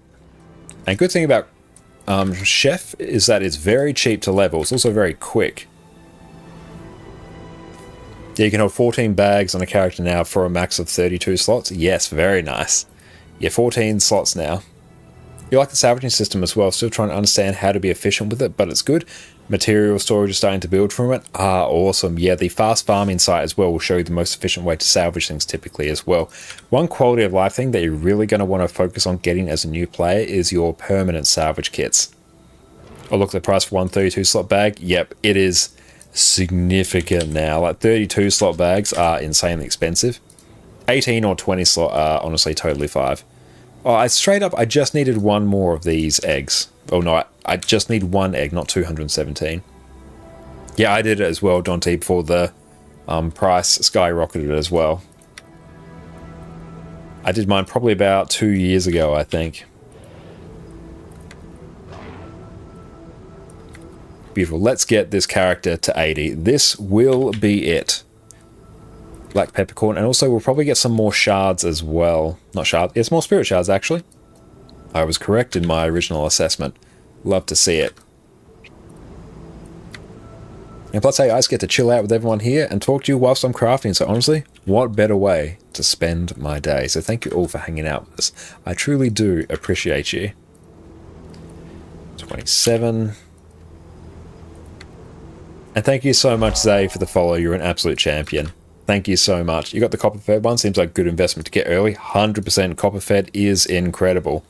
And good thing about Chef is that it's very cheap to level. It's also very quick. Yeah, you can hold 14 bags on a character now for a max of 32 slots. Yes, very nice. Yeah, 14 slots now. You like the salvaging system as well. Still trying to understand how to be efficient with it, but it's good. Material storage is starting to build from it. Ah, awesome. Yeah, the fast farming site as well will show you the most efficient way to salvage things typically as well. One quality of life thing that you're really going to want to focus on getting as a new player is your permanent salvage kits. Oh, look at the price for one 32 slot bag. Yep, it is significant now. Like 32 slot bags are insanely expensive. 18 or 20 slot are honestly totally fine. Oh, I just needed one more of these eggs. Oh no, I just need one egg, not 217. Yeah, I did it as well, Dante, before the price skyrocketed as well. I did mine probably about 2 years ago, I think. Beautiful. Let's get this character to 80. This will be it. Black peppercorn, and also we'll probably get some more shards as well. Not shards, it's more spirit shards actually. I was correct in my original assessment. Love to see it. And plus, hey, I just get to chill out with everyone here and talk to you whilst I'm crafting, so honestly, what better way to spend my day? So thank you all for hanging out with us. I truly do appreciate you. 27. And thank you so much, Zay, for the follow. You're an absolute champion. Thank you so much. You got the copper fed one. Seems like a good investment to get early. 100% copper fed is incredible.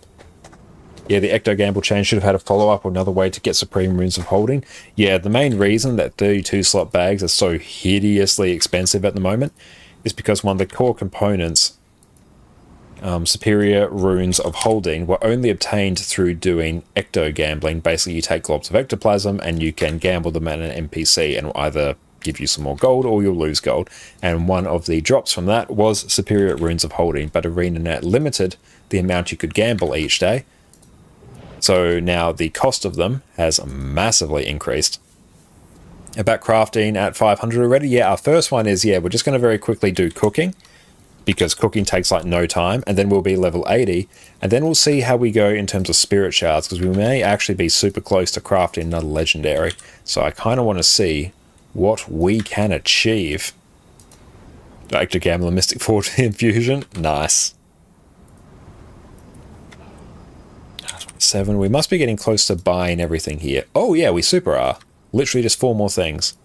Yeah, the Ecto Gamble chain should have had a follow-up or another way to get Supreme Runes of Holding. Yeah, the main reason that 32 slot bags are so hideously expensive at the moment is because one of the core components, Superior Runes of Holding, were only obtained through doing Ecto Gambling. Basically, you take globs of ectoplasm and you can gamble them at an NPC and either give you some more gold or you'll lose gold. And one of the drops from that was Superior Runes of Holding, but ArenaNet limited the amount you could gamble each day. So now the cost of them has massively increased. About crafting at 500 already. Yeah, our first one is, yeah, we're just going to very quickly do cooking, because cooking takes like no time, and then we'll be level 80, and then we'll see how we go in terms of spirit shards, because we may actually be super close to crafting another legendary. So I kind of want to see what we can achieve. Ecto Gambler Mystic Forge Infusion. Nice. 7. We must be getting close to buying everything here. Oh yeah, we super are. Literally just 4 more things.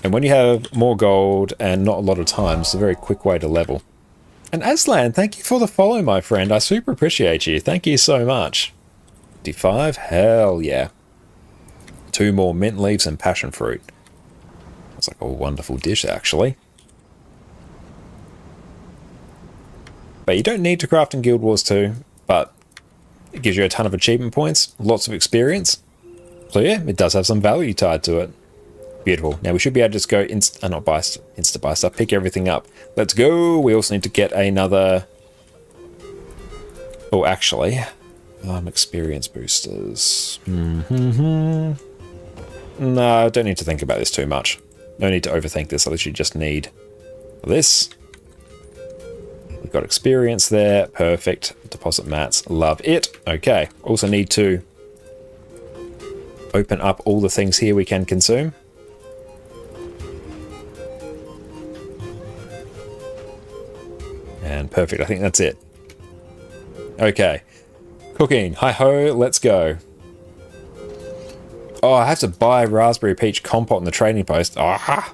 And when you have more gold and not a lot of time, it's a very quick way to level. And Aslan, thank you for the follow, my friend. I super appreciate you. Thank you so much. 55? Hell yeah. 2 more mint leaves and passion fruit. That's like a wonderful dish, actually. But you don't need to craft in Guild Wars 2, but it gives you a ton of achievement points, lots of experience. So yeah, it does have some value tied to it. Beautiful. Now we should be able to just go insta-buy stuff, pick everything up. Let's go. We also need to get another... Oh, actually, experience boosters. No, I don't need to think about this too much. No need to overthink this. I literally just need this. We've got experience there. Perfect. Deposit mats. Love it. Okay. Also need to open up all the things here we can consume. And perfect. I think that's it. Okay. Cooking. Hi-ho. Let's go. Oh, I have to buy raspberry peach compote in the trading post. Aha!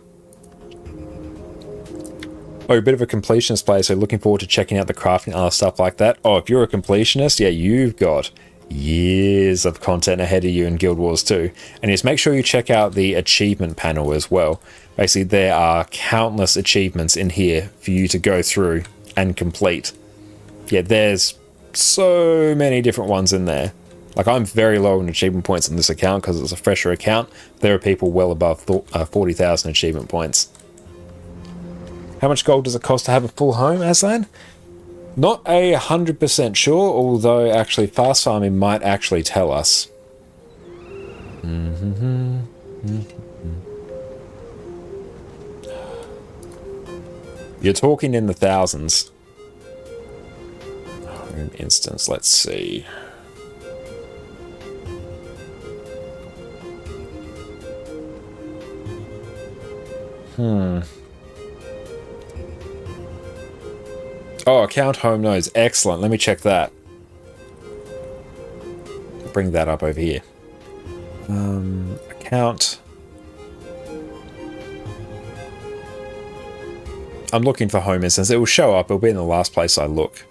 Oh, a bit of a completionist player, so looking forward to checking out the crafting and other stuff like that. Oh, if you're a completionist, yeah, you've got years of content ahead of you in Guild Wars 2. And just make sure you check out the achievement panel as well. Basically, there are countless achievements in here for you to go through and complete. Yeah, there's so many different ones in there. Like, I'm very low in achievement points on this account because it's a fresher account. There are people well above 40,000 achievement points. How much gold does it cost to have a full home, Aslan? Not 100% sure, although actually fast farming might actually tell us. You're talking in the thousands. For instance, let's see. Oh, account home nodes. Excellent. Let me check that. Bring that up over here. Account. I'm looking for home instance. It will show up. It'll be in the last place I look.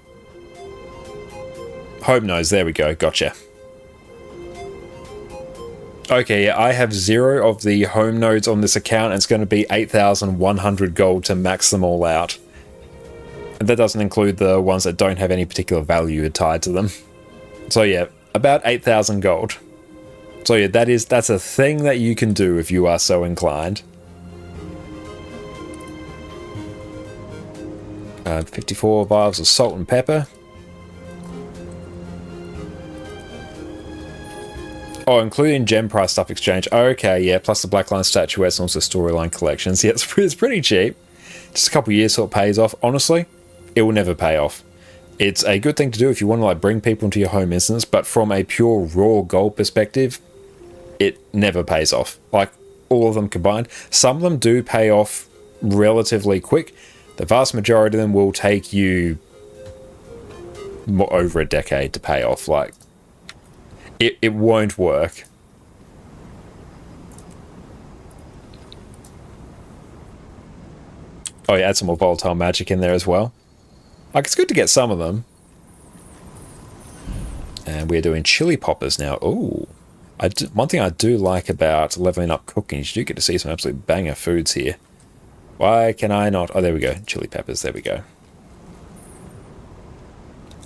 Home nodes. There we go. Gotcha. Okay, yeah, I have 0 of the home nodes on this account, and it's going to be 8,100 gold to max them all out. And that doesn't include the ones that don't have any particular value tied to them. So yeah, about 8,000 gold. So yeah, that's a thing that you can do if you are so inclined. 54 vials of salt and pepper. Oh, including gem price stuff exchange. Okay, yeah, plus the Blackline statuettes and also storyline collections. Yeah, it's pretty cheap. Just a couple years so it pays off. Honestly, it will never pay off. It's a good thing to do if you want to like bring people into your home instance, but from a pure raw gold perspective, it never pays off. Like all of them combined. Some of them do pay off relatively quick. The vast majority of them will take you over a decade to pay off. Like, it won't work. Oh yeah, add some more volatile magic in there as well. Like, it's good to get some of them. And we're doing chili poppers now. Ooh. One thing I do like about leveling up cooking is you do get to see some absolute banger foods here. Why can I not? Oh, there we go. Chili peppers. There we go.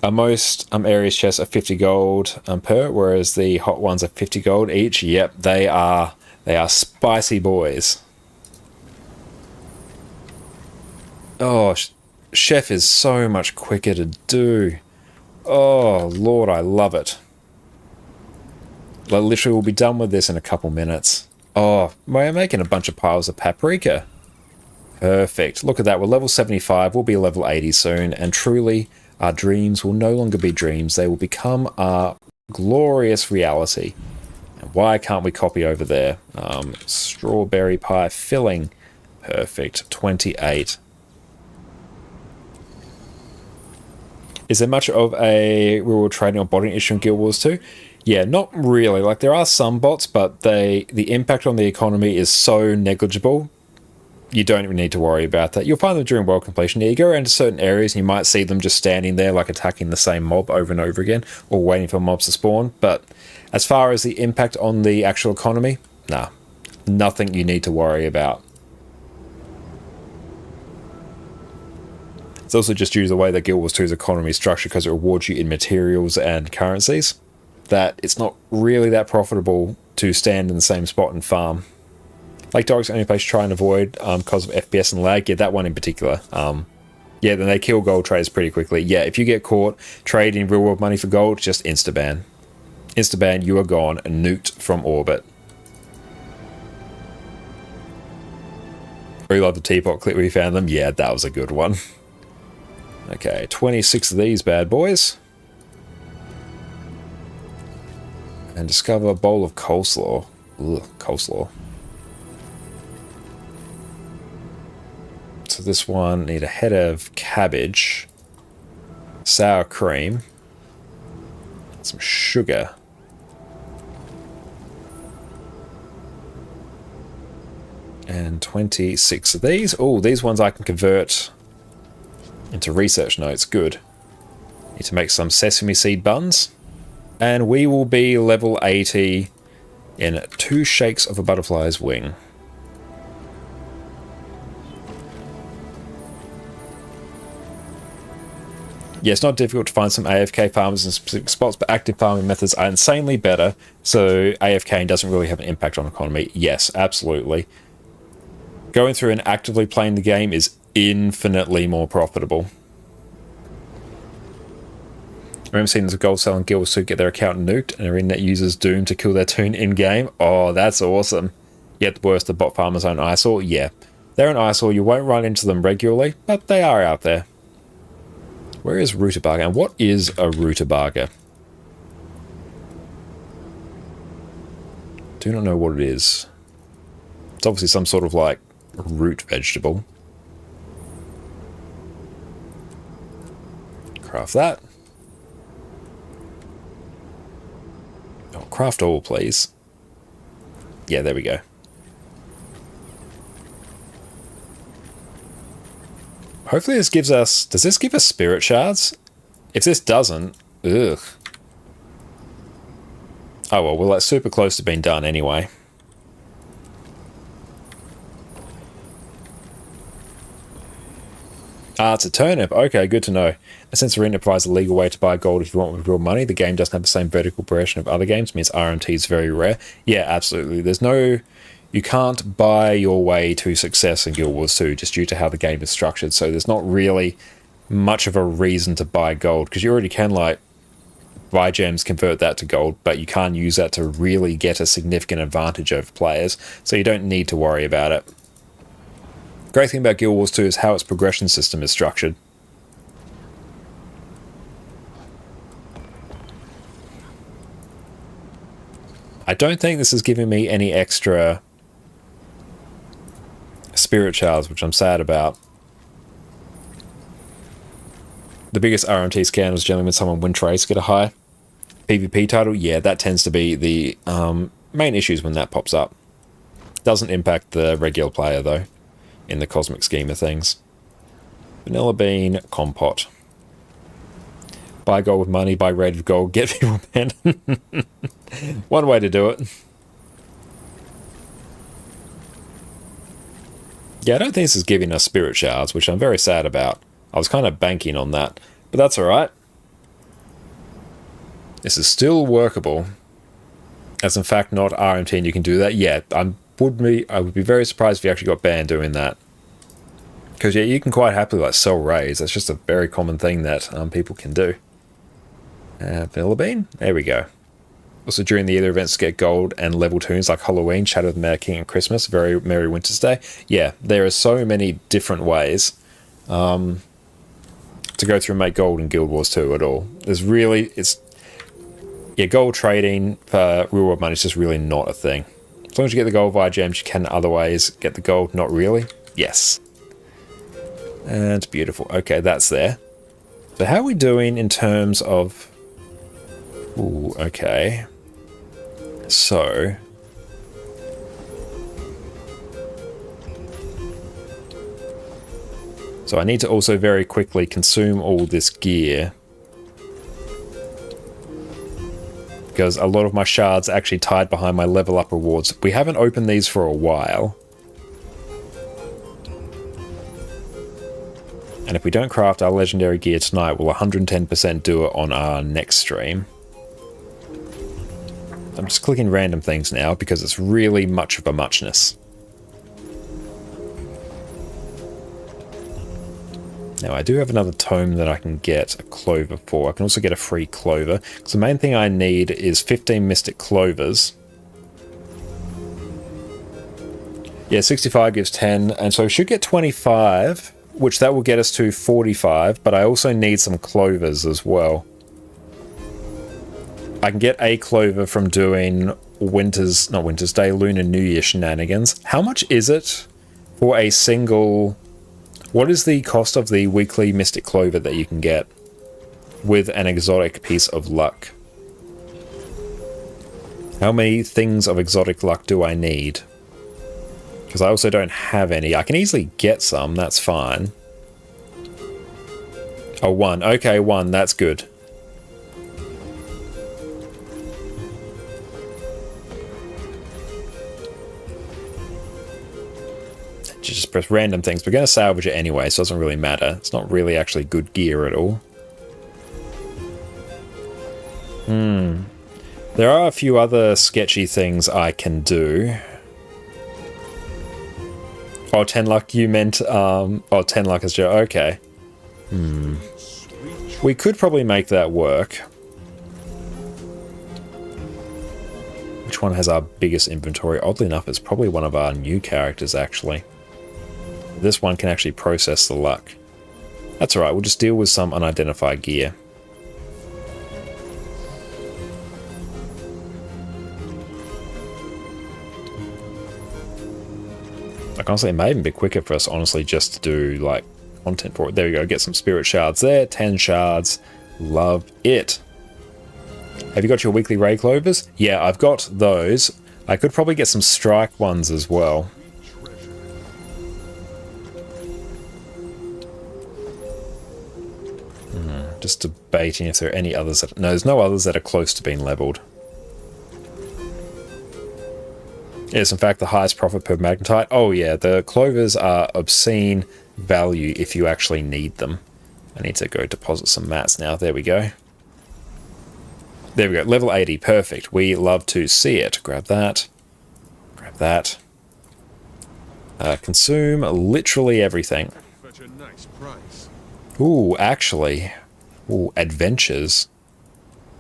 Most areas chests are 50 gold per, whereas the hot ones are 50 gold each. Yep, they are spicy boys. Oh, chef is so much quicker to do. Oh, Lord, I love it. Like, literally, we'll be done with this in a couple minutes. Oh, we're making a bunch of piles of paprika. Perfect. Look at that. We're level 75. We'll be level 80 soon. And truly, our dreams will no longer be dreams. They will become our glorious reality. And why can't we copy over there? Strawberry pie filling. Perfect. 28. Is there much of a reward trading or botting issue in Guild Wars 2? Yeah, not really. Like, there are some bots, but the impact on the economy is so negligible, you don't even need to worry about that. You'll find them during world completion. Yeah, you go around to certain areas and you might see them just standing there, like attacking the same mob over and over again, or waiting for mobs to spawn. But as far as the impact on the actual economy, nah, nothing you need to worry about. It's also just due to the way that Guild Wars 2's economy is structured, because it rewards you in materials and currencies, that it's not really that profitable to stand in the same spot and farm. Like Dog's only place to try and avoid because of FPS and lag. Yeah, that one in particular. Yeah, then they kill gold traders pretty quickly. Yeah, if you get caught trading real world money for gold, just insta-ban. Insta-ban, you are gone and nuked from orbit. Really love the teapot clip where you found them. Yeah, that was a good one. Okay, 26 of these bad boys. And discover a bowl of coleslaw. Ugh, coleslaw. So this one, need a head of cabbage, sour cream, some sugar, and 26 of these. Oh, these ones I can convert into research notes. Good. Need to make some sesame seed buns. And we will be level 80 in 2 shakes of a butterfly's wing. Yeah, it's not difficult to find some AFK farmers in specific spots, but active farming methods are insanely better, so AFK doesn't really have an impact on economy. Yes, absolutely. Going through and actively playing the game is infinitely more profitable. I remember seeing the gold selling guilds who get their account nuked and arena users doomed to kill their toon in-game. Oh, that's awesome. Yet worse, the bot farmers own eyesore. Yeah, they're an eyesore. You won't run into them regularly, but they are out there. Where is Rutabaga? And what is a Rutabaga? Do not know what it is. It's obviously some sort of like root vegetable. Craft that. Oh, craft all, please. Yeah, there we go. Hopefully this gives us... Does this give us spirit shards? If this doesn't... Ugh. Oh well, well that's super close to being done anyway. Ah, it's a turnip. Okay, good to know. Since Arena provides a legal way to buy gold if you want with real money, the game doesn't have the same vertical progression of other games, means RMT is very rare. Yeah, absolutely. There's no... You can't buy your way to success in Guild Wars 2 just due to how the game is structured, so there's not really much of a reason to buy gold, because you already can, like, buy gems, convert that to gold, but you can't use that to really get a significant advantage over players, so you don't need to worry about it. Great thing about Guild Wars 2 is how its progression system is structured. I don't think this is giving me any extra spirit shards, which I'm sad about. The biggest RMT scan was generally when someone win trace, get a high PvP title. Yeah, that tends to be the main issues when that pops up. Doesn't impact the regular player though, in the cosmic scheme of things. Vanilla bean compote. Buy gold with money, buy red with gold, get people banned. One way to do it. Yeah, I don't think this is giving us spirit shards, which I'm very sad about. I was kind of banking on that, but that's alright. This is still workable. As in fact not RMT and you can do that. Yeah, I would be very surprised if you actually got banned doing that. Because yeah, you can quite happily like sell raids. That's just a very common thing that people can do. Vanilla bean? There we go. Also during the other events get gold and level tunes like Halloween, Shadow of the Mad King and Christmas, Very Merry Winter's Day. Yeah, there are so many different ways to go through and make gold in Guild Wars 2 at all. There's really, yeah, gold trading for real world money is just really not a thing. As long as you get the gold via gems, you can other ways get the gold. Not really. Yes. And beautiful. Okay, that's there. So how are we doing in terms of... Ooh, okay. So... So I need to also very quickly consume all this gear. Because a lot of my shards are actually tied behind my level up rewards. We haven't opened these for a while. And if we don't craft our legendary gear tonight, we'll 110% do it on our next stream. I'm just clicking random things now because it's really much of a muchness. Now I do have another tome that I can get a clover for. I can also get a free clover. Because the main thing I need is 15 mystic clovers. Yeah, 65 gives 10, and so I should get 25, which that will get us to 45, but I also need some clovers as well. I can get a clover from doing not Winter's Day, Lunar New Year shenanigans. How much is it for a single... What is the cost of the weekly Mystic Clover that you can get with an exotic piece of luck? How many things of exotic luck do I need? Because I also don't have any. I can easily get some, that's fine. Oh, 1. Okay, 1, that's good. just press random things. We're going to salvage it anyway, so it doesn't really matter. It's not really actually good gear at all. There are a few other sketchy things I can do. Oh, 10 luck, you meant, 10 luck is just, okay. We could probably make that work. Which one has our biggest inventory? Oddly enough, it's probably one of our new characters, actually. This one can actually process the luck. That's alright, we'll just deal with some unidentified gear. Like, honestly, it may even be quicker for us, honestly, just to do, like, content for it. There we go, get some spirit shards there, 10 shards. Love it. Have you got your weekly ray clovers? Yeah, I've got those. I could probably get some strike ones as well. Just debating if there are any others that... No, there's no others that are close to being leveled. Yes, in fact, the highest profit per magnetite. Oh yeah, the clovers are obscene value if you actually need them. I need to go deposit some mats now. There we go. There we go. Level 80. Perfect. We love to see it. Grab that. Grab that. Consume literally everything. Fetch a nice price. Ooh, actually. Ooh, adventures.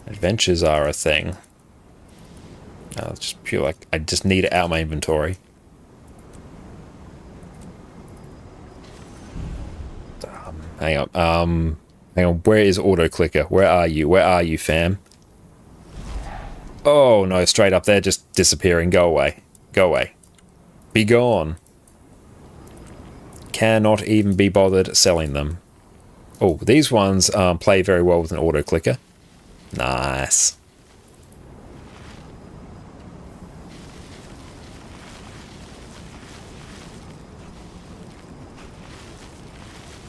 Adventures are a thing. It's just pure, like, I just need it out of my inventory. Hang on. Hang on. Where is auto clicker? Where are you? Where are you, fam? Oh no! Straight up there, just disappearing. Go away. Go away. Be gone. Cannot even be bothered selling them. Oh, these ones play very well with an auto clicker. Nice.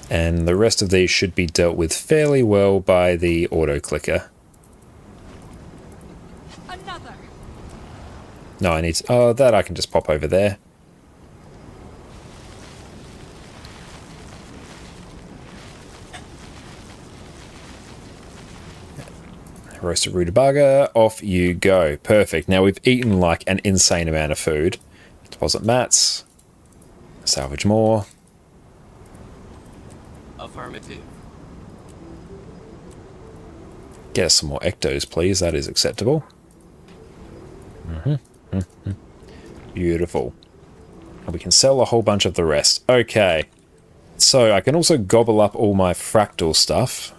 And the rest of these should be dealt with fairly well by the auto clicker. Another. No, I need to, oh, that I can just pop over there. Roasted rutabaga, off you go. Perfect. Now we've eaten like an insane amount of food. Deposit mats. Salvage more. Affirmative. Get us some more ectos, please. That is acceptable. Beautiful. And we can sell a whole bunch of the rest. Okay. So I can also gobble up all my fractal stuff.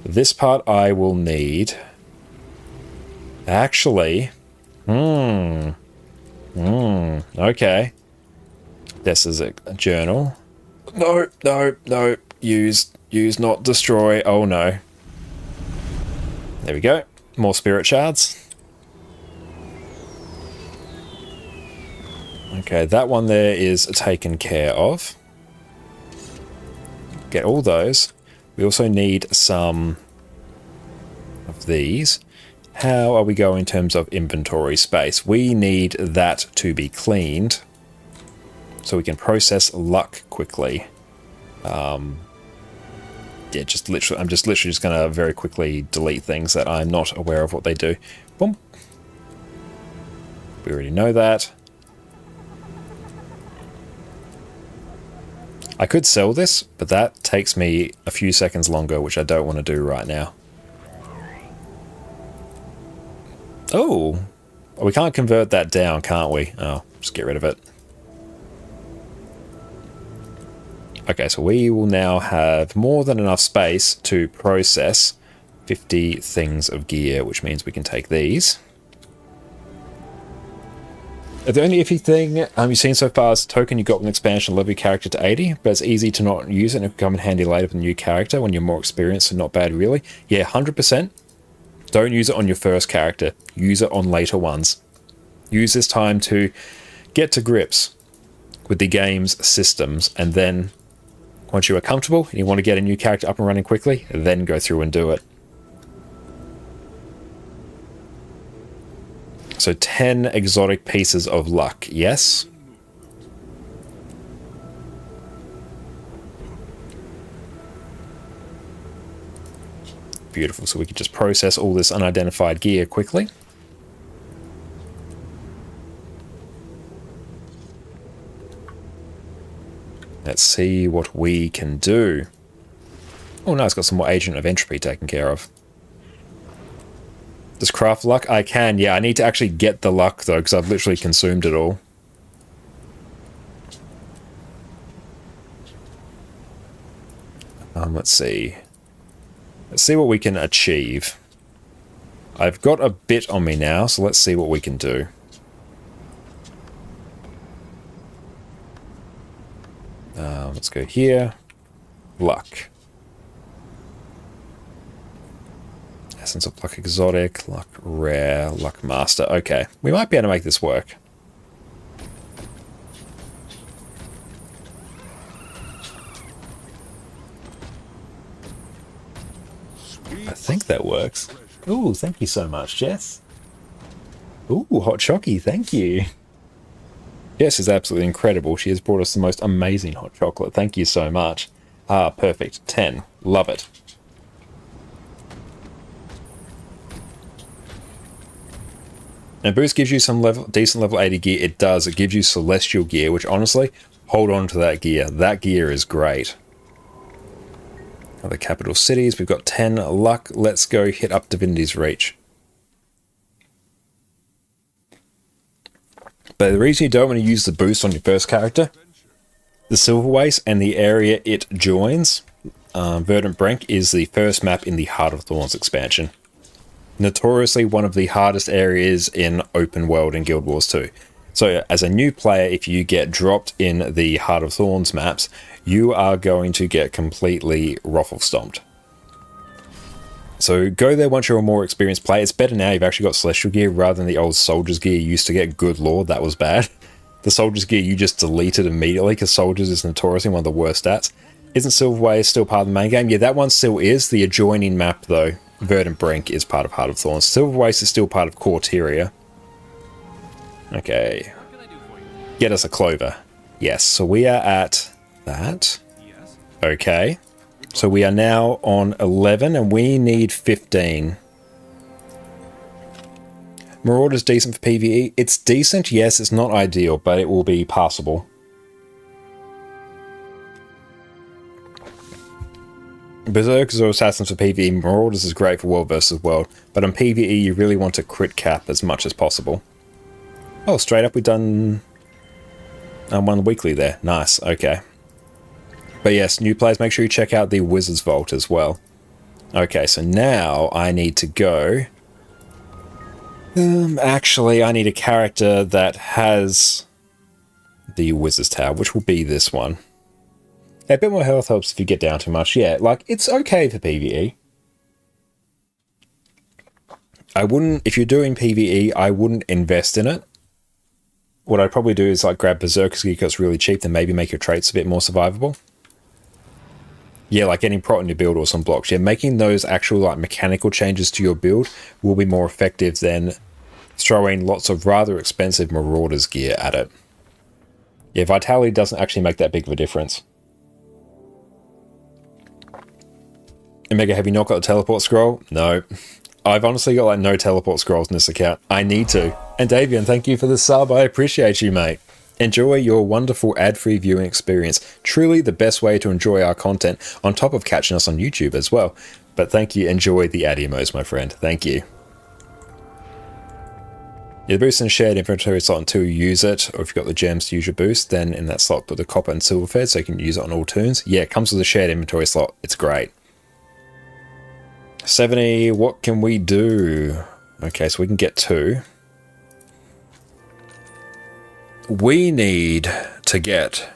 This part I will need. Actually. Okay. This is a journal. No, no, no. Use, not destroy. Oh no. There we go. More spirit shards. Okay, that one there is taken care of. Get all those. We also need some of these. How are we going in terms of inventory space? We need that to be cleaned so we can process luck quickly. Yeah, just literally, I'm just literally just gonna very quickly delete things that I'm not aware of what they do. Boom. We already know that. I could sell this, but that takes me a few seconds longer, which I don't want to do right now. Oh, we can't convert that down, can't we? Oh, just get rid of it. Okay, so we will now have more than enough space to process 50 things of gear, which means we can take these. The only iffy thing you've seen so far is token you got an expansion level your character to 80, but it's easy to not use it and it will come in handy later with a new character when you're more experienced and not bad really. Yeah, 100%. Don't use it on your first character. Use it on later ones. Use this time to get to grips with the game's systems, and then once you are comfortable and you want to get a new character up and running quickly, then go through and do it. So 10 exotic pieces of luck, yes? beautiful. So we can just process all this unidentified gear quickly. Let's see what we can do. Oh, no, it's got some more Agent of Entropy taken care of. Does craft luck? I can, yeah. I need to actually get the luck, though, because I've literally consumed it all. Let's see. Let's see what we can achieve. I've got a bit on me now, so let's see what we can do. Let's go here. Luck. Essence of luck exotic, luck rare, luck master. Okay, we might be able to make this work. I think that works. Ooh, thank you so much, Jess. Ooh, hot chocky, thank you. Jess is absolutely incredible. She has brought us the most amazing hot chocolate. Thank you so much. Ah, perfect. 10. Love it. And boost gives you some decent level 80 gear. It does. It gives you celestial gear, which honestly, hold on to that gear. That gear is great. Other capital cities. We've got 10 luck. Let's go hit up Divinity's Reach. But the reason you don't want to use the boost on your first character, the Silver Waste and the area it joins, Verdant Brink, is the first map in the Heart of Thorns expansion. Notoriously one of the hardest areas in open world in Guild Wars 2. So as a new player, if you get dropped in the Heart of Thorns maps, you are going to get completely ruffle stomped. So go there once you're a more experienced player. It's better now you've actually got Celestial gear rather than the old Soldier's gear you used to get. Good lord, that was bad. The Soldier's gear you just deleted immediately because Soldiers is notoriously one of the worst stats. Isn't Silverway still part of the main game? Yeah, that one still is. The adjoining map though, Verdant Brink, is part of Heart of Thorns. Silver Waste is still part of Corteria. Okay. Get us a clover. Yes, so we are at that. Okay. So we are now on 11 and we need 15. Marauder's decent for PvE. It's decent, yes, it's not ideal, but it will be passable. Berserkers or Assassins for PvE, Marauders is great for world versus world, but on PvE you really want to crit cap as much as possible. Oh, straight up we've done one weekly there. Nice, okay. But yes, new players, make sure you check out the Wizard's Vault as well. Okay, so now I need to go... actually, I need a character that has the Wizard's Tower, which will be this one. Yeah, a bit more health helps if you get down too much. Yeah, like, it's okay for PvE. I wouldn't, if you're doing PvE, I wouldn't invest in it. What I'd probably do is, like, grab Berserker's gear because it's really cheap, then maybe make your traits a bit more survivable. Yeah, like getting prot in your build or some blocks. Yeah, making those actual, like, mechanical changes to your build will be more effective than throwing lots of rather expensive Marauders gear at it. Yeah, Vitality doesn't actually make that big of a difference. Omega, have you not got the teleport scroll? No. I've honestly got like no teleport scrolls in this account. I need to. And Davian, thank you for the sub. I appreciate you, mate. Enjoy your wonderful ad-free viewing experience. Truly the best way to enjoy our content, on top of catching us on YouTube as well. But thank you. Enjoy the ad emos, my friend. Thank you. Yeah, the boost in shared inventory slot until you use it, or if you've got the gems to use your boost, then in that slot put the copper and silver fed so you can use it on all tunes. Yeah, it comes with a shared inventory slot. It's great. 70, what can we do? Okay, so we can get 2. We need to get...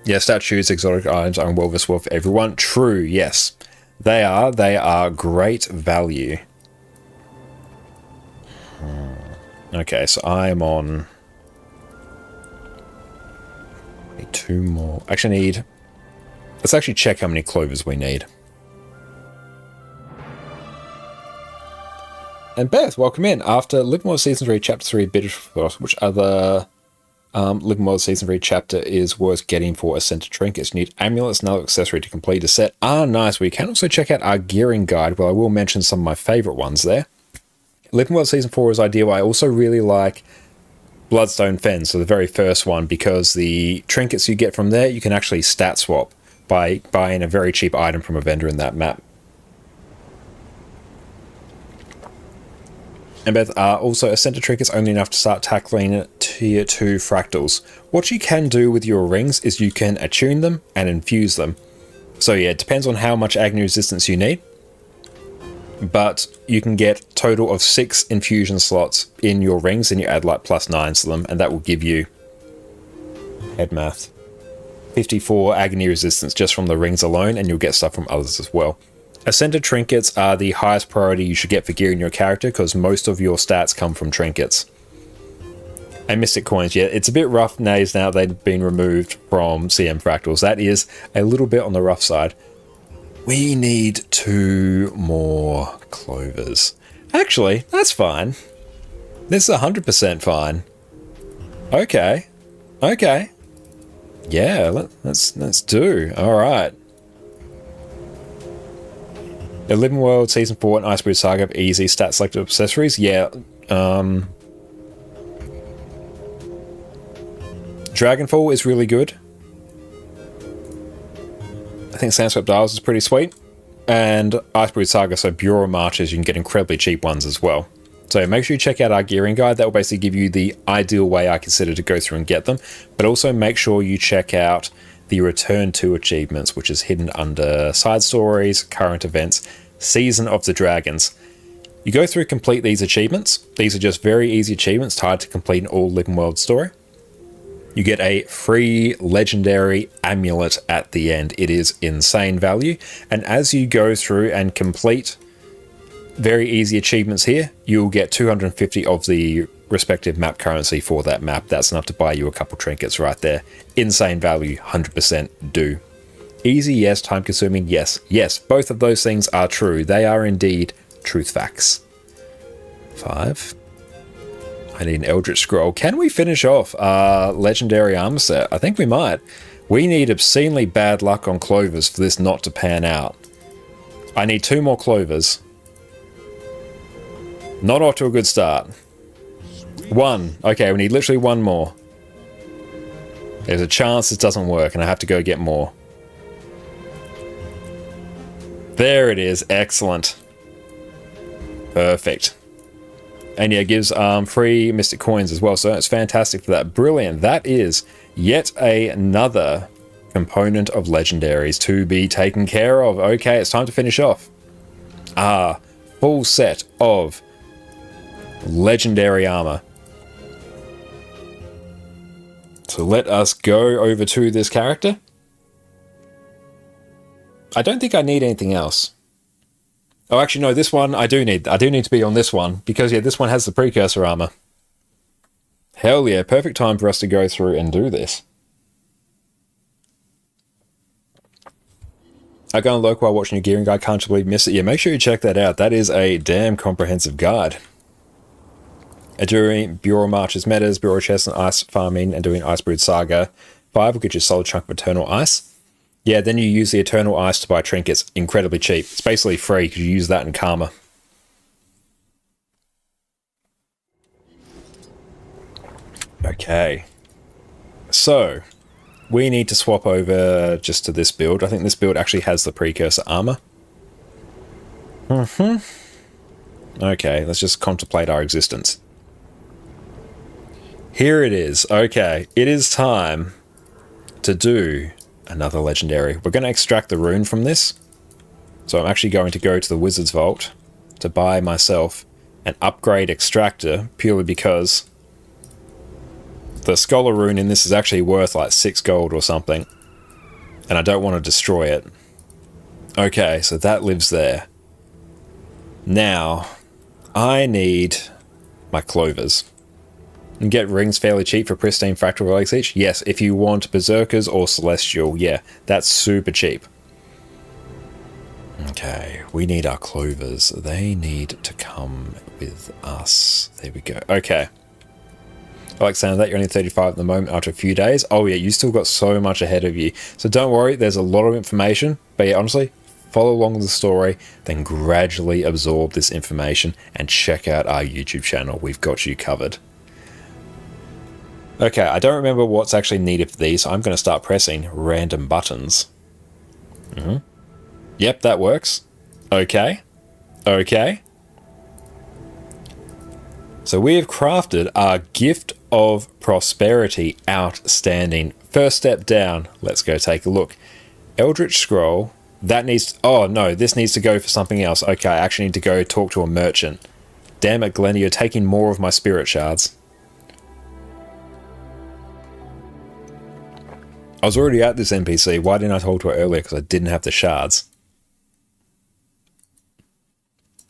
Yeah, statues, exotic items are well visible for everyone. True, yes. They are. They are great value. Okay, so I'm on... I need 2 more. Actually, I need... Let's actually check how many clovers we need. And Beth, welcome in. After Livermore Season 3, Chapter 3, Bitter Frost, which other Living World Season 3 chapter is worth getting for Ascended Trinkets. You need amulets and other accessory to complete a set. Nice. We can also check out our gearing guide, where I will mention some of my favorite ones there. Living World Season 4 is ideal. I also really like Bloodstone Fen, so the very first one, because the trinkets you get from there, you can actually stat swap by buying a very cheap item from a vendor in that map. And Beth, also Ascended Trinkets only enough to start tackling tier 2 fractals. What you can do with your rings is you can attune them and infuse them. So yeah, it depends on how much Agni resistance you need. But you can get a total of 6 infusion slots in your rings, and you add like +9s to them, and that will give you, head math, 54 Agni resistance just from the rings alone, and you'll get stuff from others as well. Ascended Trinkets are the highest priority you should get for gearing your character, because most of your stats come from trinkets. And Mystic Coins, yeah, it's a bit rough now they've been removed from CM Fractals. That is a little bit on the rough side. We need 2 more clovers. Actually, that's fine. This is 100% fine. Okay. Okay. Yeah, let's do. Alright. The Living World Season 4 and Icebreed Saga have easy stat selected accessories. Yeah. Dragonfall is really good. I think Sandswept Dials is pretty sweet. And Icebreed Saga, so Bureau Marches, you can get incredibly cheap ones as well. So make sure you check out our gearing guide. That will basically give you the ideal way I consider to go through and get them. But also make sure you check out the Return to achievements, which is hidden under Side Stories, Current Events, Season of the Dragons. You go through, complete these achievements. These are just very easy achievements tied to complete an all Living World story. You get a free legendary amulet at the end. It is insane value. And as you go through and complete very easy achievements here, you'll get 250 of the respective map currency for that map. That's enough to buy you a couple trinkets right there. Insane value, 100% do. Easy, yes. Time consuming, yes. Yes, both of those things are true. They are indeed truth facts. 5. I need an Eldritch Scroll. Can we finish off our legendary armor set? I think we might. We need obscenely bad luck on clovers for this not to pan out. I need 2 more clovers. Not off to a good start. 1. Okay, we need literally 1 more. There's a chance this doesn't work and I have to go get more. There it is. Excellent. Perfect. And yeah, it gives free Mystic Coins as well, so it's fantastic for that. Brilliant. That is yet another component of legendaries to be taken care of. Okay, it's time to finish off. Full set of legendary armor. So let us go over to this character. I don't think I need anything else. Oh, actually, no, this one I do need to be on this one, because, yeah, this one has the precursor armor. Hell yeah, perfect time for us to go through and do this. I go on local while watching your gearing guide, can't you believe miss it? Yeah, make sure you check that out. That is a damn comprehensive guide. During Bureau Marches metas, Bureau Chests and Ice Farming, and doing Icebreed Saga 5 will get you a solid chunk of Eternal Ice. Yeah, then you use the Eternal Ice to buy trinkets. Incredibly cheap. It's basically free because you use that in Karma. Okay. So, we need to swap over just to this build. I think this build actually has the precursor armor. Okay, let's just contemplate our existence. Here it is. Okay, it is time to do another legendary. We're going to extract the rune from this. So I'm actually going to go to the Wizard's Vault to buy myself an upgrade extractor, purely because the Scholar rune in this is actually worth like 6 gold or something. And I don't want to destroy it. Okay, so that lives there. Now, I need my clovers. And get rings fairly cheap for pristine fractal relics each? Yes, if you want berserkers or celestial, yeah, that's super cheap. Okay, we need our clovers. They need to come with us. There we go. Okay. I like saying that you're only 35 at the moment after a few days. Oh yeah, you still got so much ahead of you. So don't worry, there's a lot of information. But yeah, honestly, follow along with the story, then gradually absorb this information and check out our YouTube channel. We've got you covered. Okay, I don't remember what's actually needed for these, so I'm going to start pressing random buttons. Yep, that works. Okay. Okay. So we have crafted our Gift of Prosperity. Outstanding. First step down. Let's go take a look. Eldritch Scroll. That needs... Oh, no. This needs to go for something else. Okay, I actually need to go talk to a merchant. Damn it, Glenna. You're taking more of my spirit shards. I was already at this NPC. Why didn't I talk to her earlier? Because I didn't have the shards.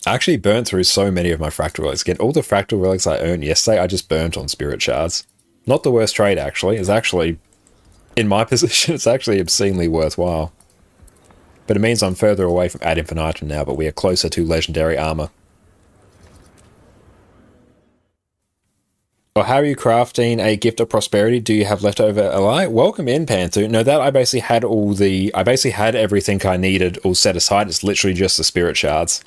I actually burnt through so many of my fractal relics. Again, all the fractal relics I earned yesterday, I just burnt on spirit shards. Not the worst trade, actually. It's actually, in my position, it's actually obscenely worthwhile. But it means I'm further away from ad infinitum now, but we are closer to legendary armor. Or how are you crafting a Gift of Prosperity? Do you have leftover Li? Welcome in, Panther. No, that I basically had everything I needed all set aside. It's literally just the spirit shards.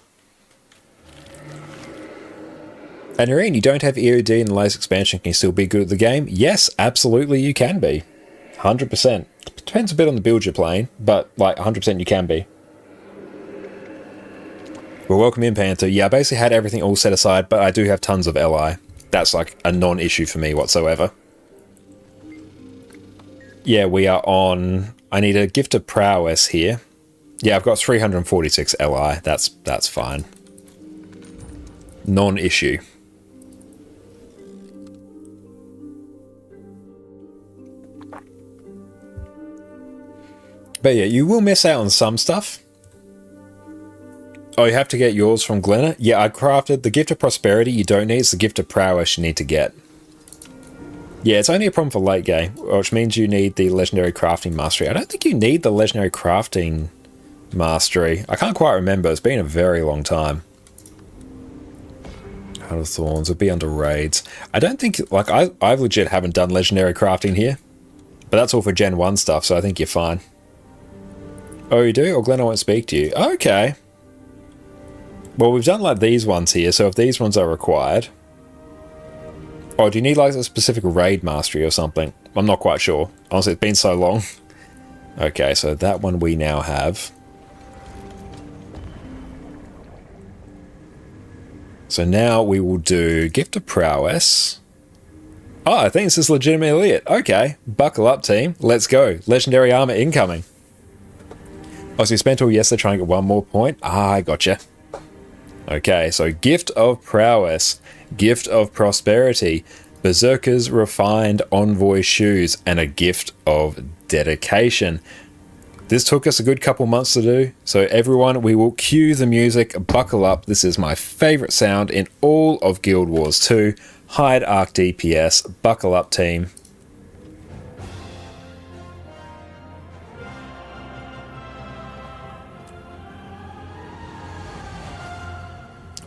And Irene, you don't have EOD in the latest expansion. Can you still be good at the game? Yes, absolutely you can be. 100%. Depends a bit on the build you're playing, but like 100% you can be. Well, welcome in, Panther. Yeah, I basically had everything all set aside, but I do have tons of Li. That's like a non-issue for me whatsoever. Yeah, we are on... I need a Gift of Prowess here. Yeah, I've got 346 Li. That's fine. Non-issue. But yeah, you will miss out on some stuff. Oh, you have to get yours from Glenna? Yeah, I crafted the Gift of Prosperity you don't need. It's the Gift of Prowess you need to get. Yeah, it's only a problem for late game, which means you need the Legendary Crafting Mastery. I don't think you need the Legendary Crafting Mastery. I can't quite remember. It's been a very long time. Heart of Thorns would be under raids. I don't think... Like, I legit haven't done Legendary Crafting here. But that's all for Gen 1 stuff, so I think you're fine. Oh, you do? Or Glenna won't speak to you. Okay. Well, we've done like these ones here, so if these ones are required... Oh, do you need like a specific raid mastery or something? I'm not quite sure. Honestly, it's been so long. Okay, so that one we now have. So now we will do Gift of Prowess. Oh, I think this is legitimately it. Okay, buckle up, team. Let's go. Legendary armor incoming. Oh, so you spent all yesterday trying to get one more point? Ah, I gotcha. Okay, so Gift of Prowess, Gift of Prosperity, Berserker's Refined Envoy Shoes, and a Gift of Dedication. This took us a good couple months to do, so everyone, we will cue the music, buckle up. This is my favorite sound in all of Guild Wars 2. Hide Arc DPS, buckle up, team.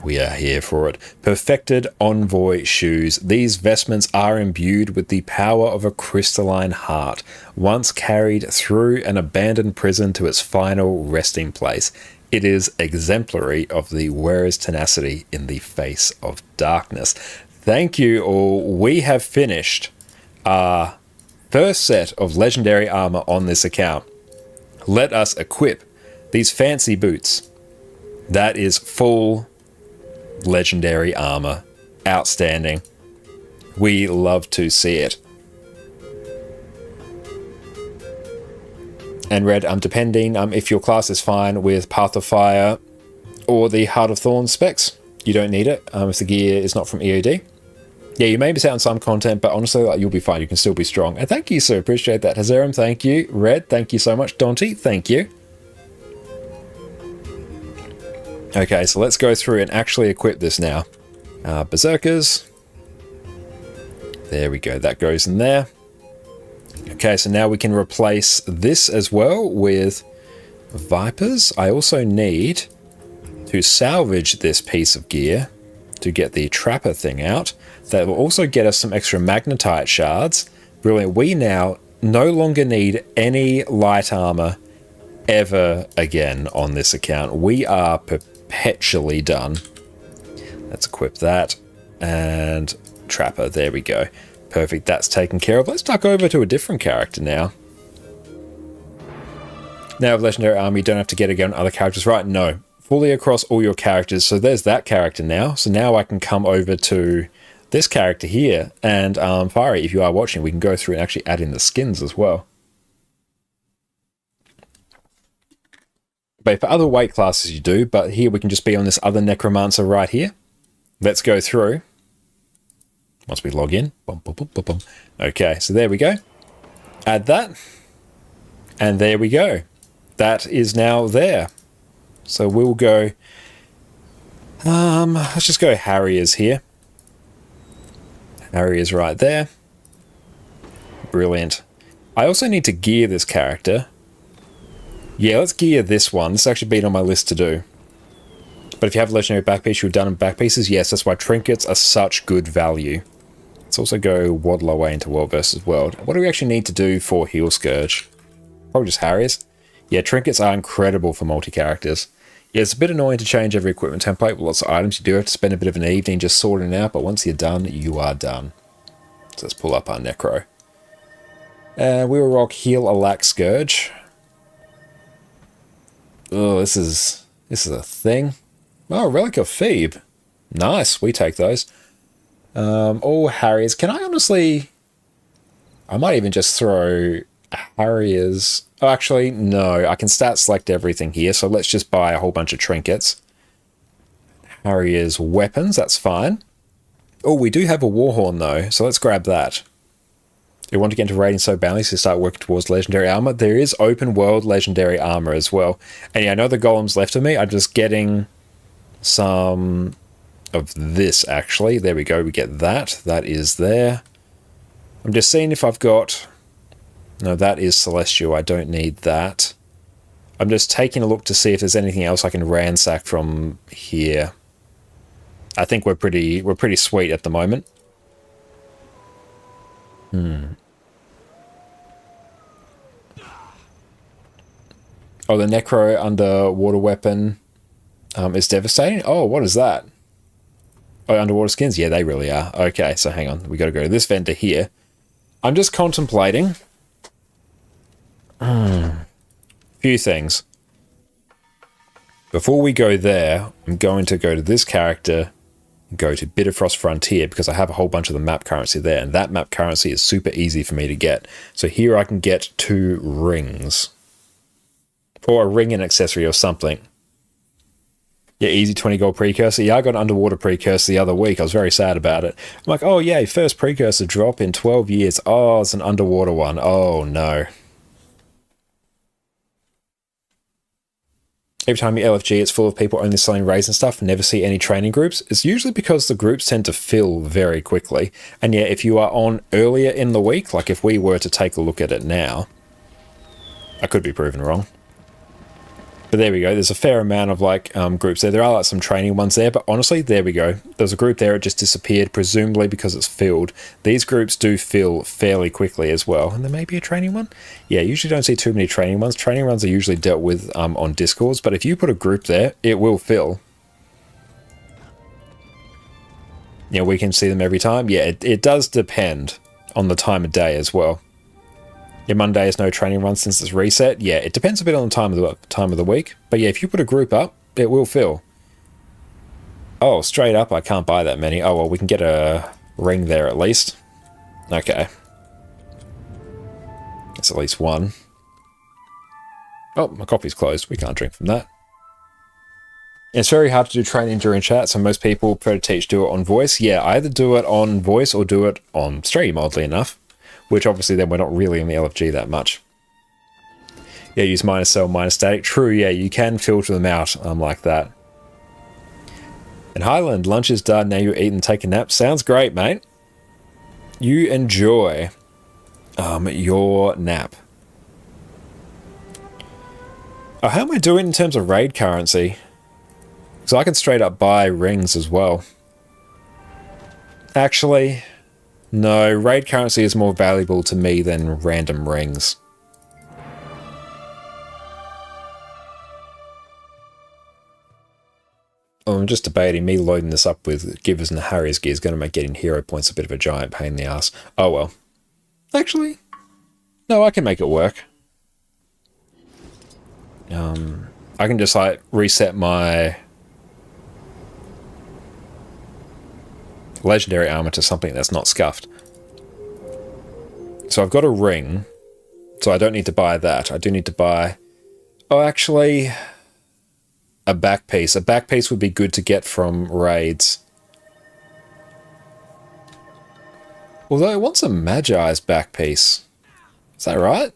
We are here for it. Perfected Envoy Shoes. These vestments are imbued with the power of a crystalline heart, once carried through an abandoned prison to its final resting place. It is exemplary of the wearer's tenacity in the face of darkness. Thank you all. We have finished our first set of legendary armor on this account. Let us equip these fancy boots. That is full legendary armor. Outstanding. We love to see it. And Red, depending if your class is fine with Path of Fire or the Heart of Thorns specs, you don't need it if the gear is not from EOD. Yeah, you may miss out on some content, but honestly, you'll be fine. You can still be strong. And thank you, sir. Appreciate that. Hazaram, thank you. Red, thank you so much. Dante, thank you. Okay, so let's go through and actually equip this now. Berserkers. There we go. That goes in there. Okay, so now we can replace this as well with Vipers. I also need to salvage this piece of gear to get the Trapper thing out. That will also get us some extra Magnetite shards. Brilliant. We now no longer need any light armor ever again on this account. We are perpetually done. Let's equip that. And Trapper, there we go. Perfect, that's taken care of. Let's duck over to a different character now. Now with Legendary Armor, you don't have to get again on other characters, right? No. Fully across all your characters. So there's that character now. So now I can come over to this character here. And Fiery, if you are watching, we can go through and actually add in the skins as well. But for other weight classes you do, but here we can just be on this other Necromancer right here. Let's go through. Once we log in. Okay, so there we go. Add that. And there we go. That is now there. So we'll go... let's just go Harriers here. Harriers right there. Brilliant. I also need to gear this character. Yeah, let's gear this one. This has actually been on my list to do. But if you have a legendary back piece, you've done in back pieces, yes, that's why trinkets are such good value. Let's also go waddle our way into World versus World. What do we actually need to do for Heal Scourge? Probably just Harriers. Yeah, trinkets are incredible for multi-characters. Yeah, it's a bit annoying to change every equipment template with lots of items. You do have to spend a bit of an evening just sorting it out, but once you're done, you are done. So let's pull up our Necro. We will rock Heal Alack Scourge. Oh, this is a thing. Oh, Relic of Phoebe. Nice, we take those. All Harriers. Can I honestly... I might even just throw Harriers... Oh, actually, no. I can stat select everything here, so let's just buy a whole bunch of trinkets. Harriers weapons, that's fine. Oh, we do have a Warhorn, though, so let's grab that. You want to get into raiding so badly, so start working towards legendary armor. There is open world legendary armor as well. And yeah, I know the golems left of me. I'm just getting some of this, actually. There we go. We get that. That is there. I'm just seeing if I've got... No, that is Celestial. I don't need that. I'm just taking a look to see if there's anything else I can ransack from here. I think we're pretty sweet at the moment. Oh, the Necro underwater weapon is devastating? Oh, what is that? Oh, underwater skins? Yeah, they really are. Okay, so hang on. We got to go to this vendor here. I'm just contemplating... few things. Before we go there, I'm going to go to this character, go to Bitterfrost Frontier, because I have a whole bunch of the map currency there, and that map currency is super easy for me to get. So here I can get 2 rings. Or a ring and accessory or something. Yeah, easy 20 gold precursor. Yeah, I got an underwater precursor the other week. I was very sad about it. I'm like, oh yay, first precursor drop in 12 years. Oh, it's an underwater one. Oh no. Every time you LFG, it's full of people only selling raids and stuff, never see any training groups. It's usually because the groups tend to fill very quickly. And yeah, if you are on earlier in the week, like if we were to take a look at it now, I could be proven wrong. But there we go. There's a fair amount of like groups there. There are like some training ones there, but honestly, there we go. There's a group there. It just disappeared, presumably because it's filled. These groups do fill fairly quickly as well. And there may be a training one. Yeah, usually don't see too many training ones. Training runs are usually dealt with on Discords, but if you put a group there, it will fill. Yeah, we can see them every time. Yeah, it does depend on the time of day as well. Yeah, Monday is no training run since it's reset. Yeah, it depends a bit on the time of the week. But yeah, if you put a group up, it will fill. Oh, straight up, I can't buy that many. Oh, well, we can get a ring there at least. Okay. That's at least one. Oh, my coffee's closed. We can't drink from that. It's very hard to do training during chat, so most people prefer to teach do it on voice. Yeah, I either do it on voice or do it on stream, oddly enough. Which obviously then we're not really in the LFG that much. Yeah, use minus cell, minus static. True, yeah, you can filter them out like that. In Highland, lunch is done, now you eat and take a nap. Sounds great, mate. You enjoy your nap. Oh, how am I doing in terms of raid currency? Because I can straight up buy rings as well. Actually, no. Raid currency is more valuable to me than random rings. Oh, I'm just debating me loading this up with Givers and Harry's gear is going to make getting hero points a bit of a giant pain in the ass. Oh well. Actually, no, I can make it work. I can just like reset my legendary armor to something that's not scuffed. So I've got a ring, so I don't need to buy that. I do need to buy... Oh, actually, a back piece. A back piece would be good to get from raids. Although I want some Magi's back piece. Is that right?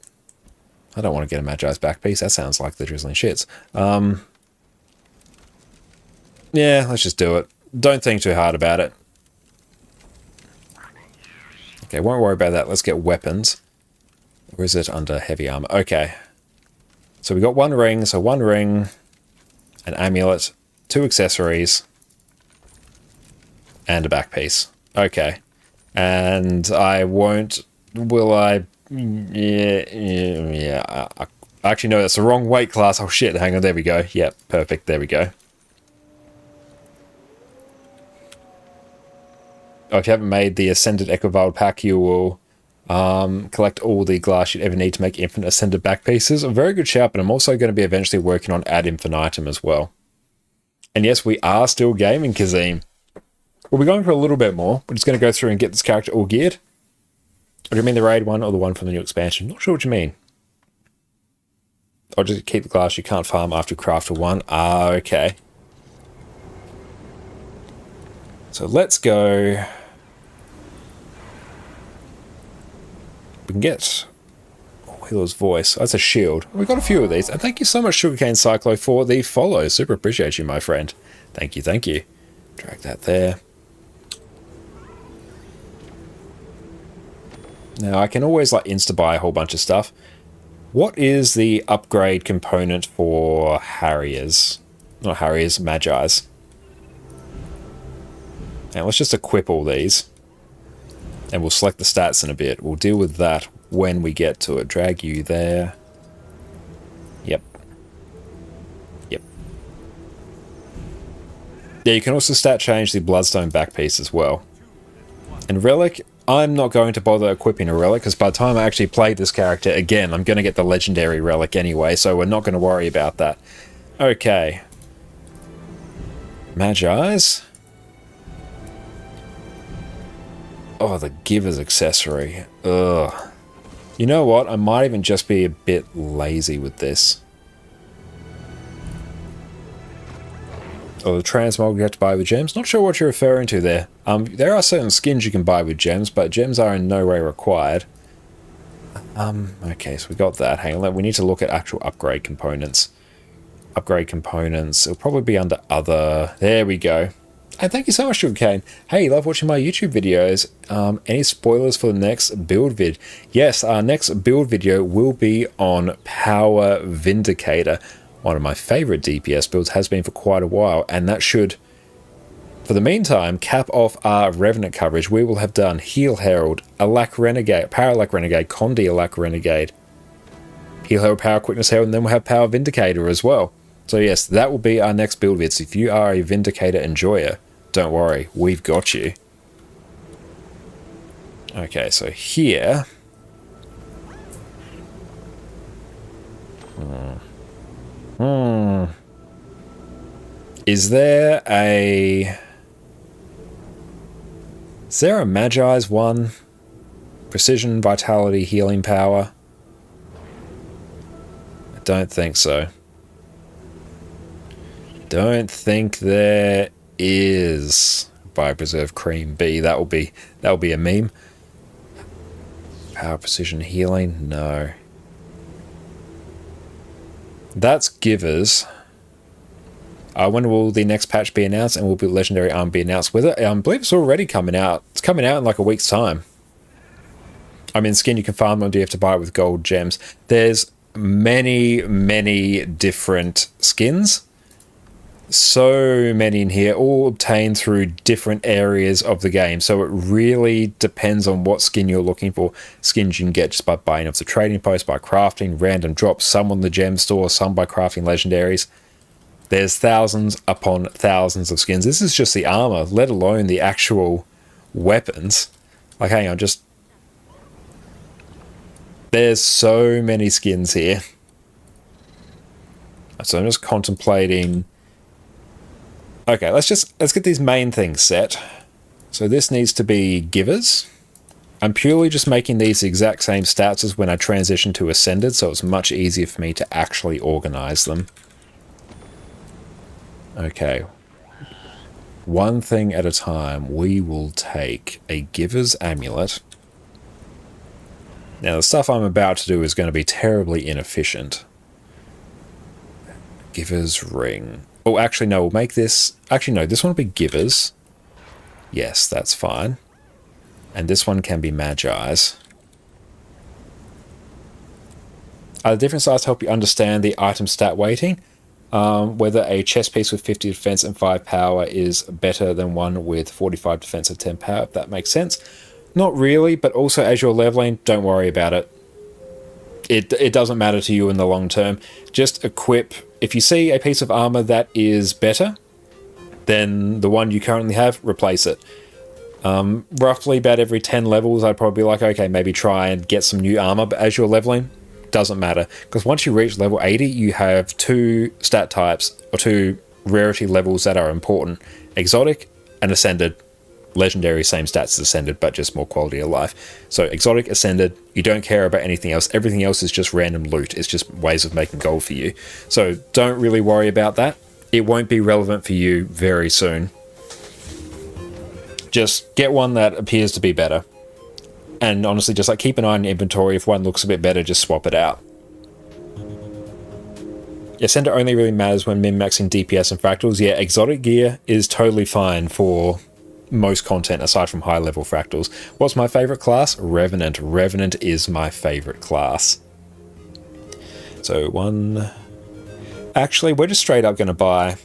I don't want to get a Magi's back piece. That sounds like the drizzling shits. Yeah, let's just do it. Don't think too hard about it. Okay, won't worry about that. Let's get weapons. Or is it under heavy armor? Okay. So we got one ring. So one ring, an amulet, 2 accessories, and a back piece. Okay. And I won't... Will I... Yeah. Actually, no, that's the wrong weight class. Oh, shit. Hang on. There we go. Yep. Perfect. There we go. Oh, if you haven't made the Ascended Equivalve pack, you will collect all the glass you'd ever need to make infinite Ascended back pieces. A very good shout, but I'm also going to be eventually working on Ad Infinitum as well. And yes, we are still gaming, Kazim. We'll be going for a little bit more. We're just going to go through and get this character all geared. Or do you mean the raid one or the one from the new expansion? Not sure what you mean. Or just keep the glass you can't farm after you craft one. Ah, okay. So let's go. We can get Healer's Voice. That's a shield. We've got a few of these. And thank you so much, Sugarcane Cyclo, for the follow. Super appreciate you, my friend. Thank you, thank you. Drag that there. Now, I can always like insta-buy a whole bunch of stuff. What is the upgrade component for Harriers? Not Harriers, Magi's. Now, let's just equip all these. And we'll select the stats in a bit. We'll deal with that when we get to it. Drag you there. Yep. Yep. Yeah, you can also stat change the Bloodstone back piece as well. And Relic, I'm not going to bother equipping a Relic, because by the time I actually play this character again, I'm going to get the Legendary Relic anyway, so we're not going to worry about that. Okay. Magi's. Oh, the Giver's accessory. Ugh. You know what? I might even just be a bit lazy with this. Oh, the transmog you have to buy with gems? Not sure what you're referring to there. There are certain skins you can buy with gems, but gems are in no way required. Okay, so we got that. Hang on, we need to look at actual upgrade components. Upgrade components. It'll probably be under other... There we go. And thank you so much, Sugarcane. Hey, love watching my YouTube videos. Any spoilers for the next build vid? Yes, our next build video will be on Power Vindicator. One of my favorite DPS builds has been for quite a while, and that should, for the meantime, cap off our Revenant coverage. We will have done Heal Herald, Alack Renegade, Power Alack Renegade, Condi Alack Renegade, Heal Herald, Power Quickness Herald, and then we'll have Power Vindicator as well. So yes, that will be our next build vids. If you are a Vindicator enjoyer, don't worry, we've got you. Okay, so here... Is there a Magi's one? Precision, Vitality, Healing Power? I don't think so. Don't think there is. Biopreserve Cream B. That'll be a meme. Power, Precision, Healing? No. That's Givers. When will the next patch be announced, and will the Legendary Arm be announced with it? I believe it's already coming out. It's coming out in like a week's time. I mean, skin you can farm, or do you have to buy it with gold gems? There's many, many different skins. So many in here, all obtained through different areas of the game. So it really depends on what skin you're looking for. Skins you can get just by buying off the trading post, by crafting, random drops, some on the gem store, some by crafting legendaries. There's thousands upon thousands of skins. This is just the armor, let alone the actual weapons. Like, hang on, just... There's so many skins here. So I'm just contemplating... Okay, let's get these main things set. So this needs to be givers. I'm purely just making these the exact same stats as when I transition to Ascended, so it's much easier for me to actually organize them. Okay. One thing at a time, we will take a Giver's Amulet. Now, the stuff I'm about to do is going to be terribly inefficient. Giver's Ring. Oh, actually, no, we'll make this... Actually, no, this one will be Givers. Yes, that's fine. And this one can be Magi's. The different sides help you understand the item stat weighting. Whether a chest piece with 50 defense and 5 power is better than one with 45 defense and 10 power, if that makes sense. Not really, but also as you're leveling, don't worry about it. It doesn't matter to you in the long term. Just equip... If you see a piece of armor that is better than the one you currently have, replace it. Roughly about every 10 levels, I'd probably be like, okay, maybe try and get some new armor, but as you're leveling, doesn't matter. Because once you reach level 80, you have 2 stat types, or 2 rarity levels that are important. Exotic and Ascended. Legendary, same stats as Ascended, but just more quality of life. So Exotic, Ascended, you don't care about anything else. Everything else is just random loot. It's just ways of making gold for you. So don't really worry about that. It won't be relevant for you very soon. Just get one that appears to be better. And honestly, just like keep an eye on your inventory. If one looks a bit better, just swap it out. Ascender only really matters when min-maxing DPS and fractals. Yeah, exotic gear is totally fine for most content aside from high level fractals. What's my favorite class? Revenant. Revenant is my favorite class. So one... Actually, we're just straight up going to buy...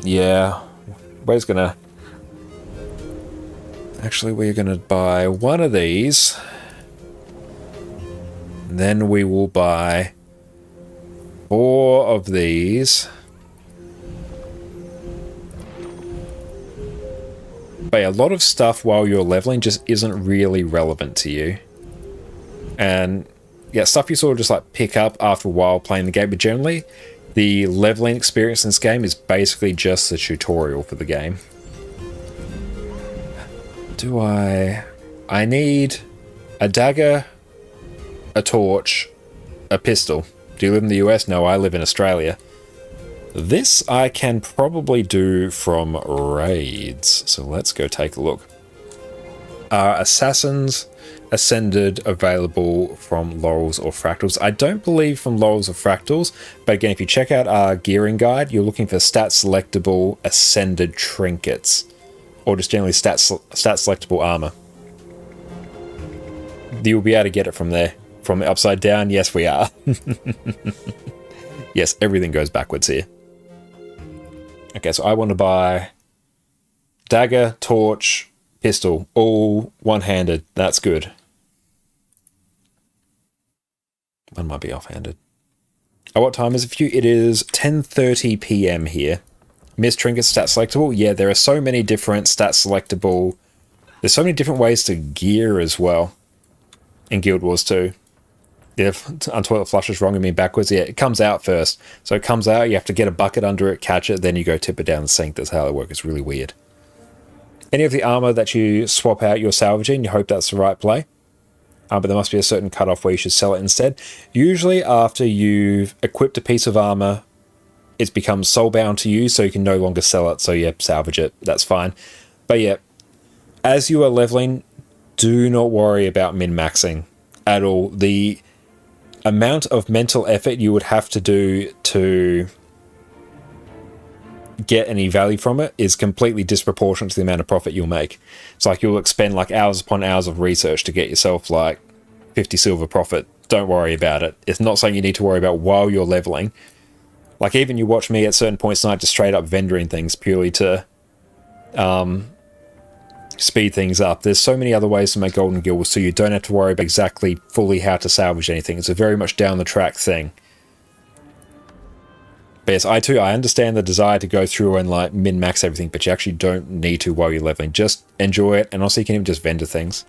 Yeah, we're just going to... Actually, we're going to buy one of these. Then we will buy 4 of these. But yeah, a lot of stuff while you're leveling just isn't really relevant to you. And yeah, stuff you sort of just like pick up after a while playing the game. But generally, the leveling experience in this game is basically just the tutorial for the game. Do I need a dagger, a torch, a pistol. Do you live in the US? No, I live in Australia. This I can probably do from raids, so let's go take a look. Assassins Ascended available from Laurels or Fractals. I don't believe from Laurels or Fractals, but again, if you check out our gearing guide, you're looking for stat selectable Ascended trinkets, or just generally stat selectable armor. You'll be able to get it from there. From the upside down, yes we are. Yes, everything goes backwards here. Okay, so I want to buy dagger, torch, pistol, all one-handed. That's good. One might be off-handed. Oh, what time is it for you? It is 10:30 PM here. Missed trinket stat selectable? Yeah, there are so many different stat selectable... There's so many different ways to gear as well. In Guild Wars 2. Yeah, Untoilet Flush is wrong and me backwards. Yeah, it comes out first. So it comes out, you have to get a bucket under it, catch it, then you go tip it down the sink. That's how it works. It's really weird. Any of the armor that you swap out, you're salvaging. You hope that's the right play. But there must be a certain cutoff where you should sell it instead. Usually after you've equipped a piece of armor, it's become soulbound to you, so you can no longer sell it. So yeah, salvage it. That's fine. But yeah, as you are leveling, do not worry about min-maxing at all. The amount of mental effort you would have to do to get any value from it is completely disproportionate to the amount of profit you'll make. It's like you'll expend like hours upon hours of research to get yourself like 50 silver profit. Don't worry about it. It's not something you need to worry about while you're leveling. Like, even you watch me at certain points tonight just straight up vendoring things purely to speed things up. There's so many other ways to make golden gills, so you don't have to worry about exactly fully how to salvage anything. It's a very much down the track thing. But yes, I understand the desire to go through and like min-max everything, but you actually don't need to while you're leveling. Just enjoy it, and also you can even just vendor things.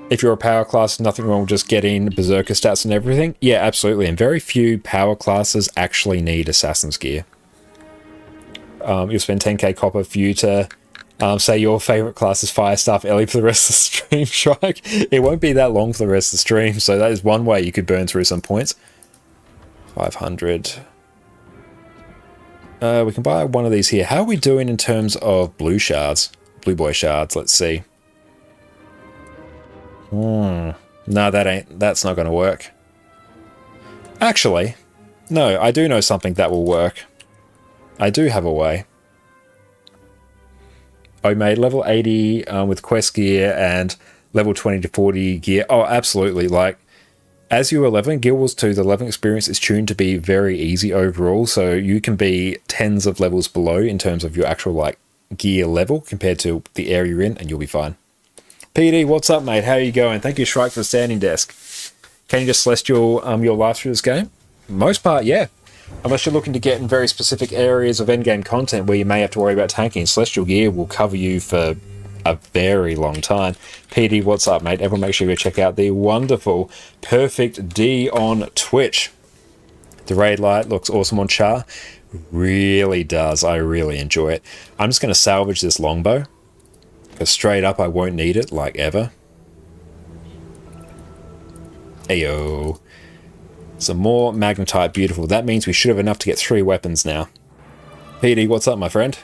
If you're a power class, nothing wrong with just getting berserker stats and everything. Yeah, absolutely. And very few power classes actually need assassin's gear. You'll spend 10k copper for you to say your favorite class is fire staff Ellie for the rest of the stream, Shrike. It won't be that long for the rest of the stream, so that is one way you could burn through some points. 500. We can buy one of these here. How are we doing in terms of blue shards? Blue boy shards, let's see. No, that's not going to work. Actually, no, I do know something that will work. I do have a way. I made level 80 with quest gear and level 20 to 40 gear. Oh, absolutely. Like, as you are leveling, Guild Wars 2, the leveling experience is tuned to be very easy overall, so you can be tens of levels below in terms of your actual, like, gear level compared to the area you're in, and you'll be fine. PD, what's up, mate? How are you going? Thank you, Shrike, for the standing desk. Can you just celestial your life through this game? Most part, yeah. Unless you're looking to get in very specific areas of endgame content where you may have to worry about tanking, Celestial Gear will cover you for a very long time. PD, what's up, mate? Everyone make sure you go check out the wonderful Perfect D on Twitch. The raid light looks awesome on Char. Really does. I really enjoy it. I'm just going to salvage this longbow, because straight up I won't need it, like ever. Ayo. Some more magnetite, beautiful. That means we should have enough to get 3 weapons now. PD, what's up, my friend?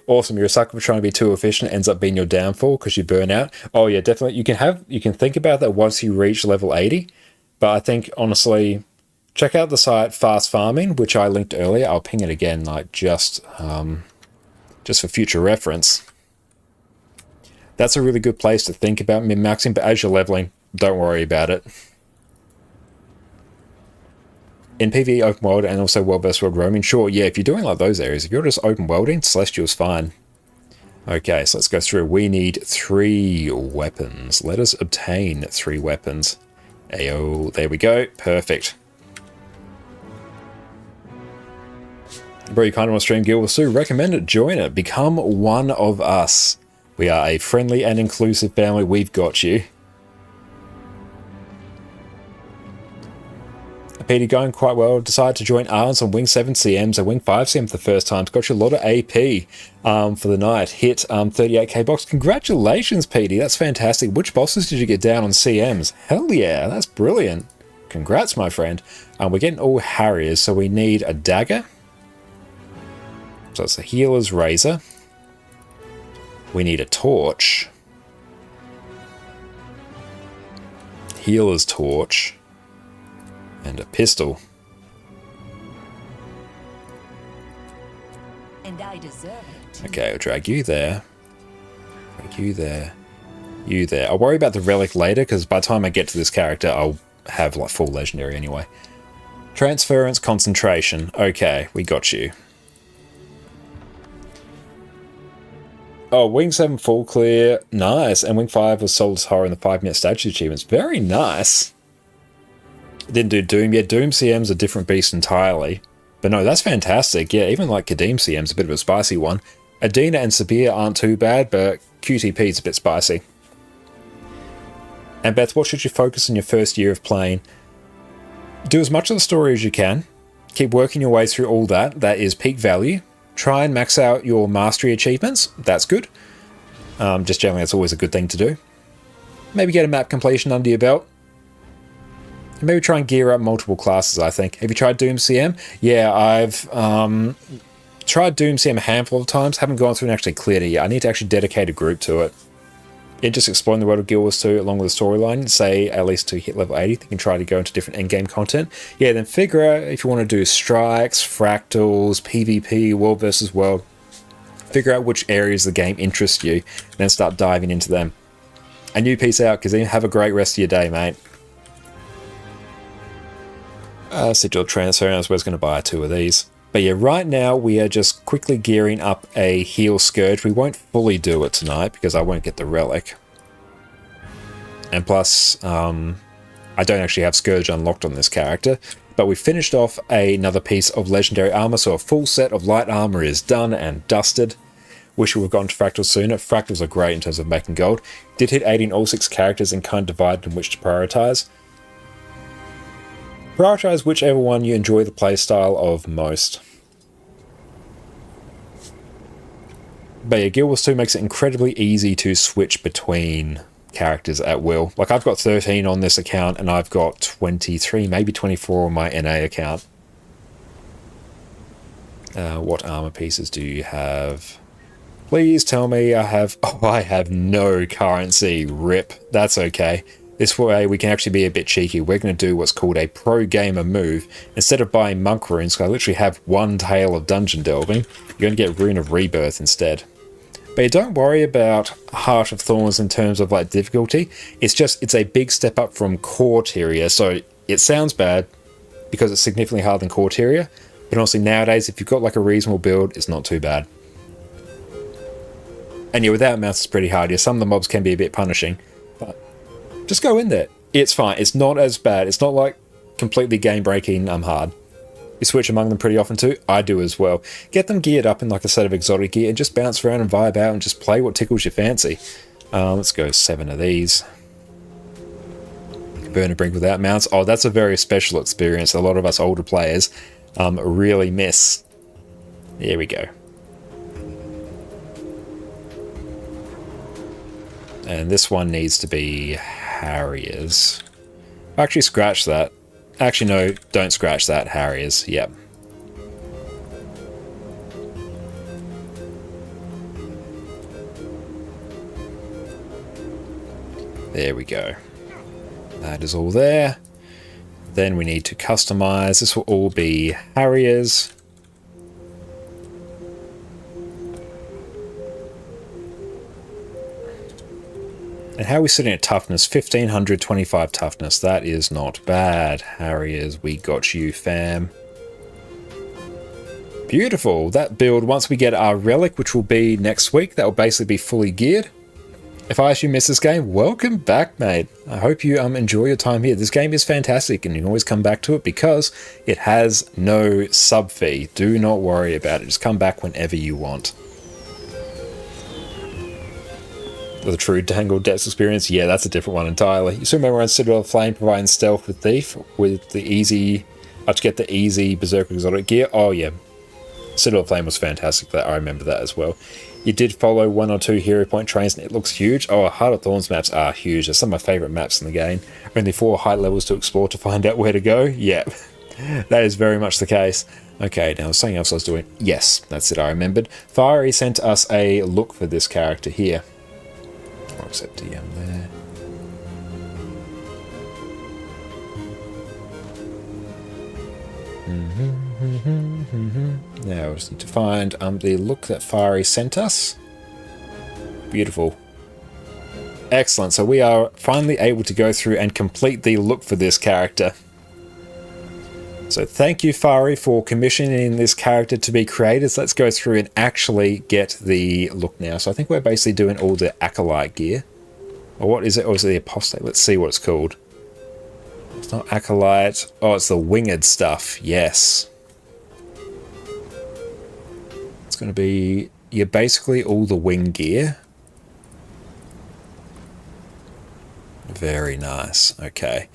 Awesome, you're a sucker for trying to be too efficient. It ends up being your downfall because you burn out. Oh yeah, definitely. You can think about that once you reach level 80. But I think, honestly, check out the site Fast Farming, which I linked earlier. I'll ping it again, like just for future reference. That's a really good place to think about min-maxing, but as you're leveling, don't worry about it. In PvE open world and also world versus world roaming, sure, yeah, if you're doing like those areas, if you're just open worlding, Celestial's fine. Okay, so let's go through. We need 3 weapons. Let us obtain 3 weapons. Ayo, there we go. Perfect. Bro, you kind of want to stream Guild Wars 2? Recommend it. Join it. Become one of us. We are a friendly and inclusive family. We've got you. Peter, going quite well. Decided to join Arns on Wing 7 CMs and Wing 5 CM for the first time. Got you a lot of AP for the night. Hit 38k box. Congratulations, Petey. That's fantastic. Which bosses did you get down on CMs? Hell yeah, that's brilliant. Congrats, my friend. We're getting all Harriers, so we need a dagger. So it's a healer's razor. We need a torch. Healer's torch. And a pistol. And I deserve it. Okay, I'll drag you there. Drag you there. You there. I'll worry about the relic later, because by the time I get to this character, I'll have like full legendary anyway. Transference, concentration. Okay, we got you. Oh, Wing 7 full clear. Nice. And Wing 5 was Soulless Horror in the 5-minute statue achievements. Very nice. Didn't do Doom. Yeah, Doom CM's a different beast entirely. But no, that's fantastic. Yeah, even like Kadim CM's a bit of a spicy one. Adina and Sabir aren't too bad, but QTP's a bit spicy. And Beth, what should you focus on your first year of playing? Do as much of the story as you can. Keep working your way through all that. That is peak value. Try and max out your mastery achievements. That's good. Just generally, that's always a good thing to do. Maybe get a map completion under your belt. Maybe try and gear up multiple classes, I think. Have you tried Doom CM? Yeah, I've tried Doom CM a handful of times. Haven't gone through and actually cleared it yet. I need to actually dedicate a group to it. Yeah, just exploring the world of Guild Wars 2 along with the storyline. Say, at least to hit level 80, you can try to go into different endgame content. Yeah, then figure out if you want to do strikes, fractals, PvP, world versus world. Figure out which areas of the game interest you, and then start diving into them. And you peace out, because then have a great rest of your day, mate. Sigil transfer. I was going to buy 2 of these. But yeah, right now we are just quickly gearing up a heal Scourge. We won't fully do it tonight because I won't get the relic. And plus, I don't actually have Scourge unlocked on this character. But we finished off another piece of legendary armor, so a full set of light armor is done and dusted. Wish we would have gone to Fractals sooner. Fractals are great in terms of making gold. Did hit 80 in all 6 characters and kind of divided on which to prioritize. Prioritize whichever one you enjoy the playstyle of most. But yeah, Guild Wars 2 makes it incredibly easy to switch between characters at will. Like, I've got 13 on this account and I've got 23, maybe 24 on my NA account. What armor pieces do you have? Please tell me I have... Oh, I have no currency. Rip. That's okay. This way we can actually be a bit cheeky. We're going to do what's called a pro gamer move. Instead of buying monk runes, I literally have 1 tail of dungeon delving. You're going to get Rune of Rebirth instead. But yeah, don't worry about Heart of Thorns in terms of like difficulty. It's a big step up from core Tyria. So it sounds bad because it's significantly harder than core Tyria. But honestly, nowadays, if you've got like a reasonable build, it's not too bad. And yeah, without mounts, it's pretty hard. Yeah, some of the mobs can be a bit punishing, but just go in there. It's fine. It's not as bad. It's not like completely game-breaking hard. You switch among them pretty often too. I do as well. Get them geared up in like a set of exotic gear and just bounce around and vibe out and just play what tickles your fancy. Let's go 7 of these. Burn a Brink without mounts. Oh, that's a very special experience. A lot of us older players really miss. There we go. And this one needs to be Harriers. Actually, scratch that. Actually, no, don't scratch that. Harriers, yep. There we go. That is all there. Then we need to customize. This will all be Harriers. And how are we sitting at toughness? 1525 toughness. That is not bad. Harriers, we got you, fam. Beautiful. That build, once we get our relic, which will be next week, that will basically be fully geared. If I actually miss this game, welcome back, mate. I hope you enjoy your time here. This game is fantastic and you can always come back to it because it has no sub fee. Do not worry about it. Just come back whenever you want. The true Tangled Depths experience, yeah, that's a different one entirely. You still remember on Citadel of Flame providing stealth with Thief with the easy, to get the easy Berserker exotic gear? Oh yeah, Citadel of Flame was fantastic. That I remember that as well. You did follow 1 or 2 hero point trains and it looks huge. Oh, Heart of Thorns maps are huge. They're some of my favourite maps in the game. Only 4 height levels to explore to find out where to go. Yeah, that is very much the case. Okay, now something else I was doing. Yes, that's it, I remembered. Fiery sent us a look for this character here. I'll set DM there. Now I just need to find the look that Fiery sent us. Beautiful. Excellent. So we are finally able to go through and complete the look for this character. So thank you, Fiery, for commissioning this character to be created. So let's go through and actually get the look now. So I think we're basically doing all the Acolyte gear. Or what is it? Or is it the Apostate? Let's see what it's called. It's not Acolyte. Oh, it's the Winged stuff. Yes. It's going to be, yeah, basically all the wing gear. Very nice. Okay.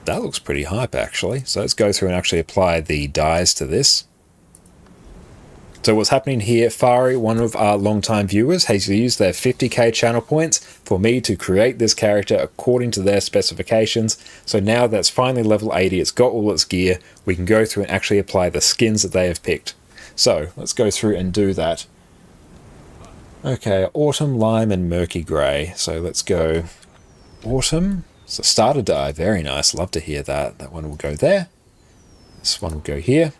That looks pretty hype, actually. So let's go through and actually apply the dyes to this. So what's happening here, Fari, one of our long-time viewers, has used their 50k channel points for me to create this character according to their specifications. So now that's finally level 80, it's got all its gear, we can go through and actually apply the skins that they have picked. So let's go through and do that. Okay, Autumn, Lime, and Murky Grey. So let's go Autumn. So starter dye, very nice, love to hear that. That one will go there. This one will go here.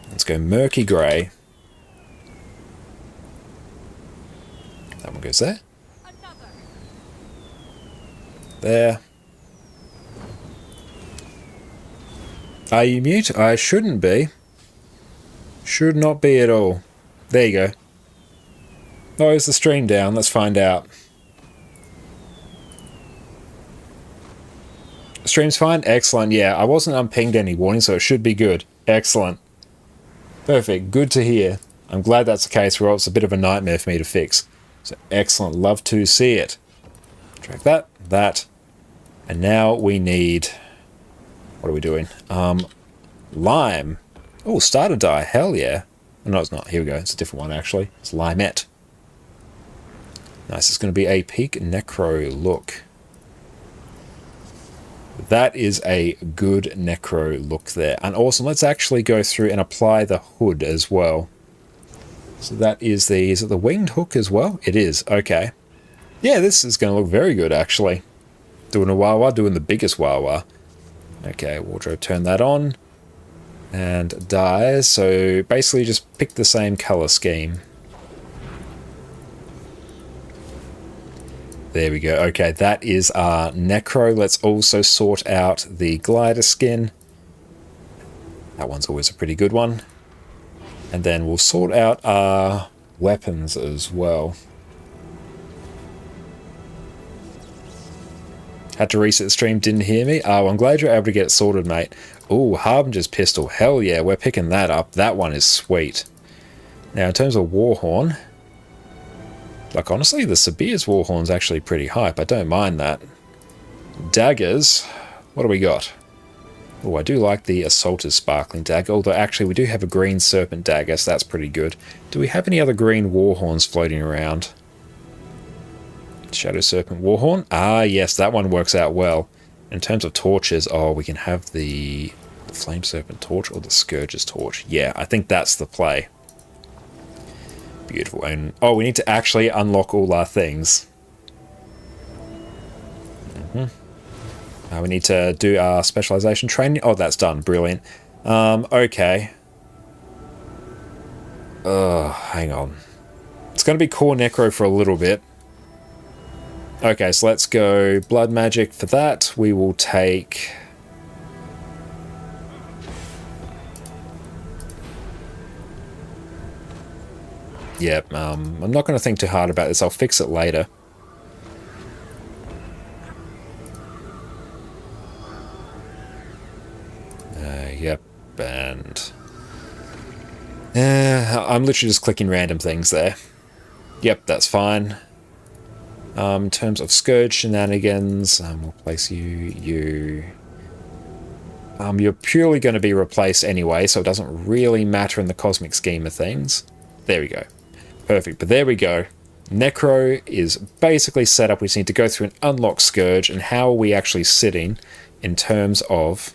Let's go Murky Grey. That one goes there. Are you mute? I shouldn't be. Should not be at all. There you go. Oh, is the stream down? Let's find out. Stream's fine? Excellent. Yeah, I wasn't unpinged any warning, so it should be good. Excellent. Perfect. Good to hear. I'm glad that's the case, or else it's a bit of a nightmare for me to fix. So excellent. Love to see it. Track that, that. And now we need... What are we doing? Lime. Oh, starter dye. Hell yeah. No, it's not. Here we go. It's a different one, actually. It's Limette. Nice. It's going to be a peak necro look. That is a good necro look there. And awesome. Let's actually go through and apply the hood as well. So that is the... Is it the winged hook as well? It is. Okay. Yeah, this is going to look very good, actually. Doing a wah-wah. Doing the biggest wah-wah. Okay, wardrobe, turn that on. And dyes. So basically just pick the same color scheme. There we go. Okay, that is our necro. Let's also sort out the glider skin. That one's always a pretty good one. And then we'll sort out our weapons as well. Had to reset the stream, didn't hear me. Oh, I'm glad you're able to get it sorted, mate. Ooh, Harbinger's pistol. Hell yeah, we're picking that up. That one is sweet. Now, in terms of Warhorn, like, honestly, the Sabir's Warhorn's actually pretty hype. I don't mind that. Daggers. What do we got? Oh, I do like the Assaulter's Sparkling Dagger, although actually we do have a green Serpent Dagger, so that's pretty good. Do we have any other green Warhorns floating around? Shadow Serpent Warhorn? Ah, yes, that one works out well. In terms of torches, oh, we can have the Flame Serpent Torch or the Scourge's Torch. Yeah, I think that's the play. Beautiful. And oh, we need to actually unlock all our things. We need to do our specialization training. Oh, that's done. Brilliant. Okay. Hang on. It's going to be core necro for a little bit. Okay, so let's go blood magic for that. We will take... Yep, I'm not going to think too hard about this. I'll fix it later. Yep, and... I'm literally just clicking random things there. Yep, that's fine. In terms of Scourge shenanigans, we'll place you... You're purely going to be replaced anyway, so it doesn't really matter in the cosmic scheme of things. There we go. Perfect, but there we go. Necro is basically set up. We just need to go through and unlock Scourge, and how are we actually sitting in terms of...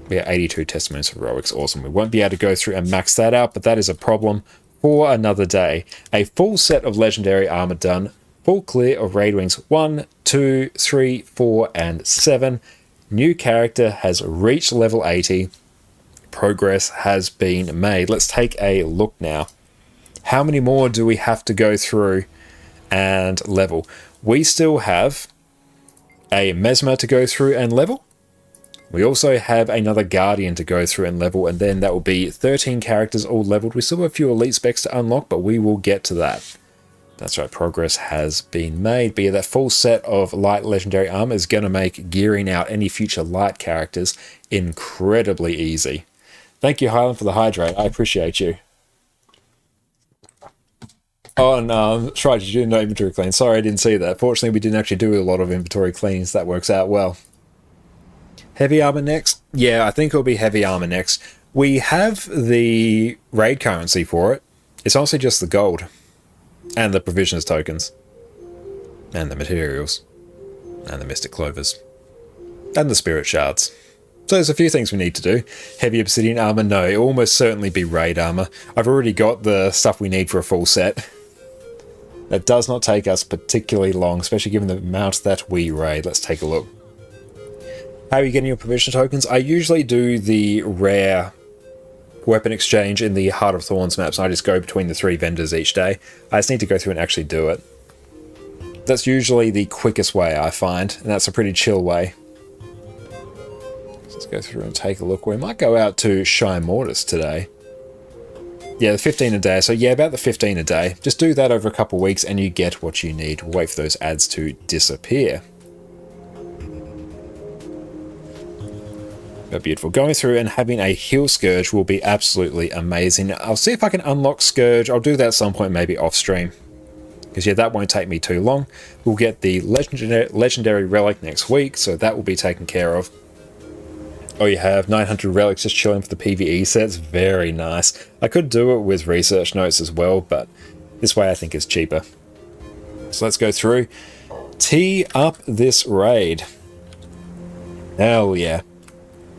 We are 82 Testimonies of Heroics. Awesome. We won't be able to go through and max that out, but that is a problem for another day. A full set of Legendary Armor done. Full clear of Raid Wings 1, 2, 3, 4, and 7. New character has reached level 80. Progress has been made. Let's take a look now. How many more do we have to go through and level? We still have a Mesmer to go through and level. We also have another Guardian to go through and level, and then that will be 13 characters all leveled. We still have a few elite specs to unlock, but we will get to that. That's right, progress has been made. But yeah, that full set of light legendary armor is going to make gearing out any future light characters incredibly easy. Thank you, Highland, for the hydrate. I appreciate you. Oh, and that's right, you did no inventory clean. Sorry, I didn't see that. Fortunately, we didn't actually do a lot of inventory cleans. That works out well. Heavy armor next? Yeah, I think it'll be heavy armor next. We have the raid currency for it. It's honestly just the gold. And the provisions tokens. And the materials. And the mystic clovers. And the spirit shards. So there's a few things we need to do. Heavy obsidian armor? No, it'll almost certainly be raid armor. I've already got the stuff we need for a full set. That does not take us particularly long, especially given the amount that we raid. Let's take a look. How are you getting your provision tokens? I usually do the rare weapon exchange in the Heart of Thorns maps, and I just go between the 3 vendors each day. I just need to go through and actually do it. That's usually the quickest way, I find, and that's a pretty chill way. So Let's go through and take a look. We might go out to Shy Mortis today. Yeah, the 15 a day. So yeah, about the 15 a day. Just do that over a couple of weeks and you get what you need. We'll wait for those ads to disappear. But beautiful. Going through and having a heal Scourge will be absolutely amazing. I'll see if I can unlock Scourge. I'll do that at some point, maybe off stream. Because yeah, that won't take me too long. We'll get the legendary relic next week, so that will be taken care of. Oh, you have 900 relics just chilling for the PvE sets. Very nice. I could do it with research notes as well, but this way I think is cheaper. So let's go through. Tee up this raid. Hell yeah.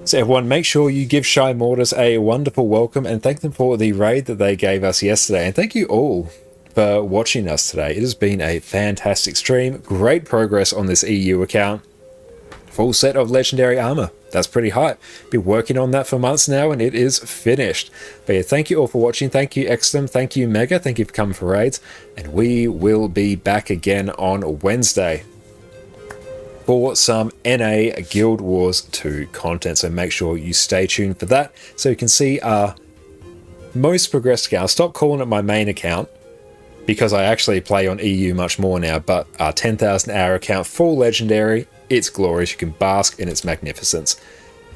So everyone, make sure you give Shy Mortis a wonderful welcome and thank them for the raid that they gave us yesterday. And thank you all for watching us today. It has been a fantastic stream. Great progress on this EU account. Full set of legendary armor. That's pretty hype. Been working on that for months now and it is finished. But yeah, thank you all for watching. Thank you Extum. Thank you Mega. Thank you for coming for raids. And we will be back again on Wednesday for some NA Guild Wars 2 content. So make sure you stay tuned for that so you can see our most progressed account. I'll stop calling it my main account because I actually play on EU much more now, but our 10,000 hour account, full legendary, it's glorious. You can bask in its magnificence.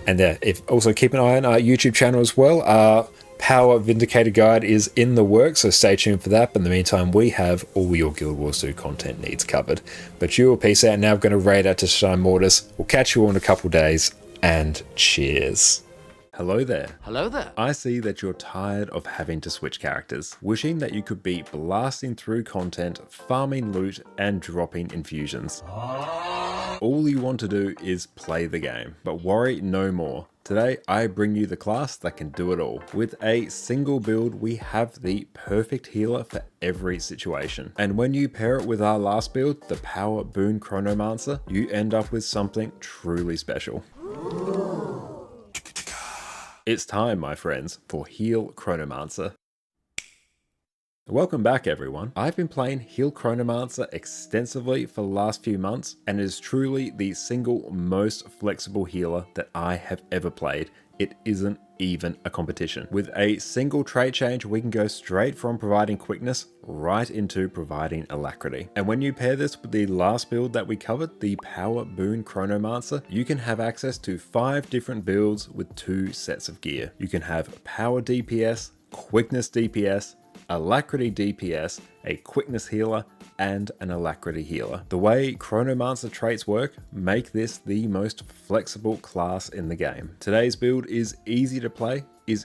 And if also keep an eye on our YouTube channel as well. Our Power Vindicator guide is in the works, so stay tuned for that. But in the meantime, we have all your Guild Wars 2 content needs covered. But you will peace out. Now I'm going to raid out to Shy Mortis. We'll catch you all in a couple days, and cheers. Hello there. Hello there. I see that you're tired of having to switch characters, wishing that you could be blasting through content, farming loot, and dropping infusions. All you want to do is play the game, but worry no more. Today, I bring you the class that can do it all. With a single build, we have the perfect healer for every situation. And when you pair it with our last build, the Power Boon Chronomancer, you end up with something truly special. It's time, my friends, for Heal Chronomancer. Welcome back everyone. I've been playing Heal Chronomancer extensively for the last few months and it is truly the single most flexible healer that I have ever played. It isn't even a competition. With a single trait change, we can go straight from providing quickness right into providing alacrity. And when you pair this with the last build that we covered, the Power Boon Chronomancer, you can have access to 5 different builds with 2 sets of gear. You can have Power DPS, Quickness DPS, Alacrity DPS, a Quickness healer, and an Alacrity healer. The way Chronomancer traits work make this the most flexible class in the game. Today's build is easy to play,